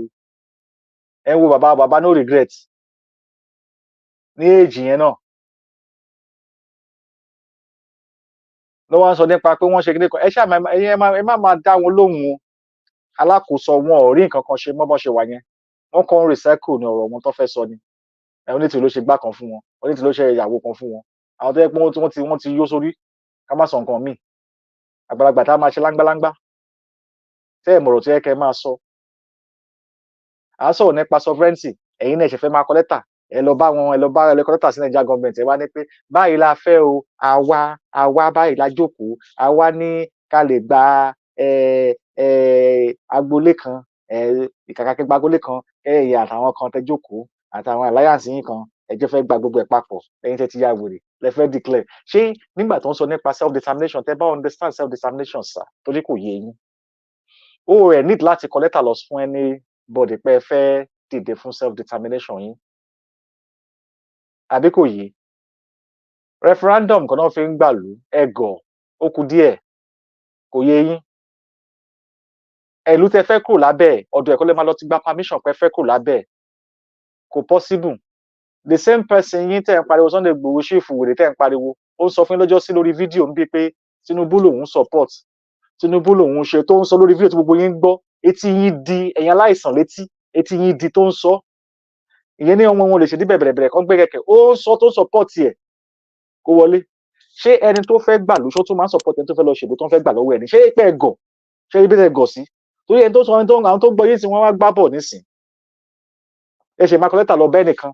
ẹ ń wo bàbá no regret ní èjì yẹn náà ló wá ń sọ nípa pé wọ́n ṣe kíní kan ẹ má máa dá wọn lóhùn o alákòóso wọn ò rí nǹkan kan ṣe mọ́ bọ́ ṣe wà yẹn wọ́n kàn ń recycle ní ọ̀rọ̀ wọn tó fẹ́ sọ ni onítìrí ló ṣe gbá kan fún wọn onítìrí ló ṣe ìyàwó kan fún wọn àwọn tó yẹ pé wọ́n ti yó sórí ká má sọ nǹkan míì àgbàlagbà tá a máa ṣe láńgbáláńgbá tẹ́ ẹ̀ mọ̀rọ̀ tó yẹ kẹ́ ẹ máa sọ à ń sọ̀rọ̀ nípa sovereignty ẹ̀yin náà ṣẹ̀fẹ̀ máa kọ lẹ́tà ẹ lọ kọ lẹ́tà sí Nigeria government ẹ wá ní pé báyìí la fẹ́ o àwa báyìí la jókòó àwa ní ká lè gba agboolé kan ìkàkàkẹgbà agboolé kan ẹ̀yà àtàwọn kan tẹ́ jókòó àtàwọn alliance yín kan ẹjọ́ fẹ́ gba gbogbo ẹ̀ papọ̀ ẹ̀yin tẹ́ ti yá wèrè lẹ fẹ́ declare ṣé nígbà tó ń sọ nípa self determination tẹ́ bá understand self determination sir torí kò yé yín ó rẹ̀ need láti kọ lẹ́tà lọ fún anybody pé ẹ fẹ́ dìde fún self determination yín àbí kò yé referendum kan náà fi ń gbàlú ẹgọ ó kù díẹ̀ kò yé yín ẹ̀lú tẹ́ fẹ́ kúrò lábẹ́ ọ̀dọ̀ ẹ̀kọ́ lè máa lọ ti gba permission pé fẹ́ kúrò lábẹ́ kò possible the same person yín tẹ́ ń pariwo Sunday Igboho ṣífù wèrè tẹ́ ń pariwo ó ń sọ fún lọ́jọ́ sí lórí fídíò ń bí pé Tinubu lòun support Tinubu lòun ṣe tó ń sọ lórí fídíò tí gbogbo yín ń gbọ́ etí yín di ẹ̀yin aláìsàn létí etí yín di tó ń sọ ìyẹn ní ọmọ wọn lè ṣe dí bẹ̀rẹ̀bẹ̀rẹ̀ kan gbé kẹ̀kẹ́ ó ń sọ tó support ẹ̀ kó wọlé ṣé ẹni tó fẹ́ gbà lóṣó tó máa ń support ẹni tó fẹ́ lọ ṣèbó tó ń fẹ́ gbà lọ́wọ́ ẹni ṣé pẹ́ gọ̀ ṣé ibi tẹ́ gọ̀ sí torí ẹni tó sọ àwọn tó gbọ́ yé sí wọn wá gbá bọ̀ nísìn ẹ ṣe máa kọ lẹ́tà lọ bẹ́ẹ̀ nìkan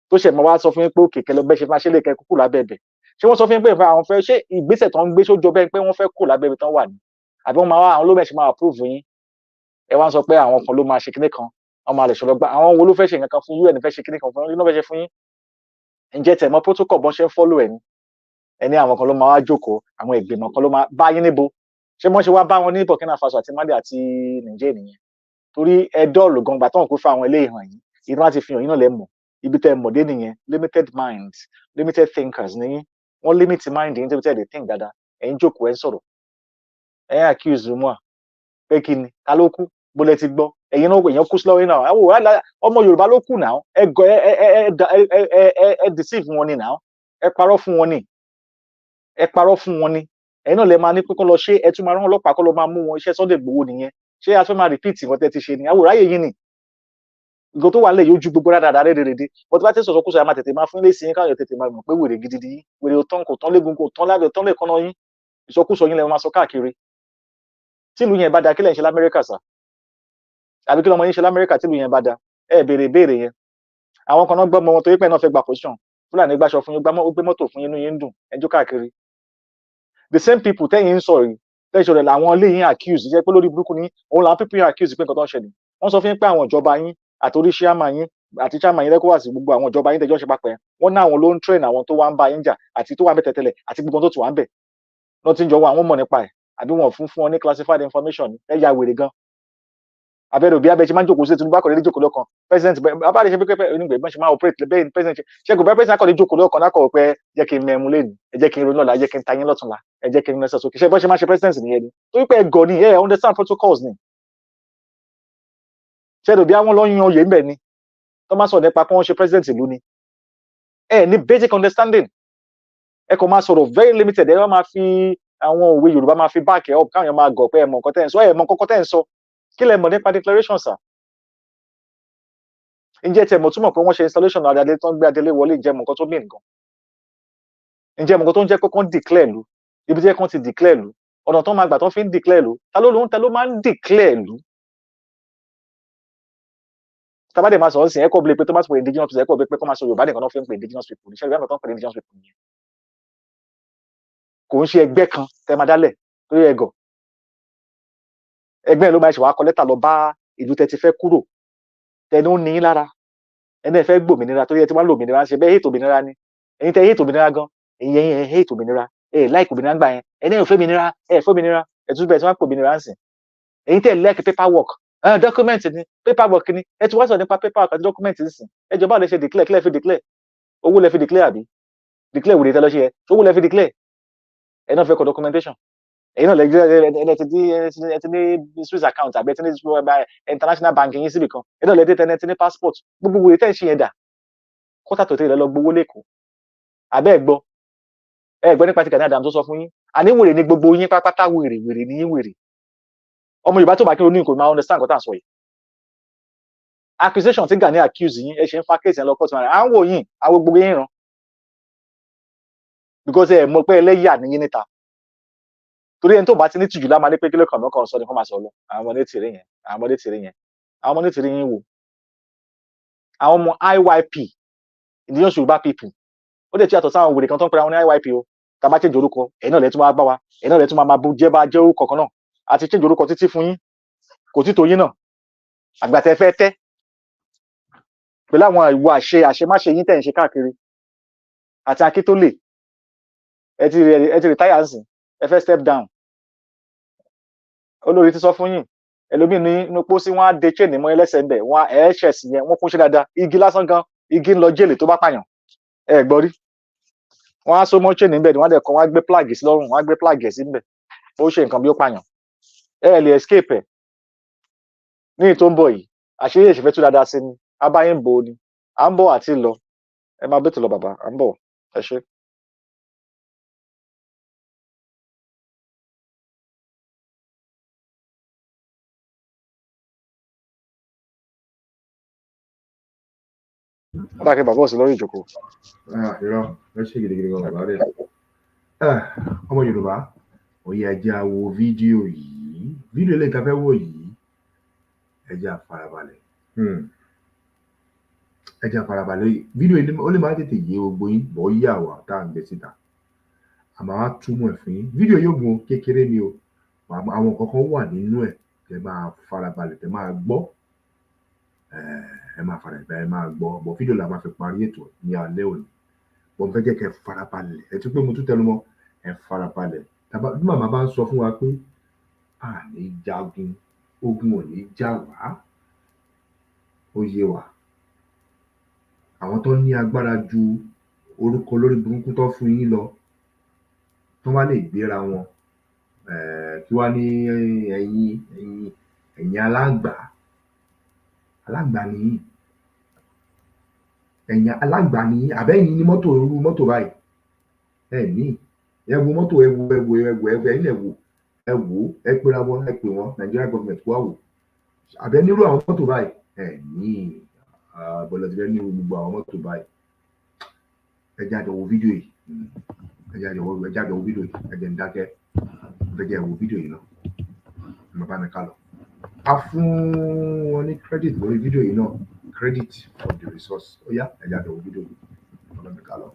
tó ṣe máa wá sọ fún yín pé òkè kẹlẹ bẹ́ẹ̀ ṣe máa ṣe lè kẹ kúkú lábẹ́bẹ̀ ṣé wọ́n sọ fún yín pé àwọn fẹ́ ṣé ìgbésẹ̀ tó ń gbé sójọ bẹ́ẹ̀ pé wọ́n fẹ́ kú lábẹ́bẹ̀ tán wà ní àbí wọ́n máa wá àwọn ló bẹ̀ ṣe máa approve yín ẹ wá ń sọ pé àwọn kan ló máa ṣe kíní kan wọ́n máa lè ṣọlọ gbá àwọn wo ló fẹ́ ṣe nǹkan kan fún UN fẹ́ ṣe kíní kan fún yín ló fẹ́ ṣe fún yín ǹjẹ́ tẹ̀ mọ́ protocol bọ́n ṣe ń follow ẹ̀ ní ẹni àwọn kan ló máa wá jókòó àwọn ìgbìmọ̀ kan ló máa bá yín níbo ṣé wọ́n ṣe wá bá wọn ní Burkina Faso àti Mali àti Niger nìyẹn torí ẹ dọ́ọ̀lù gan gbà tán kó fún àwọn eléyìí hàn yín ìdí wọn ti fi hàn yín náà lẹ́ mọ̀ ibi tẹ́ mọ̀dé nìyẹn limited minds limited thinkers ní wọ́n limit mind yín tó tẹ́ lè think dáadáa ẹ̀yin jókòó ẹ̀ ń sọ̀rọ̀ ẹ̀yin accuse mu à pé kí ni ta ló kú bó lẹ ti gbọ́ ẹ̀yin náà èèyàn kú sí lọ́wọ́ náà ọmọ Yorùbá ló kù náà ẹ deceive wọn ni náà ẹ parọ́ fún wọn ni ẹ̀yin náà lè máa ní pé kó lọ ṣe ẹ tún máa rán ọlọ́pàá kó lọ máa mú wọn iṣẹ́ Sunday Igboho nìyẹn ṣé a fẹ́ máa repeat nǹkan tẹ́ ti ṣe ni àwòrán ayé yìí ni nǹkan tó wà nílẹ̀ yóò ju gbogbo dáadáa rédèrèdè bọ́n tí bá ti sọ̀sọ̀ kó sọ àmà tètè máa fún ilé ìsìn káyọ̀ tètè máa mọ̀ pé wèrè gidi yín wèrè òtán kò tán léegun kò tán lábẹ́ tán lẹ́ẹ̀kan náà yín ìsọkúsọ yín lẹ́ẹ̀ máa sọ káàkiri tílu yẹn bá da kílẹ̀ ń ṣe l'Amẹ́ríkà sà àbí kí lọmọ yín ṣe l'Amẹ́ríkà tílu yẹn bá da ẹ béèrè ìbéèrè yẹn àwọn kan náà gbọ́ ọmọ wọn torí pé náà fẹ́ gba position Fúlàní gbàṣọ fún yín ó gbé mọ́tò fún yín inú yín ń dùn ẹjọ́ káàkiri the same people tẹ́yìn ń sọ̀rọ̀ tẹ́sọ̀rọ̀ làwọn ilé yín accuse jẹ́ pé lórí burúkú ni òun làwọn people yín accuse pé nǹkan tó ń ṣẹlẹ̀ wọ́n sọ fún yín pé àwọn ìjọba yín àtòrí ṣíàmà yín àti chairman yín lẹ́kọ̀ọ́ àti gbogbo àwọn ìjọba yín tẹ́jọ́ ṣe papẹ̀ wọ́n ní àwọn ló ń train àwọn tó wá ń bá yín jà àti tó wà ń bẹ̀ tẹ́tẹ́lẹ̀ àti gbogbo tó ti wà ń bẹ̀ lọ́ ti ń jọ wọ àwọn mọ̀ nípa ẹ̀ àbí wọn fún wọn ní classified information ẹ ya wèrè gan abẹ́rẹ́ òbí abẹ́ṣe máa ń jókòó sí Tinubu akọ̀lẹ́ jókòó lọ́kàn president abáde ṣe pé onígbẹ̀ bọ́n ṣe máa operate bẹ́ẹ̀ president ṣe kò bẹ́ẹ̀ president akọ̀lẹ́ jókòó lọ́kàn lákọ̀ọ́ pé jẹ́ kí n mẹ́mu lẹ́nu ẹ jẹ́ kí n ronú ọ̀la ẹ jẹ́ kí n ta yín lọ́tùnla ẹ jẹ́ kí n mẹ́sàn sókè ṣe bọ́n ṣe máa ṣe president nìyẹn ni torí pé ẹgọ́ ni ẹ understand protocols ni ṣe òbí àwọn lọ́yún oyè ń bẹ̀ ni tó máa sọ nípa pé wọ́n ṣe president ìlú ni ẹ ní basic understanding ẹ kò máa sọ̀rọ̀ very limited ẹ wọ́n máa fi àwọn òwe Yorùbá máa fi back up káwọn èèyàn máa gọ̀ pé ẹ mọ̀ nǹkan tẹ́ ń sọ ẹ mọ̀ nǹkan tẹ́ ń sọ kí lẹ mọ̀ nípa declaration sir ǹjẹ́ tẹ́ mọ̀ túmọ̀ pé wọ́n ṣe installation Adele tó ń gbé Adele wọlé ǹjẹ́ mọ̀ nǹkan tó mean gan ǹjẹ́ mọ̀ nǹkan tó ń jẹ́ pé kán declare lu ibi tí kán ti declare lu ọ̀nà tó máa gbà tó fi ń declare lu ta ló máa ń declare lu tabade máa sọ̀rọ̀ sí ẹ̀kọ́ bíi pé tó máa sọ pé indigenous people ẹ̀kọ́ bíi pé kó máa sọ Yorùbá nìkan náà fi ń pè indigenous people ní ṣẹ́gun tó ń pè indigenous people nìyẹn kò ń ṣe ẹgbẹ́ kan tẹ́ máa dálẹ̀ lórí ẹ̀gọ́ ẹgbẹ́ ló máa ṣe wàá kọ lẹ́tà lọ bá ìlú tẹ́ ti fẹ́ kúrò tẹnu ń ní í lára ẹni ẹ fẹ́ gbòmìnira torí ẹ ti wá lòmìnira ṣe bẹ́ẹ̀ hate òmìnira ni ẹ̀yin tẹ́ hate òmìnira gan ẹ̀yin hate òmìnira like òmìnira gbà yẹn ẹni ẹ fẹ́ òmìnira fẹ́ òmìnira ẹ̀tún bẹ́ẹ̀ tí wọ́n pè òmìnira ń sìn ẹ̀yin tẹ́ like paperwork document ni paperwork ni ẹ ti wá sọ nípa paperwork àti document ń sìn ẹ jọba lè ṣe declare kílẹ̀ fi declare owó lẹ fi declare àbí declare wòlé tẹ lọ ṣe yẹ owó lẹ fi declare ẹ náà fẹ́ kọ documentation ẹ̀yin náà lẹ ti ní Swiss account àbí ẹ ti ní international banking yín síbì kan ẹ náà lẹ ti ní passport gbogbo wòlé tẹ́ ń ṣe yẹn dà kọ́tà tó tẹ́lẹ̀ lọ gbowó lẹ́kọ̀ọ́ àbẹ́ ẹ gbọ́ nípa ti Gani Adams tó sọ fún yín àní wèrè ni gbogbo yín pátápátá wèrè ni yín wèrè ọmọ Yorùbá tó bá kí ló ní kò máa understand nǹkan tá à ń sọ yìí accusation tí Gani accuse yín ẹ ṣe ń fa case yẹn lọ court à ń wò yín àwọn gbogbo yín ràn because ẹ mọ̀ pé ẹlẹ́yà ni yín níta torí ẹni tó bá ti ní tìjú lá máa ní pé kí ló kàn mọ́kàn sọ ni kó máa sọ lọ àwọn ọmọdé tìrí yẹn àwọn ọmọdé tìrí yín wò àwọn ọmọ IYP indigenous Yorùbá people ó dẹ̀ tí yàtọ̀ sáwọn wèrè kan tó ń pera wọn ní IYP o tàbá change orúkọ ẹ̀yin náà lẹ tún máa bá wa ẹ̀yin náà lẹ tún máa bú jẹ́ bá jẹ́ orúkọ kan náà àti change orúkọ títí fún yín kò tí tó yín náà àgbàtẹ́ fẹ́ tẹ́ pẹ̀lú àwọn ìwà àṣemáṣe yín tẹ̀ ń ṣe káàkiri àti Akíntólè ẹ ti retire nsìn ẹ fẹ́ step down olórí ti sọ fún yín ẹlòmíín ní inú pósí wọn á de chain mọ́ ẹlẹ́sẹ̀ ń bẹ̀ wọn ẹ̀ ṣẹ̀ sí yẹn wọ́n kún ṣe dáadáa igi lásán gan igi ń lọ jèlè tó bá pààyàn ẹ gbọ́ rí wọ́n á so mọ́ chain níbẹ̀ ni wọ́n á dẹ̀ kọ́ wọ́n á gbé plug sí lọ́rùn wọ́n á gbé plug sí níbẹ̀ ó ṣe nǹkan bí ó pààyàn ẹ lè escape ẹ ní tó ń bọ̀ yìí àṣírí èṣìfẹ́ tún dáadáa sí ni abáyín bò ni à ń bọ̀ àti lọ ẹ máa bẹ́tò lọ bàbá à ń bọ̀ ẹ ṣé. dákẹ́ bàbá òsì lórí ìjókòó. irọ́ ẹ ṣe gidigidi gan bàbá rẹ̀ ọmọ Yorùbá òye ẹjẹ́ á wo fídíò ilé ìta fẹ́ wò yìí ẹjẹ́ á farabalẹ̀ fídíò ilé ó lè má tètè yé gbogbo yín bọ́ yí àwà tá à ń gbé síta àmọ́ á túmọ̀ ẹ̀ fún yín fídíò yóò gun kékeré ni o àwọn kankan wà nínú ẹ̀ tẹ́ máa farabalẹ̀ tẹ́ máa gbọ́ ẹ máa farabalẹ̀ ẹ máa gbọ́ bọ̀ fídíò la máa fi parí ètò ní alẹ́ òní bọ̀ fẹ́ jẹ́ kẹ́ farabalẹ̀ ẹ ti pé mo tún tẹnu mọ́ ẹ farabalẹ̀ bí màmá bá ń sọ fún wa pé a ní jagun ogun ò ní jà wá ó yé wa àwọn tó ní agbára ju orúkọ lórí burúkú tó fún yín lọ tó wá lè gbéra wọn kí wá ní ẹ̀yin alágbà nìyí ẹ̀yin alágbà nìyí àbẹ́yìn ní mọ́tò irú mọ́tò báyìí ní ẹ wo mọ́tò ẹ wo ẹ̀yin ẹ wo ẹ pera wọn ẹ pè wọn Nigeria government wá wò àbẹ́ nírú àwọn mọ́tò báyìí ní bọ̀lọ̀dìrẹ́ nírú gbogbo àwọn mọ́tò báyìí ẹ jẹ́ àjọ wo fídíò yìí ẹ jẹ́ àjọ wo fídíò yìí ẹ jẹ́ ń dákẹ́ ẹ jẹ́ wo fídíò yìí náà ẹ má bá mi ká lọ. A fún wọn ní credit lórí fídíò yìí náà credit for the resource ó yá ẹ jẹ́ àjọ wo fídíò yìí ẹ má bá mi ká lọ.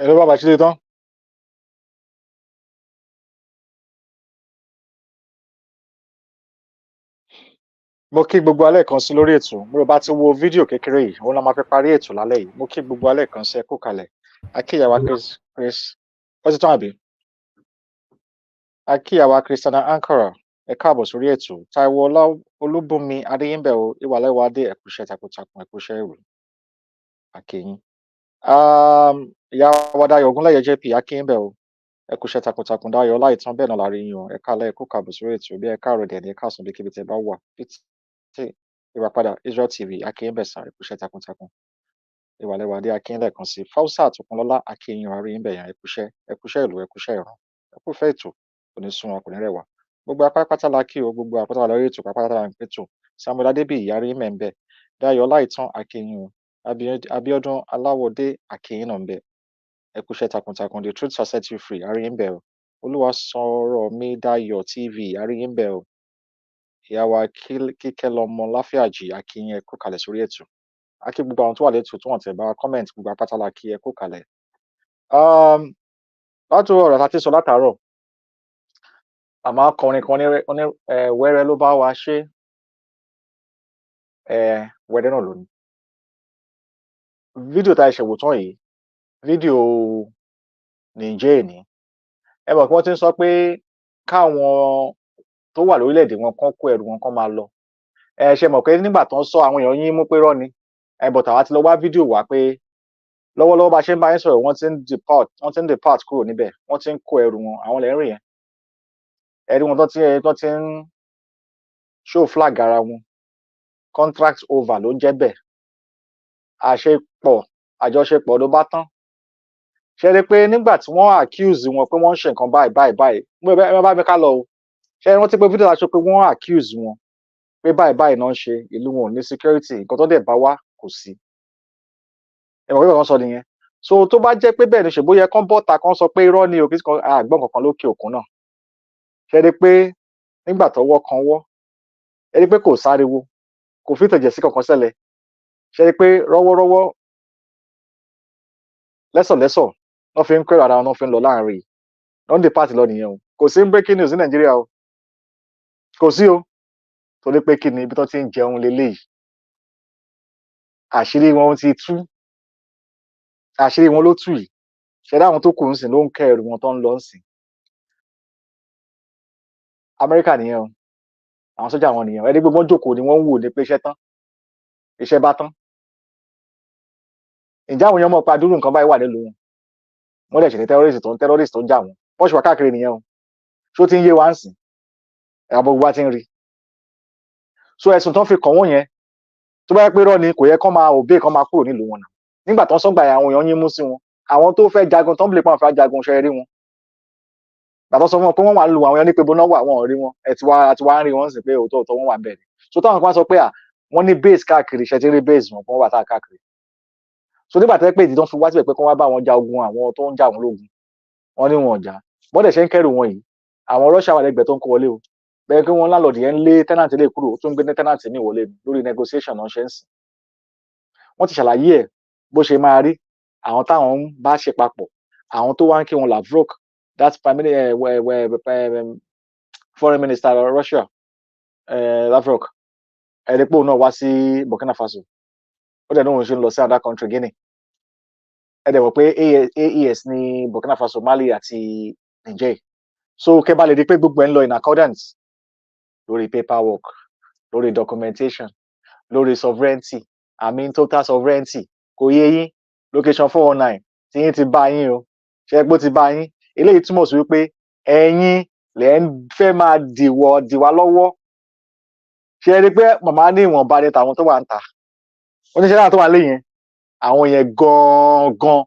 Hello, bàbá ṣe tán. Mo kí gbogbo alẹ́ kan sí lórí ètò. Mo rò bá ti wo fídíò kékeré yìí, òun la máa fi parí ètò lálẹ́ yìí. Mo kí gbogbo alẹ́ kan sí ẹ kú kalẹ̀. Akíyàwá Chris. Ó ti tán àbí? Akíyàwá Christiana Ankara. Ẹ káàbọ̀ sórí ètò. Táíwò Olúbùnmi Adéyínbẹ̀wò Ìwàlẹ́wà Adé ẹ̀kúṣẹ́ takuntakun ẹ̀kúṣẹ́ ìrù. Akíyín. Ìyá wa Dayọ̀ Ògúnlẹ̀yẹ JP Akíyínbẹ̀wò. Ẹ̀kúṣẹ́ takuntakun Dayọ̀ Ọláìtàn bẹ́ẹ̀ náà la rí yín o. Ẹ káalẹ́ ẹ kú káàbọ̀ sórí ètò bí ẹ káàárọ̀ dẹ̀ ní ẹ káàsán bí kíbi tẹ bá wà. Ìwàpadà Israel TV Akínyìnbẹ̀sà ẹ̀kúṣẹ́ takuntakun. Ìwàlẹ́wà Adé Akínyìnlẹ̀ kan sí. Fáúsà Àtòkúnlọ́lá Akínyìn àrí yínbẹ̀yàn ẹ̀kúṣẹ́ ìlú ẹ̀kúṣẹ́ ìran. Ẹ̀kúfẹ́ ètò kò ní sún wa kò ní rẹwà. Gbogbo apápátá la kí o gbogbo apáta lórí ètò pápátá la ń pètò. Samuel Adébíyì àrí mẹ́ńbẹ́. Dayọ̀ Ọláìtàn Akínyìn o. Abíọ́dún Aláwọ̀dé Akínyìn náà ń bẹ. Ẹ̀kúṣẹ́ takuntakun The Truth Society Free àrí yínbẹ̀ o. Olúwasọ̀rọ̀mídayọ̀ TV àrí yínbẹ̀ o. Ìyá wa Kíkẹ́ lọmọ Láfíàjì Akínyìn ẹ kú kalẹ̀ sórí ètò. Akí gbogbo àwọn tó wà létò tó wọ́n tẹ̀ bá comment gbogbo apáta la kí ẹ kú kalẹ̀. Látò ọ̀rọ̀ tá ti sọ látàárọ̀ àmọ́ akọrin kan ní wẹ́rẹ́ ló bá wa ṣe wẹ́rẹ́ náà lónìí. Fídíò tá a ṣẹ̀wò tán yìí fídíò Nìjẹ́ ni ẹ mọ̀ pé wọ́n ti ń sọ pé káwọn tó wà lórílẹ̀‐èdè wọn kán kó ẹrù wọn kán máa lọ. Ṣe mọ̀ pé nígbà tó ń sọ àwọn èèyàn yín mú pé rọ́ ni but àwa ti lọ wá fídíò wá pé lọ́wọ́lọ́wọ́ bá ṣe ń bá yín sọ̀rọ̀ wọ́n ti ń depart kúrò níbẹ̀ wọ́n ti ń kó ẹrù wọn àwọn lẹ́rìn yẹn ẹ̀rí wọn tó ti ń show flag ara wọn contract over ló ń jẹ́ bẹ́ẹ̀ àjọṣepọ̀ ló bá tán ṣe rí pé nígbà tí wọ́n accuse wọn pé wọ́n ń ṣe nǹkan báyìí ẹ bá mi ká lọ o ṣe é rántí pé fídíò la ṣe pé wọ́n accuse wọn pé báyìí náà ń ṣe ìlú wọn ò ní security nǹkan tó dẹ̀ bá wá kò sí ẹ̀mọ̀ pé wọ́n sọ nìyẹn so tó bá jẹ́ pé bẹ́ẹ̀ ni ṣèbó yẹ kán bọ́ta kán sọ pé irọ́ ni òkè kan àgbọ̀n kankan lókè òkun náà ṣe rí pé nígbà tọ́wọ́ kan wọ́ ẹ rí pé kò sáriwo kò fi ìtẹ̀jẹ̀ sí kankan ṣẹlẹ̀ ṣe rí pé rọ́wọ́rọ́wọ́ lẹ́sọ̀lẹ́sọ̀ wọ́n fi ń kẹ́rọ ara wọn fi ń lọ láàrin wọ́n dé pàtì lọ nìyẹn o kò sí breaking news ní Nàìjíríà o kò sí o torí pé kí ni ibi tó ti ń jẹun leléyìí àṣírí wọn ti tú àṣírí wọn ló tú yìí ṣẹ̀dá àwọn tó kù ń sìn ló ń kẹ́ ẹrù wọn tó ń lọ ń sìn Amẹ́ríkà nìyẹn o àwọn sójà wọn nìyẹn ẹni gbogbo wọn jókòó ni wọ́n ń wò ní pé iṣẹ́ bá tán ǹjẹ́ àwọn èèyàn mọ̀ pa dúró nǹkan báyìí wà nílùú wọn dẹ̀ ṣe ní terrorist tó ń jà wọ́n wọ́n ṣe wà káàkiri nìyẹn o ṣó ti ń yé wa ń sìn ẹ̀rọ gbogbo wa ti ń rí so ẹ̀sùn tó ń fi kàn wọ́n yẹn tó bá yẹ pé rọ́ ni kò yẹ kán máa òbí kán máa kúrò nílùú wọn náà nígbà tó ń sọ́gbà àwọn èèyàn yín mú sí wọn àwọn tó fẹ́ jagun tó ń bilẹ̀ pé wọ́n fẹ́ jagun ṣe rí wọn bàbá sọ fún wọn pé wọ́n wà lù àwọn èèyàn ní pé bọ́ná wà wọn ò rí wọn àti wá ń rí wọn sì pé òótọ́ wọn wà bẹ́ẹ̀ so táwọn kan sọ pé wọ́n ní base káàkiri ṣe ti rí base wọn fún wọn wà tá káàkiri so nígbà tó yẹ pé ìdí tó ń fi wá síbẹ̀ pé kán wá bá wọn ja ogun àwọn tó ń jà wọn lógun wọn ní wọn ò jà bọ́dẹ̀ ṣe ń kẹ́rù wọn yìí àwọn Russia wà lẹ́gbẹ̀ẹ́ tó ń kó wọlé o bẹ́ẹ̀ kí wọ́n láńlọ́ọ̀dù yẹn ń lé tẹ́nàntì lè kúrò ó tún gbé tẹ́nàntì ní ìwọlé lórí negotiation náà ṣe ń sìn wọ́n ti ṣàlàyé ẹ̀ bó ṣe máa rí àwọn táwọn ń bá ṣe papọ̀ àwọn tó wá ń kí wọn Lavrov that's foreign minister Russia Lavrov ẹ̀rí pé òun náà wá sí Burkina Faso ó dẹ̀ ní òun ṣe ń lọ sí another country Guinea ẹ dẹ̀ mọ̀ pé AES ní Burkina Faso Mali àti Niger so kẹ́ bá lè rí pé gbogbo ẹ̀ ń lọ in accordance lórí paperwork lórí documentation lórí sovereignty total sovereignty kò yé yín location 419 tí yín ti bá yín o ṣe pé ó ti bá yín eléyìí túmọ̀ sí wípé ẹ̀yin lẹ́ ń fẹ́ máa dìwà lọ́wọ́ ṣe rí pé màmá ní ìwọ̀nba ní tàwọn tó wà ń ta oníṣẹ́ náà tó wà léyìn àwọn yẹn gangan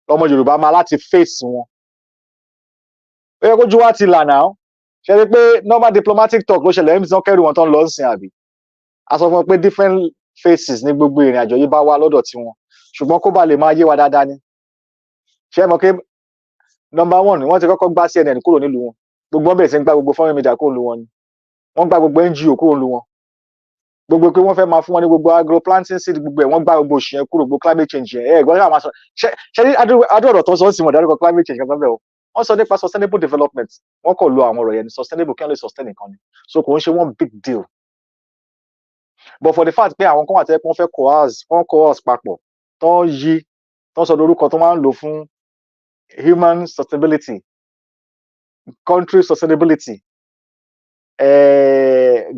lọmọ Yorùbá máa láti fèsì wọn ó yẹ kójú wa ti lànà ó ṣe rí pé normal diplomatic talk ló ṣẹlẹ̀ ẹ̀mí tí wọ́n kẹ́rù wọn tó ń lọ ń sìn àbí a sọ fún wọn pé different faces ní gbogbo ìrìn àjò yìí bá wá lọ́dọ̀ tiwọn ṣùgbọ́n kó bá lè máa yé wa dáadáa ni ṣé ẹ mọ̀ pé number one wọ́n ti kọ́kọ́ gbá CNN kúrò nílùú wọn gbogbo wọn bẹ̀rẹ̀ sí ń gbá gbogbo foreign media kúrò nílùú wọn ni wọ́n gbá gbogbo NGO kúrò nílùú wọn gbogbo pé wọ́n fẹ́ máa fún wọn ní gbogbo agroplanting seed gbogbo ẹ̀ wọ́n gbá gbogbo òṣì yẹn kúrò gbogbo climate change yẹn ẹ̀gbọ́n náà máa sọ ṣe ní adúrò tó sọ sí wọn dárúkọ climate change kankan bẹ́ẹ̀ o wọ́n sọ nípa sustainable development wọ́n kò lo àwọn ọ̀rọ̀ yẹn ní sustainable kí wọ́n lè sustain nǹkan ni so kò ń ṣe one big deal but for the fact pé àwọn kan wà tẹ́ pé wọ́n fẹ́ coerce papọ̀ tó ń yí tó ń sọ lórúkọ tó máa ń lò fún human sustainability country sustainability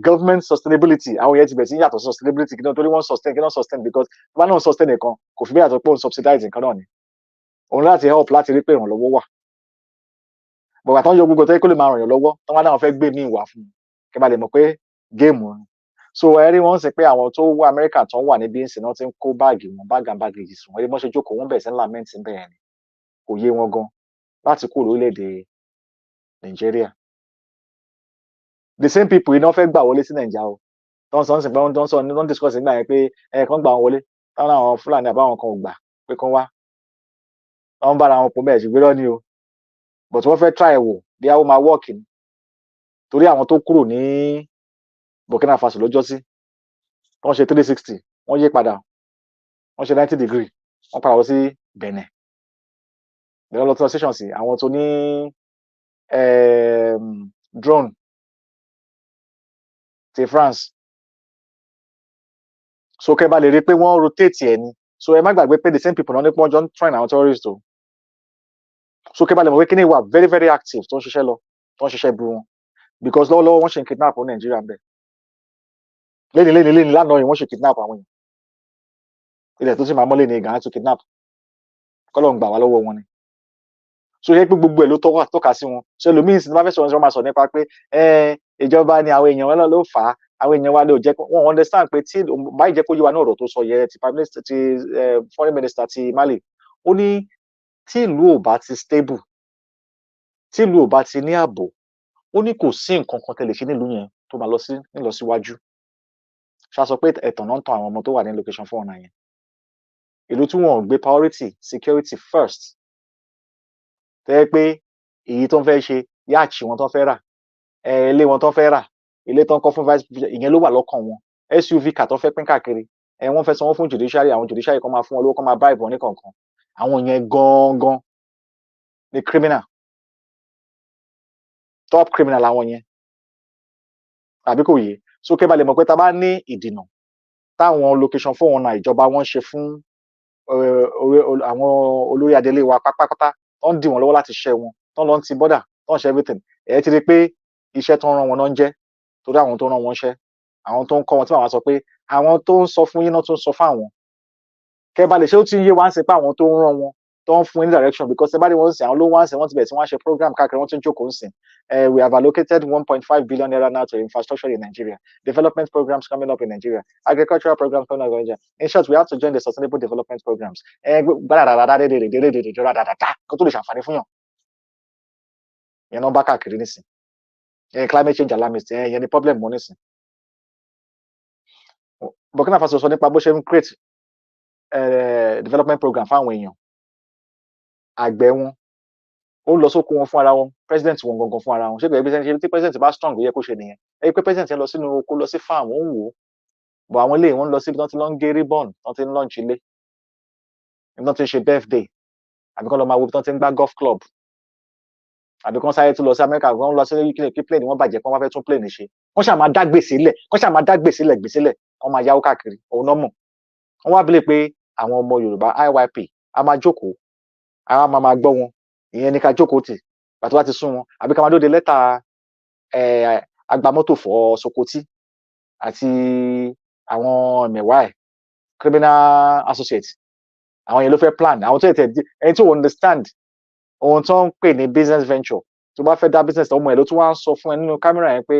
government sustainability àwọn yẹn ti bẹ̀rẹ̀ sí yàtọ̀ sustainability kí náà torí wọ́n sustain because wọ́n náà sustain nìkan kò fi bí yàtọ̀ pé òun subsidize nǹkan náà ni òun láti help láti rí pé ìrànlọ́wọ́ wà bọ̀gbà tó ń yọ gbogbo tó yẹ kó lè máa ràn yàn lọ́wọ́ tó wá náà fẹ́ gbé ní ìwà fún un kí n bá lè mọ̀ pé géèmù ni so ẹ rí wọn sì pé àwọn tó wá Amẹ́ríkà tó ń wà níbi ìsìn náà ti ń kó báàgì yìí sùn wọ́n rí wọ́n ṣe jókòó wọ́n bẹ̀rẹ̀ sí lamẹ́ǹtì bẹ́ẹ̀ ni kò yé wọn gan láti kúrò lórílẹ̀‐èdè Nàìjíríà the same people iná fẹ́ gbà wọlé sí Nàìjíríà o tó ń sọ sí pé wọ́n discuss nígbà yẹn pé kàn gbà wọn wọlé táwọn àwọn Fúlàní àbáwọn kan ò gbà pé kán wá wọ́n bára wọn pọ̀ bẹ́ẹ̀ ṣùgbọ́n lọ́ni o but wọ́n fẹ́ try wò bí àwọn máa work ni torí àwọn tó kúrò ní Burkina Faso lọ́jọ́ sí wọ́n ṣe 360 wọ́n yí padà wọ́n ṣe 90 degree wọ́n padà wọ sí Benin bẹ̀rẹ̀ lọ transition sí àwọn tó ní drone ti France so kẹ́ bá lè rí pé wọ́n rotate ẹ̀ ni so ẹ má gbàgbé pé the same people náà ní pé wọ́n jọ ń train àwọn terrorists o so kẹ́ bá lè mọ̀ pé kíní wà very very active tó ń ṣiṣẹ́ lọ tó ń ṣiṣẹ́ bu wọn because lọ́wọ́lọ́wọ́ wọ́n ṣe ń kidnap ní Nàìjíríà bẹ́ẹ̀ lẹ́ni lánàá yìí wọ́n ṣe kidnap àwọn èèyàn ilẹ̀ tó sì máa mọ́lé ní ìgànnà tó kidnap kọ́lọ̀ ń gbà wá lọ́wọ́ wọn ni so yẹ pé gbogbo ẹ̀ ló tọ́ka sí wọn so ẹlòmíín sì ní bá fẹ́ sọ̀rọ̀ máa sọ nípa pé ìjọba ni àwọn èèyàn wọn ló fà á àwọn èèyàn wa ló jẹ́ wọn understand pé tí báyìí jẹ́ kó yé wa ní ọ̀rọ̀ tó sọ yẹ ti prime minister ti foreign minister ti Mali ó ní tí ìlú ò bá ti stable tí ìlú ò bá ti ní ààbò ó ní kò sí nǹkan kan tẹ́lẹ̀ ṣe nílùú yẹn tó máa lọ síwájú ṣá sọ pé ẹ̀tàn náà ń tan àwọn ọmọ tó wà ní location 419 yẹn ìlú tí wọn ò gbé priority security first tẹ́ pé èyí tó ń fẹ́ ṣe yáàchì wọn tó ń fẹ́ rà ilé wọn tó ń fẹ́ rà ilé tó ń kọ́ fún vice president ìyẹn ló wà lọ́kàn wọn SUV kà tó fẹ́ pín káàkiri wọ́n fẹ́ sanwó fún judiciary àwọn judiciary kan máa fún wọn lówó kan máa bribe wọn ní kọ̀ọ̀kan àwọn yẹn gangan ni criminal top criminal àwọn yẹn àbí kò yé so kẹ́ bá lè mọ̀ pé tá bá ní ìdìnà táwọn location 419 ìjọba wọn ṣe fún àwọn olórí adélé wa pátápátá tó ń dì wọ́n lọ́wọ́ láti ṣẹ́ wọn tó ń lọ ti bọ́dà tó ń ṣe everything ẹ̀ ti rí pé iṣẹ́ tó ń rán wọn náà ń jẹ́ torí àwọn tó ń rán wọn ṣẹ́ àwọn tó ń kọ́ wọn tí màá sọ pé àwọn tó ń sọ fún yín náà tó ń sọ fáwọn kẹ́ bá lè ṣe ó ti ń yé wá ń ṣe pé àwọn tó ń rán wọn tó ń fún ní direction because ẹ bá rí wọn sìn àwọn ló wá ń sìn wọ́n ti bẹ̀rẹ̀ tí wọ́n á ṣe program káàkiri wọ́n ti ń jókòó ń sìn we have allocated 1.5 billion naira now to infrastructure in Nigeria, development programs coming up in Nigeria, agricultural programs coming up in Nigeria. In short, we have to join the sustainable development programs. Climate change alarmist, any problem money. Burkina Faso sọ nípa bó ṣe ń create development program fáwọn èèyàn àgbẹ̀ wọn ó lọ sóko wọn fún ara wọn president wọn gangan fún ara wọn ṣé gbẹgbẹ ṣe tí president bá strong ó yẹ kó ṣe nìyẹn ẹ pé president yẹn lọ sínú oko lọ sí farm ó ń wò ó bọ àwọn ilé wọn lọ síbi tí wọn ti lọ ń gé ribbon tí wọn ti ń launch ilé tí wọn ti ń ṣe birthday àbí kán lọ máa wo bí wọn ti ń gbá golf club àbí kán sáré tún lọ sí America wọn lọ sí kí plane wọn bàjẹ́ kán wá fẹ́ tún plane ṣe wọn ṣáà máa dá gbèsè lẹ̀ wọn ṣáà máa dá gbèsè lẹ̀ wọn máa yáwó káàkiri òun náà mọ̀ wọn wá bílẹ̀ pé àwọn ọmọ Yorùbá IYP a máa jókòó a máa gbọ́ wọn ìyẹn ní ká jókòó tì pàtó bá ti sún wọn àbí ká máa dóde lẹ́tà agbamọ́tò fọ́ Sokoti àti àwọn mẹ̀wá ẹ̀ criminal associate àwọn yẹn ló fẹ́ plan àwọn tó yẹ tẹ̀ ẹni tó understand ohun tó ń pè ní business venture tó bá fẹ́ dá business ọmọ ẹ̀ ló tún wá ń sọ fún ẹ nínú kámẹ́rà yẹn pé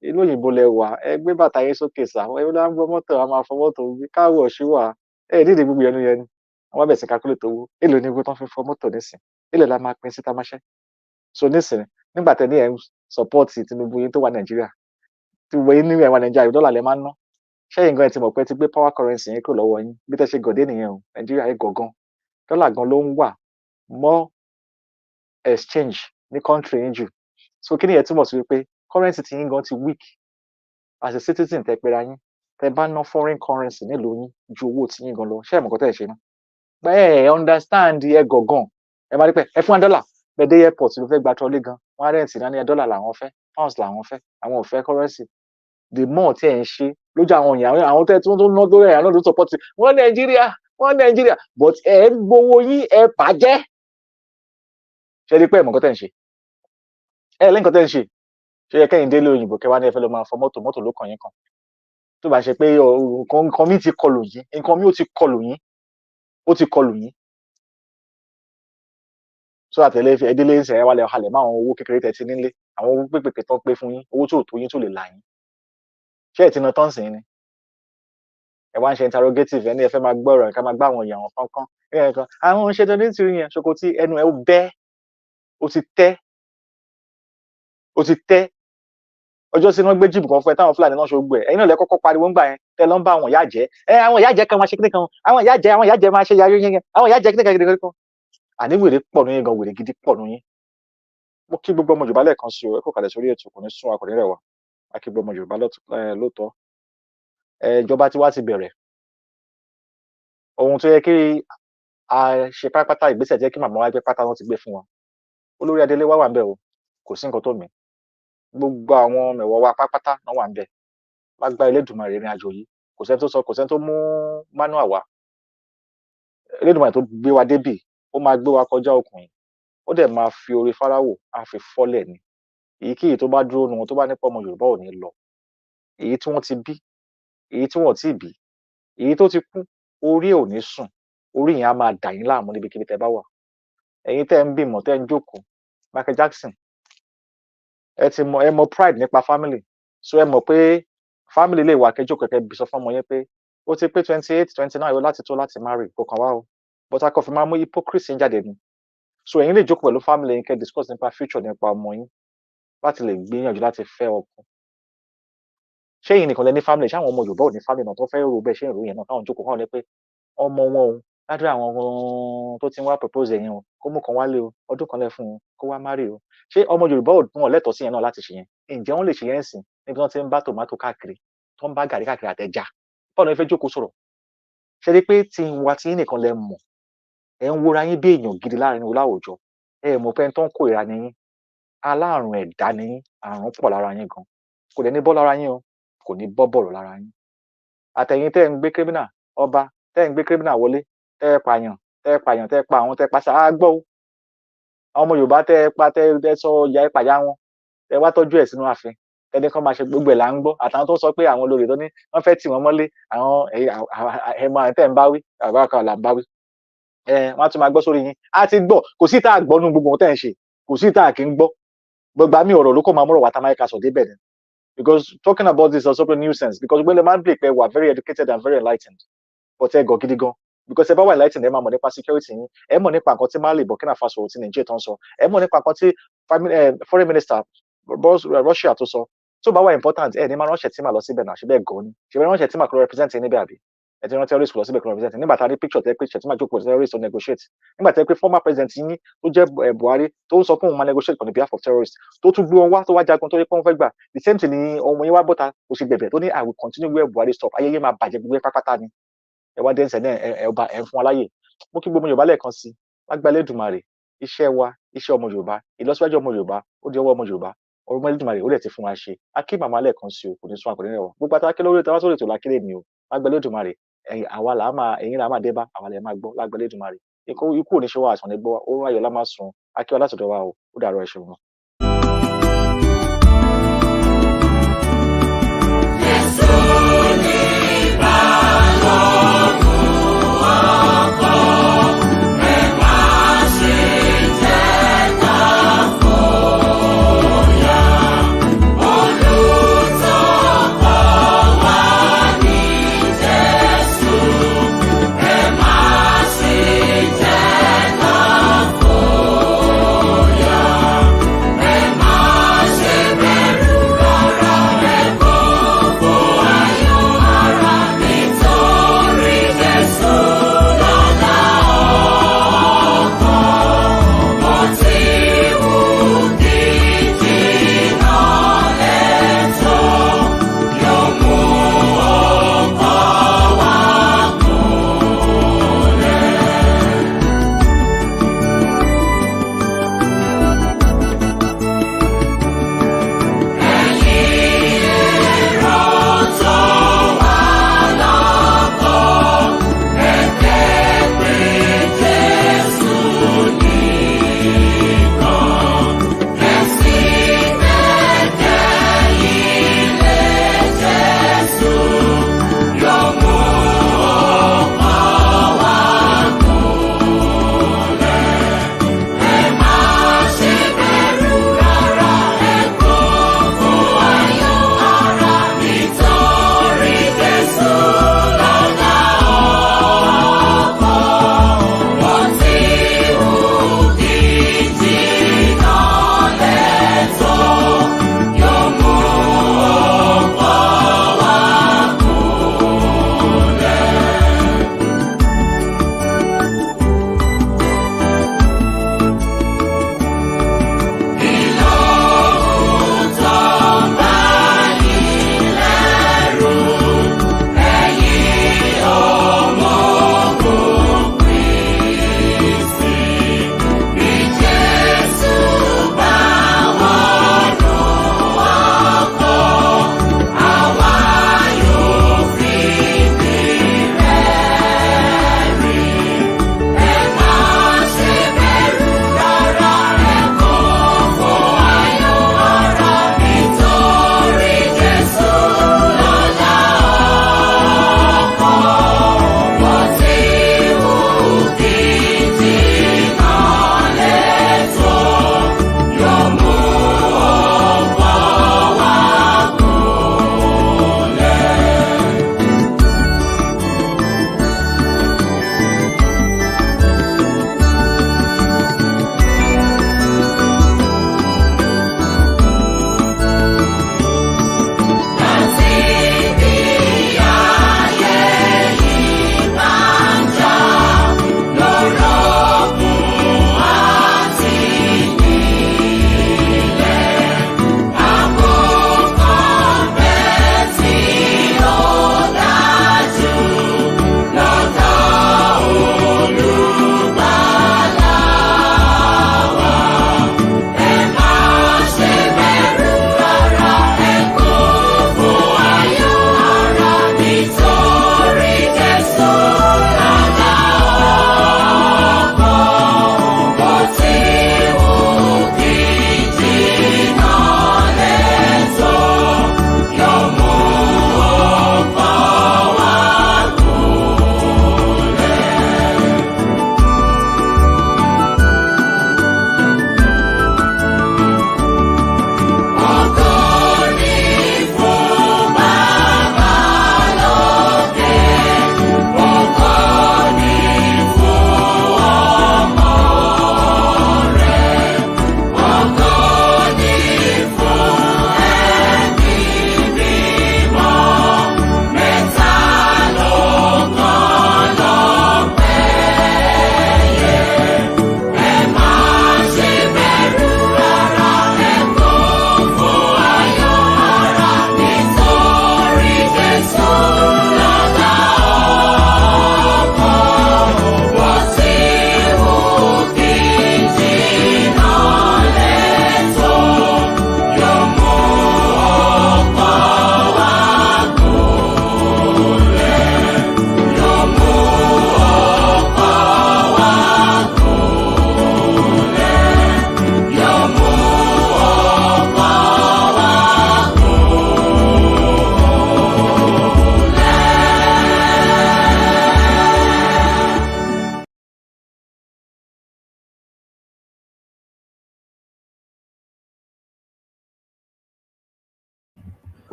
ìlú òyìnbó lẹ wà ẹ gbé bàtà yẹn sókè sà ẹ ló ń gbọ́ mọ́tò a máa fọ mọ́tò káwọ̀ ṣí wà ẹ dídì gbogbo ẹnu yẹn ni wọ́n bẹ̀ sí calculate owó èlò ní owó tó ń fi fọ mọ́tò nísìn èlò la máa pín sí tamáṣẹ́ so nísìn nígbà tẹ́ ní ẹ̀ ń support Tinubu yín tó wà Nàìjíríà tí gbogbo yín ní ẹ̀wà Nàìjíríà dọ́là lẹ máa ń ná ṣẹ́yìn gan ẹ̀ ti mọ̀ pé ti gbé power currency yẹn kúrò lọ́wọ́ yín bí tẹ́ ṣe gọ̀dé nìyẹn o Nàìjíríà ẹ̀ gọ̀gan dọ́là gan ló ń wà more exchange ní country yín jù so kí ni ẹ̀ túmọ̀ sí wípé currency ti yín gan ti weak as a citizen tẹ́ pera yín tẹ́ bá ná foreign currency nílùú yín ju owó tí yín gan lọ ṣé ẹ̀ mọ̀ kọ́ tẹ́ ẹ̀ ṣe ná ẹ understand ẹ gọ̀gàn ẹ máa rí pé ẹ fún wa dọ́là bẹ́ẹ̀ dé airport ló fẹ́ gba trọlé gan wọ́n á rẹ̀ǹtì náà ní dọ́là làwọn fẹ́ pounds làwọn fẹ́ àwọn ò fẹ́ currency the more tí ẹ̀ ń ṣe lójú àwọn èèyàn àwọn tẹ́ tó ná lórí ẹ̀yà náà ló support wọ́n Nàìjíríà but ẹ̀ ń gbowó yín ẹ̀ bàjẹ́ ṣe rí pé ẹ̀ mọ̀ kọ́ tẹ́ ń ṣe ẹ̀ lẹ́yìn kọ́ tẹ́ ń ṣe ṣe yẹ kẹ́yìn délé òyìnbó kẹ́ wá ní ẹ fẹ́ lọ máa fọ mọ́tò ló kàn yín kan tó bá ṣe pé nǹkan mi ti kọlù yín nǹkan mi ó ti kọlù yín so àtẹlẹ ẹdílé ń sẹ ẹ wà lẹ halẹ̀ mọ́ àwọn owó kékeré tẹ́ ti nílé àwọn owó pépèpè tán pé fún yín owó tó yín tó lè là yín ṣé ẹ ti na tán sìn ni ẹ wá ń ṣe interrogative ẹni ẹ fẹ́ máa gbọ́rọ̀ ká máa gbá àwọn èèyàn kankan kan àwọn ṣètò ní tìrì yẹn Sokoti ẹnu ẹ bẹ́ ó ti tẹ́ ọjọ́ sí wọ́n gbé jíìpù kan fún ẹ táwọn Fúlàní náà ṣògbó ẹ ẹ̀yin náà lẹ kọ́kọ́ pariwo ńgbà yẹn tẹ́ lọ ń bá àwọn ìyá jẹ́ àwọn ìyá jẹ́ kan máa ṣe kíní kan àwọn ìyá jẹ́ máa ṣe yayó yẹn àwọn ìyá jẹ́ kíní kan àní wèrè pọ̀ nù yín gan wèrè gidi pọ̀ nù yín mo kí gbogbo ọmọ Yorùbá lẹ́ẹ̀kan sí o ẹ kò kalẹ̀ sórí ètò kò ní sún wa kò ní rẹ̀ wá a kí gbogbo ọmọ Yorùbá lóòótọ́ ìjọba tí wá ti bẹ̀rẹ̀ ohun tó yẹ kí a ṣe pátápátá ìgbésẹ̀ jẹ́ kí màmá wa gbé pátá wọn ti gbé fún wa Olórí Adélé wà ń bẹ̀ o kò sí nǹkan tó mì gbogbo àwọn mẹ̀wọ̀ wa pátápátá náà wà ń bẹ̀ lágbá Elédùmarè ìrìn àjò yìí kò sẹ́ni tó mú manual wá Elédùmarè tó gbé wa débì ó máa gbé wa kọjá okùn yìí ó dẹ̀ máa fi orí Fáráwò á fi fọ́lẹ̀ ni èyíkéyìí tó bá dúró nu wọn tó bá nípa ọmọ Yorùbá ò ní lọ èyí tí wọ́n ti bí èyí tí wọ́n ti bí èyí tó ti kú orí ò ní sùn orí yẹn á máa dà yín láàmú níbikíbi tẹ́ bá wà ẹ̀yin tẹ́ ń bímọ tẹ́ ń jókòó Michael Jackson ẹ mọ̀ pride nípa family so ẹ mọ̀ pé family lè wà kẹjọ kẹkẹ bí sọ fún ọmọ yẹn pé ó ti pé 28 29 láti tó láti marry kò kàn wá o but akọ̀fẹ́ máa mú hypocrisy jáde ni so ẹ̀yin lè jókòó pẹ̀lú family yín kẹ́ discuss nípa future nípa ọmọ yín láti lè gbìyànjú láti fẹ́ ọkọ ṣé ẹ̀yin nìkan lẹ ní family ṣé àwọn ọmọ Yorùbá ò ní family náà tó fẹ́ rò bẹ́ẹ̀ ṣé ìròyìn yẹn náà káwọn jókòó káwọn lẹ pé ọmọ wọn o ládùúgbò àwọn tó ti ń wá propose yẹn o kó mú kan wálé o ọdún kan lẹ fún un kó wá marry o ṣé ọmọ Yorùbá ò lẹ́tọ̀ọ́ sí yẹn náà láti ṣe yẹn ǹjẹ́ wọ́n lè ṣe yẹn sìn níbi tí wọ́n ti ń bá tòmátò káàkiri tó ń bá gàrí káàkiri àtẹja báwo ni wọ́n fẹ́ jókòó sọ̀rọ̀ ṣe rí pé tí wa tí yín nìkan lẹ mọ̀ ẹ ń wúra yín bí èèyàn gidi láàrin láwùjọ ẹ mọ̀ pé tó ń kó ìra ni yín aláàrùn ẹ̀dá ni yín àrùn pọ̀ lára yín gan kò dẹ̀ ní bọ́ lára yín o kò ní bọ́ bọ̀rọ̀ lára yín àtẹ̀yìn tẹ́ ń gbé kírímínà ọba tẹ́ ń gbé kírímínà wọlé tẹ́ pààyàn tẹ́ pa àwọn tẹ́ pa sáà gbọ́ o àwọn ọmọ Yorùbá tẹ́ pa tẹ́ sọ ìyá ìpàyà wọn tẹ́ wá tọ́jú ẹ̀ sínú ààfin ẹni kan máa ṣe gbogbo ẹ̀ là ń gbọ́ àtàwọn tó sọ pé àwọn olórí tó ní wọ́n fẹ́ tì wọ́n mọ́lé àwọn ẹ̀mọ àtẹ̀ ń báwí àbá kan là ń báwí wọ́n á tún máa gbọ́ sórí yín á ti gbọ́ kò sí tá a gbọ́ nínú gbogbo ohun tẹ́ ń ṣe kò sí tá a kì í gbọ́ gbogbo àmì ọ̀rọ̀ ló kọ́ máa múrọ̀ wá tá máa kà sọ̀ débẹ̀ ni because talking about this is also a nuisance because when the man break we are very educated and very enlightened but ẹ gọ̀ gidi gan because ẹ bá wà enlightened ẹ máa mọ̀ nípa security yín ẹ mọ̀ nípa nǹkan tí Mali Burkina Faso ti Nigeria tó ń sọ ẹ mọ̀ nípa nǹkan tí foreign minister Russia tó sọ tó bá wà important ẹ ní máa ránṣẹ́ tí màá lọ síbẹ̀ náà ṣe bẹ́ẹ̀ gan ni ṣe bẹ́ẹ̀ ránṣẹ́ tí màá kọ́ represent níbẹ̀ àbí ẹ ti rán terrorist lọ síbẹ̀ kọ́ represent nígbà tá a rí picture tẹ́ pé ṣe tí màá jókòó terrorist to negotiate nígbà tẹ́ pé former president yín tó jẹ́ Buhari tó ń sọ fún òun máa negotiate on the behalf of terrorists tó tún gbé wọn wá tó wá jagun tó yẹ pé wọ́n fẹ́ gbà the same thing ni ọmọ yín wá bọ́ta kò sì bẹ̀bẹ̀ tó ní I will continue where Buhari stop ayẹyẹ máa bàjẹ́ gbogbo pápátá ni ẹ wá dé ẹsẹ̀ náà ẹ ọba ẹ fún wa láyè mo kí gbogbo Yorùbá lẹ́ẹ̀kan sí lágbàlẹ̀ Èdùmàrè iṣẹ́ wa iṣẹ́ ọmọ Yorùbá ìlọsíwájú ọmọ Yorùbá ó di ọwọ́ ọmọ Yorùbá ọmọ Èdùmàrè ó dẹ̀ ti fún wa ṣe akí màmá lẹ́ẹ̀kan sí o kò ní sún àkòrí rẹ̀ wọ̀ gbogbo àtàkì lórí ìtawá sórí ètò làkìlẹ̀ mi o lágbàlẹ̀ Èdùmàrè àwa là máa ẹ̀yin là máa dé bá àwa lè máa gbọ́ lágbàlẹ̀ Èdùmàrè ikú ò ní ṣe wá àṣàn ní gbọ́ oorun ayọ̀ lá máa sùn akí ọlá sọ̀dọ̀ wa o ó dàrọ̀ ẹ̀ ṣeun.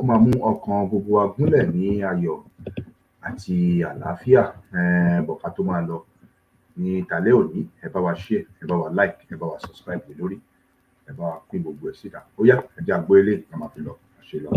ó máa mú ọkàn gbogbo wa gúnlẹ̀ ní ayọ̀ àti àlàáfíà. Bọ̀ká tó máa lọ ní ìtàlẹ́ òní, ẹ bá wa share, ẹ bá wa like, ẹ bá wa subscribe lé lórí, ẹ bá wa pín gbogbo ẹ̀ síta. Ó yá, ẹ jẹ́ àgbọ́ ilé ká máa fi lọ àṣẹ lọ.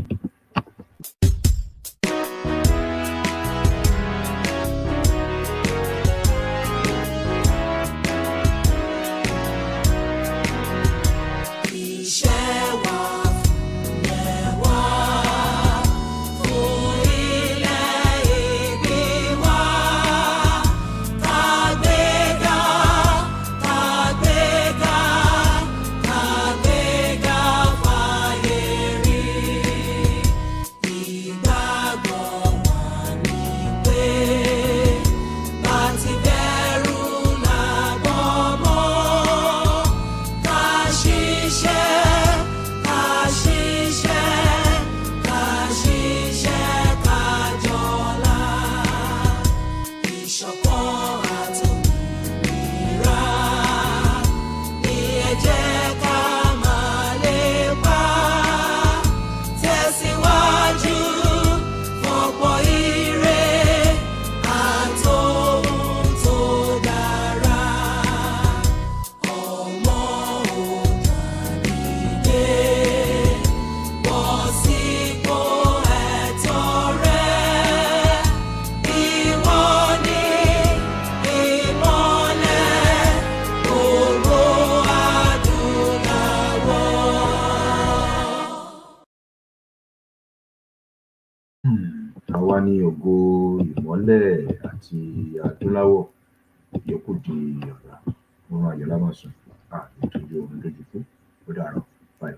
Àwa ní ògo ìmọ́lẹ̀ àti adúláwọ̀, ìyókù di ọ̀la. Oorun ayọ̀ la máa sùn. Nítorí oorun lójú kú. Ó dàárọ̀. Bye.